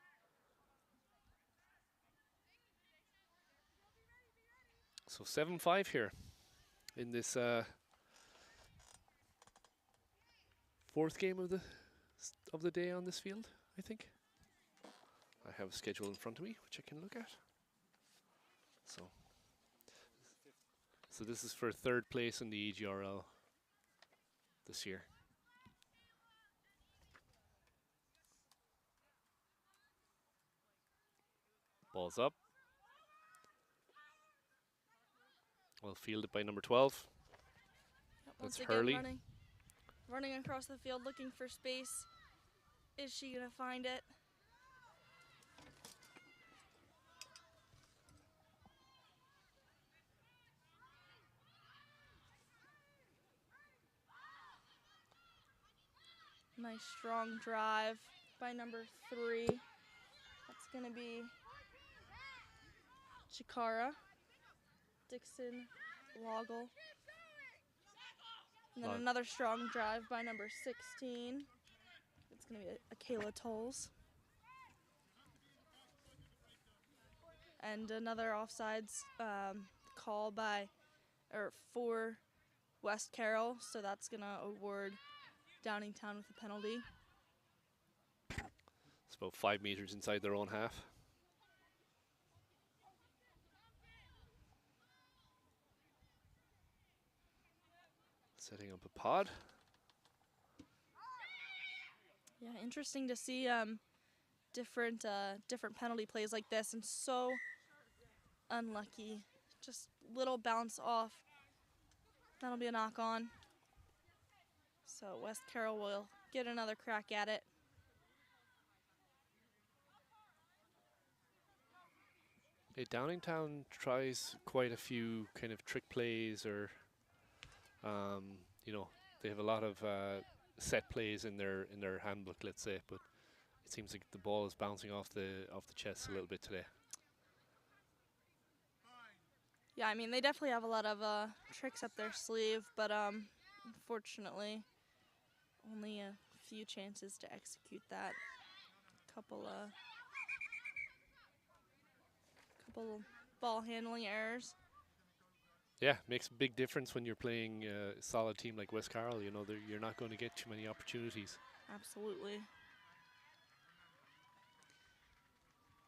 So 7-5 here in this fourth game of the day on this field, I think. I have a schedule in front of me which I can look at. So this is for third place in the EGRL this year. Ball's up. Well fielded by number 12. Once That's again, Hurley. running across the field looking for space. Is she going to find it? Nice strong drive by number 3. That's going to be Chikara, Dixon, Loggle. And then another strong drive by number 16. It's going to be Akayla Tolles. And another offsides call for West Carroll, so that's going to award Downingtown with a penalty. It's about 5 meters inside their own half. Setting up a pod. Yeah, interesting to see different penalty plays like this, and so unlucky. Just little bounce off. That'll be a knock on. So West Carroll will get another crack at it. Yeah, Downingtown tries quite a few kind of trick plays, or you know, they have a lot of set plays in their handbook, let's say, but it seems like the ball is bouncing off the chest a little bit today. Yeah, I mean, they definitely have a lot of tricks up their sleeve, but unfortunately, only a few chances to execute that. Couple ball handling errors. Yeah, makes a big difference when you're playing a solid team like West Carroll. You know, you're not going to get too many opportunities. Absolutely.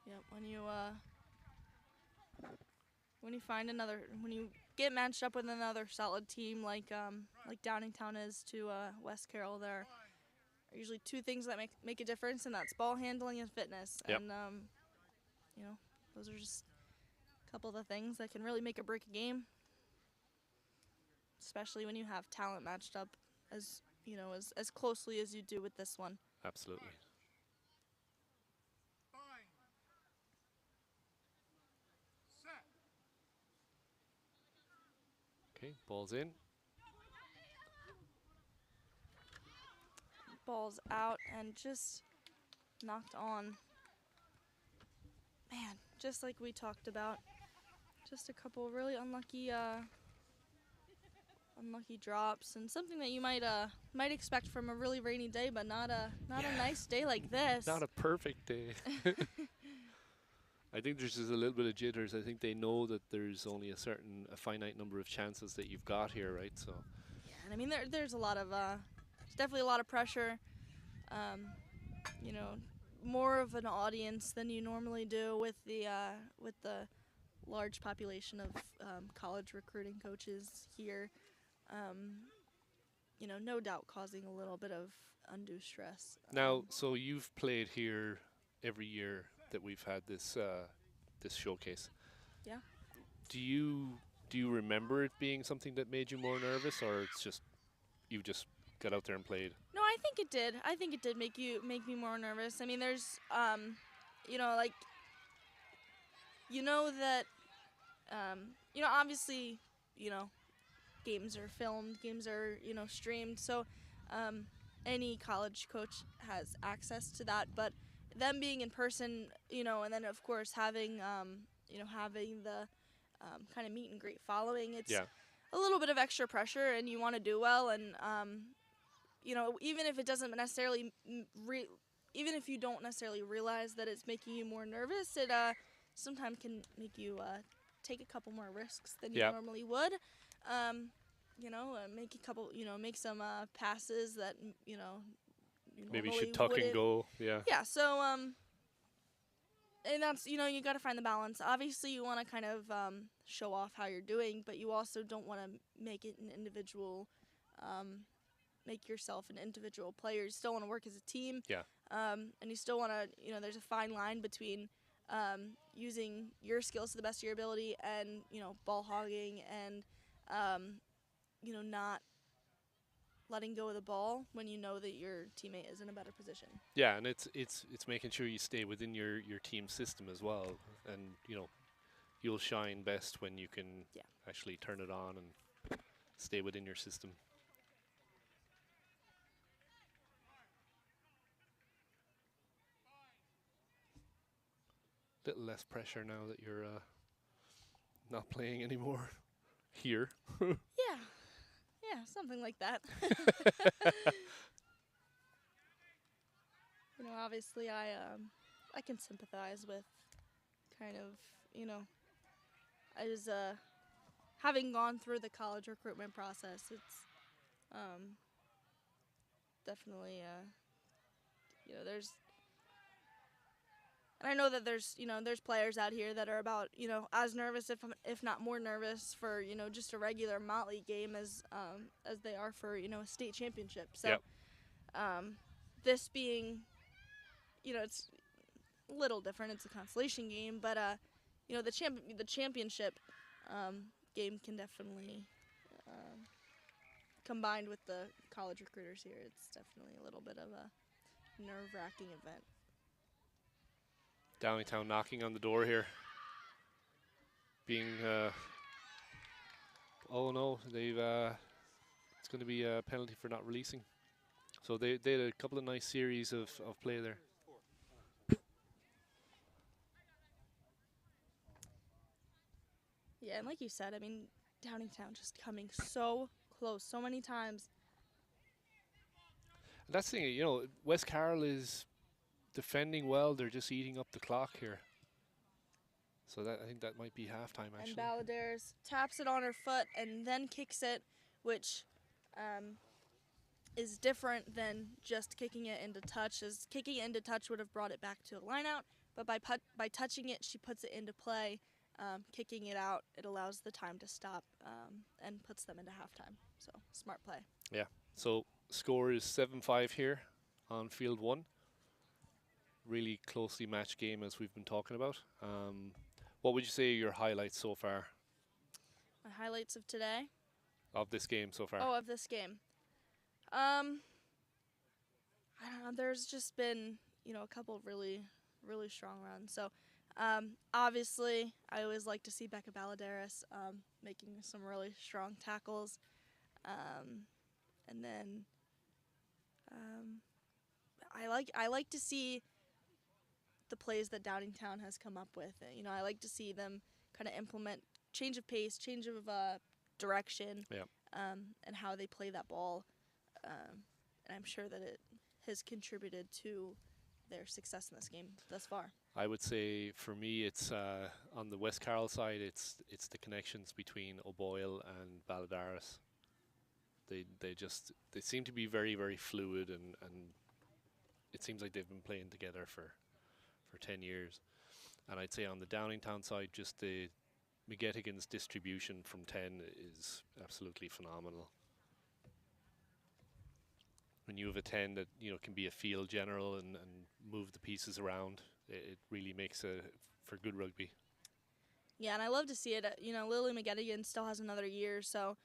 Yeah, when you get matched up with another solid team like Downingtown is to West Carroll, there are usually 2 things that make a difference, and that's ball handling and fitness. Yep. And you know, those are just a couple of the things that can really make or break a game, especially when you have talent matched up as closely as you do with this one. Absolutely. Okay, ball's in. Ball's out and just knocked on. Man, just like we talked about, just a couple really unlucky drops, and something that you might expect from a really rainy day, but not a nice day like this. Not a perfect day. I think there's just a little bit of jitters. I think they know that there's only a finite number of chances that you've got here, right? So. Yeah, and I mean there's a lot of there's definitely a lot of pressure. You know, more of an audience than you normally do with the large population of college recruiting coaches here. You know, no doubt causing a little bit of undue stress. Now, so you've played here every year that we've had this this showcase. Yeah. Do you remember it being something that made you more nervous, or it's just you just got out there and played? No, I think it did. I think it did make me more nervous. I mean, there's you know, like, you know that you know, obviously, you know, games are filmed, games are, you know, streamed, so any college coach has access to that, but them being in person, you know, and then of course having you know, having the kind of meet and greet following, it's a little bit of extra pressure, and you want to do well, and you know, even if it doesn't necessarily even if you don't necessarily realize that it's making you more nervous, it sometimes can make you take a couple more risks than you normally would. You know, make some passes that you know you maybe you normally should tuck and wouldn't. go. Yeah. Yeah. So and that's, you know, you got to find the balance. Obviously, you want to kind of show off how you're doing, but you also don't want to make it an individual. Make yourself an individual player. You still want to work as a team. Yeah. And you still want to, you know, there's a fine line between using your skills to the best of your ability, and ball hogging, and not letting go of the ball when you know that your teammate is in a better position. Yeah, and it's making sure you stay within your team system as well, and you'll shine best when you can actually turn it on and stay within your system. Little less pressure now that you're not playing anymore here. Yeah, something like that. Obviously I can sympathize with kind of, I was having gone through the college recruitment process. It's definitely there's, and I know that there's players out here that are about as nervous, if not more nervous, for just a regular Motley game as they are for a state championship. So Yep. This being it's a little different. It's a consolation game, but the championship game can definitely combined with the college recruiters here. It's definitely a little bit of a nerve-wracking event. Downingtown knocking on the door here. Being, oh no, they've, it's going to be a penalty for not releasing. So they had a couple of nice series of play there. Yeah, and like you said, I mean, Downingtown just coming so close so many times. And that's the thing, West Carroll is defending well. They're just eating up the clock here. So I think that might be halftime, actually. And Balladares taps it on her foot and then kicks it, which is different than just kicking it into touch. As kicking it into touch would have brought it back to a line out, but by touching it, she puts it into play. Kicking it out, it allows the time to stop and puts them into halftime. So smart play. Yeah. So score is 7-5 here on field 1. Really closely matched game, as we've been talking about. What would you say are your highlights so far? My highlights of today? Of this game so far? Oh, of this game. I don't know. There's just been, a couple of really, really strong runs. So, obviously, I always like to see Becca Balladares making some really strong tackles. And then I like to see the plays that Downingtown has come up with. I like to see them kind of implement change of pace, change of direction, and how they play that ball. And I'm sure that it has contributed to their success in this game thus far. I would say for me, it's on the West Carroll side. It's the connections between O'Boyle and Balladares. They seem to be very, very fluid, and it seems like they've been playing together for 10 years. And I'd say on the Downingtown side, just the McGettigan's distribution from 10 is absolutely phenomenal. When you have a 10 that can be a field general and move the pieces around, it really makes for good rugby. Yeah, and I love to see it. Lily McGettigan still has another year, so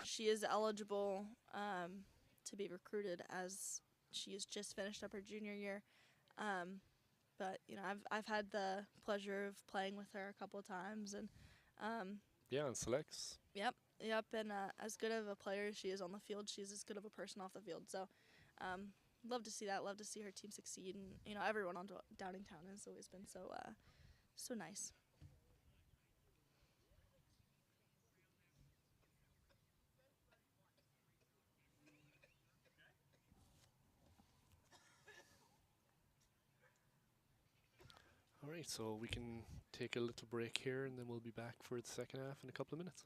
she is eligible to be recruited, as she has just finished up her junior year. But I've had the pleasure of playing with her a couple of times, and and selects. Yep, and as good of a player as she is on the field, she's as good of a person off the field. So, love to see that. Love to see her team succeed, and everyone on Downingtown has always been so nice. All right, so we can take a little break here, and then we'll be back for the second half in a couple of minutes.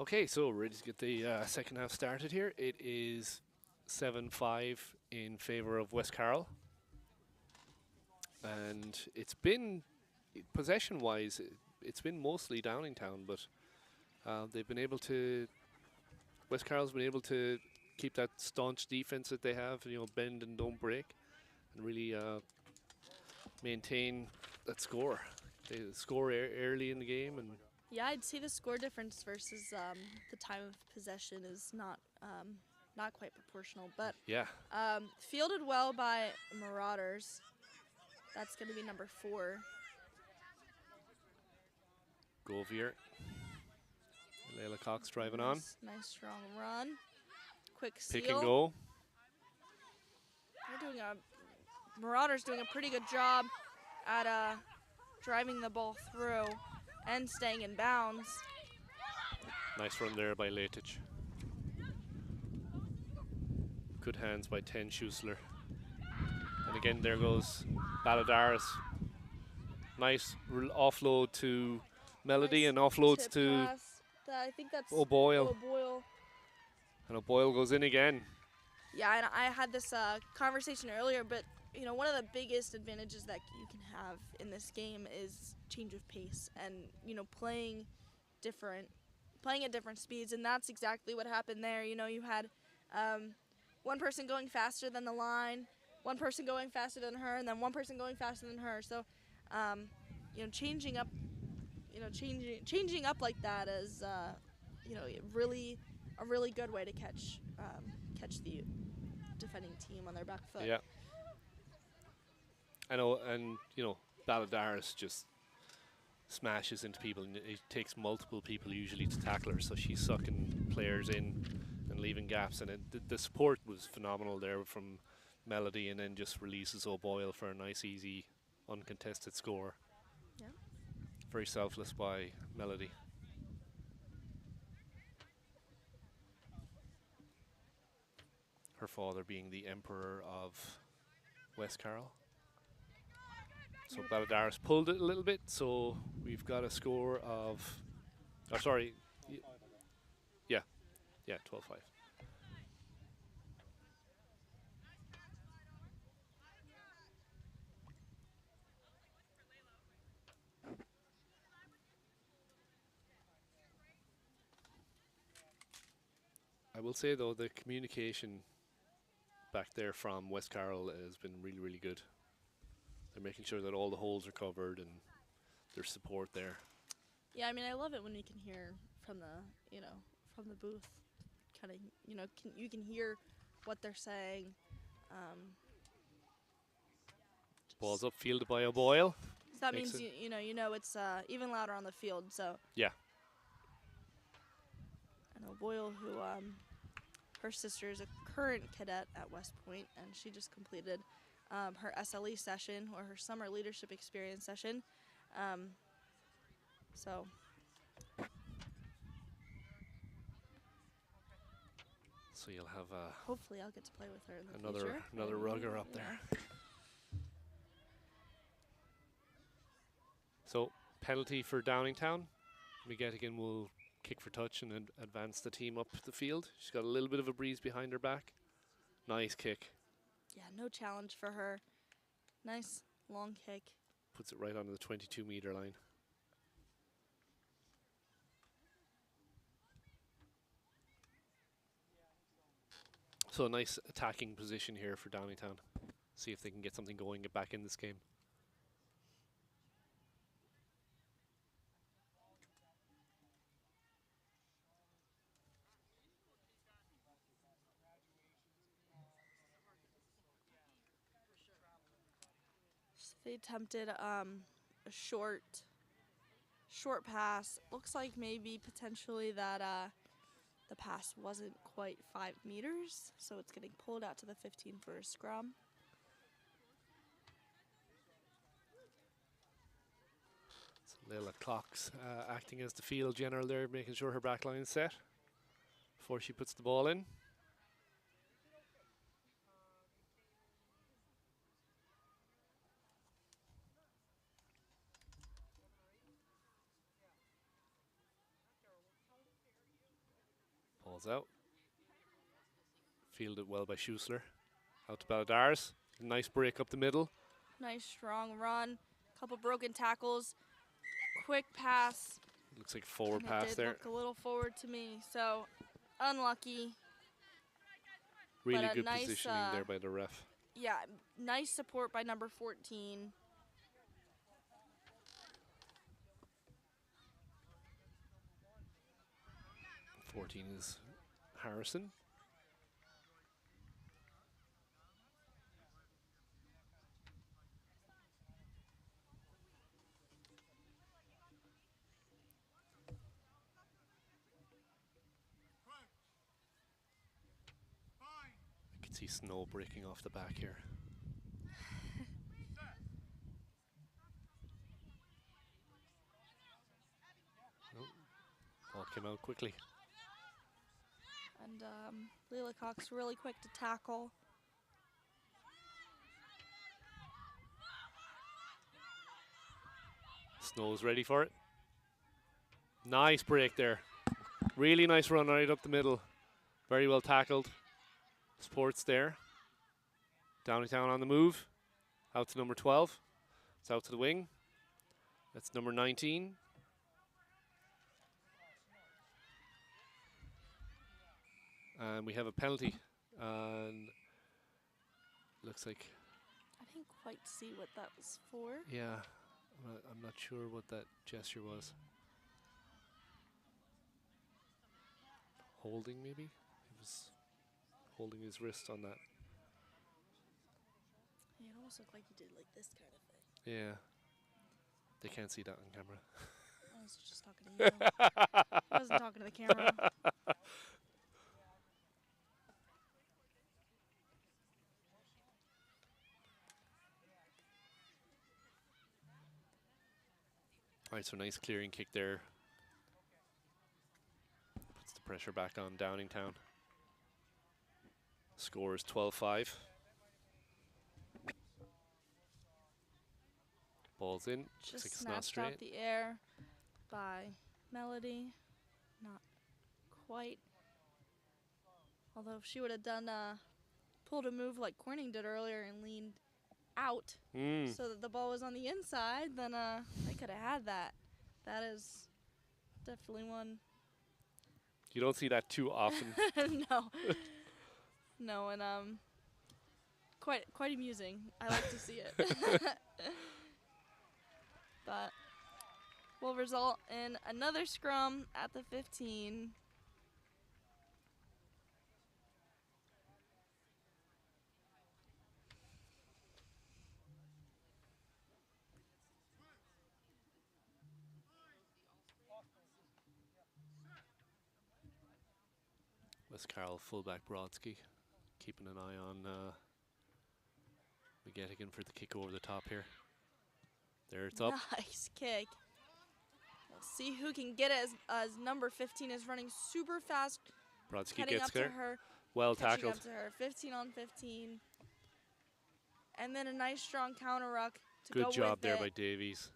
Okay, so ready to get the second half started here. It is 7-5 in favour of West Carroll. And it's been, possession-wise, it's been mostly Downingtown, but they've been able to, West Carroll's been able to keep that staunch defense that they have, bend and don't break, and really maintain that score. They score early in the game, and Yeah, I'd say the score difference versus the time of possession is not quite proportional, but yeah, fielded well by Marauders. That's going to be number 4. Govier. Layla Cox driving on. Nice strong run. Quick seal. Pick and go. They're doing Marauders doing a pretty good job at driving the ball through and staying in bounds. Nice run there by Letic. Good hands by Ten Schussler. And again, there goes Balladaris. Nice offload to Melody, Nice and offloads tip to pass. I think that's O'Boyle. O'Boyle. And O'Boyle goes in again. Yeah, and I had this conversation earlier, but one of the biggest advantages that you can have in this game is change of pace and playing at different speeds, and that's exactly what happened there. You had one person going faster than the line, one person going faster than her, and then one person going faster than her. So, changing up, changing up like that is really a really good way to catch the defending team on their back foot. Yeah. I know, and Balladaris just smashes into people, and it takes multiple people usually to tackle her, so she's sucking players in and leaving gaps, and the support was phenomenal there from Melody, and then just releases O'Boyle for a nice, easy, uncontested score. Yeah. Very selfless by Melody. Her father being the Emperor of West Carroll. So Balladaris pulled it a little bit, so we've got a score of, oh sorry, yeah, 12-5. I will say though, the communication back there from West Carroll has been really, really good. They're making sure that all the holes are covered and there's support there. Yeah, I mean, I love it when you can hear from the booth, kind of, you can hear what they're saying. Ball's up, fielded by O'Boyle. So that Makes means it's even louder on the field. So Yeah. and O'Boyle, who her sister is a current cadet at West Point, and she just completed her SLE session, or her summer leadership experience session. So So you'll have hopefully I'll get to play with her in the future. another rugger up there. So penalty for Downingtown. McGettigan will kick for touch and advance the team up the field. She's got a little bit of a breeze behind her back. Nice kick. Yeah, no challenge for her. Nice long kick. Puts it right onto the 22-meter line. So a nice attacking position here for Downingtown. See if they can get something going, get back in this game. They attempted a short pass. Looks like maybe potentially that the pass wasn't quite 5 meters, so it's getting pulled out to the 15 for a scrum. So Layla Cox acting as the field general there, making sure her back line is set before she puts the ball in. Ball's out. Fielded well by Schussler. Out to Balladars. Nice break up the middle. Nice strong run. Couple broken tackles. Quick pass. Looks like a forward and pass it did there. look a little forward to me. So unlucky. Really but a good nice, positioning there by the ref. Yeah, nice support by number 14. 14 is Harrison. I can see snow breaking off the back here. Oh, ball came out quickly. And Leela Cox really quick to tackle. Snow's ready for it. Nice break there. Really nice run right up the middle. Very well tackled. Sports there. Downtown on the move. Out to number 12. It's out to the wing. That's number 19. And we have a penalty. And looks like, I didn't quite see what that was for. yeah, I'm not sure what that gesture was. Holding, maybe? He was holding his wrist on that. Yeah, it almost looked like you did like this kind of thing. Yeah. They can't see that on camera. I was just talking to you. I wasn't talking to the camera. All right, so nice clearing kick there. Puts the pressure back on Downingtown. Score is 12-5. Ball's in. Looks like Just it's not snatched straight. out the air by Melody. Not quite. Although if she would have done pulled a move like Corning did earlier and leaned out so that the ball was on the inside, then they could have had that. That is definitely one. You don't see that too often. No. No, and quite amusing. I like to see it. But will result in another scrum at the 15. West Carroll fullback Brodsky keeping an eye on McGettigan for the kick over the top here. There, it's up. Nice kick. Let's see who can get it as number 15 is running super fast. Brodsky Heading gets up to there. her. Well Catching tackled. up to her. 15 on 15. And then a nice strong counter ruck to go Good job with there it. by Davies.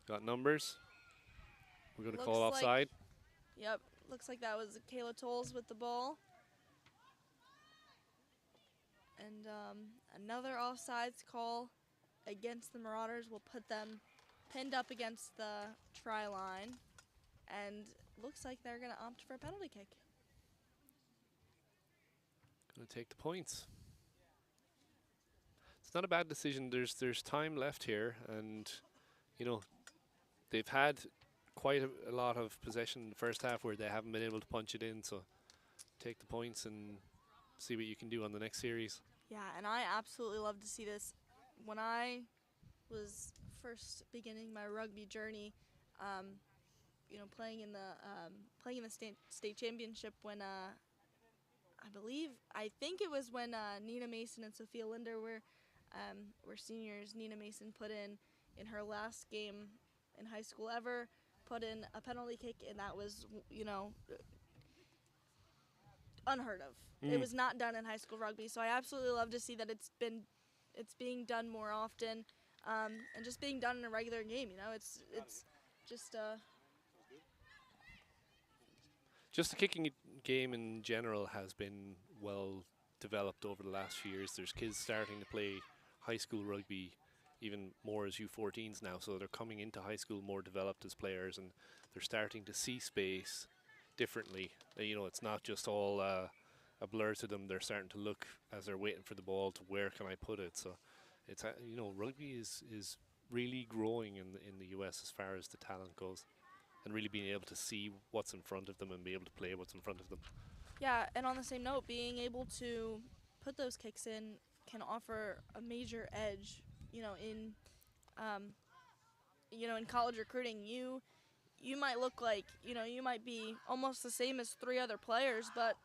Got numbers. We're going to call Looks like- offside. Yep, looks like that was Kayla Tolles with the ball. And another offsides call against the Marauders will put them pinned up against the try line. And looks like they're going to opt for a penalty kick. Going to take the points. It's not a bad decision. There's time left here, and you know they've had quite a lot of possession in the first half where they haven't been able to punch it in. So take the points and see what you can do on the next series. Yeah, and I absolutely love to see this. When I was first beginning my rugby journey, you know, playing in the state championship when I think it was when Nina Mason and Sophia Linder were seniors. Nina Mason put in her last game in high school ever, put in a penalty kick, and that was, you know, unheard of. It was not done in high school rugby, so I absolutely love to see that it's being done more often, and just being done in a regular game. You know, it's just Just the kicking game in general has been well developed over the last few years. There's kids starting to play high school rugby even more as U14s now, so they're coming into high school more developed as players, and they're starting to see space differently. You know, it's not just all a blur to them. They're starting to look as they're waiting for the ball to where can I put it. So it's you know, rugby is really growing in the US as far as the talent goes, and really being able to see what's in front of them and be able to play what's in front of them. Yeah, and on the same note, being able to put those kicks in can offer a major edge. Um, in college recruiting, you might look like, you might be almost the same as 3 other players, but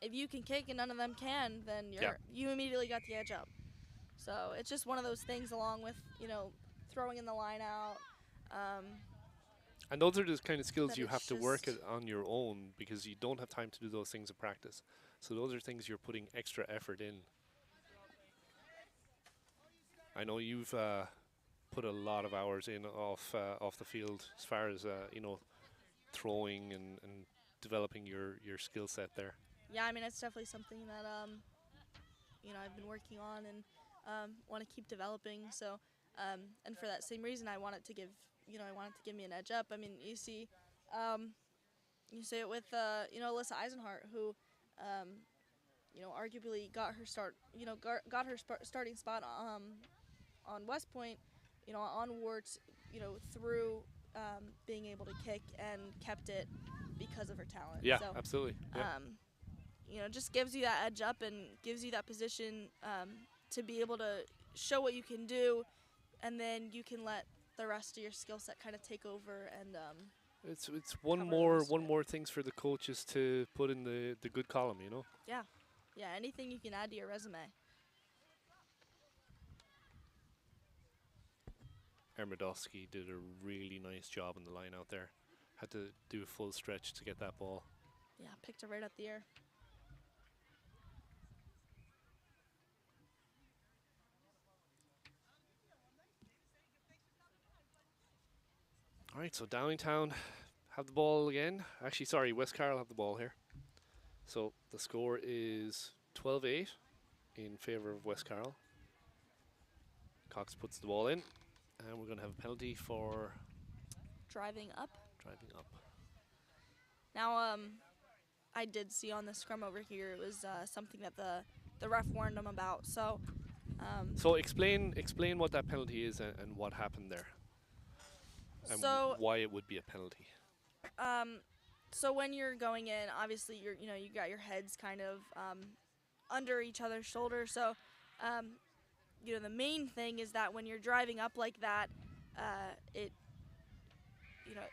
if you can kick and none of them can, then you immediately got the edge up. So it's just one of those things, along with throwing in the line out. And those are the kind of skills That you it's have to work just- at on your own, because you don't have time to do those things in practice. So those are things you're putting extra effort in. I know you've put a lot of hours in off the field as far as you know, throwing and developing your skill set there. Yeah, I mean, it's definitely something that I've been working on and want to keep developing. So, and for that same reason, I want it to give me an edge up. I mean, you see it with Alyssa Eisenhart, who arguably got her start, got her starting spot on West Point, onwards, through being able to kick, and kept it because of her talent. Yeah, So, absolutely. Yeah. just gives you that edge up and gives you that position to be able to show what you can do, and then you can let the rest of your skill set kind of take over. And It's cover the rest of it. more things for the coaches to put in the good column, you know. yeah, anything you can add to your resume. Ermedowski did a really nice job in the line out there. Had to do a full stretch to get that ball. Yeah, picked it right up the air. All right, so Downingtown have the ball again. Actually, sorry, West Carroll have the ball here. So the score is 12-8 in favour of West Carroll. Cox puts the ball in, and we're going to have a penalty for Driving up. driving up. Now, I did see on the scrum over here, it was something that the ref warned them about. So, So explain what that penalty is and what happened there, and So- why it would be a penalty. so when you're going in, obviously you got your heads kind of under each other's shoulders. So, the main thing is that when you're driving up like that,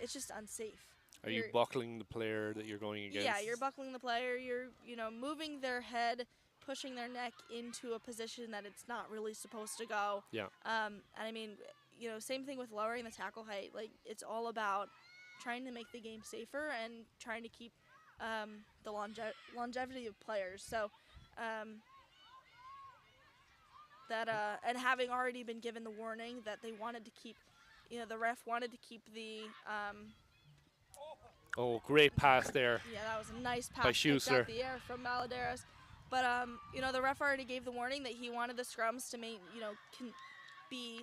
it's just unsafe. Are you You're- buckling the player that you're going against? Yeah, you're buckling the player. You're, moving their head, pushing their neck into a position that it's not really supposed to go. Yeah. And I mean, same thing with lowering the tackle height. Like, it's all about trying to make the game safer and trying to keep the longevity of players. So, and having already been given the warning that they wanted to keep, the ref wanted to keep the. Oh, great pass there. Yeah, that was a nice pass By kicked Schuster. out the air from Maladeras. But the ref already gave the warning that he wanted the scrums to can be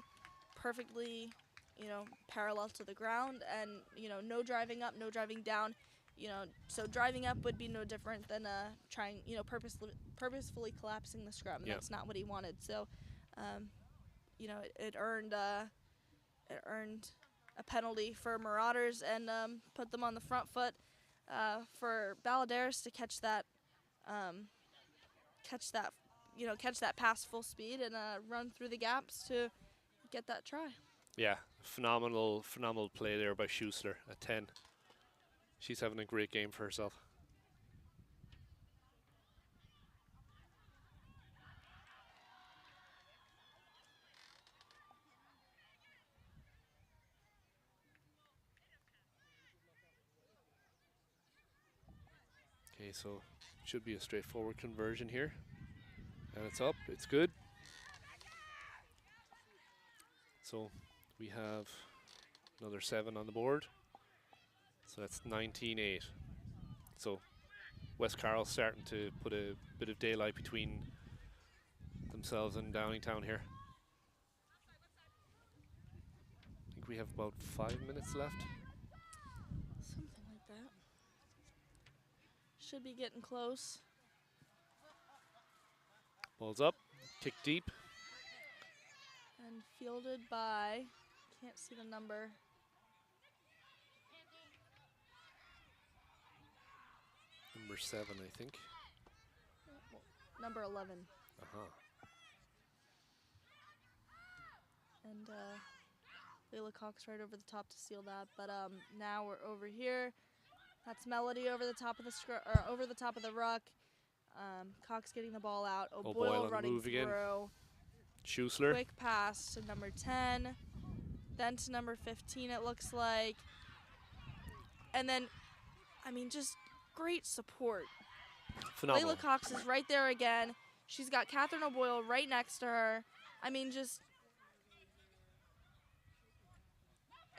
perfectly, parallel to the ground, and no driving up, no driving down. So driving up would be no different than trying, purposefully collapsing the scrum. And Yeah. That's not what he wanted. So, it earned a penalty for Marauders and put them on the front foot for Baladeras to catch that pass full speed and run through the gaps to get that try. Yeah, phenomenal play there by Schuster at 10. She's having a great game for herself. Okay, so should be a straightforward conversion here. And it's up, it's good. So we have another 7 on the board. So that's 19-8. So West Carroll starting to put a bit of daylight between themselves and Downingtown here. I think we have about 5 minutes left. Something like that. Should be getting close. Ball's up, kick deep. And fielded by, can't see the number. Number 7, I think. Number 11. Uh-huh. And Layla Cox right over the top to seal that. But now we're over here. That's Melody over the top of the over the top of the ruck. Cox getting the ball out. O'Boyle on O'Boyle the running move again. through. Schussler. Quick pass to number 10. Then to number 15, it looks like. And then, I mean, just great support. Phenomenal. Layla Cox is right there again. She's got Catherine O'Boyle right next to her. I mean, just.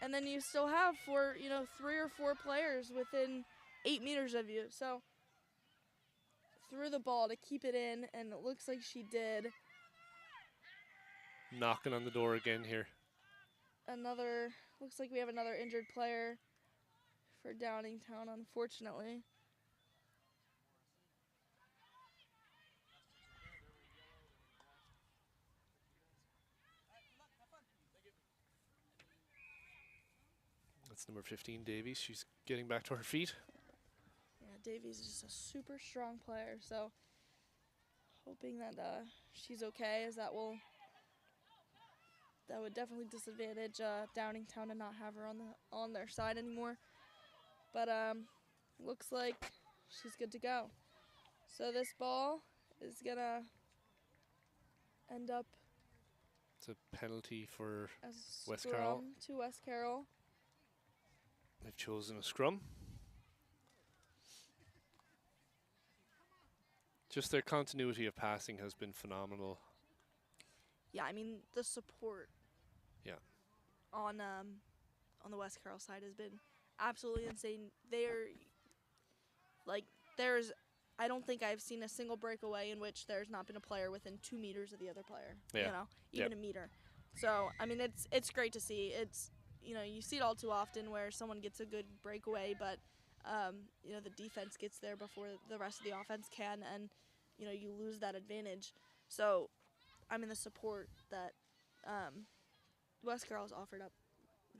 And then you still have 3 or 4 players within 8 meters of you. So threw the ball to keep it in, and it looks like she did. Knocking on the door again here. Looks like we have another injured player for Downingtown, unfortunately. That's number 15, Davies. She's getting back to her feet. Yeah, Davies is just a super strong player, so hoping that she's okay, as that would definitely disadvantage Downingtown to not have her on their side anymore. But looks like she's good to go. So this ball is gonna end up It's a penalty for as West Carroll. scrum to West Carroll. They've chosen a scrum. Just their continuity of passing has been phenomenal. Yeah, I mean the support. Yeah. On the West Carroll side has been absolutely insane. I don't think I've seen a single breakaway in which there's not been a player within 2 meters of the other player. Yeah. Even a meter. So I mean it's great to see. It's you see it all too often where someone gets a good breakaway, but the defense gets there before the rest of the offense can, and you lose that advantage. So I mean the support that West Carroll's offered up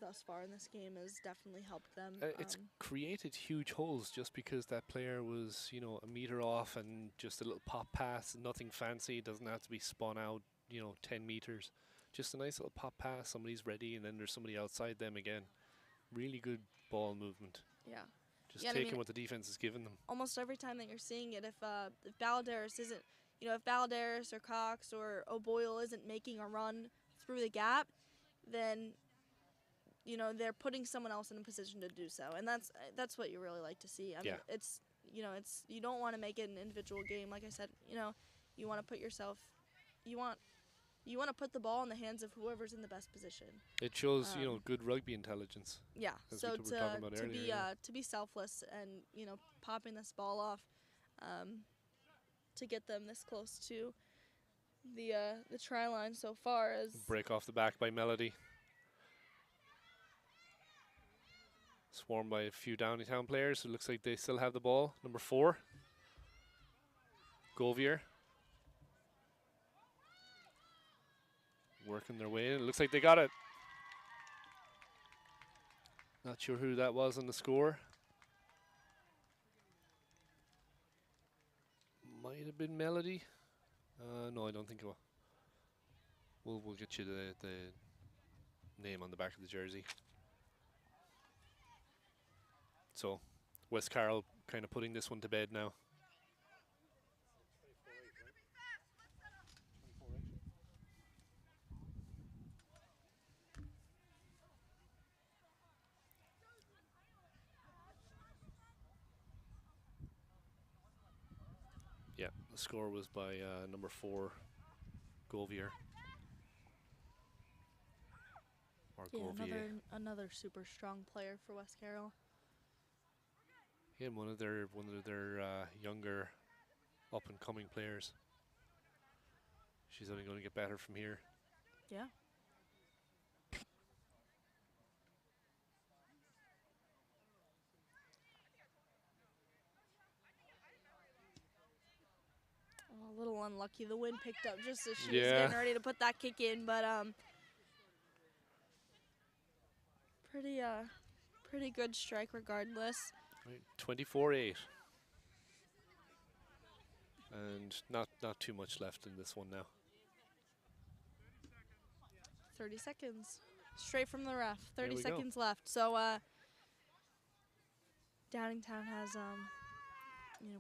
thus far in this game has definitely helped them. It's created huge holes just because that player was, a meter off and just a little pop pass, nothing fancy. It doesn't have to be spun out, 10 meters. Just a nice little pop pass, somebody's ready, and then there's somebody outside them again. Really good ball movement. Yeah. Just taking what the defense has given them. Almost every time that you're seeing it, if Baladares isn't, if Baladares or Cox or O'Boyle isn't making a run through the gap, then they're putting someone else in a position to do so, and that's what you really like to see. I mean, it's you don't want to make it an individual game. Like I said, you want to put yourself, you want to put the ball in the hands of whoever's in the best position. It shows good rugby intelligence. Yeah. So we were talking about earlier, to be selfless and popping this ball off, to get them this close to the try line so far as break off the back by Melody. Swarmed by a few Downingtown players. It looks like they still have the ball. Number 4, Govier. Working their way in. It looks like they got it. Not sure who that was on the score. Might have been Melody. No, I don't think it was. We'll get you the name on the back of the jersey. So, West Carroll kind of putting this one to bed now. Yeah, the score was by number 4, Govier. Or yeah, Govier. another super strong player for West Carroll. Again, one of their younger up and coming players. She's only going to get better from here. Yeah. A little unlucky. The wind picked up just as she was Yeah. getting ready to put that kick in, but pretty good strike regardless. Right, 24-8. And not too much left in this one now. 30 seconds. Straight from the ref. There 30 we go. seconds left. So Downingtown has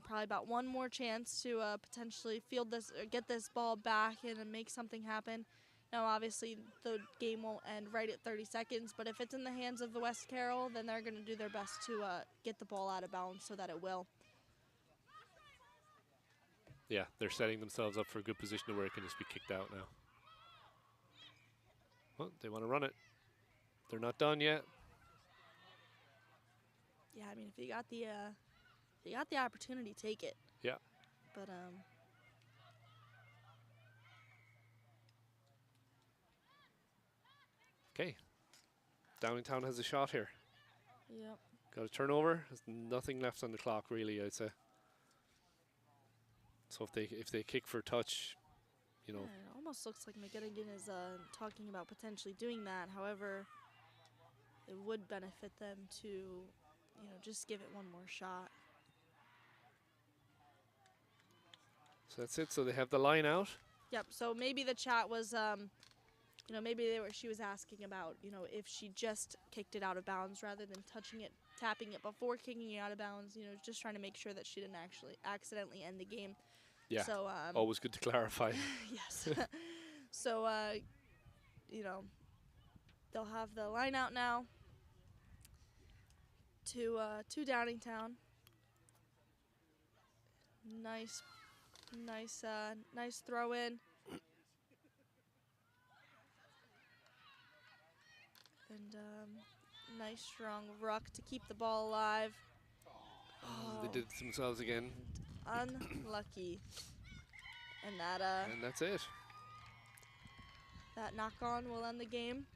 probably about one more chance to potentially field this or get this ball back and make something happen. Now obviously the game won't end right at 30 seconds, but if it's in the hands of the West Carroll, then they're going to do their best to get the ball out of bounds so that it will. Yeah, they're setting themselves up for a good position to where it can just be kicked out now. Well, they want to run it. They're not done yet. Yeah, I mean if you got the opportunity, take it. Yeah. But Okay. Downingtown has a shot here. yep. Got a turnover. There's nothing left on the clock, really, I'd say. So if they kick for touch, Yeah, it almost looks like McGettigan is talking about potentially doing that. However, it would benefit them to, just give it one more shot. So that's it. So they have the line out. Yep. So maybe the chat was, maybe she was asking about, if she just kicked it out of bounds rather than touching it, tapping it before kicking it out of bounds. Just trying to make sure that she didn't actually accidentally end the game. Yeah. So Always good to clarify. yes. So they'll have the line out now to Downingtown. Nice throw in. And nice strong ruck to keep the ball alive. They did it themselves again. Unlucky. And And that's it. that knock on will end the game.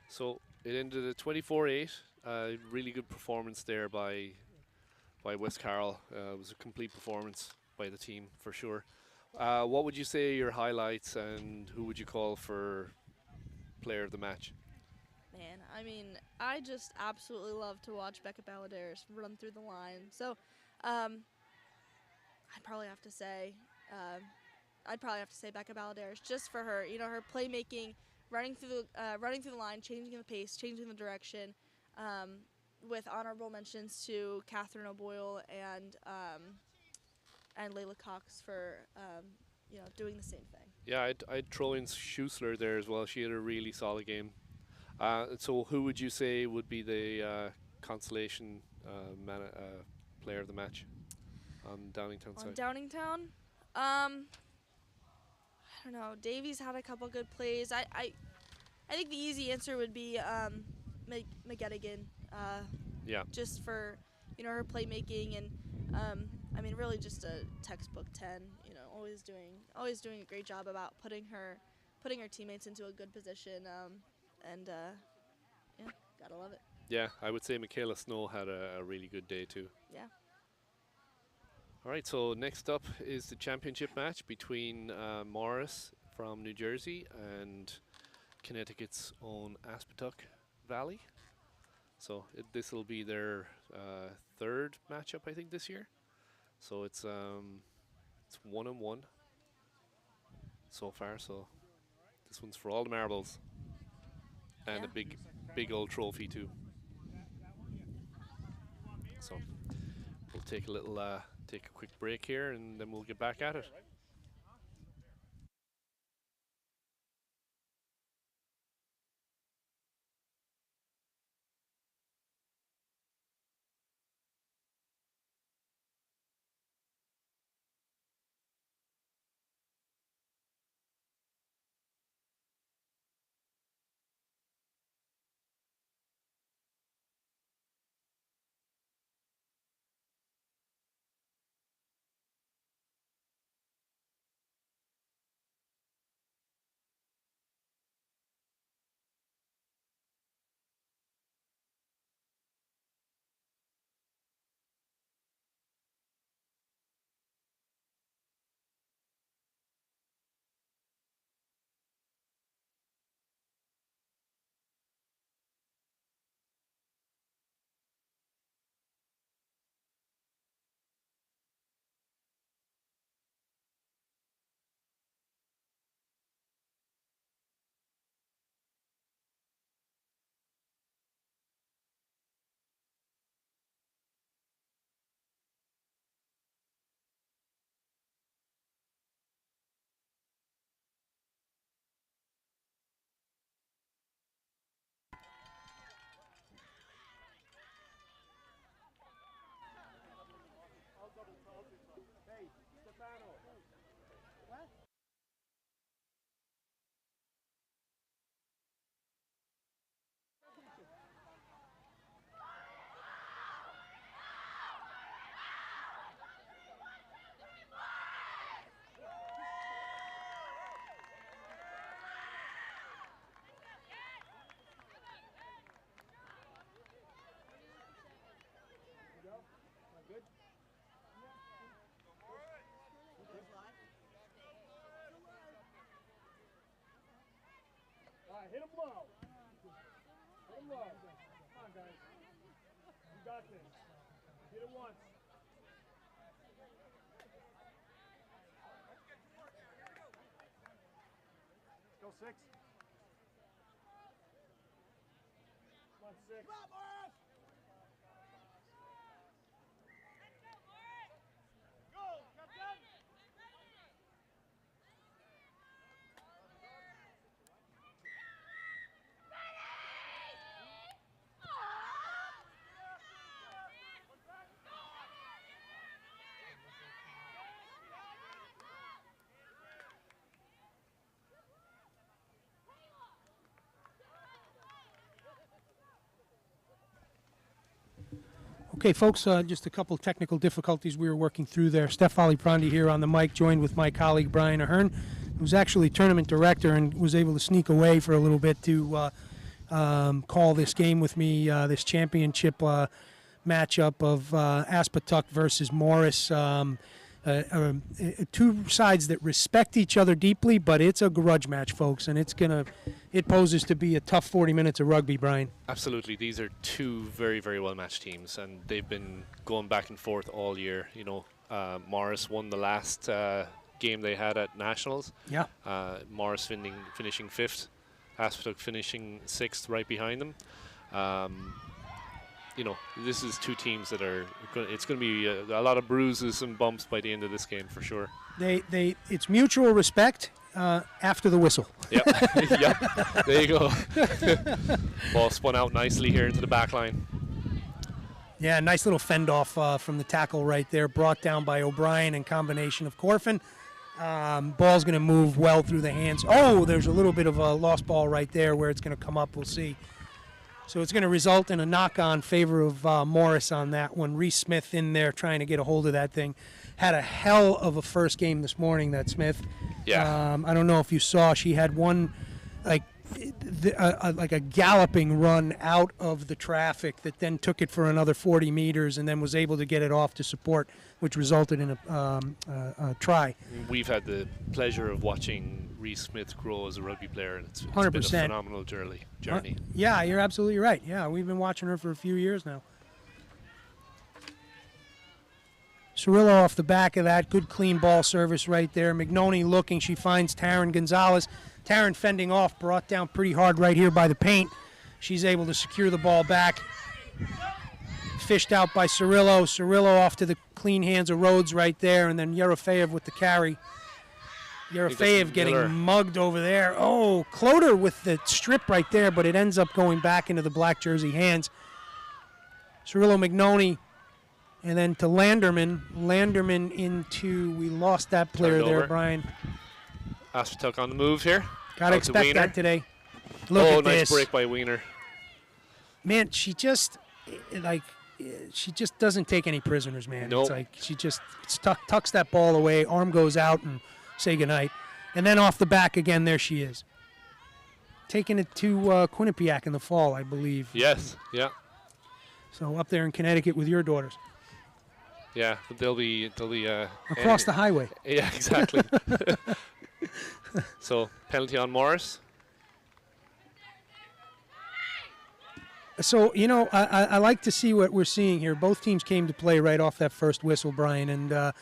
So it ended at 24-8. Really good performance there by West Carroll. It was a complete performance by the team for sure. What would you say are your highlights, and who would you call for player of the match? Man, I mean, I just absolutely love to watch Becca Balladares run through the line. So, I'd probably have to say Becca Balladares just for her, her playmaking, running through the line, changing the pace, changing the direction. With honorable mentions to Catherine O'Boyle and Layla Cox for doing the same thing. Yeah, I'd throw in Schussler there as well. She had a really solid game. So who would you say would be the consolation player of the match on Downingtown On side? Downingtown, I don't know. Davies had a couple good plays. I think the easy answer would be McGettigan. Yeah. Just for her playmaking and really just a textbook 10. Always doing a great job about putting her teammates into a good position. Yeah, gotta love it. Yeah, I would say Michaela Snow had a really good day too. Yeah. All right, so next up is the championship match between Morris from New Jersey and Connecticut's own Aspetuck Valley. So this will be their third matchup, I think, this year. So it's 1-1 so far. So this one's for all the marbles and Yeah. a big old trophy too. So we'll take a quick break here, and then we'll get back at it. low. Hit him low. Come on, guys. You got this. Hit it once. Go 6. Come on, 6. Okay, folks, just a couple technical difficulties we were working through there. Steph Aliprandi here on the mic, joined with my colleague Brian Ahern, who's actually tournament director and was able to sneak away for a little bit to call this game with me, this championship matchup of Aspetuck versus Morris. Two sides that respect each other deeply, but it's a grudge match, folks, and it poses to be a tough 40 minutes of rugby, Brian. Absolutely. These are two very, very well-matched teams, and they've been going back and forth all year. You know, Morris won the last game they had at Nationals. Yeah. Morris finishing 5th, Aspetuck finishing 6th right behind them. You know, this is two teams that are. It's going to be a lot of bruises and bumps by the end of this game for sure. It's mutual respect after the whistle. Yep. Yep. There you go. Ball spun out nicely here into the back line. Yeah, nice little fend off from the tackle right there, brought down by O'Brien in combination of Corfin. Ball's going to move well through the hands. Oh, there's a little bit of a lost ball right there where it's going to come up. We'll see. So it's going to result in a knock-on favor of Morris on that one. Reese Smith in there trying to get a hold of that thing. Had a hell of a first game this morning, that Smith. Yeah. I don't know if you saw, she had one like a galloping run out of the traffic that then took it for another 40 meters and then was able to get it off to support, which resulted in a try. We've had the pleasure of watching Reese Smith grow as a rugby player, and it's 100%. been a phenomenal journey. Yeah, you're absolutely right. Yeah, we've been watching her for a few years now. Cirillo off the back of that. Good clean ball service right there. McNoney looking. She finds Taryn Gonzalez. Taryn fending off, brought down pretty hard right here by the paint. She's able to secure the ball back. Fished out by Cirillo. Cirillo off to the clean hands of Rhodes right there, and then Yerofeev with the carry. Yerofeev getting mugged over there. Oh, Cloder with the strip right there, but it ends up going back into the black jersey hands. Cirillo McNoney, and then to Landerman. Landerman into, we lost that player there, Brian. Aspetuck on the move here. Gotta expect that today. Look at nice this. break by Wiener. Man, she just doesn't take any prisoners, man. Nope. It's like she just tucks that ball away, arm goes out, and say goodnight. And then off the back again, there she is. Taking it to Quinnipiac in the fall, I believe. Yes, yeah. So up there in Connecticut with your daughters. Yeah, but they'll be across the highway. Yeah, exactly. So penalty on Morris. So, you know, I like to see what we're seeing here. Both teams came to play right off that first whistle, Brian, and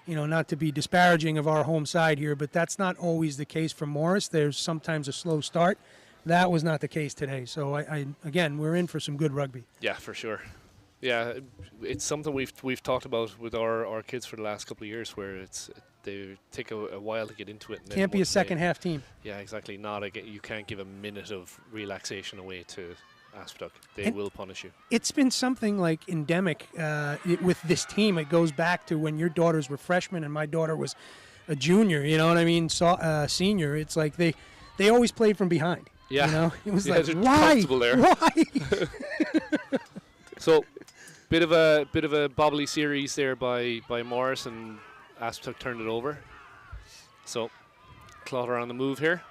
you know, not to be disparaging of our home side here, but that's not always the case for Morris. There's sometimes a slow start. That was not the case today. So, again, we're in for some good rugby. Yeah, for sure. Yeah, it's something we've talked about with our kids for the last couple of years, where they take a while to get into it. And Can't be a second half team. Yeah, exactly. You can't give a minute of relaxation away to Aspetuck. They will punish you. It's been something like endemic with this team. It goes back to when your daughters were freshmen and my daughter was a junior. You know what I mean? Senior. It's like they always played from behind. Yeah. You know, it was like why? There. Why? So, bit of a bobbly series there by Morris, and Aspetuck turned it over. So, Clotter on the move here.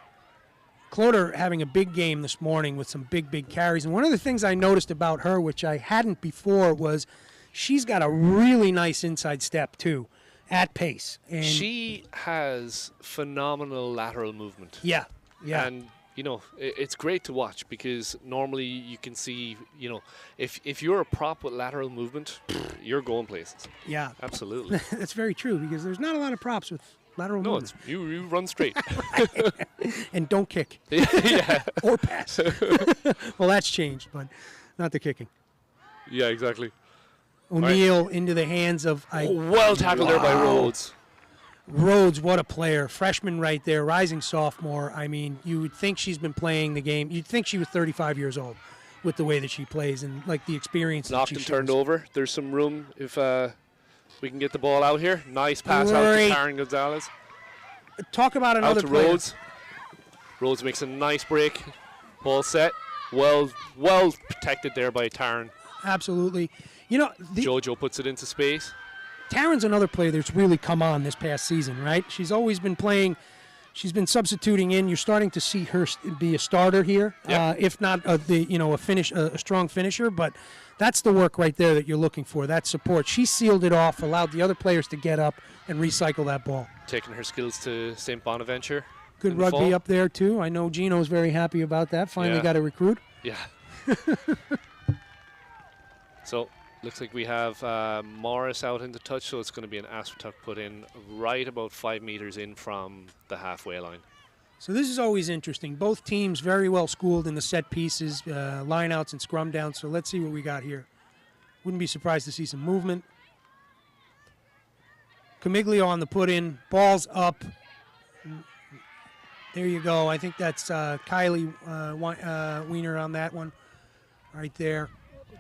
Cloder having a big game this morning with some big carries. And one of the things I noticed about her, which I hadn't before, was she's got a really nice inside step, too, at pace. And she has phenomenal lateral movement. Yeah. And you know, it's great to watch because normally you can see, you know, if you're a prop with lateral movement, you're going places. Yeah. Absolutely. That's very true because there's not a lot of props with lateral No, movement. it's you run straight. And don't kick. Yeah. Or pass. Well, that's changed, but not the kicking. Yeah, exactly. O'Neal into the hands of Well tackled there by Rhodes. Rhodes. What a player. Freshman right there, rising sophomore. I mean, you would think she's been playing the game. You'd think she was 35 years old with the way that she plays and like the experience that Knocked she and shows. turned over. There's some room if we can get the ball out here. Nice pass out to Great. Karen Gonzalez. Talk about Out another to player. Rhodes. Rhodes makes a nice break. Ball set. Well protected there by Taryn. Absolutely. You know, Jojo puts it into space. Taryn's another player that's really come on this past season, right? She's always been playing. She's been substituting in. You're starting to see her be a starter here, Yep. if not a strong finisher. But that's the work right there that you're looking for. That support. She sealed it off, allowed the other players to get up and recycle that ball. Taking her skills to St. Bonaventure. Good in the rugby fall. up there too. I know Gino's very happy about that. Finally Yeah. got a recruit. Yeah. So, looks like we have Morris out in the touch, so it's going to be an Aspertuck put in right about 5 meters in from the halfway line. So this is always interesting. Both teams very well schooled in the set pieces, lineouts and scrum downs. So let's see what we got here. Wouldn't be surprised to see some movement. Camiglio on the put in. Ball's up. There you go. I think that's Kylie Wiener on that one right there.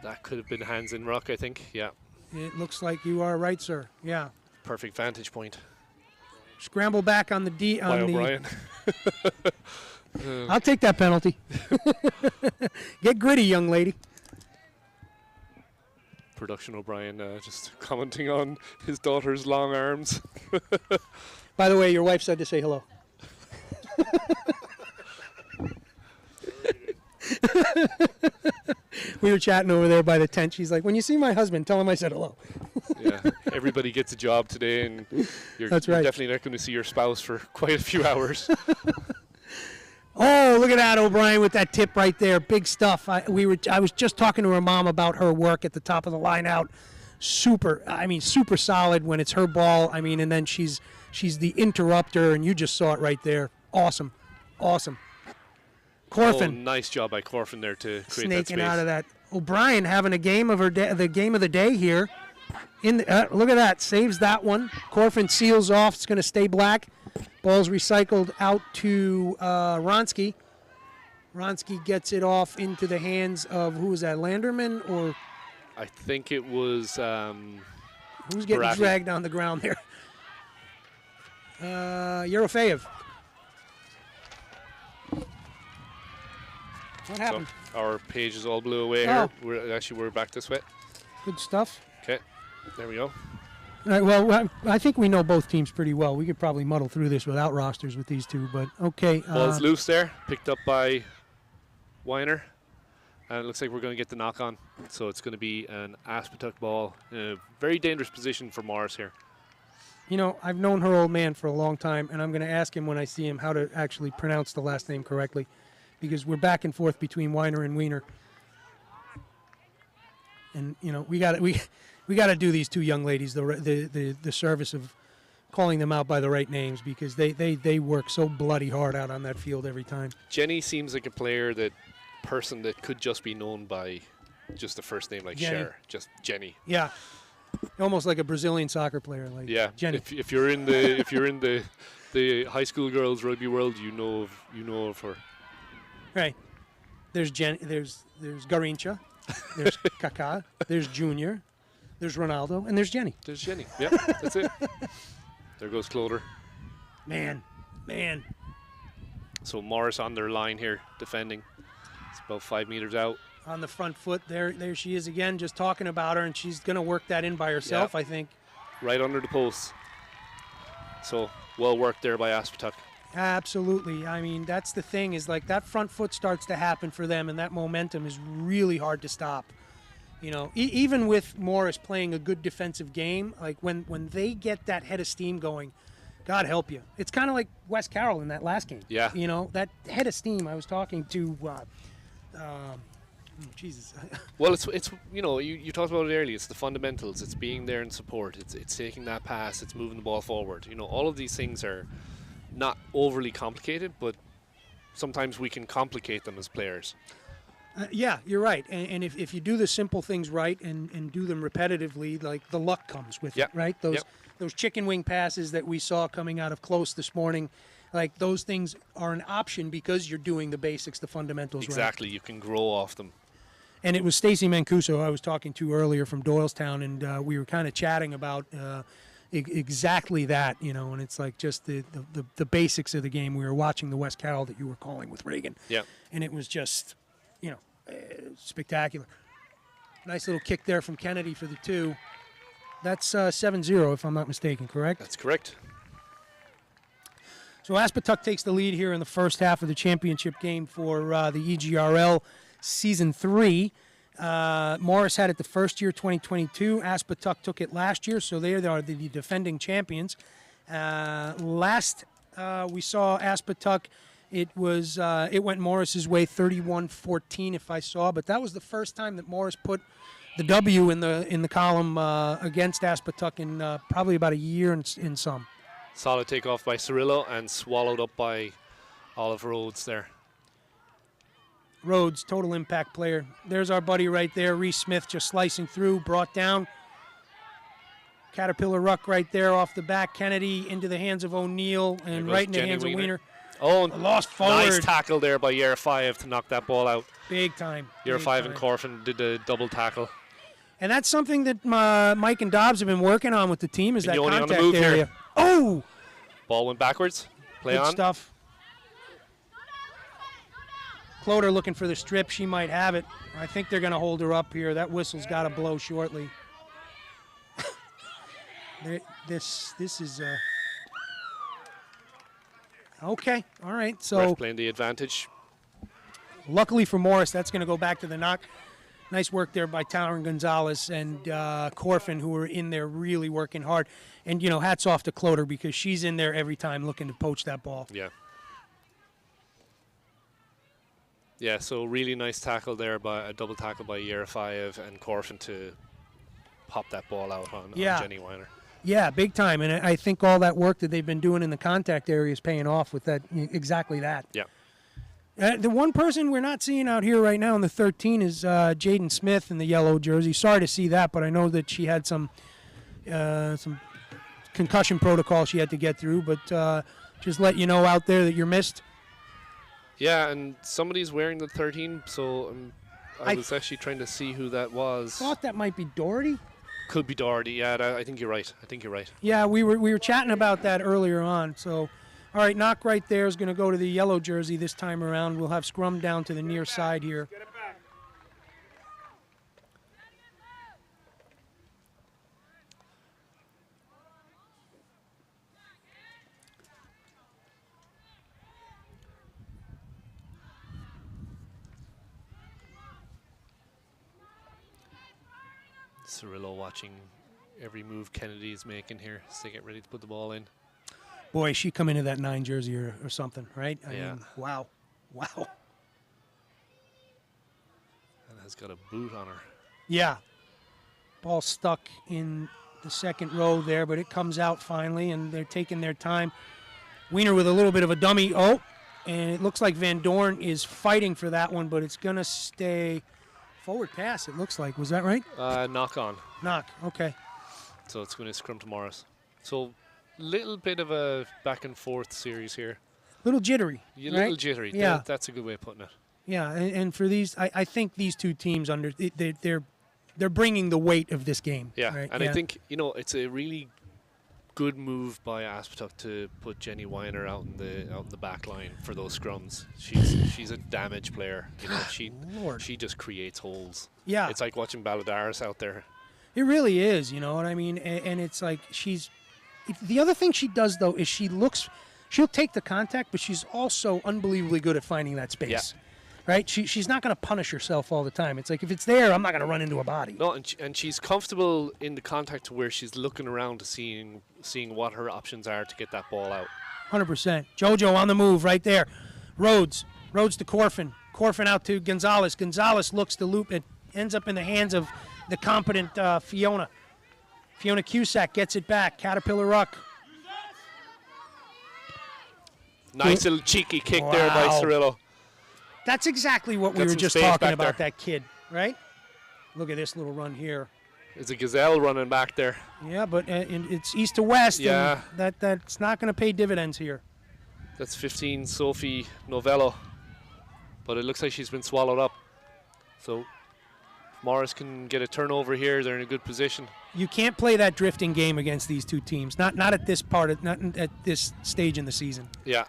That could have been hands in ruck, I think. Yeah. It looks like you are right, sir. Yeah. Perfect vantage point. Scramble back on the D. By On the, O'Brien. I'll take that penalty. Get gritty, young lady. Production O'Brien just commenting on his daughter's long arms. By the way, your wife said to say hello. We were chatting over there by the tent. She's like, when you see my husband, tell him I said hello. Yeah, everybody gets a job today, and you're, That's you're right. definitely not going to see your spouse for quite a few hours. Oh, look at that, O'Brien, with that tip right there. Big stuff. I was just talking to her mom about her work at the top of the line out. Super solid when it's her ball. I mean, and then she's the interrupter, and you just saw it right there. Awesome. Corfin. Oh, nice job by Corfin there to create that Snaking space. out of that. O'Brien having a game of the game of the day here. Look at that, saves that one. Corfin seals off. It's going to stay black. Ball's recycled out to Ronsky. Ronsky gets it off into the hands of who was that, Landerman or I think it was who's getting Barati. dragged on the ground there? Yerofeev. What happened? So our pages all blew away Oh. here. We're back this way. Good stuff. Okay, there we go. All right, well, I think we know both teams pretty well. We could probably muddle through this without rosters with these two, but okay. Ball's loose there, picked up by Weiner. And it looks like we're going to get the knock on. So it's going to be an Aspetuck ball in a very dangerous position for Morris here. You know, I've known her old man for a long time, and I'm going to ask him when I see him how to actually pronounce the last name correctly, because we're back and forth between Weiner and Wiener. And you know, we got to do these two young ladies the service of calling them out by the right names, because they work so bloody hard out on that field every time. Jenny seems like a person that could just be known by just the first name, like Jenny. Cher, just Jenny. Yeah, almost like a Brazilian soccer player, like Yeah, Jenny. If you're in the the high school girls rugby world, you know of her. Right. There's There's Garincha. There's Kaká. There's Junior. There's Ronaldo, and there's Jenny. There's Jenny. Yep, that's it. There goes Cloder. Man. So Morris on their line here, defending. It's about 5 meters out. On the front foot, there she is again, just talking about her, and she's going to work that in by herself, Yeah. I think. Right under the post. So well worked there by Aspetuck. Absolutely. I mean, that's the thing, is like that front foot starts to happen for them, and that momentum is really hard to stop. You know, even with Morris playing a good defensive game, like when they get that head of steam going, God help you. It's kind of like West Carroll in that last game. Yeah. You know, that head of steam. I was talking to, Jesus. Well, it's you talked about it earlier. It's the fundamentals. It's being there in support. It's taking that pass. It's moving the ball forward. All of these things are not overly complicated, but sometimes we can complicate them as players. Yeah, you're right. And if you do the simple things right and do them repetitively, like the luck comes with it, right? Those chicken wing passes that we saw coming out of close this morning, like those things are an option because you're doing the basics, the fundamentals Exactly. right. You can grow off them. And it was Stacey Mancuso I was talking to earlier from Doylestown, and we were kind of chatting about exactly that, and it's like just the basics of the game. We were watching the West Carroll that you were calling with Reagan. Yeah. And it was just, spectacular. Nice little kick there from Kennedy for the 2. That's 7-0, if I'm not mistaken, correct? That's correct. So Aspetuck takes the lead here in the first half of the championship game for the EGRL Season 3. Morris had it the first year, 2022. Aspetuck took it last year, so they are the defending champions. Last we saw Aspetuck, it went Morris's way 31-14 if I saw, but that was the first time that Morris put the W in the column against Aspetuck in probably about a year in some. Solid takeoff by Cirillo and swallowed up by Olive Rhodes there. Rhodes, total impact player. There's our buddy right there, Reese Smith, just slicing through, brought down. Caterpillar ruck right there off the back. Kennedy into the hands of O'Neill and right in the hands of Wiener. Oh, lost forward. Nice tackle there by Year 5 to knock that ball out. Big time. Year 5 and Corfin did the double tackle. And that's something that Mike and Dobbs have been working on with the team is that Mignoni contact on the move area. Here. Oh! Ball went backwards. Play Good on. Stuff. Cloder looking for the strip. She might have it. I think they're going to hold her up here. That whistle's got to blow shortly. This is okay. All right. So Ref playing the advantage. Luckily for Morris, that's going to go back to the knock. Nice work there by Towering Gonzalez and Corfin, who are in there really working hard. And, hats off to Cloder because she's in there every time looking to poach that ball. Yeah. Yeah, so really nice tackle there, by a double tackle by Year 5 and Corfin to pop that ball out on Jenny Weiner. Yeah, big time. And I think all that work that they've been doing in the contact area is paying off with that, exactly that. Yeah. The one person we're not seeing out here right now in the 13 is Jaden Smith in the yellow jersey. Sorry to see that, but I know that she had some concussion protocol she had to get through. But just let you know out there that you're missed. Yeah, and somebody's wearing the 13, so I was actually trying to see who that was. Thought that might be Doherty. Could be Doherty. Yeah, I think you're right. Yeah, we were chatting about that earlier on. So, all right, knock right there is going to go to the yellow jersey this time around. We'll have scrum down to the near side here. Cirillo watching every move Kennedy is making here as they get ready to put the ball in. Boy, she come into that 9 jersey or something, right? I Yeah. mean, wow. And has got a boot on her. Yeah. Ball stuck in the second row there, but it comes out finally, and they're taking their time. Wiener with a little bit of a dummy. Oh, and it looks like Van Dorn is fighting for that one, but it's going to stay forward pass, it looks like. Was that right? Knock on. Knock, okay. So it's going to scrum to Morris. So little bit of a back and forth series here. Little jittery. A right? little jittery. Yeah. That's a good way of putting it. Yeah, and for these, I think these two teams they're bringing the weight of this game. Yeah, right? and I think it's a really good move by Aspetuck to put Jenny Weiner out in the back line for those scrums. She's a damage player. She just creates holes. Yeah, it's like watching Balladaris out there. It really is. You know what I mean? And it's like the other thing she does though is she'll take the contact, but she's also unbelievably good at finding that space. Yeah. right? She's not going to punish herself all the time. It's like if it's there, I'm not going to run into a body. No, and she's comfortable in the contact to where she's looking around to seeing what her options are to get that ball out. 100%. JoJo on the move right there. Rhodes to Corfin. Corfin out to Gonzalez. Gonzalez looks to loop. It ends up in the hands of the competent Fiona. Fiona Cusack gets it back. Caterpillar Ruck. Nice little cheeky kick there by Wow. Cirillo. That's exactly what we Got were some just space talking back about, there. that kid, right? Look at this little run here. It's a gazelle running back there. Yeah, but it's east to west. Yeah. And that's not going to pay dividends here. That's 15, Sophie Novello. But it looks like she's been swallowed up. So if Morris can get a turnover here, they're in a good position. You can't play that drifting game against these two teams. Not at this not at this stage in the season. Yeah,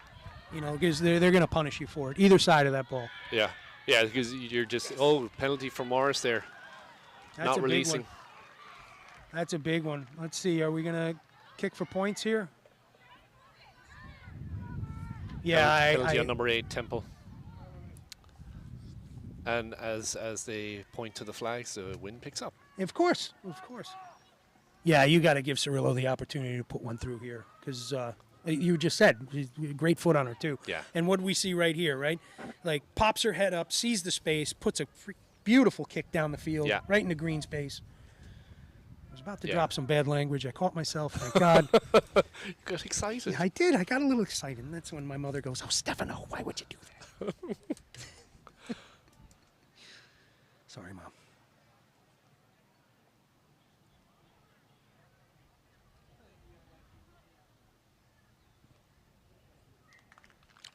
You know, because they're going to punish you for it. Either side of that ball. yeah, because you're just, penalty for Morris there. That's Not a releasing. big one. That's a big one. Let's see. Are we going to kick for points here? Yeah, Penalty on number 8, Temple. And as they point to the flags, the wind picks up. Of course. Yeah, you got to give Cirillo the opportunity to put one through here because you just said great foot on her too. Yeah. And what do we see right here, right? Like pops her head up, sees the space, puts a beautiful kick down the field, Yeah. right into green space. I was about to Yeah. drop some bad language. I caught myself. Thank God. You got excited. Yeah, I did. I got a little excited. And that's when my mother goes, "Oh, Stefano, why would you do that?" Sorry, Mom.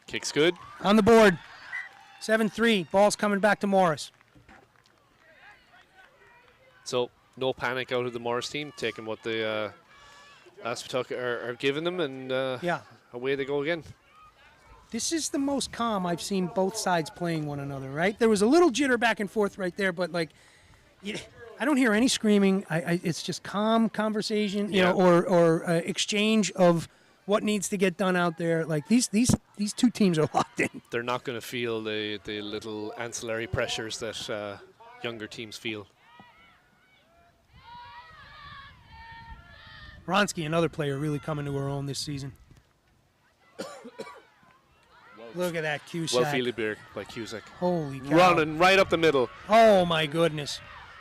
Kick's good. On the board, 7-3. Ball's coming back to Morris. So no panic out of the Morris team, taking what the Aspetuck are giving them, and Yeah. away they go again. This is the most calm I've seen both sides playing one another, right? There was a little jitter back and forth right there, but like, I don't hear any screaming. It's just calm conversation, you Yeah. know, or exchange of what needs to get done out there. Like these two teams are locked in. They're not going to feel the little ancillary pressures that younger teams feel. Ronsky, another player, really coming to her own this season. Look at that Cusack. Well fielded beer by Cusack. Holy cow. Running right up the middle. Oh, my goodness.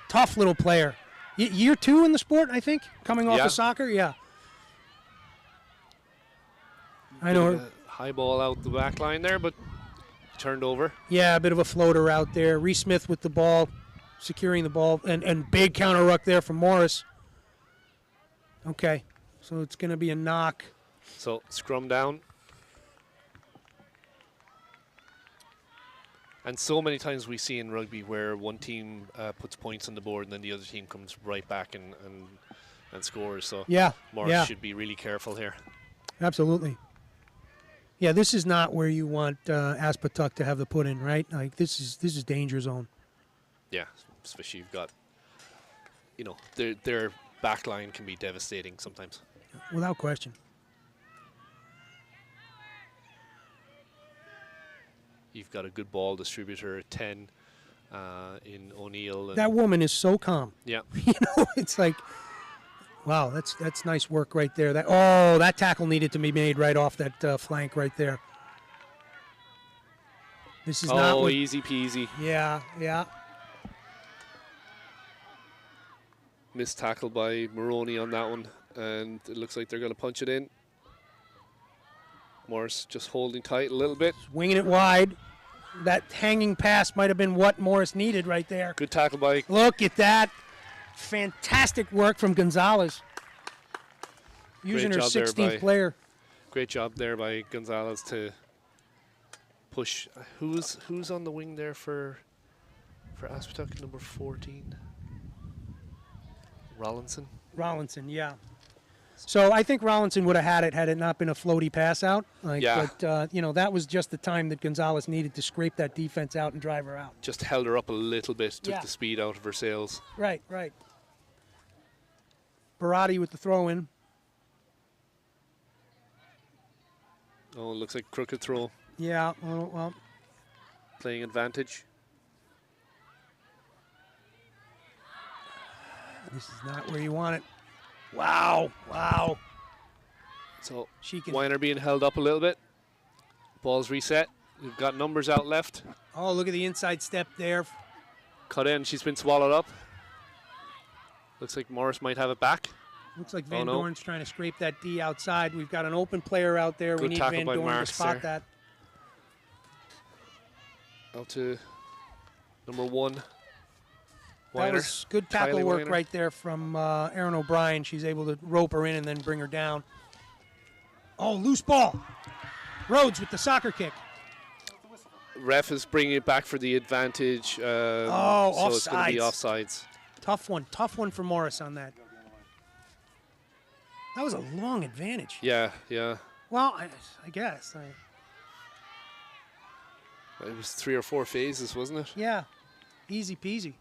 Tough little player. Year 2 in the sport, I think, coming off Yeah. of soccer. Yeah. I know her. High ball out the back line there, but turned over. Yeah, a bit of a floater out there. Reese Smith with the ball, securing the ball, and big counter ruck there from Morris. Okay, so it's going to be a knock. So scrum down. And so many times we see in rugby where one team puts points on the board and then the other team comes right back and scores. So Yeah, Morris yeah. should be really careful here. Absolutely. Yeah, this is not where you want Aspetuck to have the put in, right? Like this is danger zone. Yeah, especially you've got, their back line can be devastating sometimes. Without question. You've got a good ball distributor at 10 in O'Neill. That woman is so calm. Yeah. You know, it's like, wow, that's nice work right there. That tackle needed to be made right off that flank right there. This is not. Oh, easy peasy. Yeah. Missed tackle by Maroney on that one, and it looks like they're going to punch it in. Morris just holding tight a little bit. Winging it wide. That hanging pass might have been what Morris needed right there. Good tackle by. Look at that. Fantastic work from Gonzalez. Using her job there 16th by- player. Great job there by Gonzalez to push. Who's on the wing there for Aspetuck, number 14? Rollinson, yeah. So I think Rollinson would have had it not been a floaty pass out. Yeah. But, that was just the time that Gonzalez needed to scrape that defense out and drive her out. just held her up a little bit, took Yeah. the speed out of her sails. Right. Barati with the throw in. Oh, it looks like crooked throw. Yeah, well, playing advantage. This is not where you want it. Wow. Wow. So She can. Weiner being held up a little bit. Ball's reset. We've got numbers out left. Oh, look at the inside step there. Cut in. She's been swallowed up. Looks like Morris might have it back. Looks like Van no. Doren's trying to scrape that D outside. We've got an open player out there. Good We need tackle Van by Doren to Marks spot there. that. Out to number 1. That Weiner. was good tackle Kylie work Weiner. right there from Erin O'Brien. She's able to rope her in and then bring her down. Oh, loose ball. Rhodes with the soccer kick. Ref is bringing it back for the advantage. So it's going to be offsides. Tough one for Morris on that. That was a long advantage. Yeah, yeah. Well, I guess. It was 3 or 4 phases, wasn't it? Yeah, easy peasy.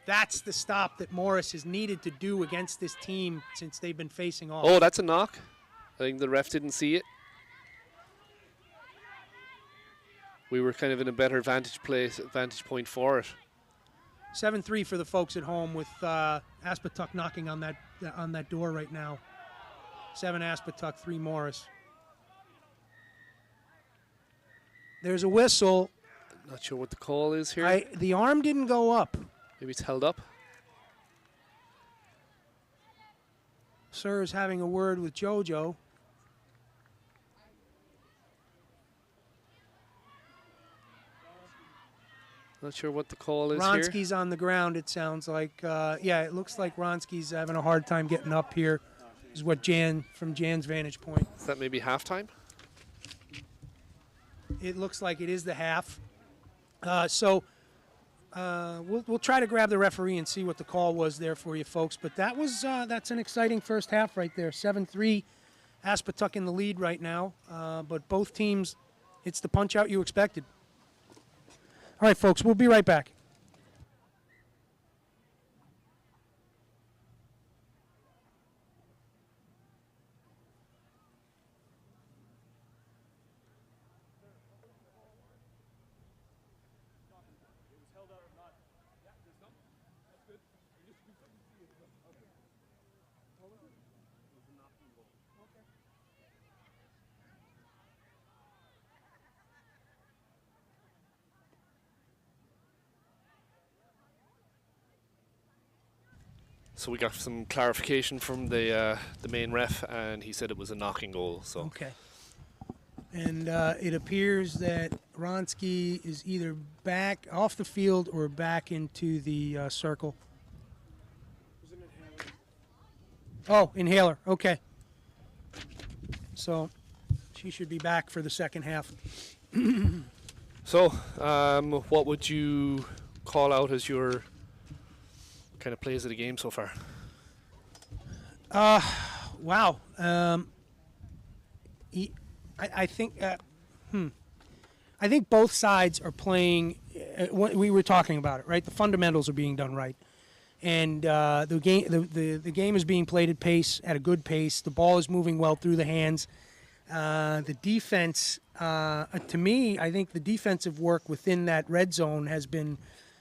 That's the stop that Morris has needed to do against this team since they've been facing off. Oh, that's a knock. I think the ref didn't see it. We were kind of in a better vantage point for it. 7-3 for the folks at home with Aspetuck knocking on that door right now. 7 Aspetuck, 3 Morris. There's a whistle. Not sure what the call is here. The arm didn't go up. Maybe it's held up. Sir is having a word with JoJo. Not sure what the call is Ronsky's here. on the ground, it sounds like. Yeah, it looks like Ronsky's having a hard time getting up here, is what from Jan's vantage point. Is that maybe halftime? It looks like it is the half. We'll try to grab the referee and see what the call was there for you folks. But that's an exciting first half right there. 7-3, Aspetuck in the lead right now. But both teams, it's the punch out you expected. All right, folks, we'll be right back. So we got some clarification from the main ref, and he said it was a knocking goal. So Okay. And it appears that Ronsky is either back off the field or back into the circle. Oh, inhaler. Okay. So she should be back for the second half. So, what would you call out as your kind of plays of the game so far? Wow. I think I think both sides are playing. We were talking about it, right? The fundamentals are being done right, and the game is being played at pace, at a good pace. The ball is moving well through the hands. The defense, to me, I think the defensive work within that red zone has been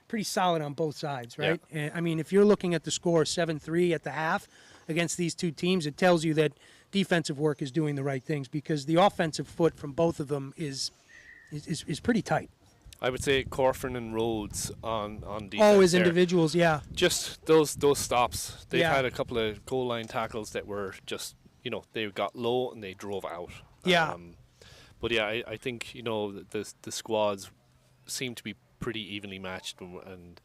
pretty solid on both sides, right? Yeah. And, I mean, if you're looking at the score 7-3 at the half against these two teams, it tells you that defensive work is doing the right things because the offensive foot from both of them is pretty tight. I would say Corfin and Rhodes on defense. Oh, as there. individuals, yeah. Just those stops. They've Yeah. had a couple of goal line tackles that were just, they got low and they drove out. Yeah. But yeah, I think, the squads seem to be pretty evenly matched, and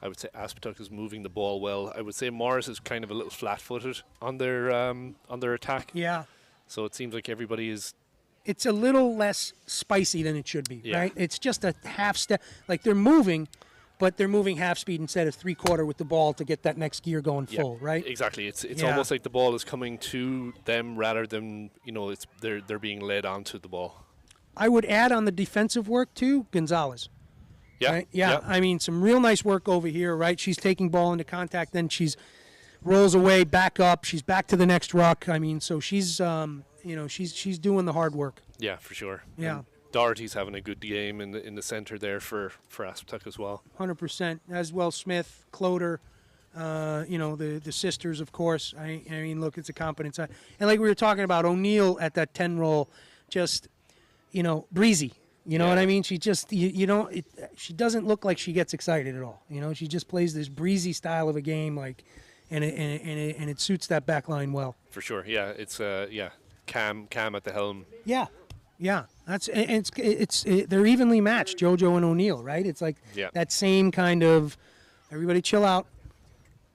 I would say Aspetuck is moving the ball well. I would say Morris is kind of a little flat-footed on their attack. Yeah. So it seems like everybody is. It's a little less spicy than it should be, Yeah. right? It's just a half step. Like they're moving, but they're moving half speed instead of 3/4 with the ball to get that next gear going full, right? Exactly. It's Yeah. almost like the ball is coming to them rather than they're being led onto the ball. I would add on the defensive work too, Gonzalez. Yeah. Right? Yeah. I mean, some real nice work over here, right? She's taking ball into contact, then she's rolls away, back up. She's back to the next ruck. I mean, so she's she's doing the hard work. Yeah, for sure. Yeah. Doherty's having a good game in the centre there for Aspetuck as well. 100%. As well, Smith, Cloder, the sisters, of course. I mean, look, it's a competence. And like we were talking about, O'Neill at that 10 roll, just, breezy. You know what I mean? She just, she doesn't look like she gets excited at all. She just plays this breezy style of a game, and it suits that back line well. For sure, yeah. It's Cam at the helm. Yeah. They're evenly matched, JoJo and O'Neill, right? It's like that same kind of everybody chill out,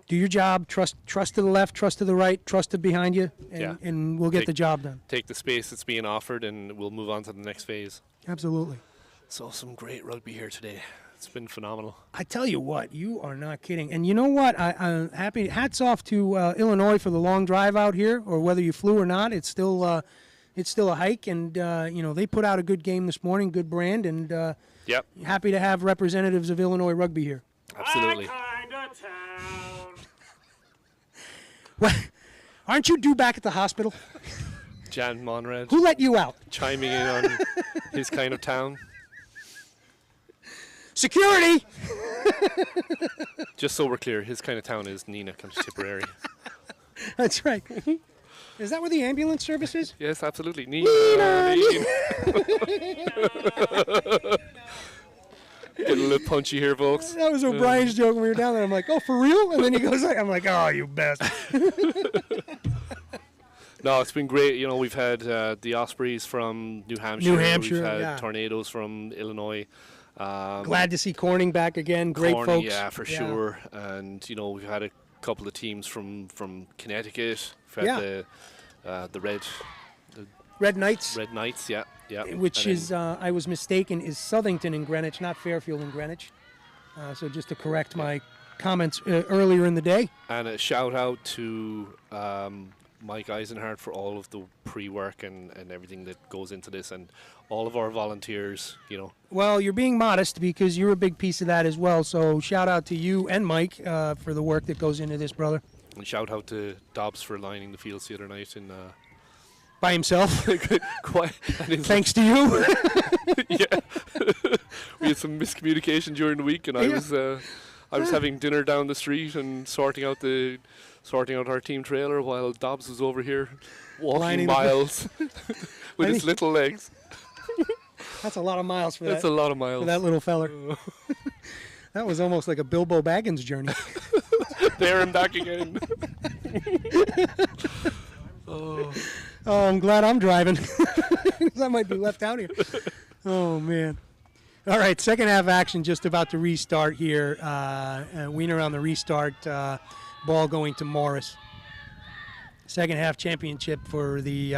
do your job, trust to the left, trust to the right, trust to behind you, and we'll get the job done. Take the space that's being offered, and we'll move on to the next phase. Absolutely. Saw some great rugby here today. It's been phenomenal. I tell you what, you are not kidding. And you know what? I'm happy. Hats off to Illinois for the long drive out here, or whether you flew or not. It's still a hike, and they put out a good game this morning, good brand, and happy to have representatives of Illinois rugby here. Absolutely. What? Aren't you due back at the hospital? Jan Monrad. Who let you out? Chiming in on his kind of town. Security! Just so we're clear, his kind of town is Nina, County Tipperary. That's right. Is that where the ambulance service is? Yes, absolutely. Nina. Getting a little punchy here, folks. That was O'Brien's joke when we were down there. I'm like, oh, for real? And then he goes, I'm like, oh, you bastard. No, it's been great. We've had the Ospreys from New Hampshire. We've had Tornadoes from Illinois. Glad to see Corning back again. Great folks. Yeah, for sure. And, we've had a couple of teams from Connecticut. We've had the Red Knights. Red Knights, yeah. Which is, I was mistaken, is Southington in Greenwich, not Fairfield in Greenwich. So just to correct my comments earlier in the day. And a shout out to Mike Eisenhardt for all of the pre-work and everything that goes into this, and all of our volunteers, Well, you're being modest because you're a big piece of that as well. So shout out to you and Mike for the work that goes into this, brother. And shout out to Dobbs for lining the fields the other night in by himself. Thanks to you. Yeah. We had some miscommunication during the week, and I was having dinner down the street and sorting out our team trailer while Dobbs was over here walking miles with his little legs. That's a lot of miles for That's a lot of miles for that little feller. That was almost like a Bilbo Baggins journey. There and back again. Oh, I'm glad I'm driving. I might be left out here. Oh, man. All right, second half action just about to restart here. Wiener on the restart. Ball going to Morris. Second half championship for the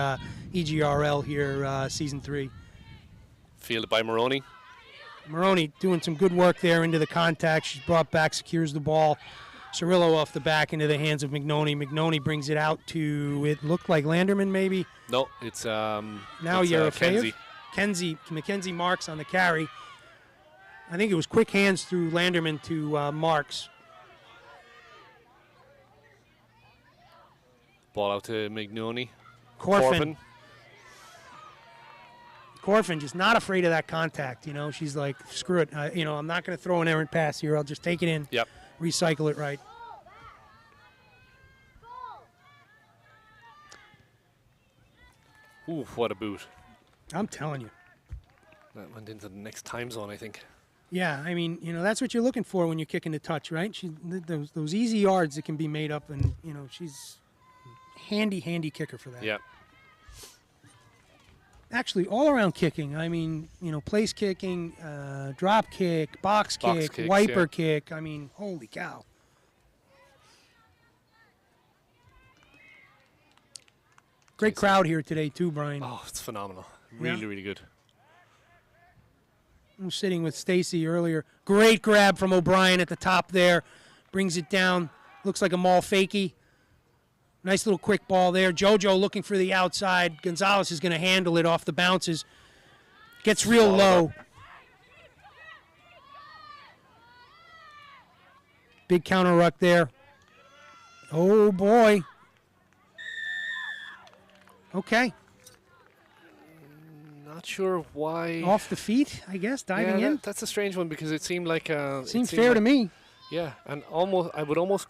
EGRL here, Season 3. Fielded by Maroney. Maroney doing some good work there into the contact. She's brought back, secures the ball. Cirillo off the back into the hands of McNoney. McNoney brings it out to, it looked like Landerman maybe. No, it's now Yerofeyev. Kenzie. Mackenzie Marks on the carry. I think it was quick hands through Landerman to Marks. Ball out to McNoney. Corfin just not afraid of that contact. She's like, screw it. I'm not going to throw an errant pass here. I'll just take it in. Yep. Recycle it right. Ooh, what a boot. I'm telling you. That went into the next time zone, I think. Yeah, I mean, that's what you're looking for when you're kicking the touch, right? Those easy yards that can be made up, and, she's handy kicker for that. Yeah. Actually, all-around kicking. I mean, place kicking, drop kick, box kick, kicks, wiper kick. I mean, holy cow. Great crowd here today, too, Brian. Oh, it's phenomenal. Really, really good. I'm sitting with Stacy earlier. Great grab from O'Brien at the top there. Brings it down. Looks like a maul fakie. Nice little quick ball there. JoJo looking for the outside. Gonzalez is going to handle it off the bounces. Gets real low. Big counter ruck there. Oh, boy. Okay. Not sure why. Off the feet, I guess, diving in. That's a strange one because it seemed like Seemed fair to me. Yeah, and I would almost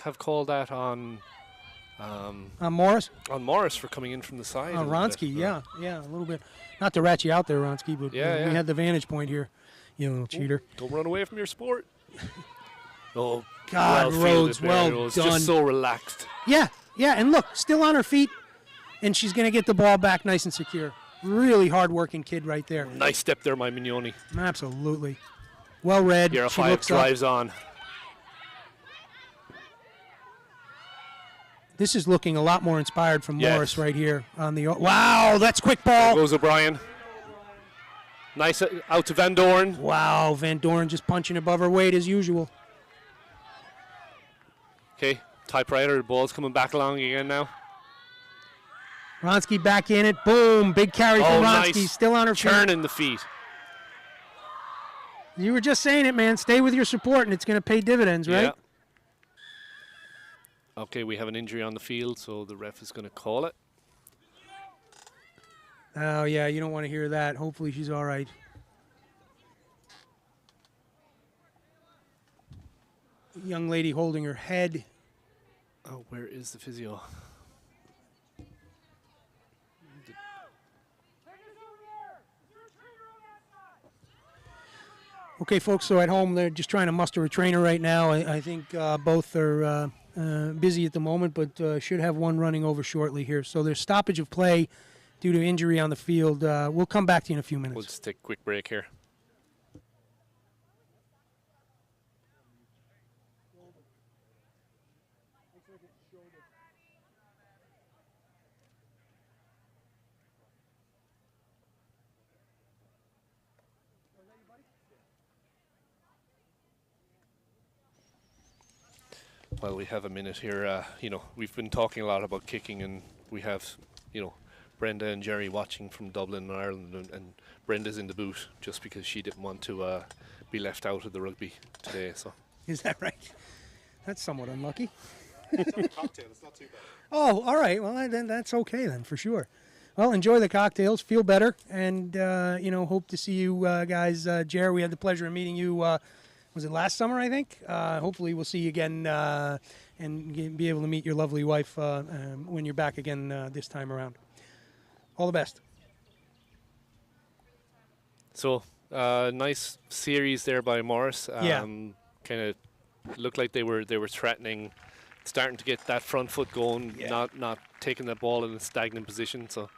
have called that on Morris? On Morris for coming in from the side. Ronsky, yeah, a little bit. Not to rat you out there, Ronsky, but we had the vantage point here. You little cheater. Don't run away from your sport. Oh, God, Rhodes, well done. Just so relaxed. Yeah, and look, still on her feet, and she's going to get the ball back nice and secure. Really hard-working kid right there. Nice step there, my Mignoni. Absolutely. Well read. Year she 5 looks drives up. on. This is looking a lot more inspired from Morris right here on the. Wow, that's quick ball. There goes O'Brien. Nice out to Van Doren. Wow, Van Doren just punching above her weight as usual. Okay, typewriter. The ball's coming back along again now. Ronsky back in it. Boom, big carry from Ronsky. Nice. Still on her feet. Turning the feet. You were just saying it, man. Stay with your support, and it's going to pay dividends, right? Yeah. Okay, we have an injury on the field, so the ref is going to call it. Oh, yeah, you don't want to hear that. Hopefully she's all right. Young lady holding her head. Oh, where is the physio? Okay, folks, so at home they're just trying to muster a trainer right now. I think both are busy at the moment, but should have one running over shortly here. So there's stoppage of play due to injury on the field. We'll come back to you in a few minutes. We'll just take a quick break here. Well, we have a minute here. We've been talking a lot about kicking, and we have, Brenda and Jerry watching from Dublin, Ireland, and Brenda's in the booth just because she didn't want to be left out of the rugby today. So, is that right? That's somewhat unlucky. Cocktail, it's not too bad. Oh, all right. Well, then that's okay then, for sure. Well, enjoy the cocktails, feel better, and hope to see you guys. Jerry, we had the pleasure of meeting you. Was it last summer, I think? Hopefully we'll see you again and be able to meet your lovely wife when you're back again this time around. All the best. So, nice series there by Morris. Yeah. Kind of looked like they were threatening, starting to get that front foot going, not taking the ball in a stagnant position. So,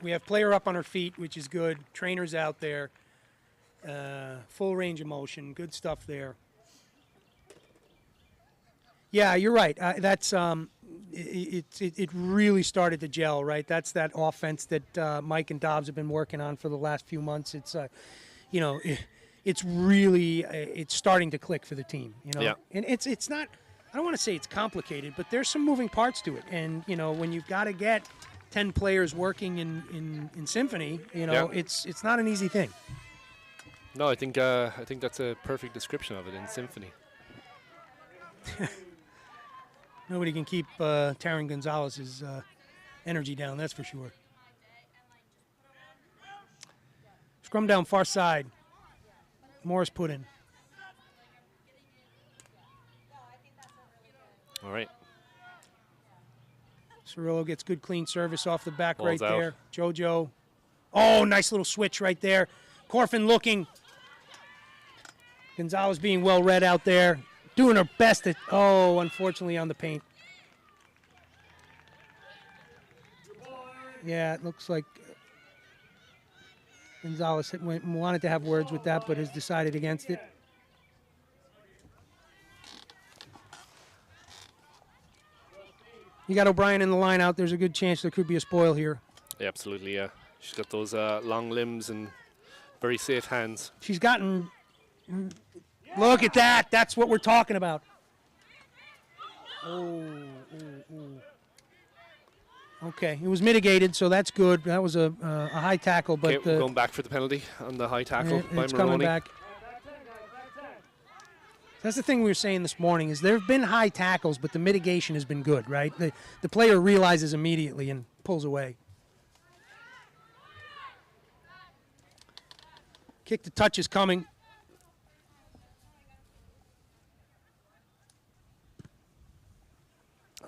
we have player up on her feet, which is good. Trainers out there. Full range of motion, good stuff there. Yeah, you're right. That's it really started to gel, right? That's that offense that Mike and Dobbs have been working on for the last few months. It's it's really it's starting to click for the team. Yeah. And it's not. I don't want to say it's complicated, but there's some moving parts to it. And when you've got to get 10 players working in symphony, it's not an easy thing. No, I think that's a perfect description of it in symphony. Nobody can keep Taryn Gonzalez's energy down, that's for sure. Scrum down far side. Morris put in. All right. Cirillo gets good clean service off the back. Ball's right out. there. JoJo. Oh, nice little switch right there. Corfin looking. Gonzalez being well read out there. Doing her best at, unfortunately on the paint. Yeah, it looks like Gonzalez wanted to have words with that, but has decided against it. You got O'Brien in the line out. There's a good chance there could be a spoil here. Yeah, absolutely, yeah. She's got those long limbs and very safe hands. She's gotten... Look at that. That's what we're talking about. Oh. Okay, it was mitigated, so that's good. That was a high tackle, but we're going back for the penalty on the high tackle by it's Maroney. coming back. That's the thing we were saying this morning is there have been high tackles, but the mitigation has been good, right? The player realizes immediately and pulls away. Kick to touch is coming.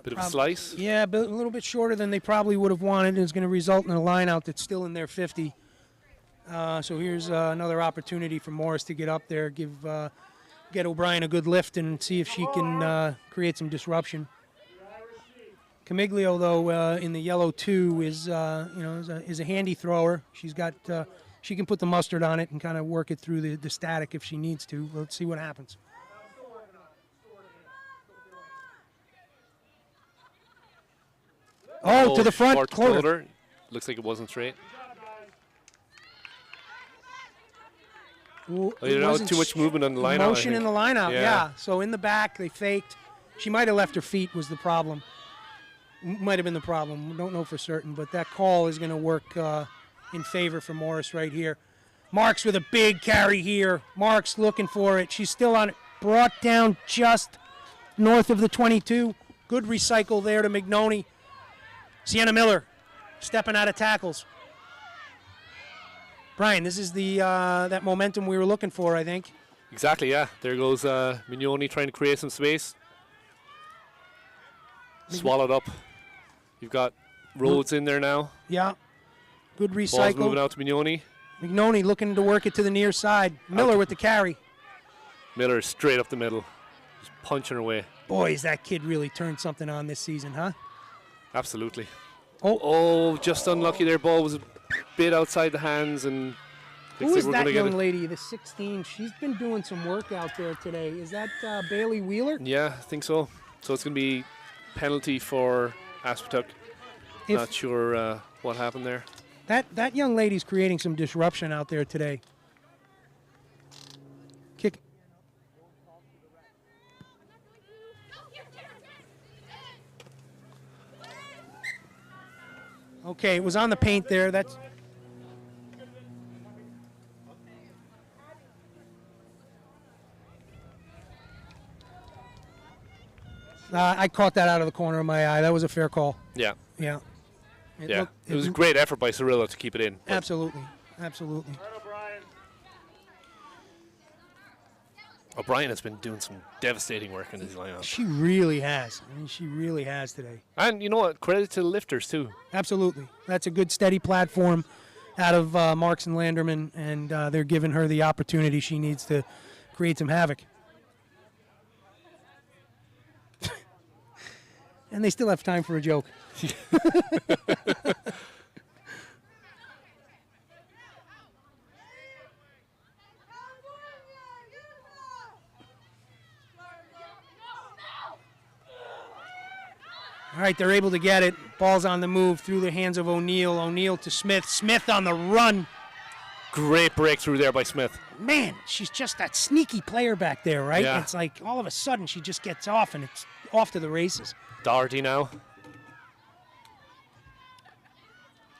Bit of a slice. Yeah, a little bit shorter than they probably would have wanted, and it's going to result in a line out that's still in their 50. So here's another opportunity for Morris to get up there, get O'Brien a good lift, and see if she can create some disruption. Camiglio, though, in the yellow 2 is is a handy thrower. She's got she can put the mustard on it and kind of work it through the static if she needs to. Let's see what happens. Oh, to the front, short Cloder. floater. Looks like it wasn't straight. Well, Oh, you know, too much movement on the line out, I Motion in think. the line out, Yeah. yeah. So in the back, they faked. She might have left her feet was the problem. Might have been the problem. Don't know for certain, but that call is going to work in favor for Morris right here. Marks with a big carry here. Marks looking for it. She's still on it. Brought down just north of the 22. Good recycle there to McNoney. Sienna Miller stepping out of tackles. Brian, this is the that momentum we were looking for, I think. Exactly, yeah. There goes Mignoni trying to create some space. Swallowed up. You've got Rhodes in there now. Yeah. Good Ball's recycle. moving out to Mignoni. McNoney looking to work it to the near side. Miller with the carry. Miller straight up the middle. Just punching her way. Boy, has that kid really turned something on this season, huh? Absolutely. Oh, Just unlucky there. Ball was a bit outside the hands, and who is that young it. lady, the 16? She's been doing some work out there today. Is that Bailey Wheeler? Yeah, I think so. So it's going to be penalty for Aspetuck. Not sure what happened there. That young lady's creating some disruption out there today. Kick. Okay, it was on the paint there. That's I caught that out of the corner of my eye. That was a fair call. Yeah. Yeah. It was a great effort by Cirillo to keep it in. but Absolutely. Absolutely. O'Brien has been doing some devastating work in his lineup. She really has. I mean, she really has today. And you know what? Credit to the lifters, too. Absolutely. That's a good, steady platform out of Marks and Landerman, and they're giving her the opportunity she needs to create some havoc. And they still have time for a joke. All right, they're able to get it. Ball's on the move through the hands of O'Neill. O'Neill to Smith. Smith on the run. Great breakthrough there by Smith. Man, she's just that sneaky player back there, right? Yeah. It's like all of a sudden she just gets off and it's off to the races. Doherty now.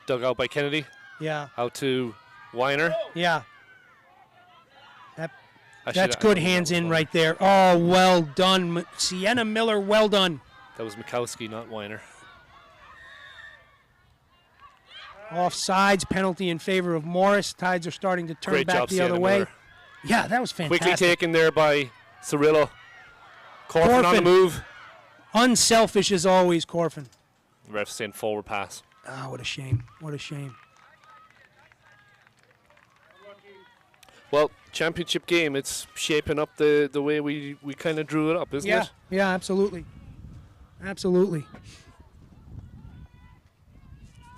Dug out by Kennedy. Yeah, Out to Weiner. yeah. I That's should- good I- hands in right there. Oh, well done. Sienna Miller, well done. That was Mikowski, not Weiner. Offsides, penalty in favor of Morris. Tides are starting to turn Great back job, the Sienna other way. Miller. Yeah, that was fantastic. Quickly taken there by Cirillo. Corfin on the Corfin. move. Unselfish as always, Corfin. Ref saying forward pass. Ah, what a shame. What a shame. Well, championship game, it's shaping up the way we kind of drew it up, isn't Yeah, it? yeah, absolutely. Absolutely.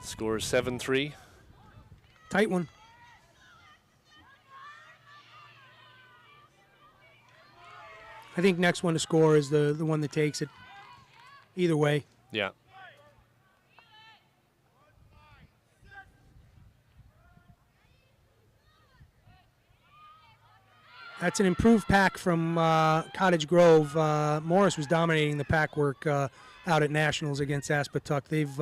Score is 7-3. Tight one. I think next one to score is the one that takes it. Either way. Yeah. That's an improved pack from Cottage Grove. Morris was dominating the pack work out at Nationals against Aspetuck. They've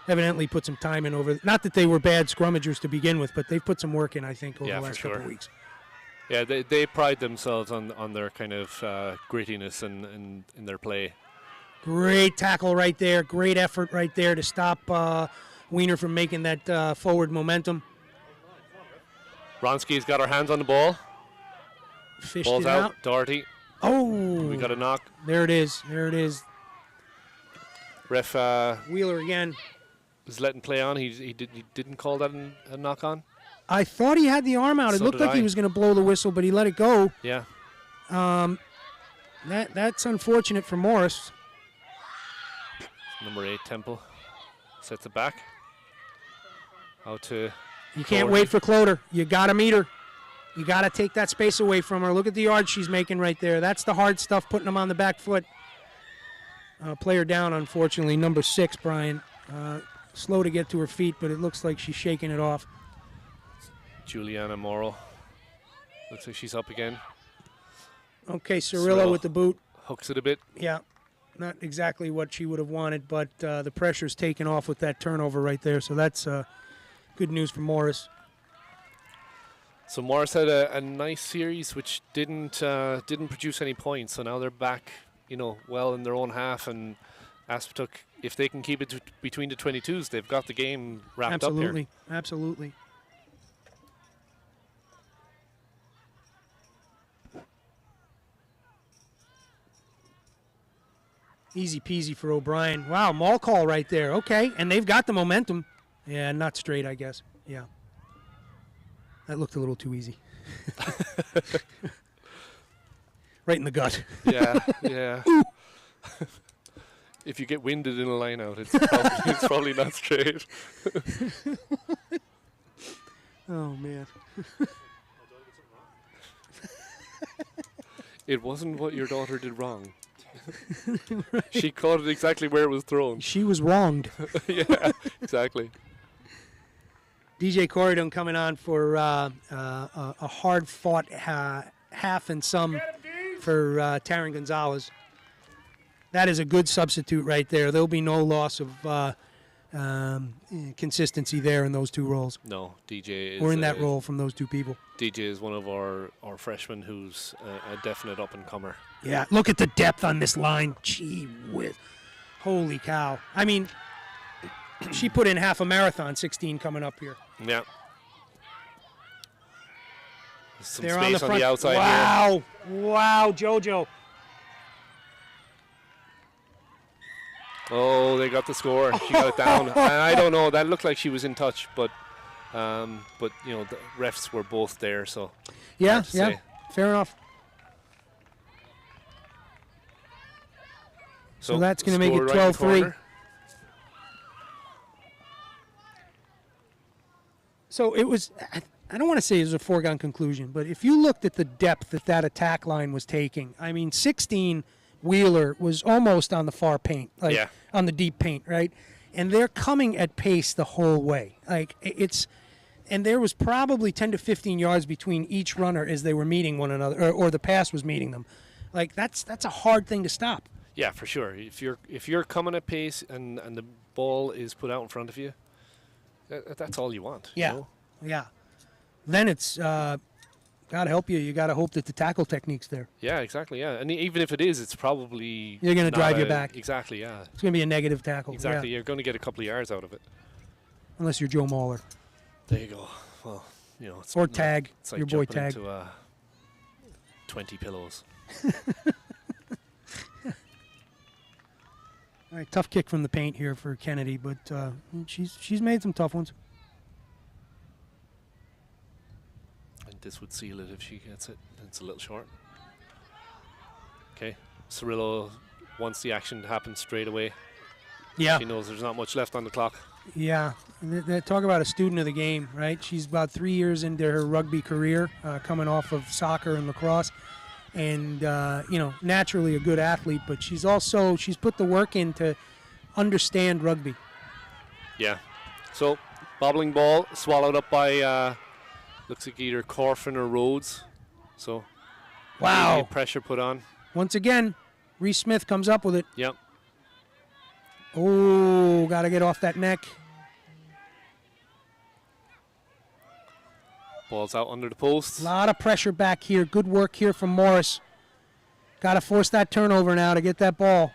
evidently put some time in over. Not that they were bad scrummagers to begin with, but they've put some work in, I think, over Yeah, the for last couple sure. of weeks. Yeah, they pride themselves on their kind of grittiness and in their play. Great tackle right there. Great effort right there to stop Wiener from making that forward momentum. Ronski's got her hands on the ball. Fished Ball's it out. out. Doherty. Oh. We got a knock. There it is. There it is. Ref Wheeler again. was letting play on. He didn't call that a knock on. I thought he had the arm out. It So looked did like he I. was going to blow the whistle, but he let it go. Yeah. That's unfortunate for Morris. Number 8, Temple. Sets it back. Out to... You can't Cloder. wait for Cloder. You got to meet her. You got to take that space away from her. Look at the yard she's making right there. That's the hard stuff, putting them on the back foot. Player down, unfortunately, number 6, Brian. Slow to get to her feet, but it looks like she's shaking it off. Juliana Morrow. Looks like she's up again. Okay, Cirillo with the boot. Hooks it a bit. Yeah, not exactly what she would have wanted, but the pressure's taken off with that turnover right there, so that's good news for Morris. So Morris had a nice series, which didn't produce any points. So now they're back, well in their own half. And Aspetuck, if they can keep it between the 22s, they've got the game wrapped up here. Absolutely. Easy peasy for O'Brien. Wow, maul call right there. Okay, and they've got the momentum. Yeah, not straight, I guess. Yeah. That looked a little too easy. Right in the gut. Yeah, yeah. If you get winded in a line out, it's probably not straight. Oh, man. It wasn't what your daughter did wrong. Right. She caught it exactly where it was thrown. She was wronged. Yeah, exactly. DJ Corridon coming on for a hard-fought half and some for Taryn Gonzalez. That is a good substitute right there. There'll be no loss of consistency there in those two roles. No, DJ is... Or in that role from those two people. DJ is one of our freshmen who's a definite up-and-comer. Yeah, look at the depth on this line. Gee whiz. Holy cow. I mean, she put in half a marathon, 16 coming up here. Yeah. Some They're space on the outside here. Wow. Wow, JoJo. Oh, they got the score. She got it down. And I don't know. That looked like she was in touch, but the refs were both there, so. Yeah, yeah. Fair enough. So that's going to make it 12-3. So it was, I don't want to say it was a foregone conclusion, but if you looked at the depth that attack line was taking, I mean, 16 Wheeler was almost on the far paint, on the deep paint, right? And they're coming at pace the whole way. And there was probably 10 to 15 yards between each runner as they were meeting one another, or the pass was meeting them. That's a hard thing to stop. Yeah, for sure. If you're coming at pace and the ball is put out in front of you, that's all you want. Yeah, you know? Yeah. Then it's God help you. You got to hope that the tackle technique's there. Yeah, exactly. Yeah, and even if it is, it's probably you're going to drive you back. Exactly. Yeah. It's going to be a negative tackle. Exactly. Yeah. You're going to get a couple of yards out of it. Unless you're Joe Mauler. There you go. Well, it's or Tag. It's like your boy jumping Tag. into 20 pillows. All right, tough kick from the paint here for Kennedy, but she's made some tough ones. And this would seal it if she gets it. It's a little short. Okay, Cirillo wants the action to happen straight away. Yeah. She knows there's not much left on the clock. Yeah, talk about a student of the game, right? She's about 3 years into her rugby career, coming off of soccer and lacrosse. And, naturally a good athlete, but she's put the work in to understand rugby. Yeah. So, bobbling ball swallowed up by, looks like either Corfin or Rhodes. So, wow. Pressure put on. Once again, Reese Smith comes up with it. Yep. Oh, got to get off that neck. Ball's out under the post. A lot of pressure back here. Good work here from Morris. Got to force that turnover now to get that ball.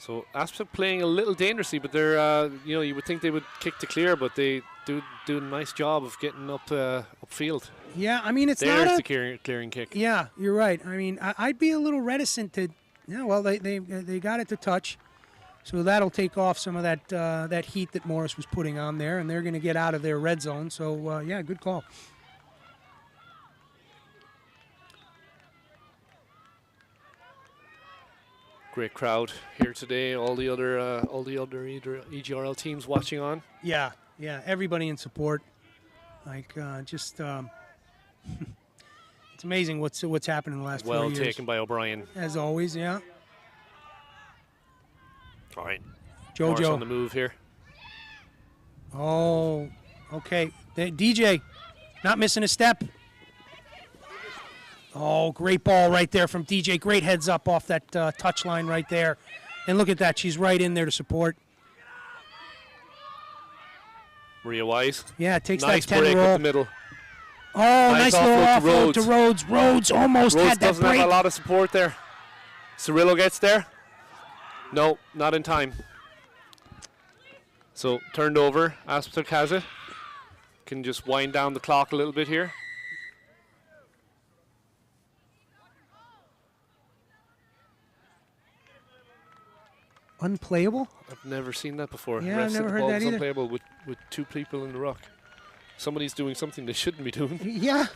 So Aspet playing a little dangerously, but they're, you would think they would kick to clear, but they do a nice job of getting upfield. Yeah, I mean, it's There's not the clearing kick. Yeah, you're right. I mean, I'd be a little reticent to. Yeah, well, they got it to touch, so that'll take off some of that heat that Morris was putting on there, and they're going to get out of their red zone. So yeah, good call. Great crowd here today. All the other EGRL teams watching on. Yeah, everybody in support. Like it's amazing what's happened in the last 4 years. Well taken by O'Brien. As always, yeah. All right. Jojo Morris on the move here. Oh, okay. DJ, not missing a step. Oh, great ball right there from DJ. Great heads up off that touch line right there. And look at that. She's right in there to support. Maria Wise. Yeah, takes nice that 10 break roll. up the middle. Oh, nice little offload to Rhodes. Rhodes almost Rhodes had that doesn't break. have a lot of support there. Cirillo gets there. No, not in time. So turned over. Aspet has it. Can just wind down the clock a little bit here. Unplayable? I've never seen that before. Yeah, Ref I've said never the heard ball that was either. unplayable with two people in the ruck. Somebody's doing something they shouldn't be doing. Yeah.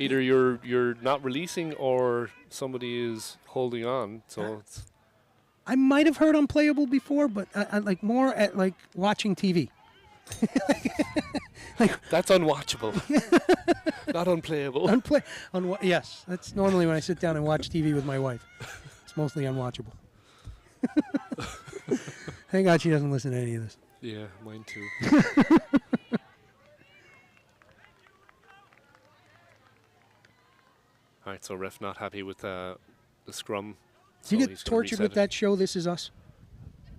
Either you're not releasing or somebody is holding on. So it's I might have heard unplayable before, but I like more at like watching TV. that's unwatchable. Not unplayable. Yes, that's normally when I sit down and watch TV with my wife. It's mostly unwatchable. Thank God she doesn't listen to any of this. Yeah, mine too. All right, so ref not happy with the scrum. Do you so get he's gonna tortured reset with it. that show, This Is Us?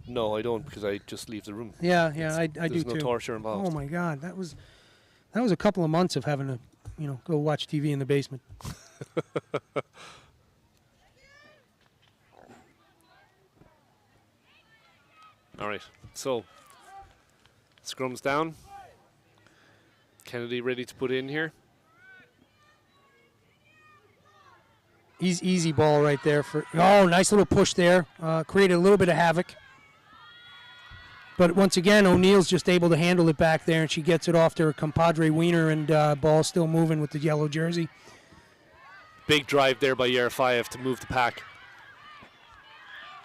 No, I don't, because I just leave the room. Yeah, I do There's too. no torture involved. Oh my God, that was a couple of months of having to, go watch TV in the basement. All right, so scrum's down. Kennedy ready to put in here. Easy ball right there for. Oh, nice little push there. Created a little bit of havoc. But once again, O'Neill's just able to handle it back there, and she gets it off to her compadre Wiener, and ball still moving with the yellow jersey. Big drive there by Yerefayev to move the pack.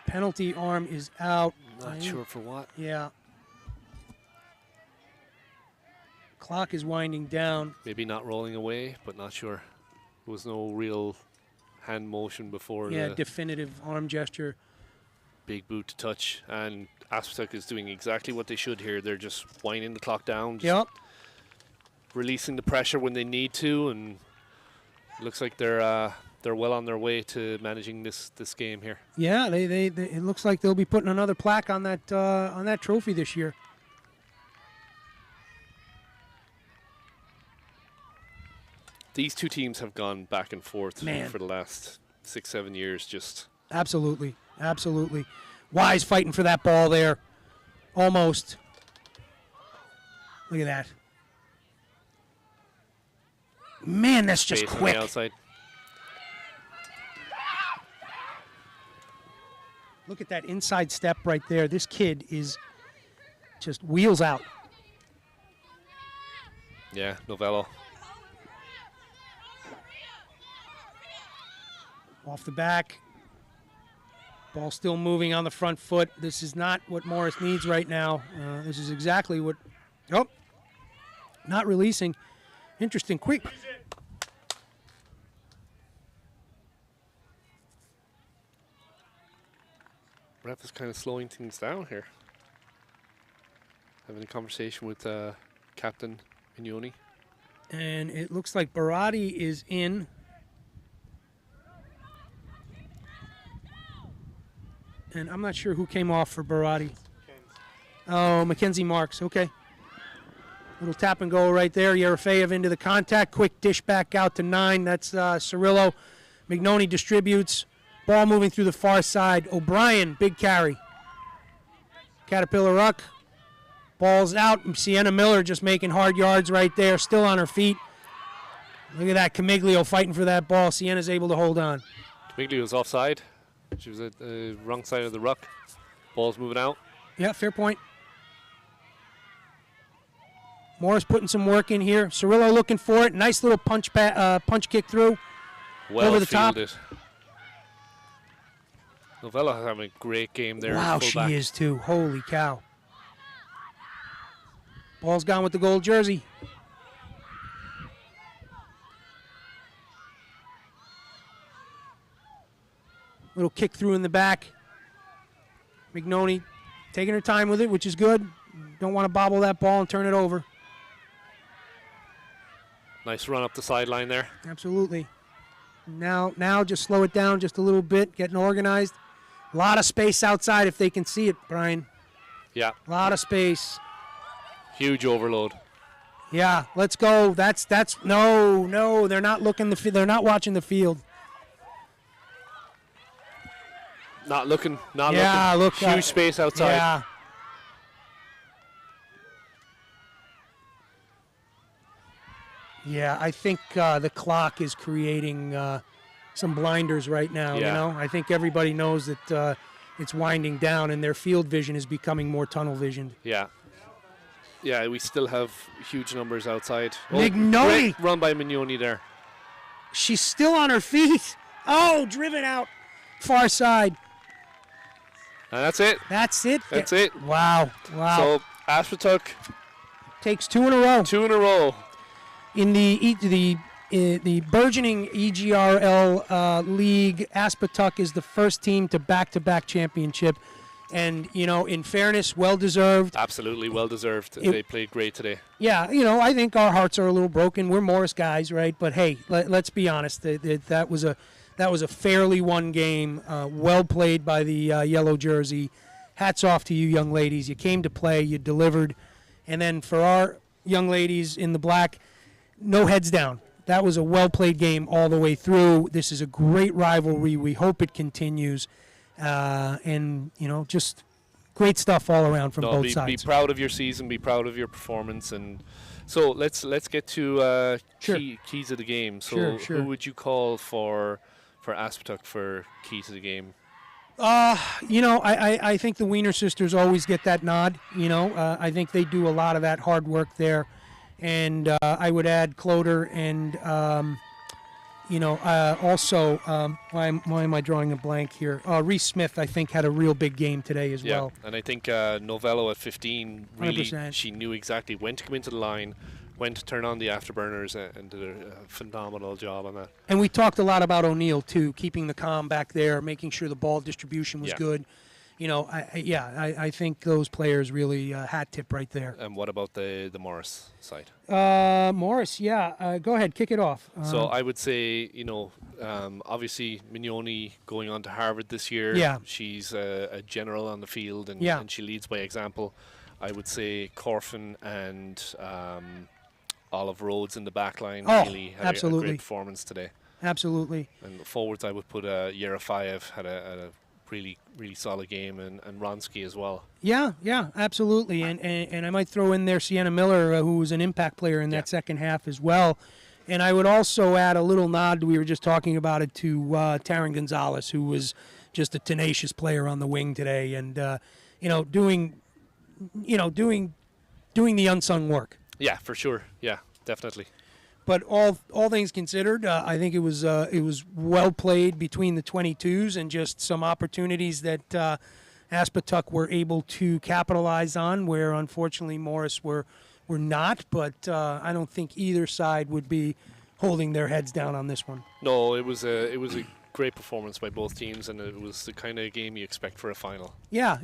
Penalty arm is out. Not sure for what. Yeah. Clock is winding down. Maybe not rolling away, but not sure. There was no real hand motion before Yeah, the definitive arm gesture. big boot to touch. And Aspet is doing exactly what they should here. They're just winding the clock down. Yep. Releasing the pressure when they need to, and it looks like they're well on their way to managing this game here. Yeah, they it looks like they'll be putting another plaque on that trophy this year. These two teams have gone back and forth Man. for the last 6-7 years. Just Absolutely. Wise fighting for that ball there. Almost. Look at that. Man, that's just space on quick. the outside. Look at that inside step right there. This kid is just wheels out. Yeah, Novello. Off the back. Ball still moving on the front foot. This is not what Morris needs right now. This is exactly what... Oh, not releasing. Interesting. Quick. Ref is kind of slowing things down here. Having a conversation with Captain Mignoni. And it looks like Barati is in. And I'm not sure who came off for Barati. Oh, Mackenzie Marks. Okay. Little tap and go right there. Yerofeyev into the contact. Quick dish back out to 9. That's Cirillo. Mignoni distributes. Ball moving through the far side. O'Brien, big carry. Caterpillar Ruck. Ball's out. Sienna Miller just making hard yards right there, still on her feet. Look at that, Camiglio fighting for that ball. Sienna's able to hold on. Camiglio was offside. She was at the wrong side of the ruck. Ball's moving out. Yeah, fair point. Morris putting some work in here. Cirillo looking for it. Nice little punch kick through. Well over the top. fielded. Novella having a great game there. Wow, fullback. she is too. Holy cow. Ball's gone with the gold jersey. Little kick through in the back. McNoney taking her time with it, which is good. Don't want to bobble that ball and turn it over. Nice run up the sideline there. Absolutely. Now just slow it down just a little bit, getting organized. A lot of space outside if they can see it, Brian. Yeah. A lot of space. Huge overload. Yeah, let's go. That's no, they're not looking they're not watching the field. Not looking. Yeah, look, Huge space outside. Yeah. Yeah, I think the clock is creating some blinders right now. Yeah. You know, I think everybody knows that it's winding down, and their field vision is becoming more tunnel visioned. Yeah. Yeah, we still have huge numbers outside. McNoney! Great run by Mignoni there. She's still on her feet. Oh, driven out, far side. And that's it. That's it. That's it. Wow. So Aspetuck Takes 2 in a row. 2 in a row. In the burgeoning EGRL league, Aspetuck is the first team to back-to-back championship. And, you know, in fairness, well-deserved. Absolutely well-deserved. They played great today. Yeah, you know, I think our hearts are a little broken. We're Morris guys, right? But, hey, let's be honest. That was a fairly won game, well played by the yellow jersey. Hats off to you young ladies. You came to play. You delivered. And then for our young ladies in the black, no heads down. That was a well-played game all the way through. This is a great rivalry. We hope it continues. And, you know, just great stuff all around from both sides. Be proud of your season. Be proud of your performance. And so let's get to keys of the game. So Sure. who would you call for Aspetuck for keys of the game? You know, I think the Wiener sisters always get that nod. You know, I think they do a lot of that hard work there. And I would add Cloder and, also, why am I drawing a blank here? Reese Smith, I think, had a real big game today as well. And I think Novello at 15, really, 100%. she knew exactly when to come into the line, when to turn on the afterburners, and did a phenomenal job on that. And we talked a lot about O'Neill, too, keeping the calm back there, making sure the ball distribution was good. You know, I think those players really hat tip right there. And what about the Morris side? Morris, go ahead, kick it off. So I would say, you know, obviously Mignoni going on to Harvard this year. Yeah. She's a general on the field, and, Yeah. and she leads by example. I would say Corfin and Olive Rhodes in the back line really had a great performance today. Absolutely. And the forwards, I would put Yerafayev had a really, really solid game, and Ronsky as well. Yeah, absolutely. And I might throw in there Sienna Miller, who was an impact player in that second half as well. And I would also add a little nod, we were just talking about it, to Taryn Gonzalez, who was just a tenacious player on the wing today, and doing the unsung work. Yeah, for sure. Yeah, definitely. But all things considered, I think it was well played between the 22s, and just some opportunities that Aspetuck were able to capitalize on, where unfortunately Morris were not. But I don't think either side would be holding their heads down on this one. No, it was a great performance by both teams, and it was the kind of game you expect for a final. Yeah,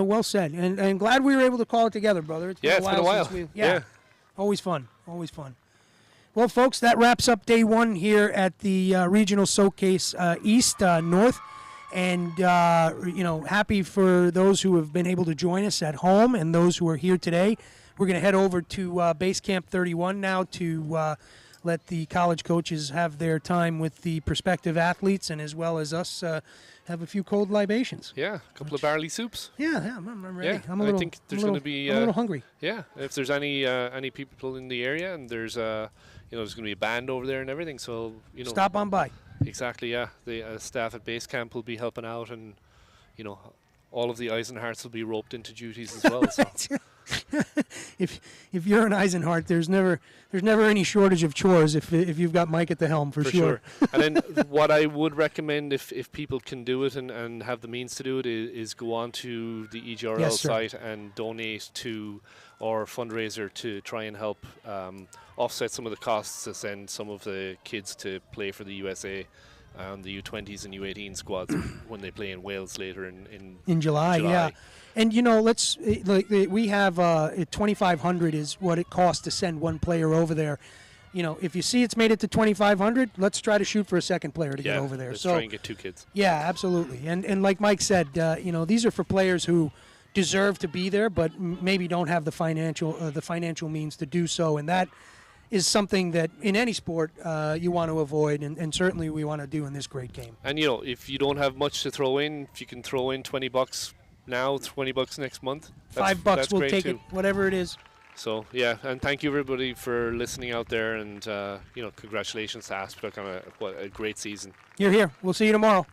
well said. And glad we were able to call it together, brother. It's been a while. Since we, always fun. Well, folks, that wraps up day one here at the Regional Showcase East North. And, happy for those who have been able to join us at home and those who are here today. We're going to head over to Base Camp 31 now to let the college coaches have their time with the prospective athletes, and as well as us have a few cold libations. Yeah, a couple of barley soups. Yeah, I'm ready. Yeah, I'm a little, I think there's I'm a going little- to be. I'm a little hungry. Yeah, if there's any people in the area, and there's there's going to be a band over there and everything. So Stop on by. Exactly. Yeah, the staff at base camp will be helping out, and all of the Eisenharts will be roped into duties as well. So. if you're an Eisenhart, there's never any shortage of chores if you've got Mike at the helm for sure. And then what I would recommend if people can do it and have the means to do it is go on to the EGRL Yes, sir. site and donate to our fundraiser to try and help offset some of the costs to send some of the kids to play for the USA. The U20s and U18 squads when they play in Wales later in July. Yeah. And we have 2,500 is what it costs to send one player over there. If you see it's made it to 2,500, let's try to shoot for a second player to get over there. Let's so try and get 2 kids. Yeah, absolutely. And like Mike said, these are for players who deserve to be there, but maybe don't have the financial means to do so, and that is something that in any sport you want to avoid, and certainly we want to do in this great game. And if you don't have much to throw in, if you can throw in $20 now, $20 next month, $5 we'll take too. it, whatever it is. So yeah, and thank you everybody for listening out there, and congratulations to Aspinall on a great season. You're here. We'll see you tomorrow.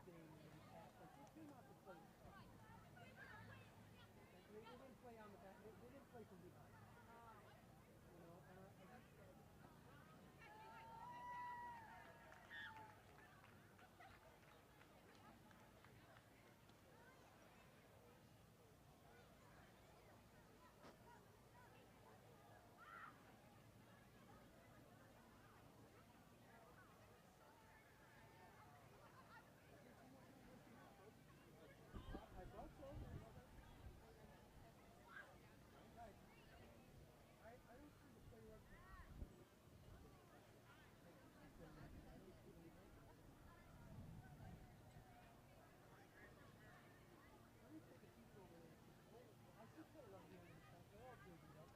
game and then pass. Like they came out to play tough. Like, they didn't play on the back. They didn't play from behind. You know, and I think I thought so. I don't see the play right now. I don't see any right now. Let me take a peek over there. I see play rugby on this side. They're all building up.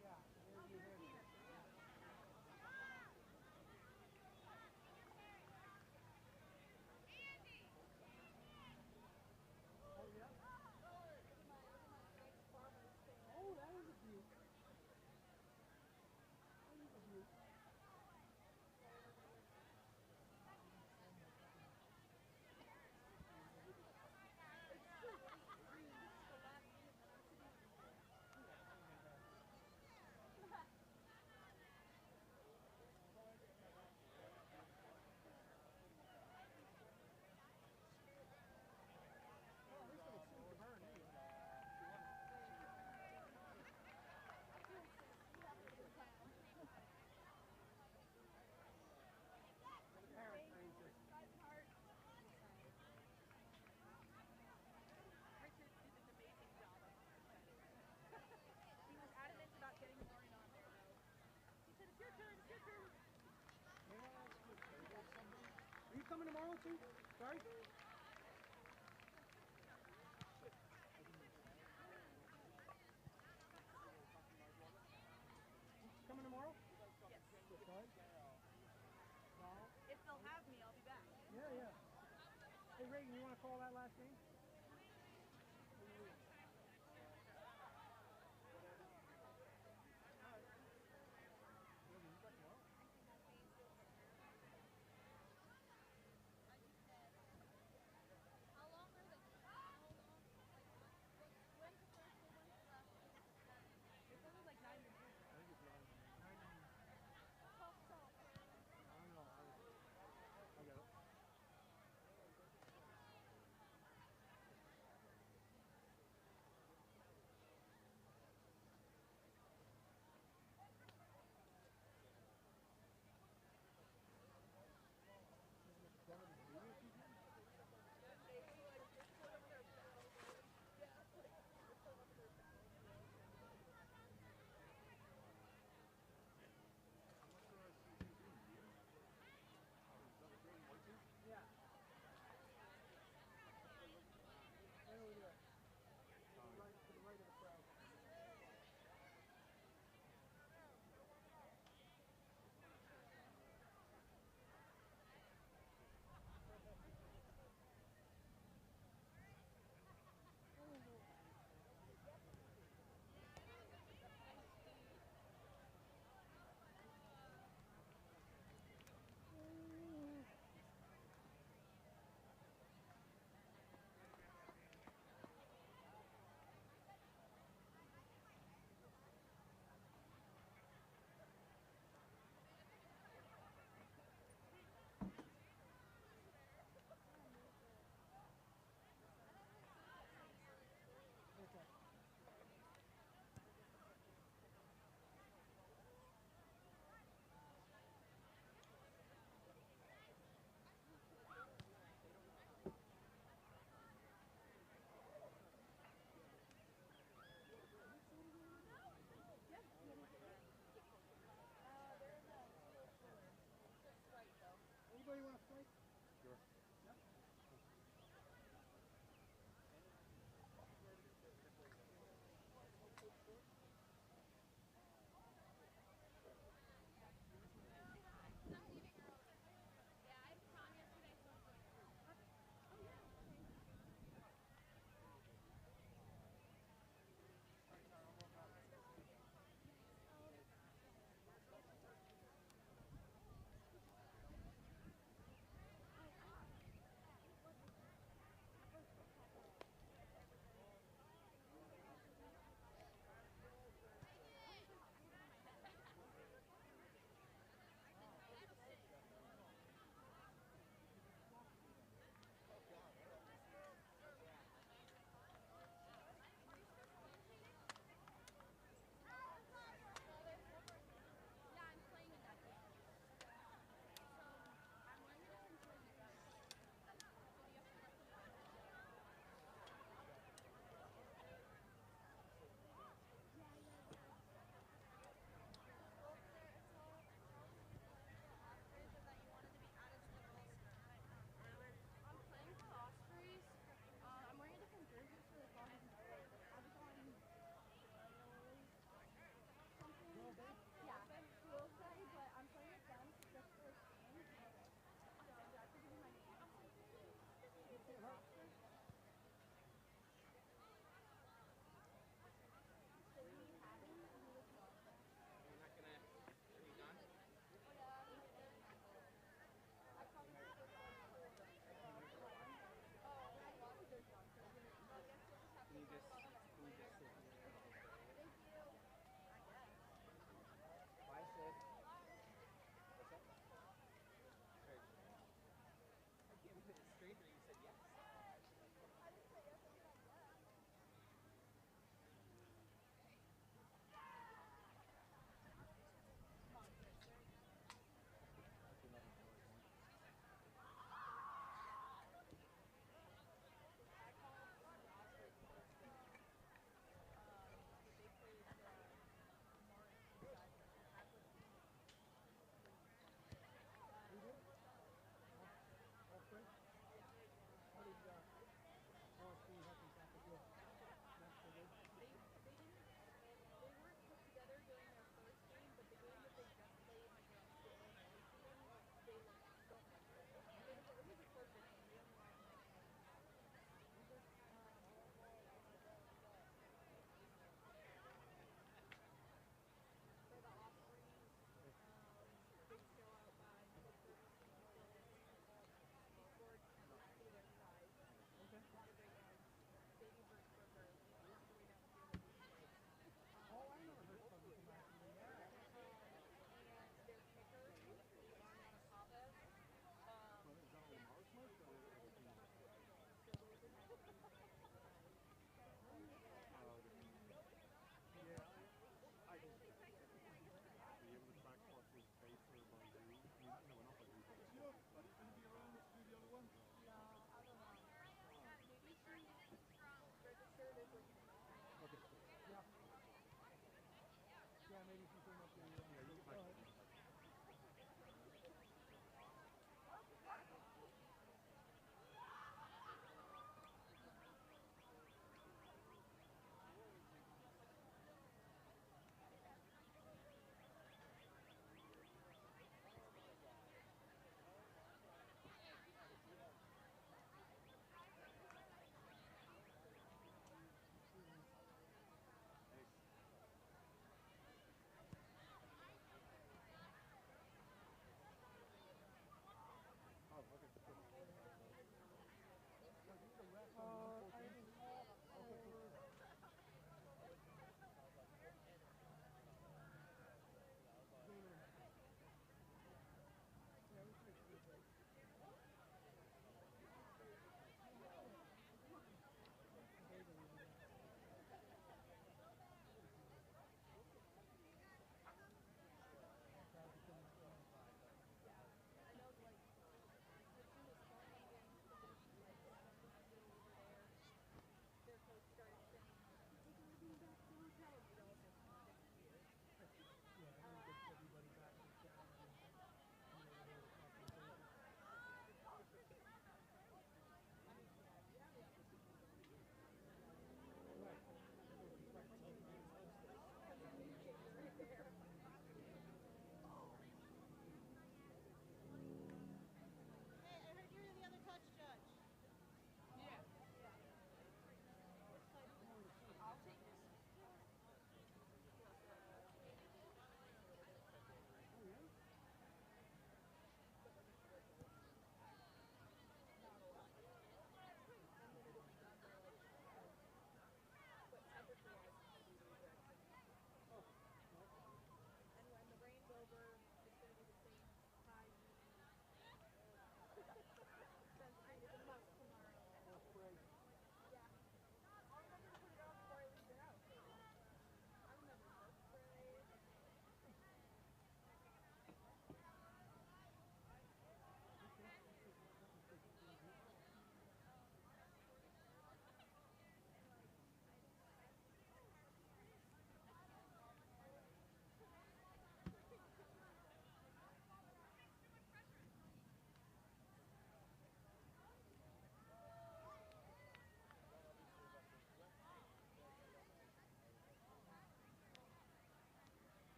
Yeah, there's your hand. Oh, yeah? Oh, that was a view. That was a view. Well, at least it'll soon to burn anyway. The parent trains us. Richard did an amazing job on our side. He was adamant about getting Lauren on there, though. He said, it's your turn, it's your turn. Yeah, that's good. Are you coming tomorrow too? Sorry? Coming tomorrow? Yes. Sorry? No? If they'll have me, I'll be back. Yeah, yeah. Hey, Reagan, you want to call that last name? It's only like 9 minutes. I don't know. I got it.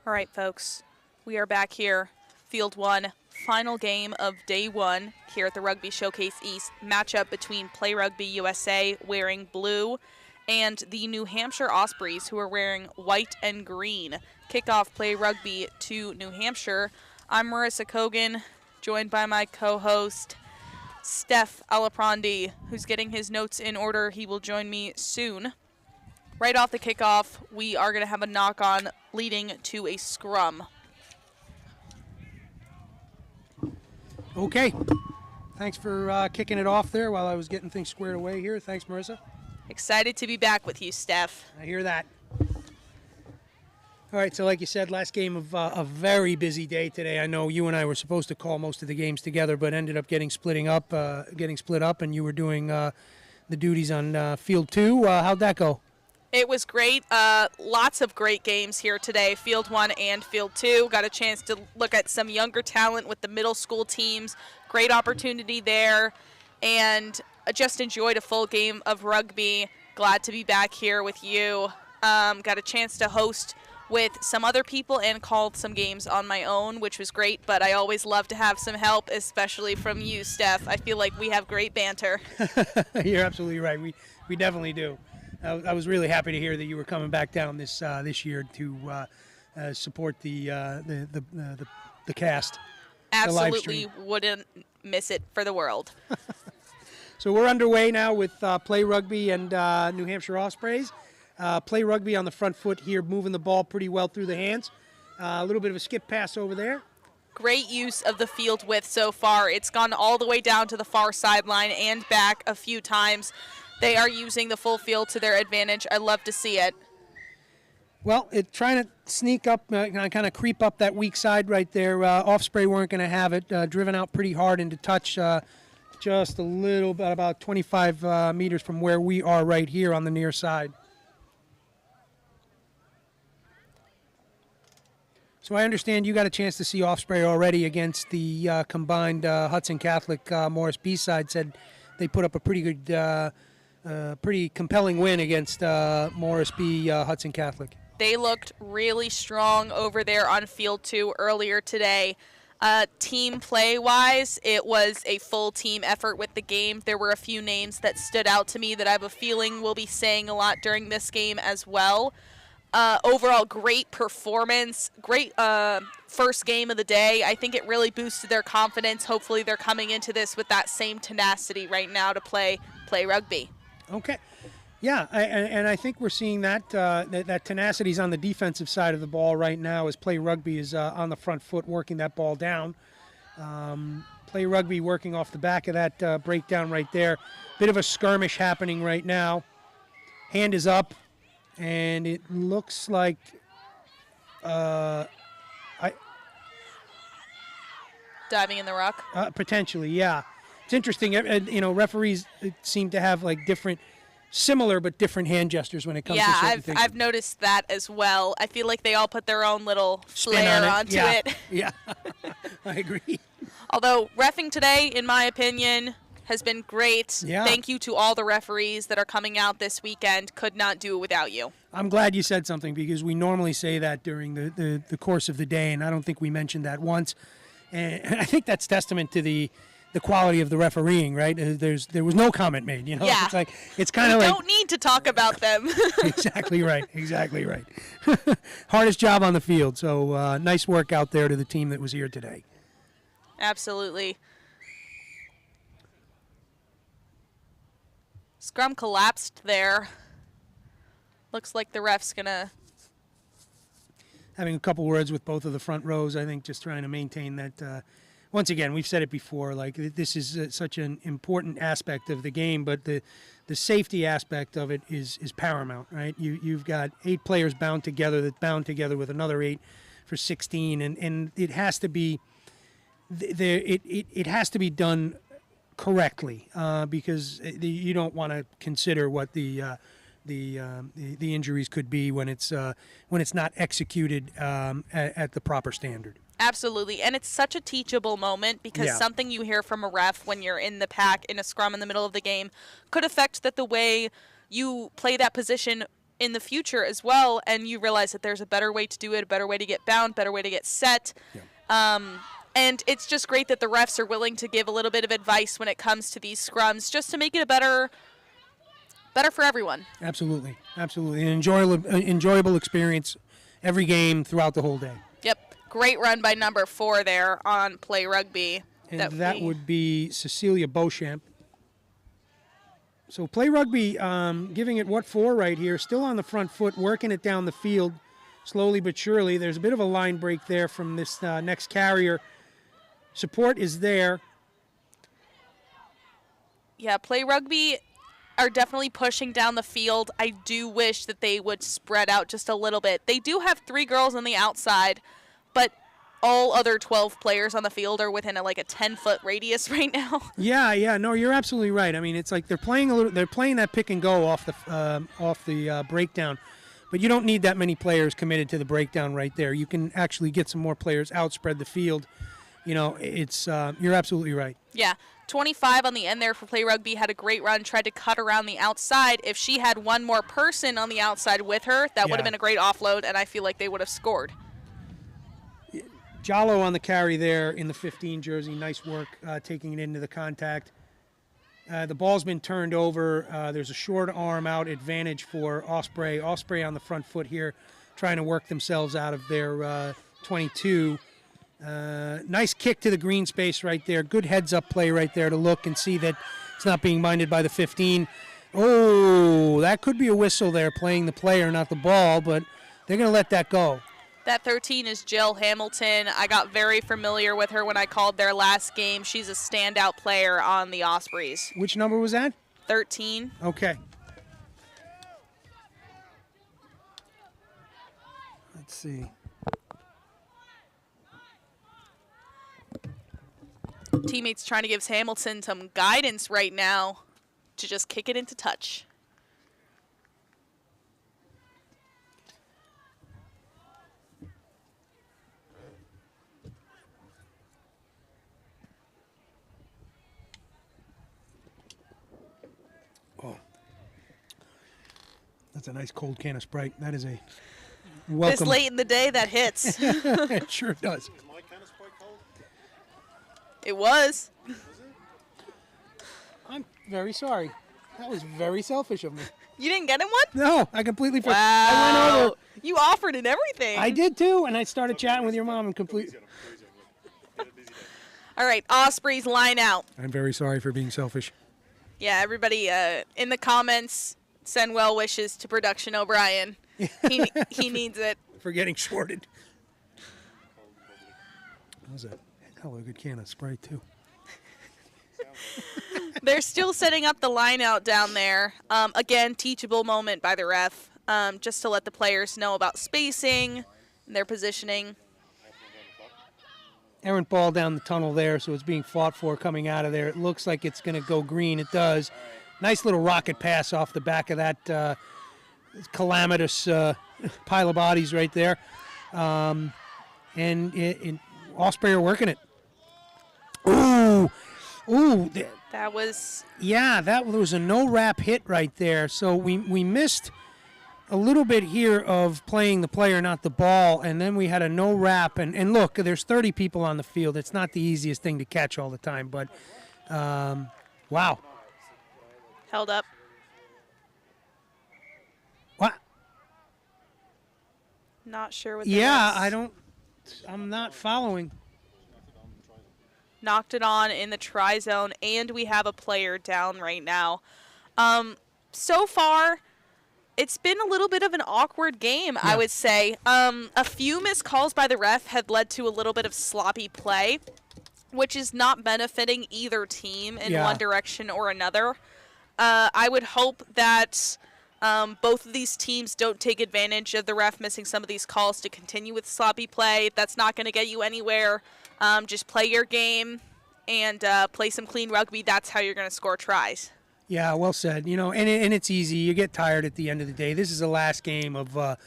All right, folks, we are back here. Field 1, final game of day 1 here at the Rugby Showcase East. Matchup between Play Rugby USA, wearing blue, and the New Hampshire Ospreys, who are wearing white and green. Kickoff Play Rugby to New Hampshire. I'm Marissa Kogan, joined by my co-host, Steph Alaprandi, who's getting his notes in order. He will join me soon. Right off the kickoff, we are going to have a knock-on leading to a scrum. Okay. Thanks for kicking it off there while I was getting things squared away here. Thanks, Marissa. Excited to be back with you, Steph. I hear that. All right, so like you said, last game of a very busy day today. I know you and I were supposed to call most of the games together, but ended up getting split up, and you were doing the duties on Field 2. How'd that go? It was great. Lots of great games here today, Field 1 and Field 2. Got a chance to look at some younger talent with the middle school teams. Great opportunity there. And just enjoyed a full game of rugby. Glad to be back here with you. Got a chance to host with some other people and called some games on my own, which was great. But I always love to have some help, especially from you, Steph. I feel like we have great banter. You're absolutely right. We definitely do. I was really happy to hear that you were coming back down this year to support the cast. Absolutely wouldn't miss it for the world. So we're underway now with Play Rugby and New Hampshire Ospreys. Play Rugby on the front foot here, moving the ball pretty well through the hands. A little bit of a skip pass over there. Great use of the field width so far. It's gone all the way down to the far sideline and back a few times. They are using the full field to their advantage. I love to see it. Well, trying to sneak up, kind of creep up that weak side right there. Osprey weren't going to have it. Driven out pretty hard into touch. just a little bit, about 25 meters from where we are right here on the near side. So I understand you got a chance to see Osprey already against the combined Hudson Catholic Morris B side. Said they put up a pretty good, pretty compelling win against Morris B Hudson Catholic. They looked really strong over there on field 2 earlier today. Team play-wise, it was a full team effort with the game. There were a few names that stood out to me that I have a feeling will be saying a lot during this game as well. Overall, great performance, great first game of the day. I think it really boosted their confidence. Hopefully they're coming into this with that same tenacity right now to play rugby. Okay. Yeah, and I think we're seeing that that tenacity is on the defensive side of the ball right now as Play Rugby is on the front foot working that ball down. Play Rugby working off the back of that breakdown right there. Bit of a skirmish happening right now. Hand is up, and it looks like Diving in the ruck? Potentially, yeah. It's interesting. Referees seem to have like similar but different hand gestures when it comes to certain things. Yeah, I've noticed that as well. I feel like they all put their own little flair onto it. Yeah, I agree. Although reffing today, in my opinion, has been great. Yeah. Thank you to all the referees that are coming out this weekend. Could not do it without you. I'm glad you said something because we normally say that during the course of the day, and I don't think we mentioned that once. And I think that's testament to the quality of the refereeing, right? There was no comment made, Yeah. It's kind of like don't need to talk about them. Exactly right. Hardest job on the field. So nice work out there to the team that was here today. Absolutely. Scrum collapsed there. Looks like the ref's gonna having a couple words with both of the front rows, I think, just trying to maintain that. Once again, we've said it before, like this is such an important aspect of the game, but the safety aspect of it is paramount, right? You've got 8 players bound together with another 8 for 16, and it has to be it has to be done correctly because you don't want to consider what the injuries could be when it's not executed at the proper standard. Absolutely, and it's such a teachable moment because something you hear from a ref when you're in the pack in a scrum in the middle of the game could affect the way you play that position in the future as well, and you realize that there's a better way to do it, a better way to get bound, better way to get set. Yeah. And it's just great that the refs are willing to give a little bit of advice when it comes to these scrums just to make it better for everyone. Absolutely. An enjoyable experience every game throughout the whole day. Yep. Great run by number 4 there on Play Rugby. And that would be Cecilia Beauchamp. So Play Rugby giving it what for right here. Still on the front foot, working it down the field slowly but surely. There's a bit of a line break there from this next carrier. Support is there. Yeah, Play Rugby are definitely pushing down the field. I do wish that they would spread out just a little bit. They do have 3 girls on the outside, but all other 12 players on the field are within a 10-foot radius right now. Yeah. No, you're absolutely right. I mean, it's like they're playing that pick and go off the breakdown, but you don't need that many players committed to the breakdown right there. You can actually get some more players out, spread the field. It's you're absolutely right. Yeah. 25 on the end there for Play Rugby, had a great run, tried to cut around the outside. If she had one more person on the outside with her, that would have been a great offload, and I feel like they would have scored. Jallo on the carry there in the 15 jersey. Nice work taking it into the contact. The ball's been turned over. There's a short arm out advantage for Osprey. Osprey on the front foot here trying to work themselves out of their 22. Nice kick to the green space right there. Good heads-up play right there to look and see that it's not being minded by the 15. Oh, that could be a whistle there, playing the player, not the ball, but they're going to let that go. That 13 is Jill Hamilton. I got very familiar with her when I called their last game. She's a standout player on the Ospreys. Which number was that? 13. Okay. Let's see. Teammates trying to give Hamilton some guidance right now to just kick it into touch. Oh, that's a nice cold can of Sprite. That is a welcome. This late in the day, that hits. It sure does. Is my can of Sprite cold? It was. I'm very sorry. That was very selfish of me. You didn't get him one? No, I completely forgot. Wow. I went over. You offered and everything. I did too, and I started chatting with your mom and completely. All right, Ospreys line out. I'm very sorry for being selfish. Yeah, everybody in the comments, send well wishes to Production O'Brien. He needs it. For getting shorted. That was a hell of a good can of Sprite too. They're still setting up the line out down there. Again, teachable moment by the ref, just to let the players know about spacing and their positioning. Errant ball down the tunnel there, so it's being fought for coming out of there. It looks like it's going to go green. It does. Nice little rocket pass off the back of that calamitous pile of bodies right there. And Osprey are working it. Ooh. That was... Yeah, that was a no-wrap hit right there. So we missed a little bit here of playing the player, not the ball, and then we had a no-wrap. And look, there's 30 people on the field. It's not the easiest thing to catch all the time, but wow. Held up. What? Not sure what that Yeah, was. I'm not following. Knocked it on in the tri-zone, and we have a player down right now. So far, it's been a little bit of an awkward game, I would say. A few missed calls by the ref had led to a little bit of sloppy play, which is not benefiting either team in one direction or another. I would hope that both of these teams don't take advantage of the ref missing some of these calls to continue with sloppy play. That's not going to get you anywhere. Just play your game and play some clean rugby. That's how you're going to score tries. Yeah, well said. And it's easy. You get tired at the end of the day. This is the last game of, a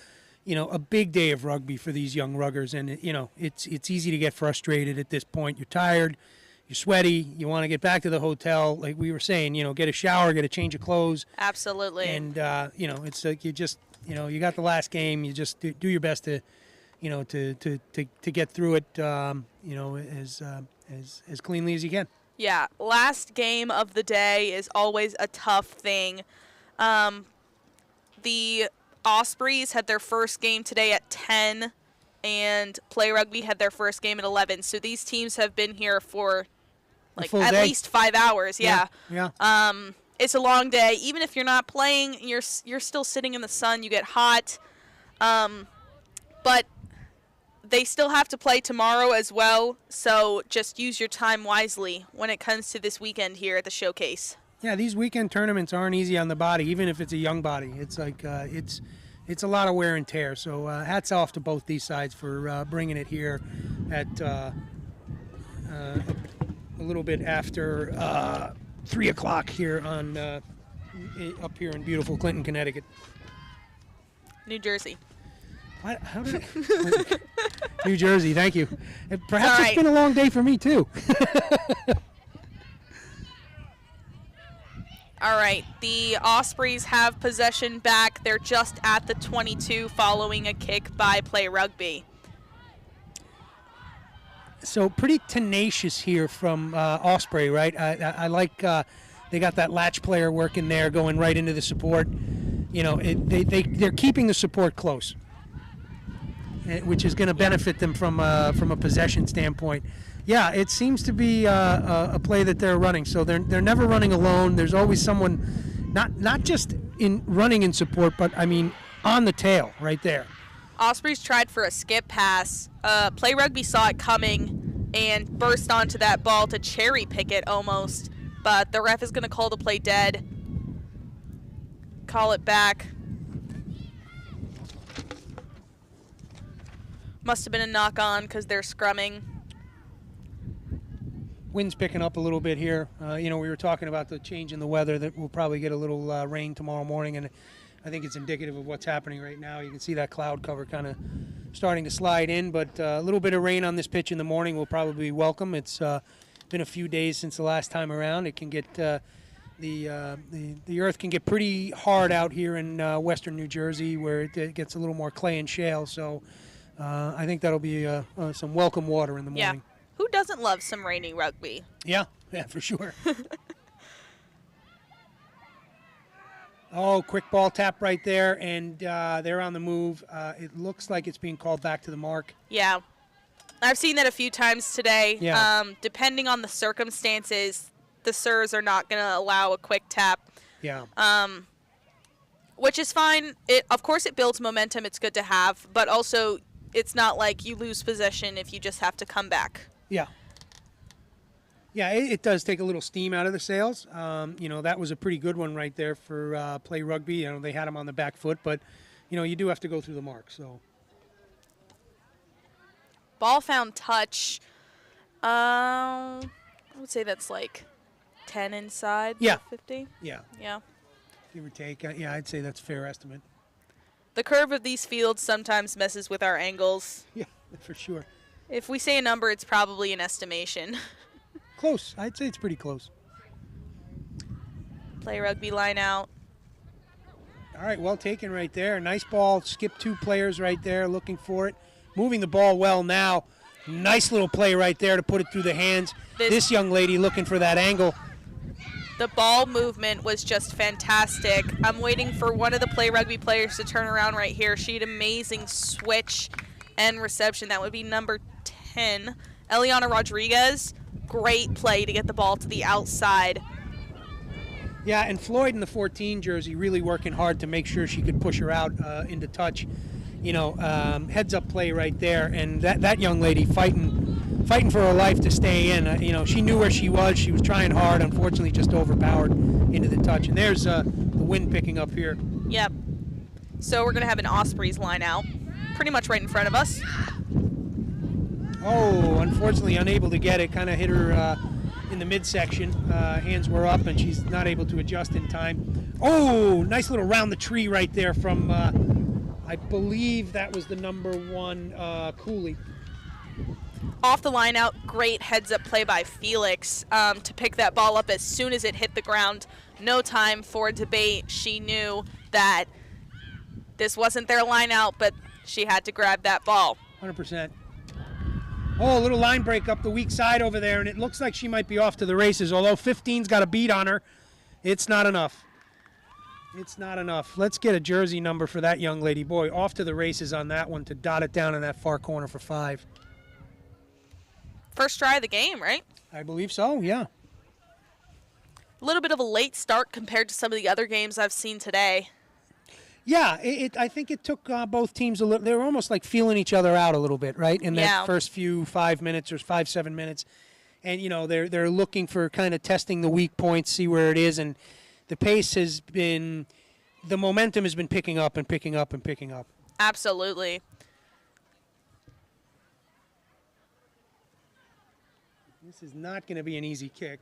big day of rugby for these young ruggers. And, it's easy to get frustrated at this point. You're tired. You're sweaty. You want to get back to the hotel. Like we were saying, get a shower, get a change of clothes. Absolutely. And, it's like you just, you got the last game. You just do your best to, to get through it, as cleanly as you can. Yeah, last game of the day is always a tough thing. The Ospreys had their first game today at 10, and Play Rugby had their first game at 11. So these teams have been here for at least 5 hours. Yeah. It's a long day. Even if you're not playing, you're still sitting in the sun. You get hot. But they still have to play tomorrow as well, so just use your time wisely when it comes to this weekend here at the Showcase. Yeah, these weekend tournaments aren't easy on the body, even if it's a young body. It's like it's a lot of wear and tear. So hats off to both these sides for bringing it here at a little bit after 3 o'clock here on up here in beautiful Clinton, Connecticut. New Jersey. What? How did New Jersey, thank you. And perhaps All it's been a long day for me, too. All right, the Ospreys have possession back. They're just at the 22 following a kick by Play Rugby. So pretty tenacious here from Osprey, right? I like they got that latch player working there, going right into the support. They're keeping the support close, which is going to benefit them from a possession standpoint. Yeah, it seems to be a play that they're running. So they're never running alone. There's always someone, not just in running in support, but I mean on the tail right there. Ospreys tried for a skip pass. Play Rugby saw it coming and burst onto that ball to cherry pick it almost. But the ref is going to call the play dead. Call it back. Must have been a knock-on because they're scrumming. Wind's picking up a little bit here. We were talking about the change in the weather, that we'll probably get a little rain tomorrow morning, and I think it's indicative of what's happening right now. You can see that cloud cover kind of starting to slide in, but a little bit of rain on this pitch in the morning will probably be welcome. It's been a few days since the last time around. It can get the earth can get pretty hard out here in western New Jersey, where it gets a little more clay and shale. So I think that'll be some welcome water in the morning. Yeah. Who doesn't love some rainy rugby? Yeah, for sure. Oh, quick ball tap right there, and they're on the move. It looks like it's being called back to the mark. Yeah. I've seen that a few times today. Yeah. Depending on the circumstances, the Sirs are not going to allow a quick tap. Yeah. Which is fine. Of course, it builds momentum. It's good to have, but also it's not like you lose possession if you just have to come back. Yeah. Yeah, it does take a little steam out of the sails. That was a pretty good one right there for play rugby. They had him on the back foot, but, you do have to go through the mark. So Ball found touch. I would say that's like 10 inside. Yeah. 50. Yeah, Yeah. give or take. I'd say that's a fair estimate. The curve of these fields sometimes messes with our angles. Yeah, for sure. If we say a number, it's probably an estimation. Close. I'd say it's pretty close. Play rugby line out. All right, well taken right there. Nice ball. Skip 2 players right there, looking for it. Moving the ball well now. Nice little play right there to put it through the hands. This young lady looking for that angle. The ball movement was just fantastic. I'm waiting for one of the play rugby players to turn around right here. She had amazing switch and reception. That would be number 10, Eliana Rodriguez. Great play to get the ball to the outside. Yeah, and Floyd in the 14 jersey really working hard to make sure she could push her out into touch. Heads up play right there, and that young lady fighting for her life to stay in. She knew where she was. She was trying hard. Unfortunately, just overpowered into the touch. And there's the wind picking up here. Yep. So we're going to have an Ospreys line out pretty much right in front of us. Oh, unfortunately unable to get it. Kind of hit her in the midsection. Hands were up, and she's not able to adjust in time. Oh, nice little round the tree right there from, I believe that was the number 1, Cooley. Off the line out, great heads-up play by Felix to pick that ball up as soon as it hit the ground. No time for debate. She knew that this wasn't their line out, but she had to grab that ball. 100%. Oh, a little line break up the weak side over there, and it looks like she might be off to the races. Although 15's got a beat on her, it's not enough. It's not enough. Let's get a jersey number for that young lady. Boy, off to the races on that one to dot it down in that far corner for 5. First try of the game, right? I believe so, yeah. A little bit of a late start compared to some of the other games I've seen today. Yeah, I think it took both teams a little. They were almost like feeling each other out a little bit, right? In that first few 5 minutes or 5-7 minutes, and they're looking for kind of testing the weak points, see where it is, and the pace has been, the momentum has been picking up and picking up and picking up. Absolutely. This is not going to be an easy kick,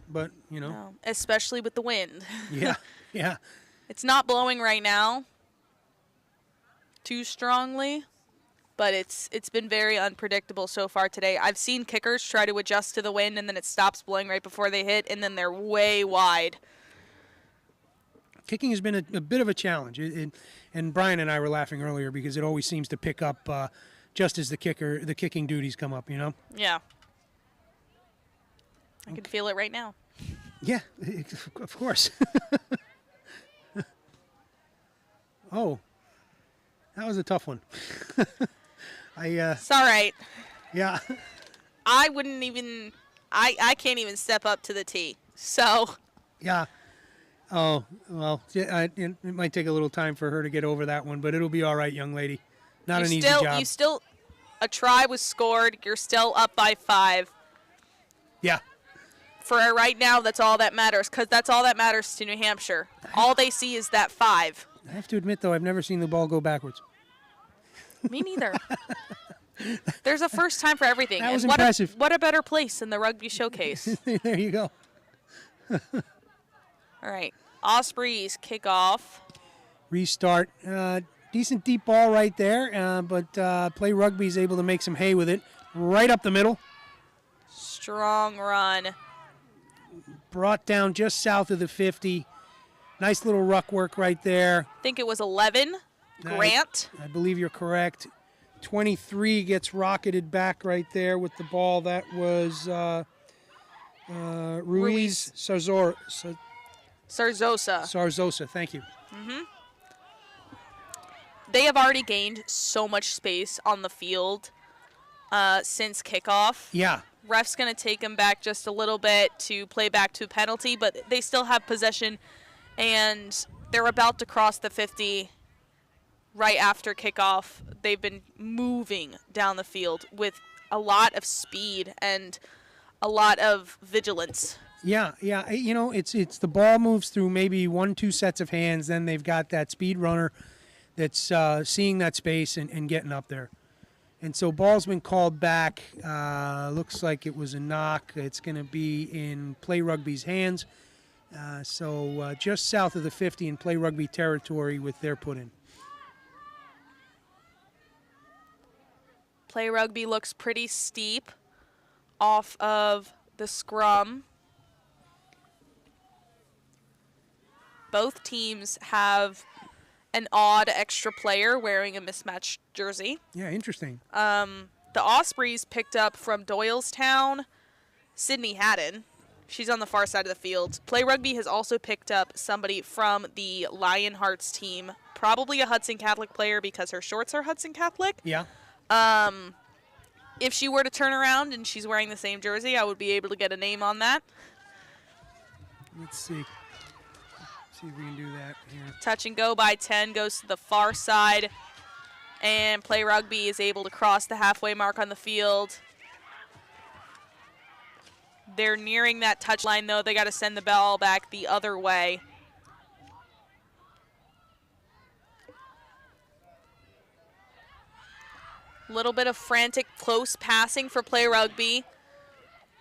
but No, especially with the wind. Yeah, yeah. It's not blowing right now too strongly, but it's been very unpredictable so far today. I've seen kickers try to adjust to the wind, and then it stops blowing right before they hit, and then they're way wide. Kicking has been a bit of a challenge, and Brian and I were laughing earlier because it always seems to pick up just as the kicking duties come up, Yeah. I can feel it right now. Yeah, of course. Oh, that was a tough one. It's all right. Yeah. I wouldn't even – I can't even step up to the tee. So – Yeah. Oh, well, it might take a little time for her to get over that one, but it'll be all right, young lady. Not an easy job. A try was scored. You're still up by 5. Yeah. For right now, that's all that matters, because that's all that matters to New Hampshire. All they see is that 5. I have to admit, though, I've never seen the ball go backwards. Me neither. There's a first time for everything. That was and impressive. What a better place than the Rugby Showcase. There you go. All right. Ospreys kick off. Restart. Decent deep ball right there, but Play Rugby is able to make some hay with it. Right up the middle. Strong run. Brought down just south of the 50. Nice little ruck work right there. I think it was 11. Grant. I believe you're correct. 23 gets rocketed back right there with the ball. That was Ruiz Sarzosa. Sarzosa. Thank you. They have already gained so much space on the field since kickoff. Yeah. Ref's going to take them back just a little bit to play back to a penalty, but they still have possession, and they're about to cross the 50 right after kickoff. They've been moving down the field with a lot of speed and a lot of vigilance. Yeah. You know, it's the ball moves through maybe 1-2 sets of hands, then they've got that speed runner that's seeing that space and getting up there. And so ball's been called back. Looks like it was a knock. It's going to be in Play Rugby's hands. So just south of the 50 in Play Rugby territory with their put in. Play Rugby looks pretty steep off of the scrum. Both teams have an odd extra player wearing a mismatched jersey. Yeah, interesting. The Ospreys picked up from Doylestown, Sydney Haddon. She's on the far side of the field. Play Rugby has also picked up somebody from the Lionhearts team, probably a Hudson Catholic player because her shorts are Hudson Catholic. Yeah. If she were to turn around and she's wearing the same jersey, I would be able to get a name on that. Let's see. See if we can do that here. Touch and go by 10 goes to the far side, and Play Rugby is able to cross the halfway mark on the field. They're nearing that touch line, though. They got to send the ball back the other way. Little bit of frantic, close passing for Play Rugby.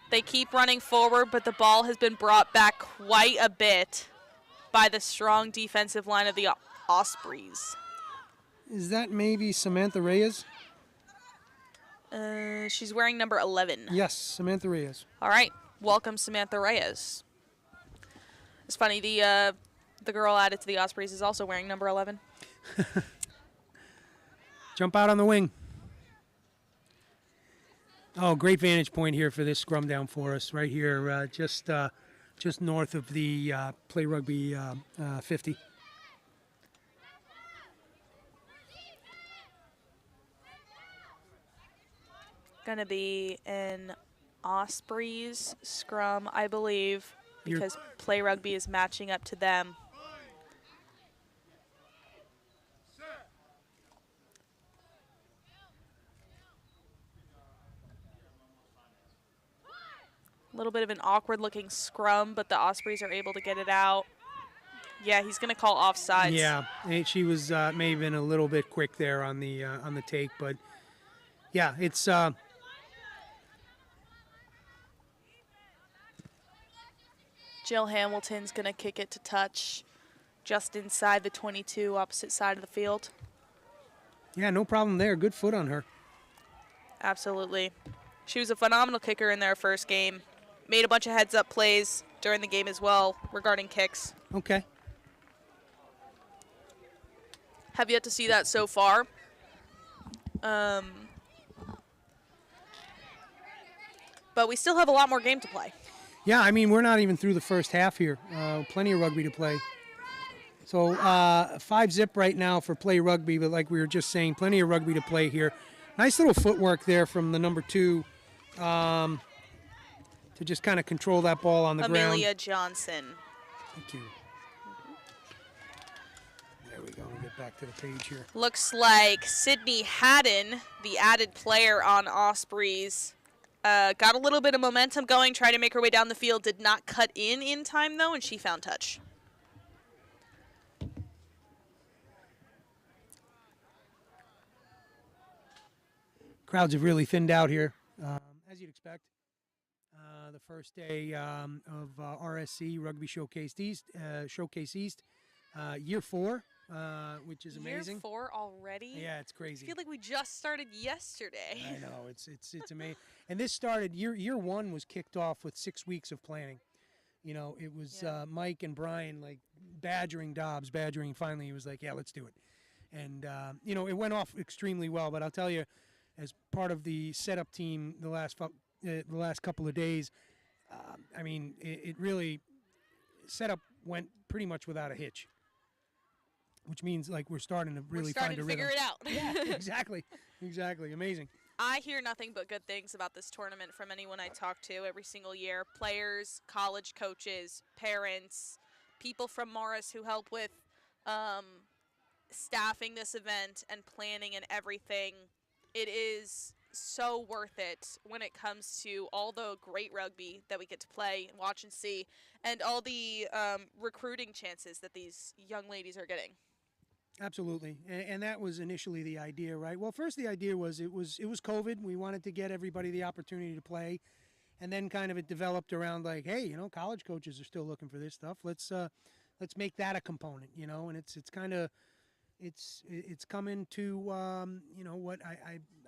They keep running forward, but the ball has been brought back quite a bit by the strong defensive line of the Ospreys. Is that maybe Samantha Reyes? She's wearing number 11. Yes, Samantha Reyes. All right, welcome Samantha Reyes. It's funny, the girl added to the Ospreys is also wearing number 11. Jump out on the wing. Oh, great vantage point here for this scrum down for us, right here, just north of the Play Rugby 50. Going to be an Ospreys scrum, I believe, because Play Rugby is matching up to them. A little bit of an awkward-looking scrum, but the Ospreys are able to get it out. Yeah, he's going to call offsides. Yeah, she was may have been a little bit quick there on the take, but yeah, it's Jill Hamilton's going to kick it to touch just inside the 22, opposite side of the field. yeah, no problem there. Good foot on her. Absolutely. She was a phenomenal kicker in their first game. Made a bunch of heads-up plays during the game as well regarding kicks. Okay. Have yet to see that so far. But we still have a lot more game to play. Yeah, I mean, we're not even through the first half here. Plenty of rugby to play. So 5-zip right now for Play Rugby, but like we were just saying, plenty of rugby to play here. Nice little footwork there from the number 2 to just kind of control that ball on the ground. Amelia Johnson. Thank you. There we go. We'll get back to the page here. Looks like Sydney Haddon, the added player on Ospreys, got a little bit of momentum going, tried to make her way down the field, did not cut in time, though, and she found touch. Crowds have really thinned out here, as you'd expect. The first day of RSC Rugby Showcase East, year 4, which is amazing. Year 4 already? Yeah, it's I crazy. feel like we just started yesterday. I know it's amazing. And this started year 1 was kicked off with 6 weeks of planning. You know, it was Mike and Brian like badgering Dobbs, finally he was like, yeah, let's do it. And you know, it went off extremely well. But I'll tell you, as part of the setup team, the last couple of days, I mean, it really setup went pretty much without a hitch, which means like we're starting to really find a rhythm. Figure it out. Yeah, exactly, amazing. I hear nothing but good things about this tournament from anyone I talk to every single year. Players, college coaches, parents, people from Morris who help with staffing this event and planning and everything. It is so worth it when it comes to all the great rugby that we get to play and watch and see, and all the recruiting chances that these young ladies are getting. Absolutely, and that was initially the idea, right? Well, first the idea was it was COVID. We wanted to get everybody the opportunity to play, and then kind of it developed around like, hey, you know, college coaches are still looking for this stuff. Let's make that a component, you know. And it's kind of it's come into you know, what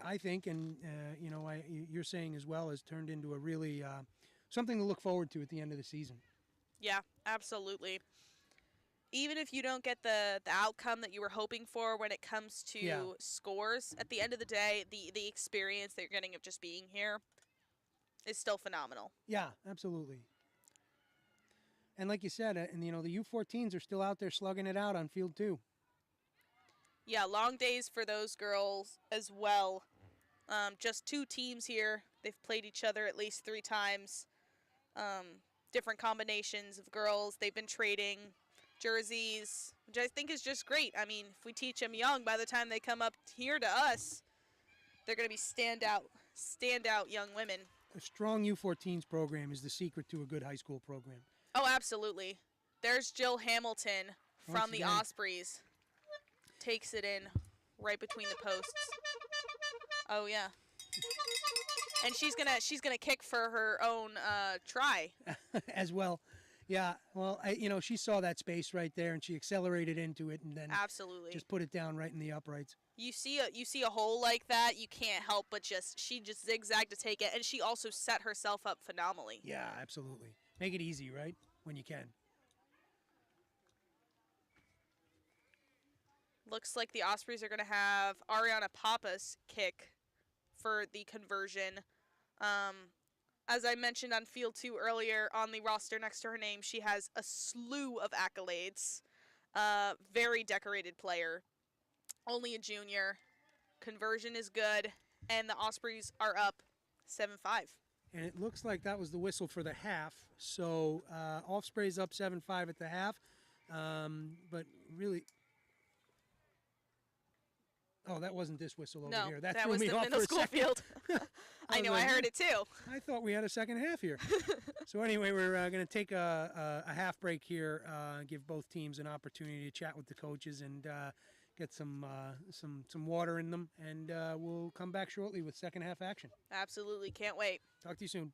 I think, and you know, you're saying as well, has turned into a really something to look forward to at the end of the season. Yeah, absolutely. Even if you don't get the outcome that you were hoping for when it comes to scores, at the end of the day, the experience that you're getting of just being here is still phenomenal. Yeah, absolutely. And like you said, and you know, the U14s are still out there slugging it out on field 2. Yeah, long days for those girls as well. Just 2 teams here. They've played each other at least 3 times. Different combinations of girls. They've been trading jerseys, which I think is just great. I mean, if we teach them young, by the time they come up here to us, they're going to be standout young women. A strong U14s program is the secret to a good high school program. Oh, absolutely. There's Jill Hamilton from Once the again. Ospreys. Takes it in right between the posts. Oh yeah. And she's gonna kick for her own try. As well. Yeah, well, you know, she saw that space right there, and she accelerated into it, and then Absolutely. just put it down right in the uprights. You see a hole like that, you can't help but she just zigzagged to take it, and she also set herself up phenomenally. Yeah, absolutely. Make it easy, right? When you can. Looks like the Ospreys are going to have Ariana Pappas kick for the conversion. As I mentioned on Field 2 earlier, on the roster next to her name, she has a slew of accolades. Very decorated player. Only a junior. Conversion is good, and the Ospreys are up 7-5. And it looks like that was the whistle for the half. So Ospreys up 7-5 at the half. But really... Oh, that wasn't this whistle over here. That threw was me the off middle for a school second. field. I know, I heard it too. I thought we had a second half here. So anyway, we're going to take a half break here, give both teams an opportunity to chat with the coaches and get some water in them, and we'll come back shortly with second half action. Absolutely, can't wait. Talk to you soon.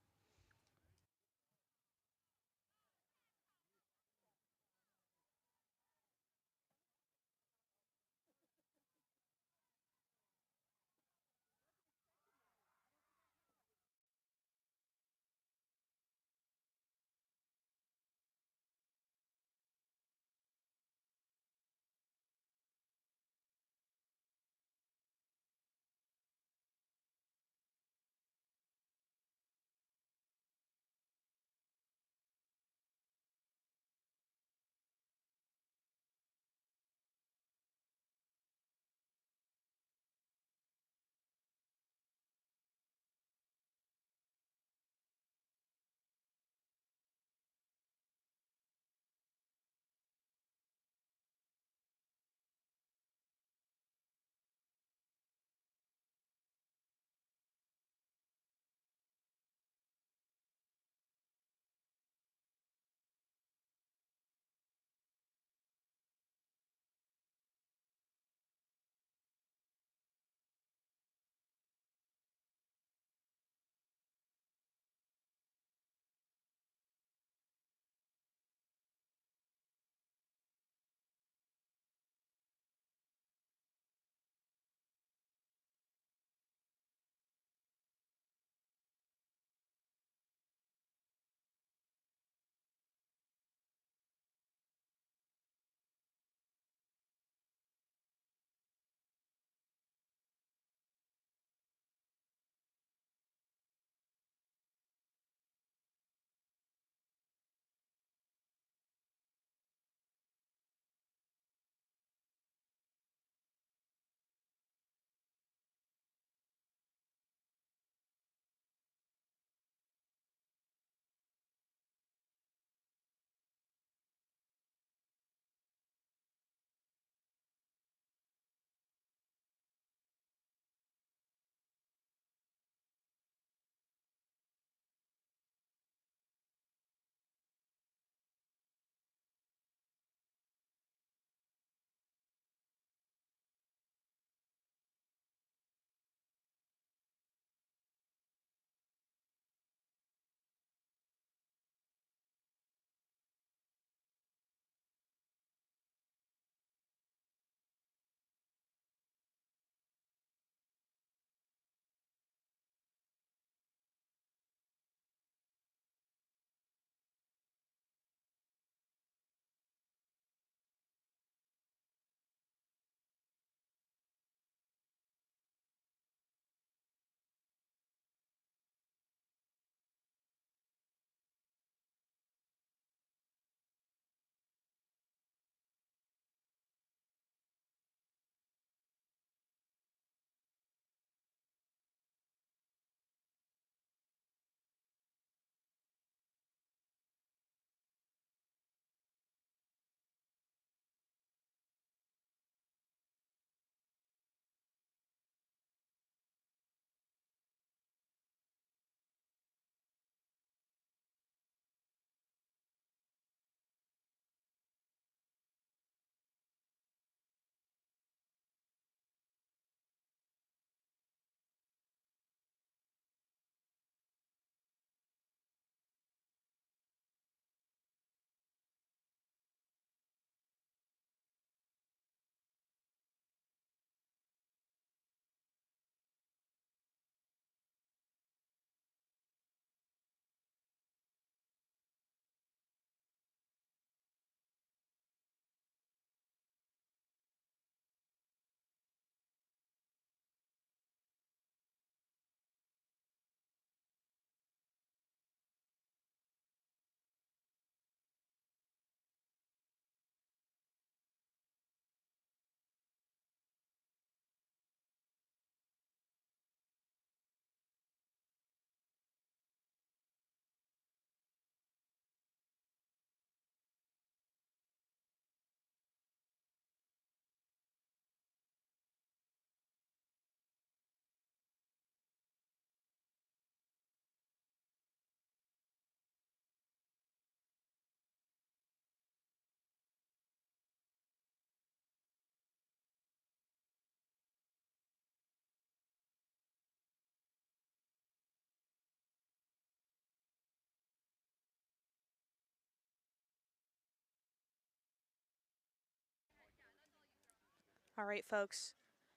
All right, folks.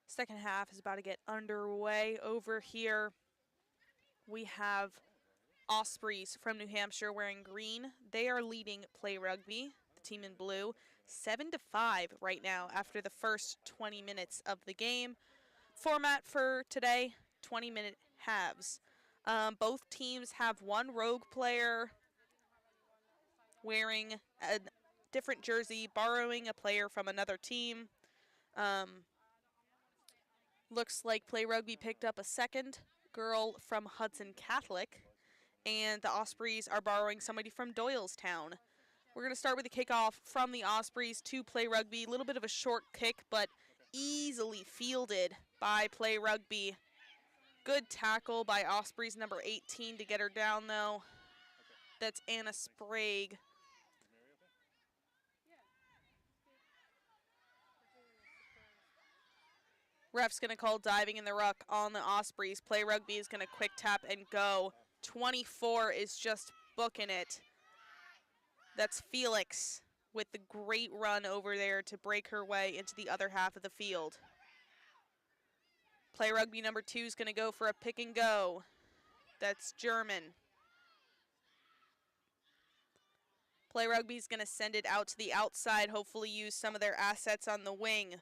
Second half is about to get underway. Over here, we have Ospreys from New Hampshire wearing green. They are leading Play Rugby, the team in blue, 7-5 right now after the first 20 minutes of the game. Format for today, 20-minute halves. Both teams have one rogue player wearing a different jersey, borrowing a player from another team. Looks like Play Rugby picked up a second girl from Hudson Catholic, and the Ospreys are borrowing somebody from Doylestown. We're going to start with the kickoff from the Ospreys to Play Rugby. A little bit of a short kick, but easily fielded by Play Rugby. Good tackle by Ospreys number 18 to get her down, though. That's Anna Sprague. Ref's going to call diving in the ruck on the Ospreys. Play Rugby is going to quick tap and go. 24 is just booking it. That's Felix with the great run over there to break her way into the other half of the field. Play Rugby number 2 is going to go for a pick and go. That's German. Play Rugby is going to send it out to the outside, hopefully use some of their assets on the wing.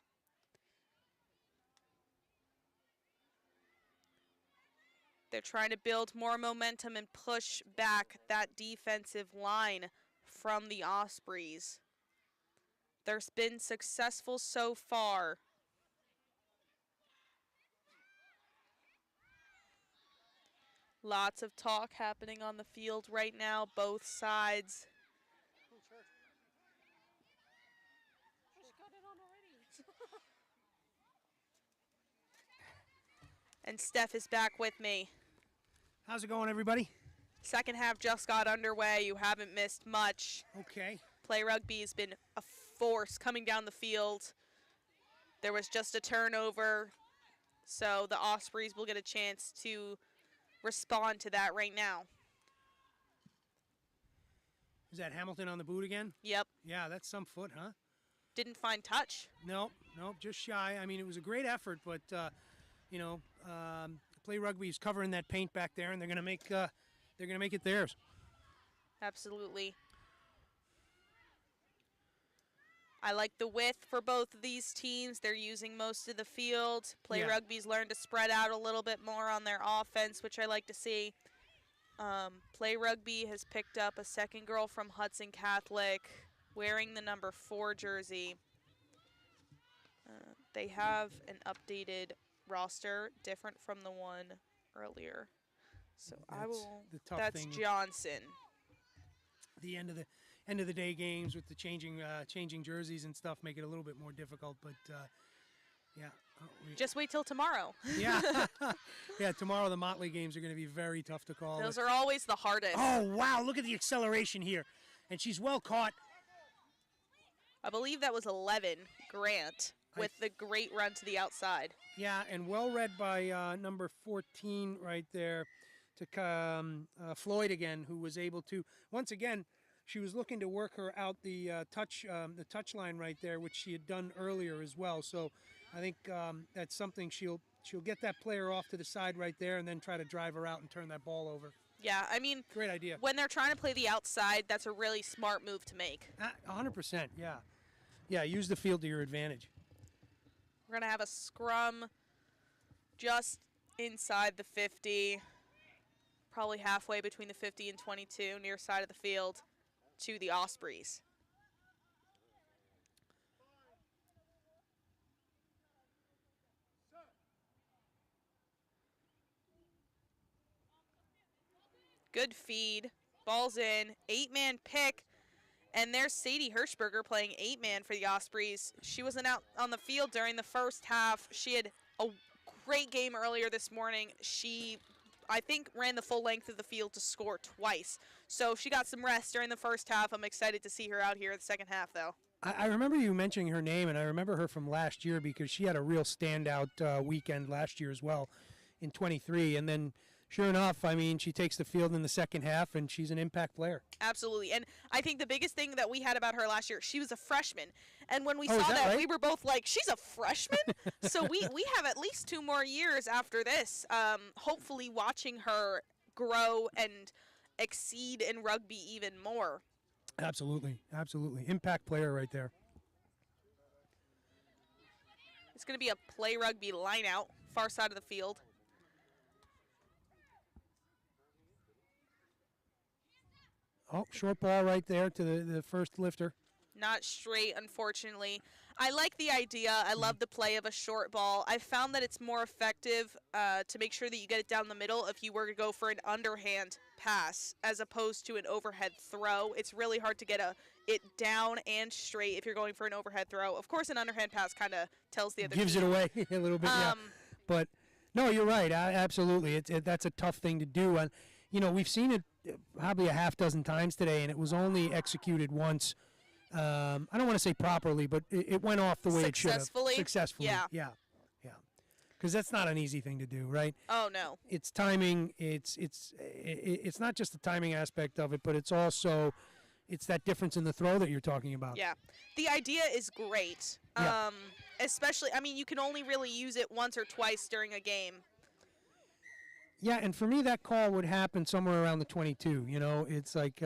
They're trying to build more momentum and push back that defensive line from the Ospreys. There's been successful so far. Lots of talk happening on the field right now, both sides. And Steph is back with me. How's it going, everybody? Second half just got underway. You haven't missed much. Okay. Play Rugby has been a force coming down the field. There was just a turnover, so the Ospreys will get a chance to respond to that right now. Is that Hamilton on the boot again? Yep. Yeah, that's some foot, huh? Didn't find touch. Nope, just shy. I mean, it was a great effort, but, Play Rugby is covering that paint back there, and they're going to make it theirs. Absolutely. I like the width for both of these teams. They're using most of the field. Play Rugby's learned to spread out a little bit more on their offense, which I like to see. Play Rugby has picked up a second girl from Hudson Catholic wearing the number 4 jersey. They have an updated roster, different from the one earlier. So that's Johnson. The end of the day games with the changing jerseys and stuff make it a little bit more difficult, but yeah. Just wait till tomorrow. Yeah. Yeah, tomorrow the Motley games are going to be very tough to call. Those are always the hardest. Oh, wow, look at the acceleration here. And she's well caught. I believe that was 11, Grant, with the great run to the outside. Yeah, and well read by number 14 right there to Floyd again, who was able to, once again, she was looking to work her out the touch line right there, which she had done earlier as well. So I think that's something she'll get that player off to the side right there and then try to drive her out and turn that ball over. Yeah, I mean, great idea. When they're trying to play the outside, that's a really smart move to make. 100%, yeah. Yeah, use the field to your advantage. We're going to have a scrum just inside the 50, probably halfway between the 50 and 22, near side of the field to the Ospreys. Good feed. Ball's in. 8-man pick. And there's Sadie Hirschberger playing 8-man for the Ospreys. She wasn't out on the field during the first half. She had a great game earlier this morning. She, I think, ran the full length of the field to score twice. So she got some rest during the first half. I'm excited to see her out here in the second half, though. I remember you mentioning her name, and I remember her from last year because she had a real standout weekend last year as well in 23. And then sure enough, I mean, she takes the field in the second half, and she's an impact player. Absolutely. And I think the biggest thing that we had about her last year, she was a freshman. And when we Oh, is saw that that, right? we were both like, she's a freshman? So we have at least 2 more years after this, hopefully watching her grow and exceed in rugby even more. Absolutely. Absolutely. Impact player right there. It's going to be a play rugby line out, far side of the field. Oh, short ball right there to the first lifter. Not straight, unfortunately. I like the idea. I love the play of a short ball. I found that it's more effective to make sure that you get it down the middle if you were to go for an underhand pass as opposed to an overhead throw. It's really hard to get it down and straight if you're going for an overhead throw. Of course, an underhand pass kind of tells the other Gives team. it away a little bit, yeah. But, no, you're right. Absolutely. That's a tough thing to do. And, you know, we've seen it probably a half dozen times today, and it was only executed once. I don't want to say properly, but it went off the way it should have. Successfully. Yeah. Yeah. Because that's not an easy thing to do, right? Oh, no. It's timing. It's not just the timing aspect of it, but it's also that difference in the throw that you're talking about. Yeah. The idea is great. Yeah. Especially, I mean, you can only really use it once or twice during a game. Yeah, and for me, that call would happen somewhere around the 22. You know, it's like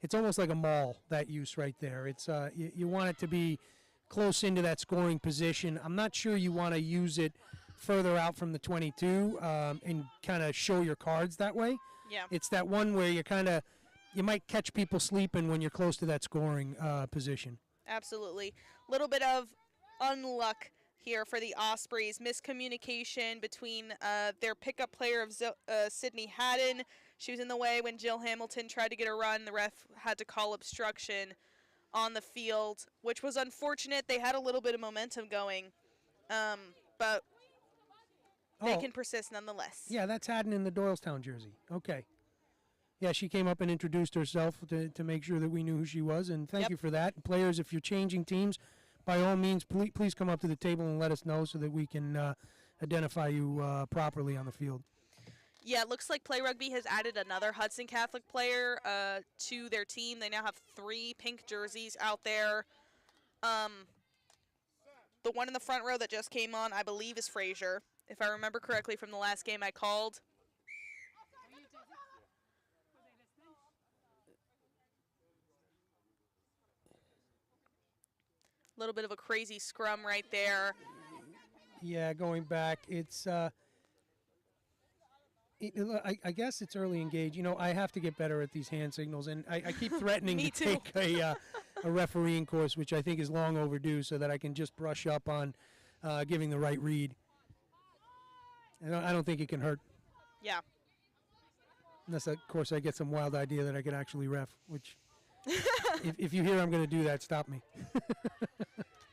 it's almost like a maul, that use right there. It's you want it to be close into that scoring position. I'm not sure you want to use it further out from the 22 and kind of show your cards that way. Yeah. It's that one where you might catch people sleeping when you're close to that scoring position. Absolutely. Little bit of unluck here for the Ospreys. Miscommunication between their pickup player of Sydney Haddon. She was in the way when Jill Hamilton tried to get a run. The ref had to call obstruction on the field, which was unfortunate. They had a little bit of momentum going, but they can persist nonetheless. Yeah, that's Haddon in the Doylestown jersey. Okay. Yeah, she came up and introduced herself to make sure that we knew who she was, and thank you for that. Players, if you're changing teams, by all means, please come up to the table and let us know so that we can identify you properly on the field. Yeah, it looks like Play Rugby has added another Hudson Catholic player to their team. They now have 3 pink jerseys out there. The one in the front row that just came on, I believe, is Frazier, if I remember correctly from the last game I called. A little bit of a crazy scrum right there. Yeah, going back, it's I guess it's early engage. You know, I have to get better at these hand signals, and I keep threatening to take a refereeing course, which I think is long overdue, so that I can just brush up on giving the right read. And I don't think it can hurt. Yeah. Unless, of course, I get some wild idea that I could actually ref, which if you hear I'm going to do that, stop me.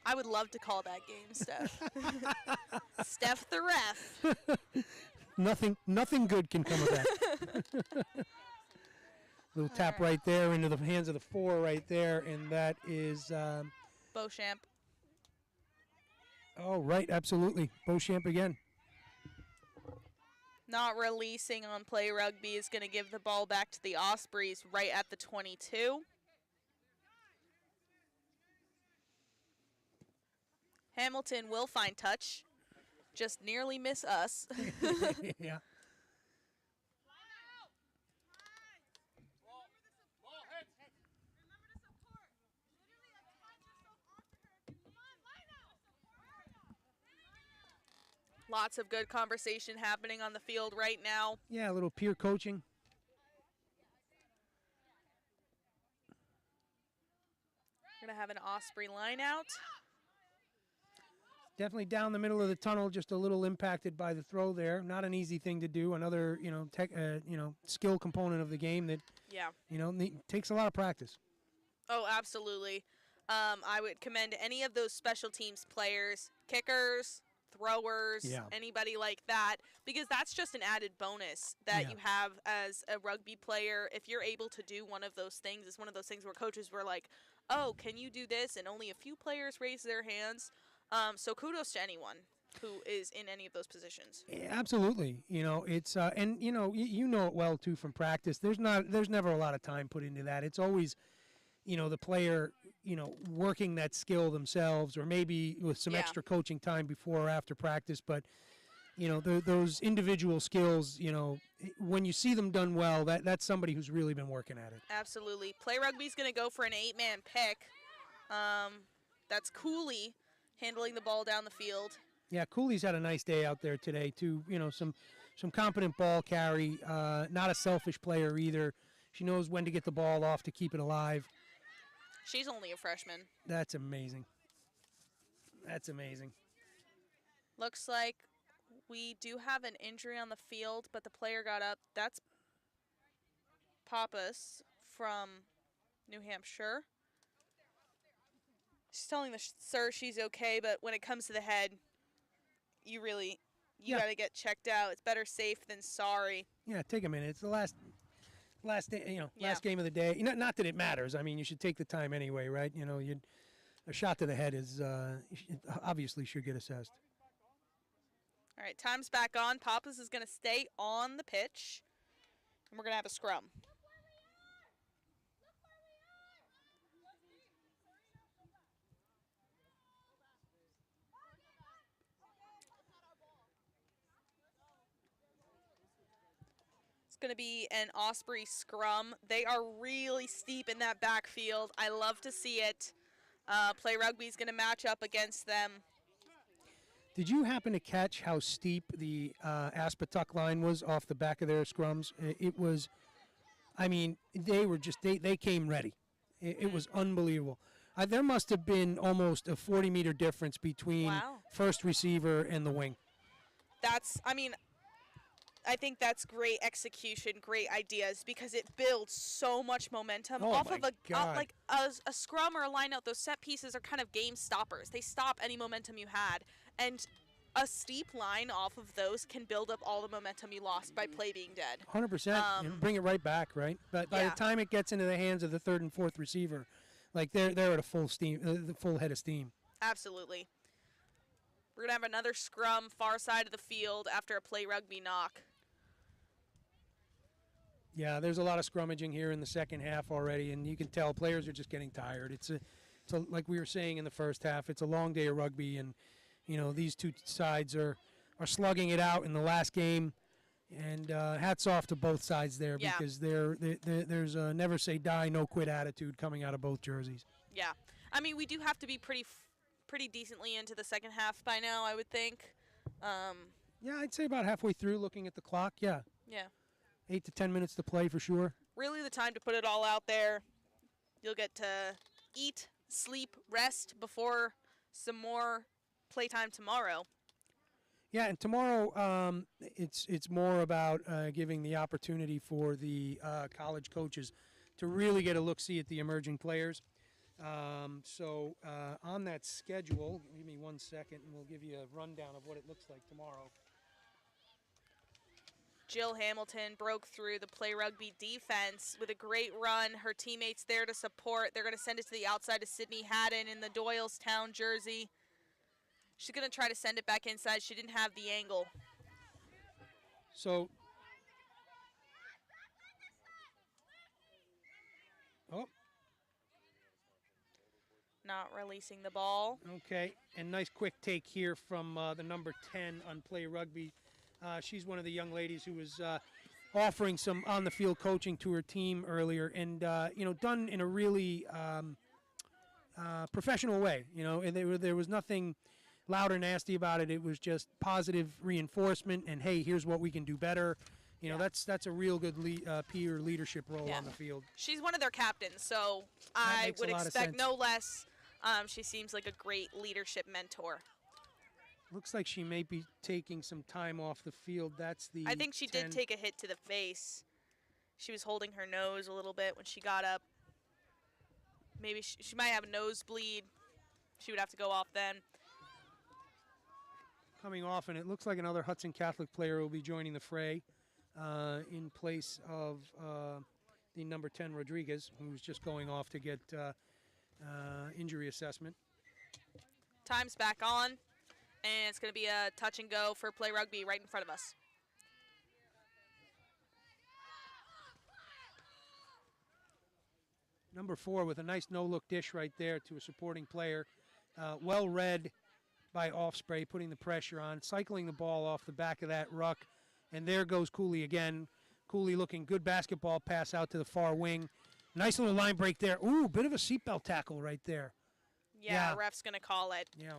I would love to call that game, Steph. Steph the ref. Nothing good can come of that. Little tap right there into the hands of the 4 right there, and that is Beauchamp. Oh, right, absolutely. Beauchamp again. Not releasing on Play Rugby is going to give the ball back to the Ospreys right at the 22. Hamilton will find touch. Just nearly miss us. Yeah. Lots of good conversation happening on the field right now. Yeah, a little peer coaching. We're going to have an Osprey line out. Definitely down the middle of the tunnel, just a little impacted by the throw there. Not an easy thing to do. Another, skill component of the game that, takes a lot of practice. Oh, absolutely. I would commend any of those special teams players, kickers, throwers, anybody like that, because that's just an added bonus that you have as a rugby player. If you're able to do one of those things, it's one of those things where coaches were like, oh, can you do this? And only a few players raise their hands. So kudos to anyone who is in any of those positions. Yeah, absolutely. It's and you know it well too from practice. There's never a lot of time put into that. It's always, the player, working that skill themselves, or maybe with some Yeah. extra coaching time before or after practice. But those individual skills, when you see them done well, that's somebody who's really been working at it. Absolutely. Play Rugby's going to go for an 8-man pick. That's Cooley handling the ball down the field. Yeah, Cooley's had a nice day out there today too. Some competent ball carry. Not a selfish player either. She knows when to get the ball off to keep it alive. She's only a freshman. That's amazing. That's amazing. Looks like we do have an injury on the field, but the player got up. That's Pappas from New Hampshire. She's telling the sir she's okay, but when it comes to the head, you Yeah. got to get checked out. It's better safe than sorry. Yeah, take a minute. It's the last day, Yeah. last game of the day. Not that it matters. I mean, you should take the time anyway, right? A shot to the head is obviously should get assessed. All right, time's back on. Pappas is going to stay on the pitch, and we're going to have a scrum. It's going to be an Osprey scrum. They are really steep in that backfield. I love to see it. Play Rugby is going to match up against them. Did you happen to catch how steep the Aspetuck line was off the back of their scrums? It was, I mean, they came ready. It was unbelievable. There must have been almost a 40-meter difference between Wow. first receiver and the wing. I think that's great execution, great ideas, because it builds so much momentum Oh off my of God. like a scrum or a line out. Those set pieces are kind of game stoppers. They stop any momentum you had, and a steep line off of those can build up all the momentum you lost by play being dead. 100%. Bring it right back, right? But by Yeah. the time it gets into the hands of the third and fourth receiver, like they're at a full head of steam. Absolutely. We're gonna have another scrum far side of the field after a Play Rugby knock. Yeah, there's a lot of scrummaging here in the second half already, and you can tell players are just getting tired. It's like we were saying in the first half, it's a long day of rugby, and these two sides are slugging it out in the last game. And hats off to both sides there, Yeah. because there's a never say die, no quit attitude coming out of both jerseys. Yeah, I mean, we do have to be pretty decently into the second half by now, I would think. Yeah, I'd say about halfway through, looking at the clock. Yeah, Yeah. 8 to 10 minutes to play for sure. Really the time to put it all out there. You'll get to eat, sleep, rest before some more playtime tomorrow. Yeah, and tomorrow it's more about giving the opportunity for the college coaches to really get a look-see at the emerging players. So on that schedule, give me 1 second, and we'll give you a rundown of what it looks like tomorrow. Jill Hamilton broke through the Play Rugby defense with a great run. Her teammates there to support. They're going to send it to the outside of Sydney Haddon in the Doylestown jersey. She's going to try to send it back inside. She didn't have the angle. So, oh, Not releasing the ball. okay, and nice quick take here from the number 10 on Play Rugby. She's one of the young ladies who was offering some on-the-field coaching to her team earlier, and done in a really professional way. And there was nothing loud or nasty about it. It was just positive reinforcement, and hey, here's what we can do better. That's a real good peer leadership role Yeah. on the field. She's one of their captains, so I makes a would lot of expect sense. no less. She seems like a great leadership mentor. Looks like she may be taking some time off the field. That's the I think she 10. did take a hit to the face. She was holding her nose a little bit when she got up. Maybe she might have a nosebleed. She would have to go off then. Coming off, and it looks like another Hudson Catholic player will be joining the fray in place of the number 10 Rodriguez, who's just going off to get injury assessment. Time's back on. And it's going to be a touch and go for play rugby right in front of us. Number 4 with a nice no-look dish right there to a supporting player. Well read by Offspray, putting the pressure on, cycling the ball off the back of that ruck. And there goes Cooley again. Cooley looking good basketball pass out to the far wing. Nice little line break there. Ooh, bit of a seatbelt tackle right there. Yeah, ref's going to call it. Yeah.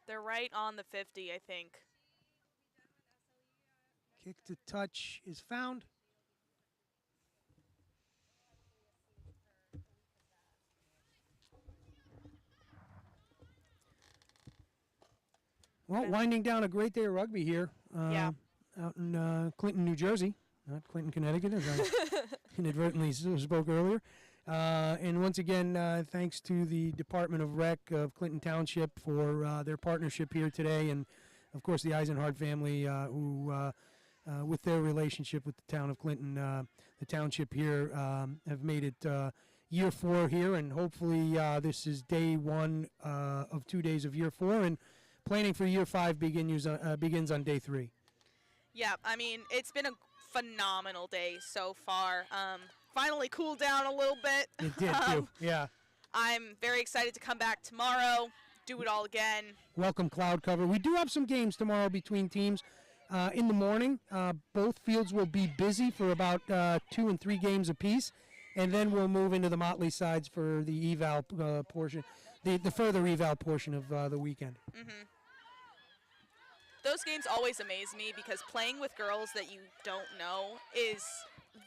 They're right on the 50, I think. Kick to touch is found. Well, winding down a great day of rugby here. Yeah. Out in Clinton, New Jersey. Not Clinton, Connecticut, as I inadvertently spoke earlier. And once again, thanks to the Department of Rec of Clinton Township for their partnership here today. And, of course, the Eisenhart family who, with their relationship with the town of Clinton, the township here, have made it year 4 here. And hopefully this is day 1 of 2 days of year 4. And planning for year 5 begins on day 3. Yeah, I mean, it's been a phenomenal day so far. Finally cooled down a little bit. It did, too, yeah. I'm very excited to come back tomorrow, do it all again. Welcome cloud cover. We do have some games tomorrow between teams. In the morning, both fields will be busy for about 2 and 3 games apiece, and then we'll move into the Motley sides for the eval portion, the further eval portion of the weekend. Mm-hmm. Those games always amaze me because playing with girls that you don't know is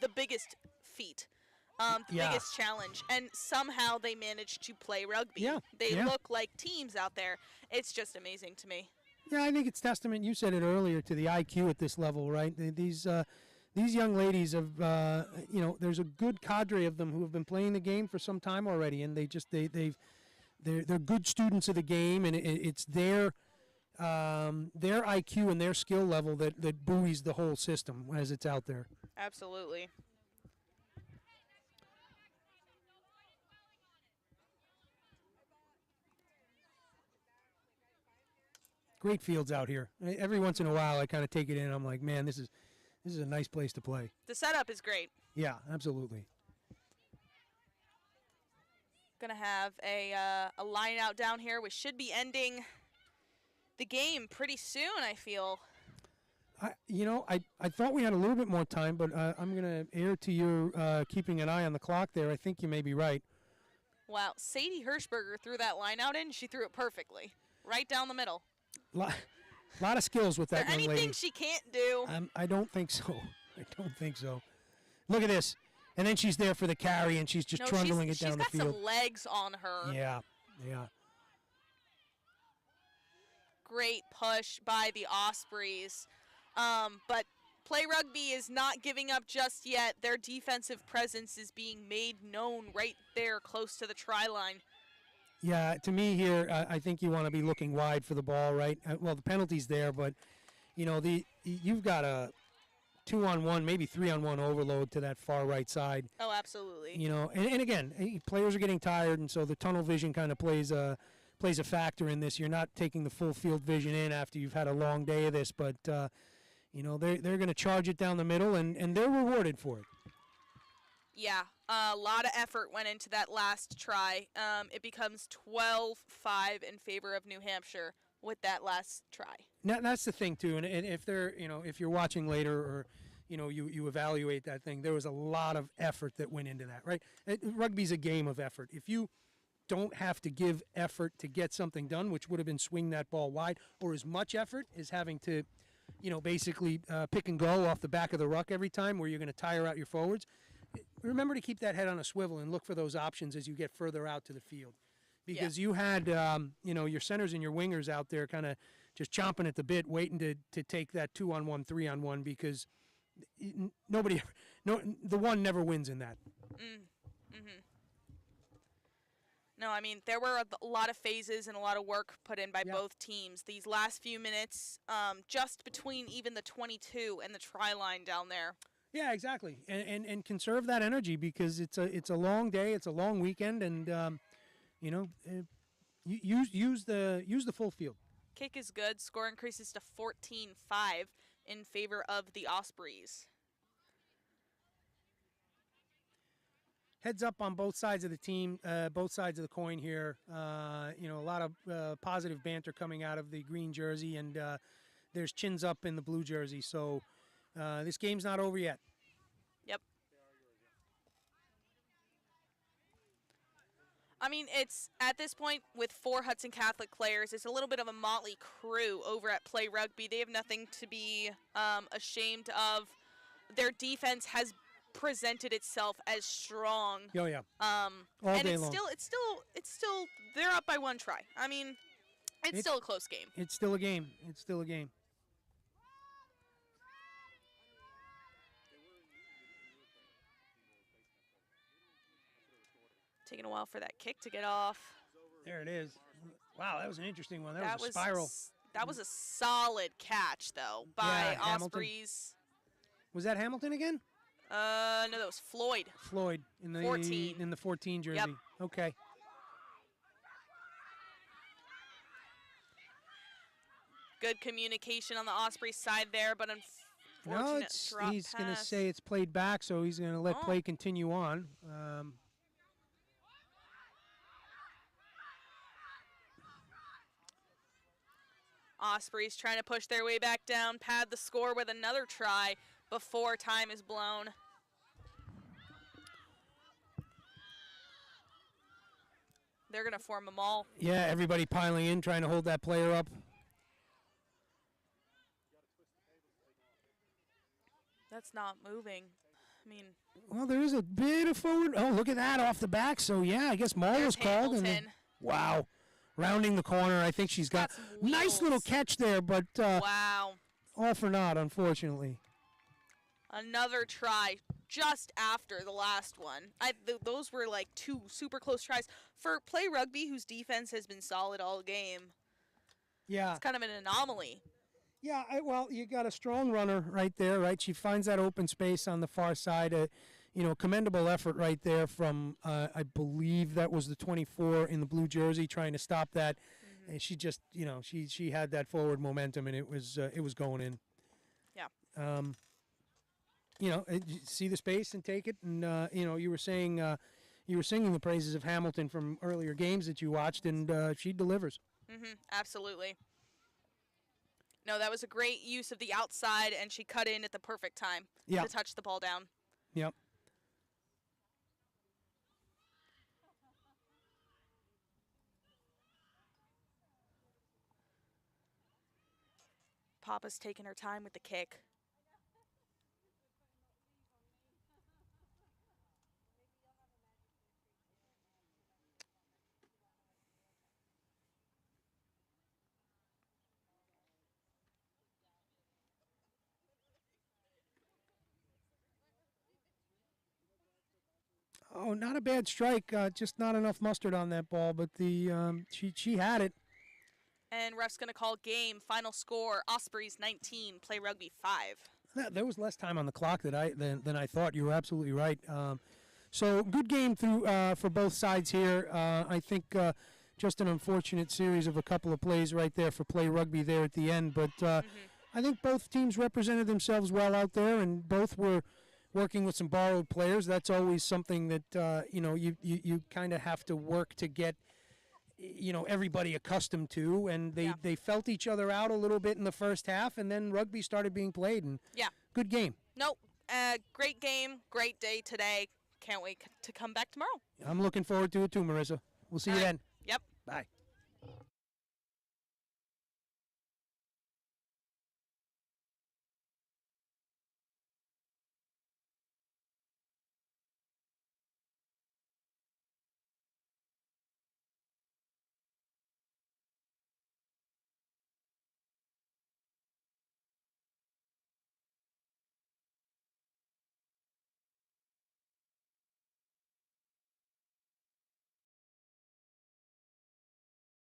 the biggest feat, the biggest challenge, and somehow they manage to play rugby. Yeah, They look like teams out there. It's just amazing to me. Yeah, I think it's testament. You said it earlier to the IQ at this level, right? These young ladies have, there's a good cadre of them who have been playing the game for some time already, and they're good students of the game, and it's their IQ and their skill level that buoys the whole system as it's out there. Absolutely. Great fields out here. Every once in a while, I kind of take it in. I'm like, man, this is a nice place to play. The setup is great. Yeah, absolutely. Gonna have a line out down here, which should be ending the game pretty soon, I feel. I thought we had a little bit more time, but I'm going to err to your keeping an eye on the clock there. I think you may be right. Wow, Sadie Hirschberger threw that line out in. She threw it perfectly, right down the middle. Lot of skills with that young lady. Anything she can't do? I don't think so. I don't think so. Look at this. And then she's there for the carry, and she's just trundling it down the field. She's got some legs on her. Yeah. Great push by the Ospreys. But Play Rugby is not giving up just yet. Their defensive presence is being made known right there close to the try line. Yeah, to me here, I think you want to be looking wide for the ball, right? Well, the penalty's there, but, you've got a 2-on-1, maybe 3-on-1 overload to that far right side. Oh, absolutely. And again, players are getting tired, and so the tunnel vision kind of plays a factor in this. You're not taking the full field vision in after you've had a long day of this, but, they're going to charge it down the middle, and they're rewarded for it. Yeah, a lot of effort went into that last try. It becomes 12-5 in favor of New Hampshire with that last try. Now, that's the thing too, and if if you're watching later or, you evaluate that thing, there was a lot of effort that went into that, right? Rugby's a game of effort. If you don't have to give effort to get something done, which would have been swing that ball wide, or as much effort as having to, basically pick and go off the back of the ruck every time where you're going to tire out your forwards. Remember to keep that head on a swivel and look for those options as you get further out to the field. Because you had, your centers and your wingers out there kind of just chomping at the bit, waiting to take that 2-on-1, 3-on-1, because the one never wins in that. Mm-hmm. No, I mean, there were a lot of phases and a lot of work put in by both teams. These last few minutes, just between even the 22 and the try line down there. Yeah, exactly, and conserve that energy because it's a long day, it's a long weekend, and use the full field. Kick is good. Score increases to 14-5 in favor of the Ospreys. Heads up on both sides of the team, both sides of the coin here. A lot of positive banter coming out of the green jersey, and there's chins up in the blue jersey. So this game's not over yet. Yep. I mean, it's at this point with 4 Hudson Catholic players, it's a little bit of a motley crew over at Play Rugby. They have nothing to be ashamed of. Their defense has presented itself as strong. Oh yeah. All day it's long. still they're up by 1 try. I mean, it's still a close game. It's still a game. It's still a game. Taking a while for that kick to get off. There it is. Wow, that was an interesting one. That, That was a spiral. That was a solid catch though by Yeah, Hamilton. Ospreys. Was that Hamilton again? No, that was Floyd. Floyd in the 14. in the 14 jersey. Yep. Okay. Good communication on the Ospreys side there, but No, unfortunate drop he's going to pass. say it's played back, so he's going to let Oh. play continue on. Ospreys trying to push their way back down, pad the score with another try before time is blown. They're going to form a maul. Yeah, everybody piling in, trying to hold that player up. That's not moving. I mean, Well, there is a bit of forward. Oh, look at that off the back. So, yeah, I guess Maul there's was called. Hamilton. Wow. Rounding the corner. I think she's got some nice little wheels. catch there, but Wow. all for naught, unfortunately. Another try just after the last one. Those were like 2 super close tries. For Play Rugby, whose defense has been solid all game, Yeah. it's kind of an anomaly. Yeah, well, you got a strong runner right there, right? She finds that open space on the far side. Commendable effort right there from, I believe that was the 24 in the blue jersey trying to stop that. And she just, she had that forward momentum, and it was going in. Yeah. See the space and take it. And, you were saying, you were singing the praises of Hamilton from earlier games that you watched, and she delivers. Absolutely. No, that was a great use of the outside, and she cut in at the perfect time Yeah. to touch the ball down. Yep. Papa's taking her time with the kick. Oh, not a bad strike. Just not enough mustard on that ball, but she had it. And ref's going to call game. Final score, Ospreys 19, Play Rugby 5. There was less time on the clock than I thought. You were absolutely right. So good game through for both sides here. I think just an unfortunate series of a couple of plays right there for Play Rugby there at the end. But I think both teams represented themselves well out there, and both were working with some borrowed players. That's always something that you kind of have to work to get everybody accustomed to, and they felt each other out a little bit in the first half, and then rugby started being played, and good game. Nope. Great game, great day today. Can't wait to come back tomorrow. I'm looking forward to it too, Marissa. We'll see you then. Yep. Bye.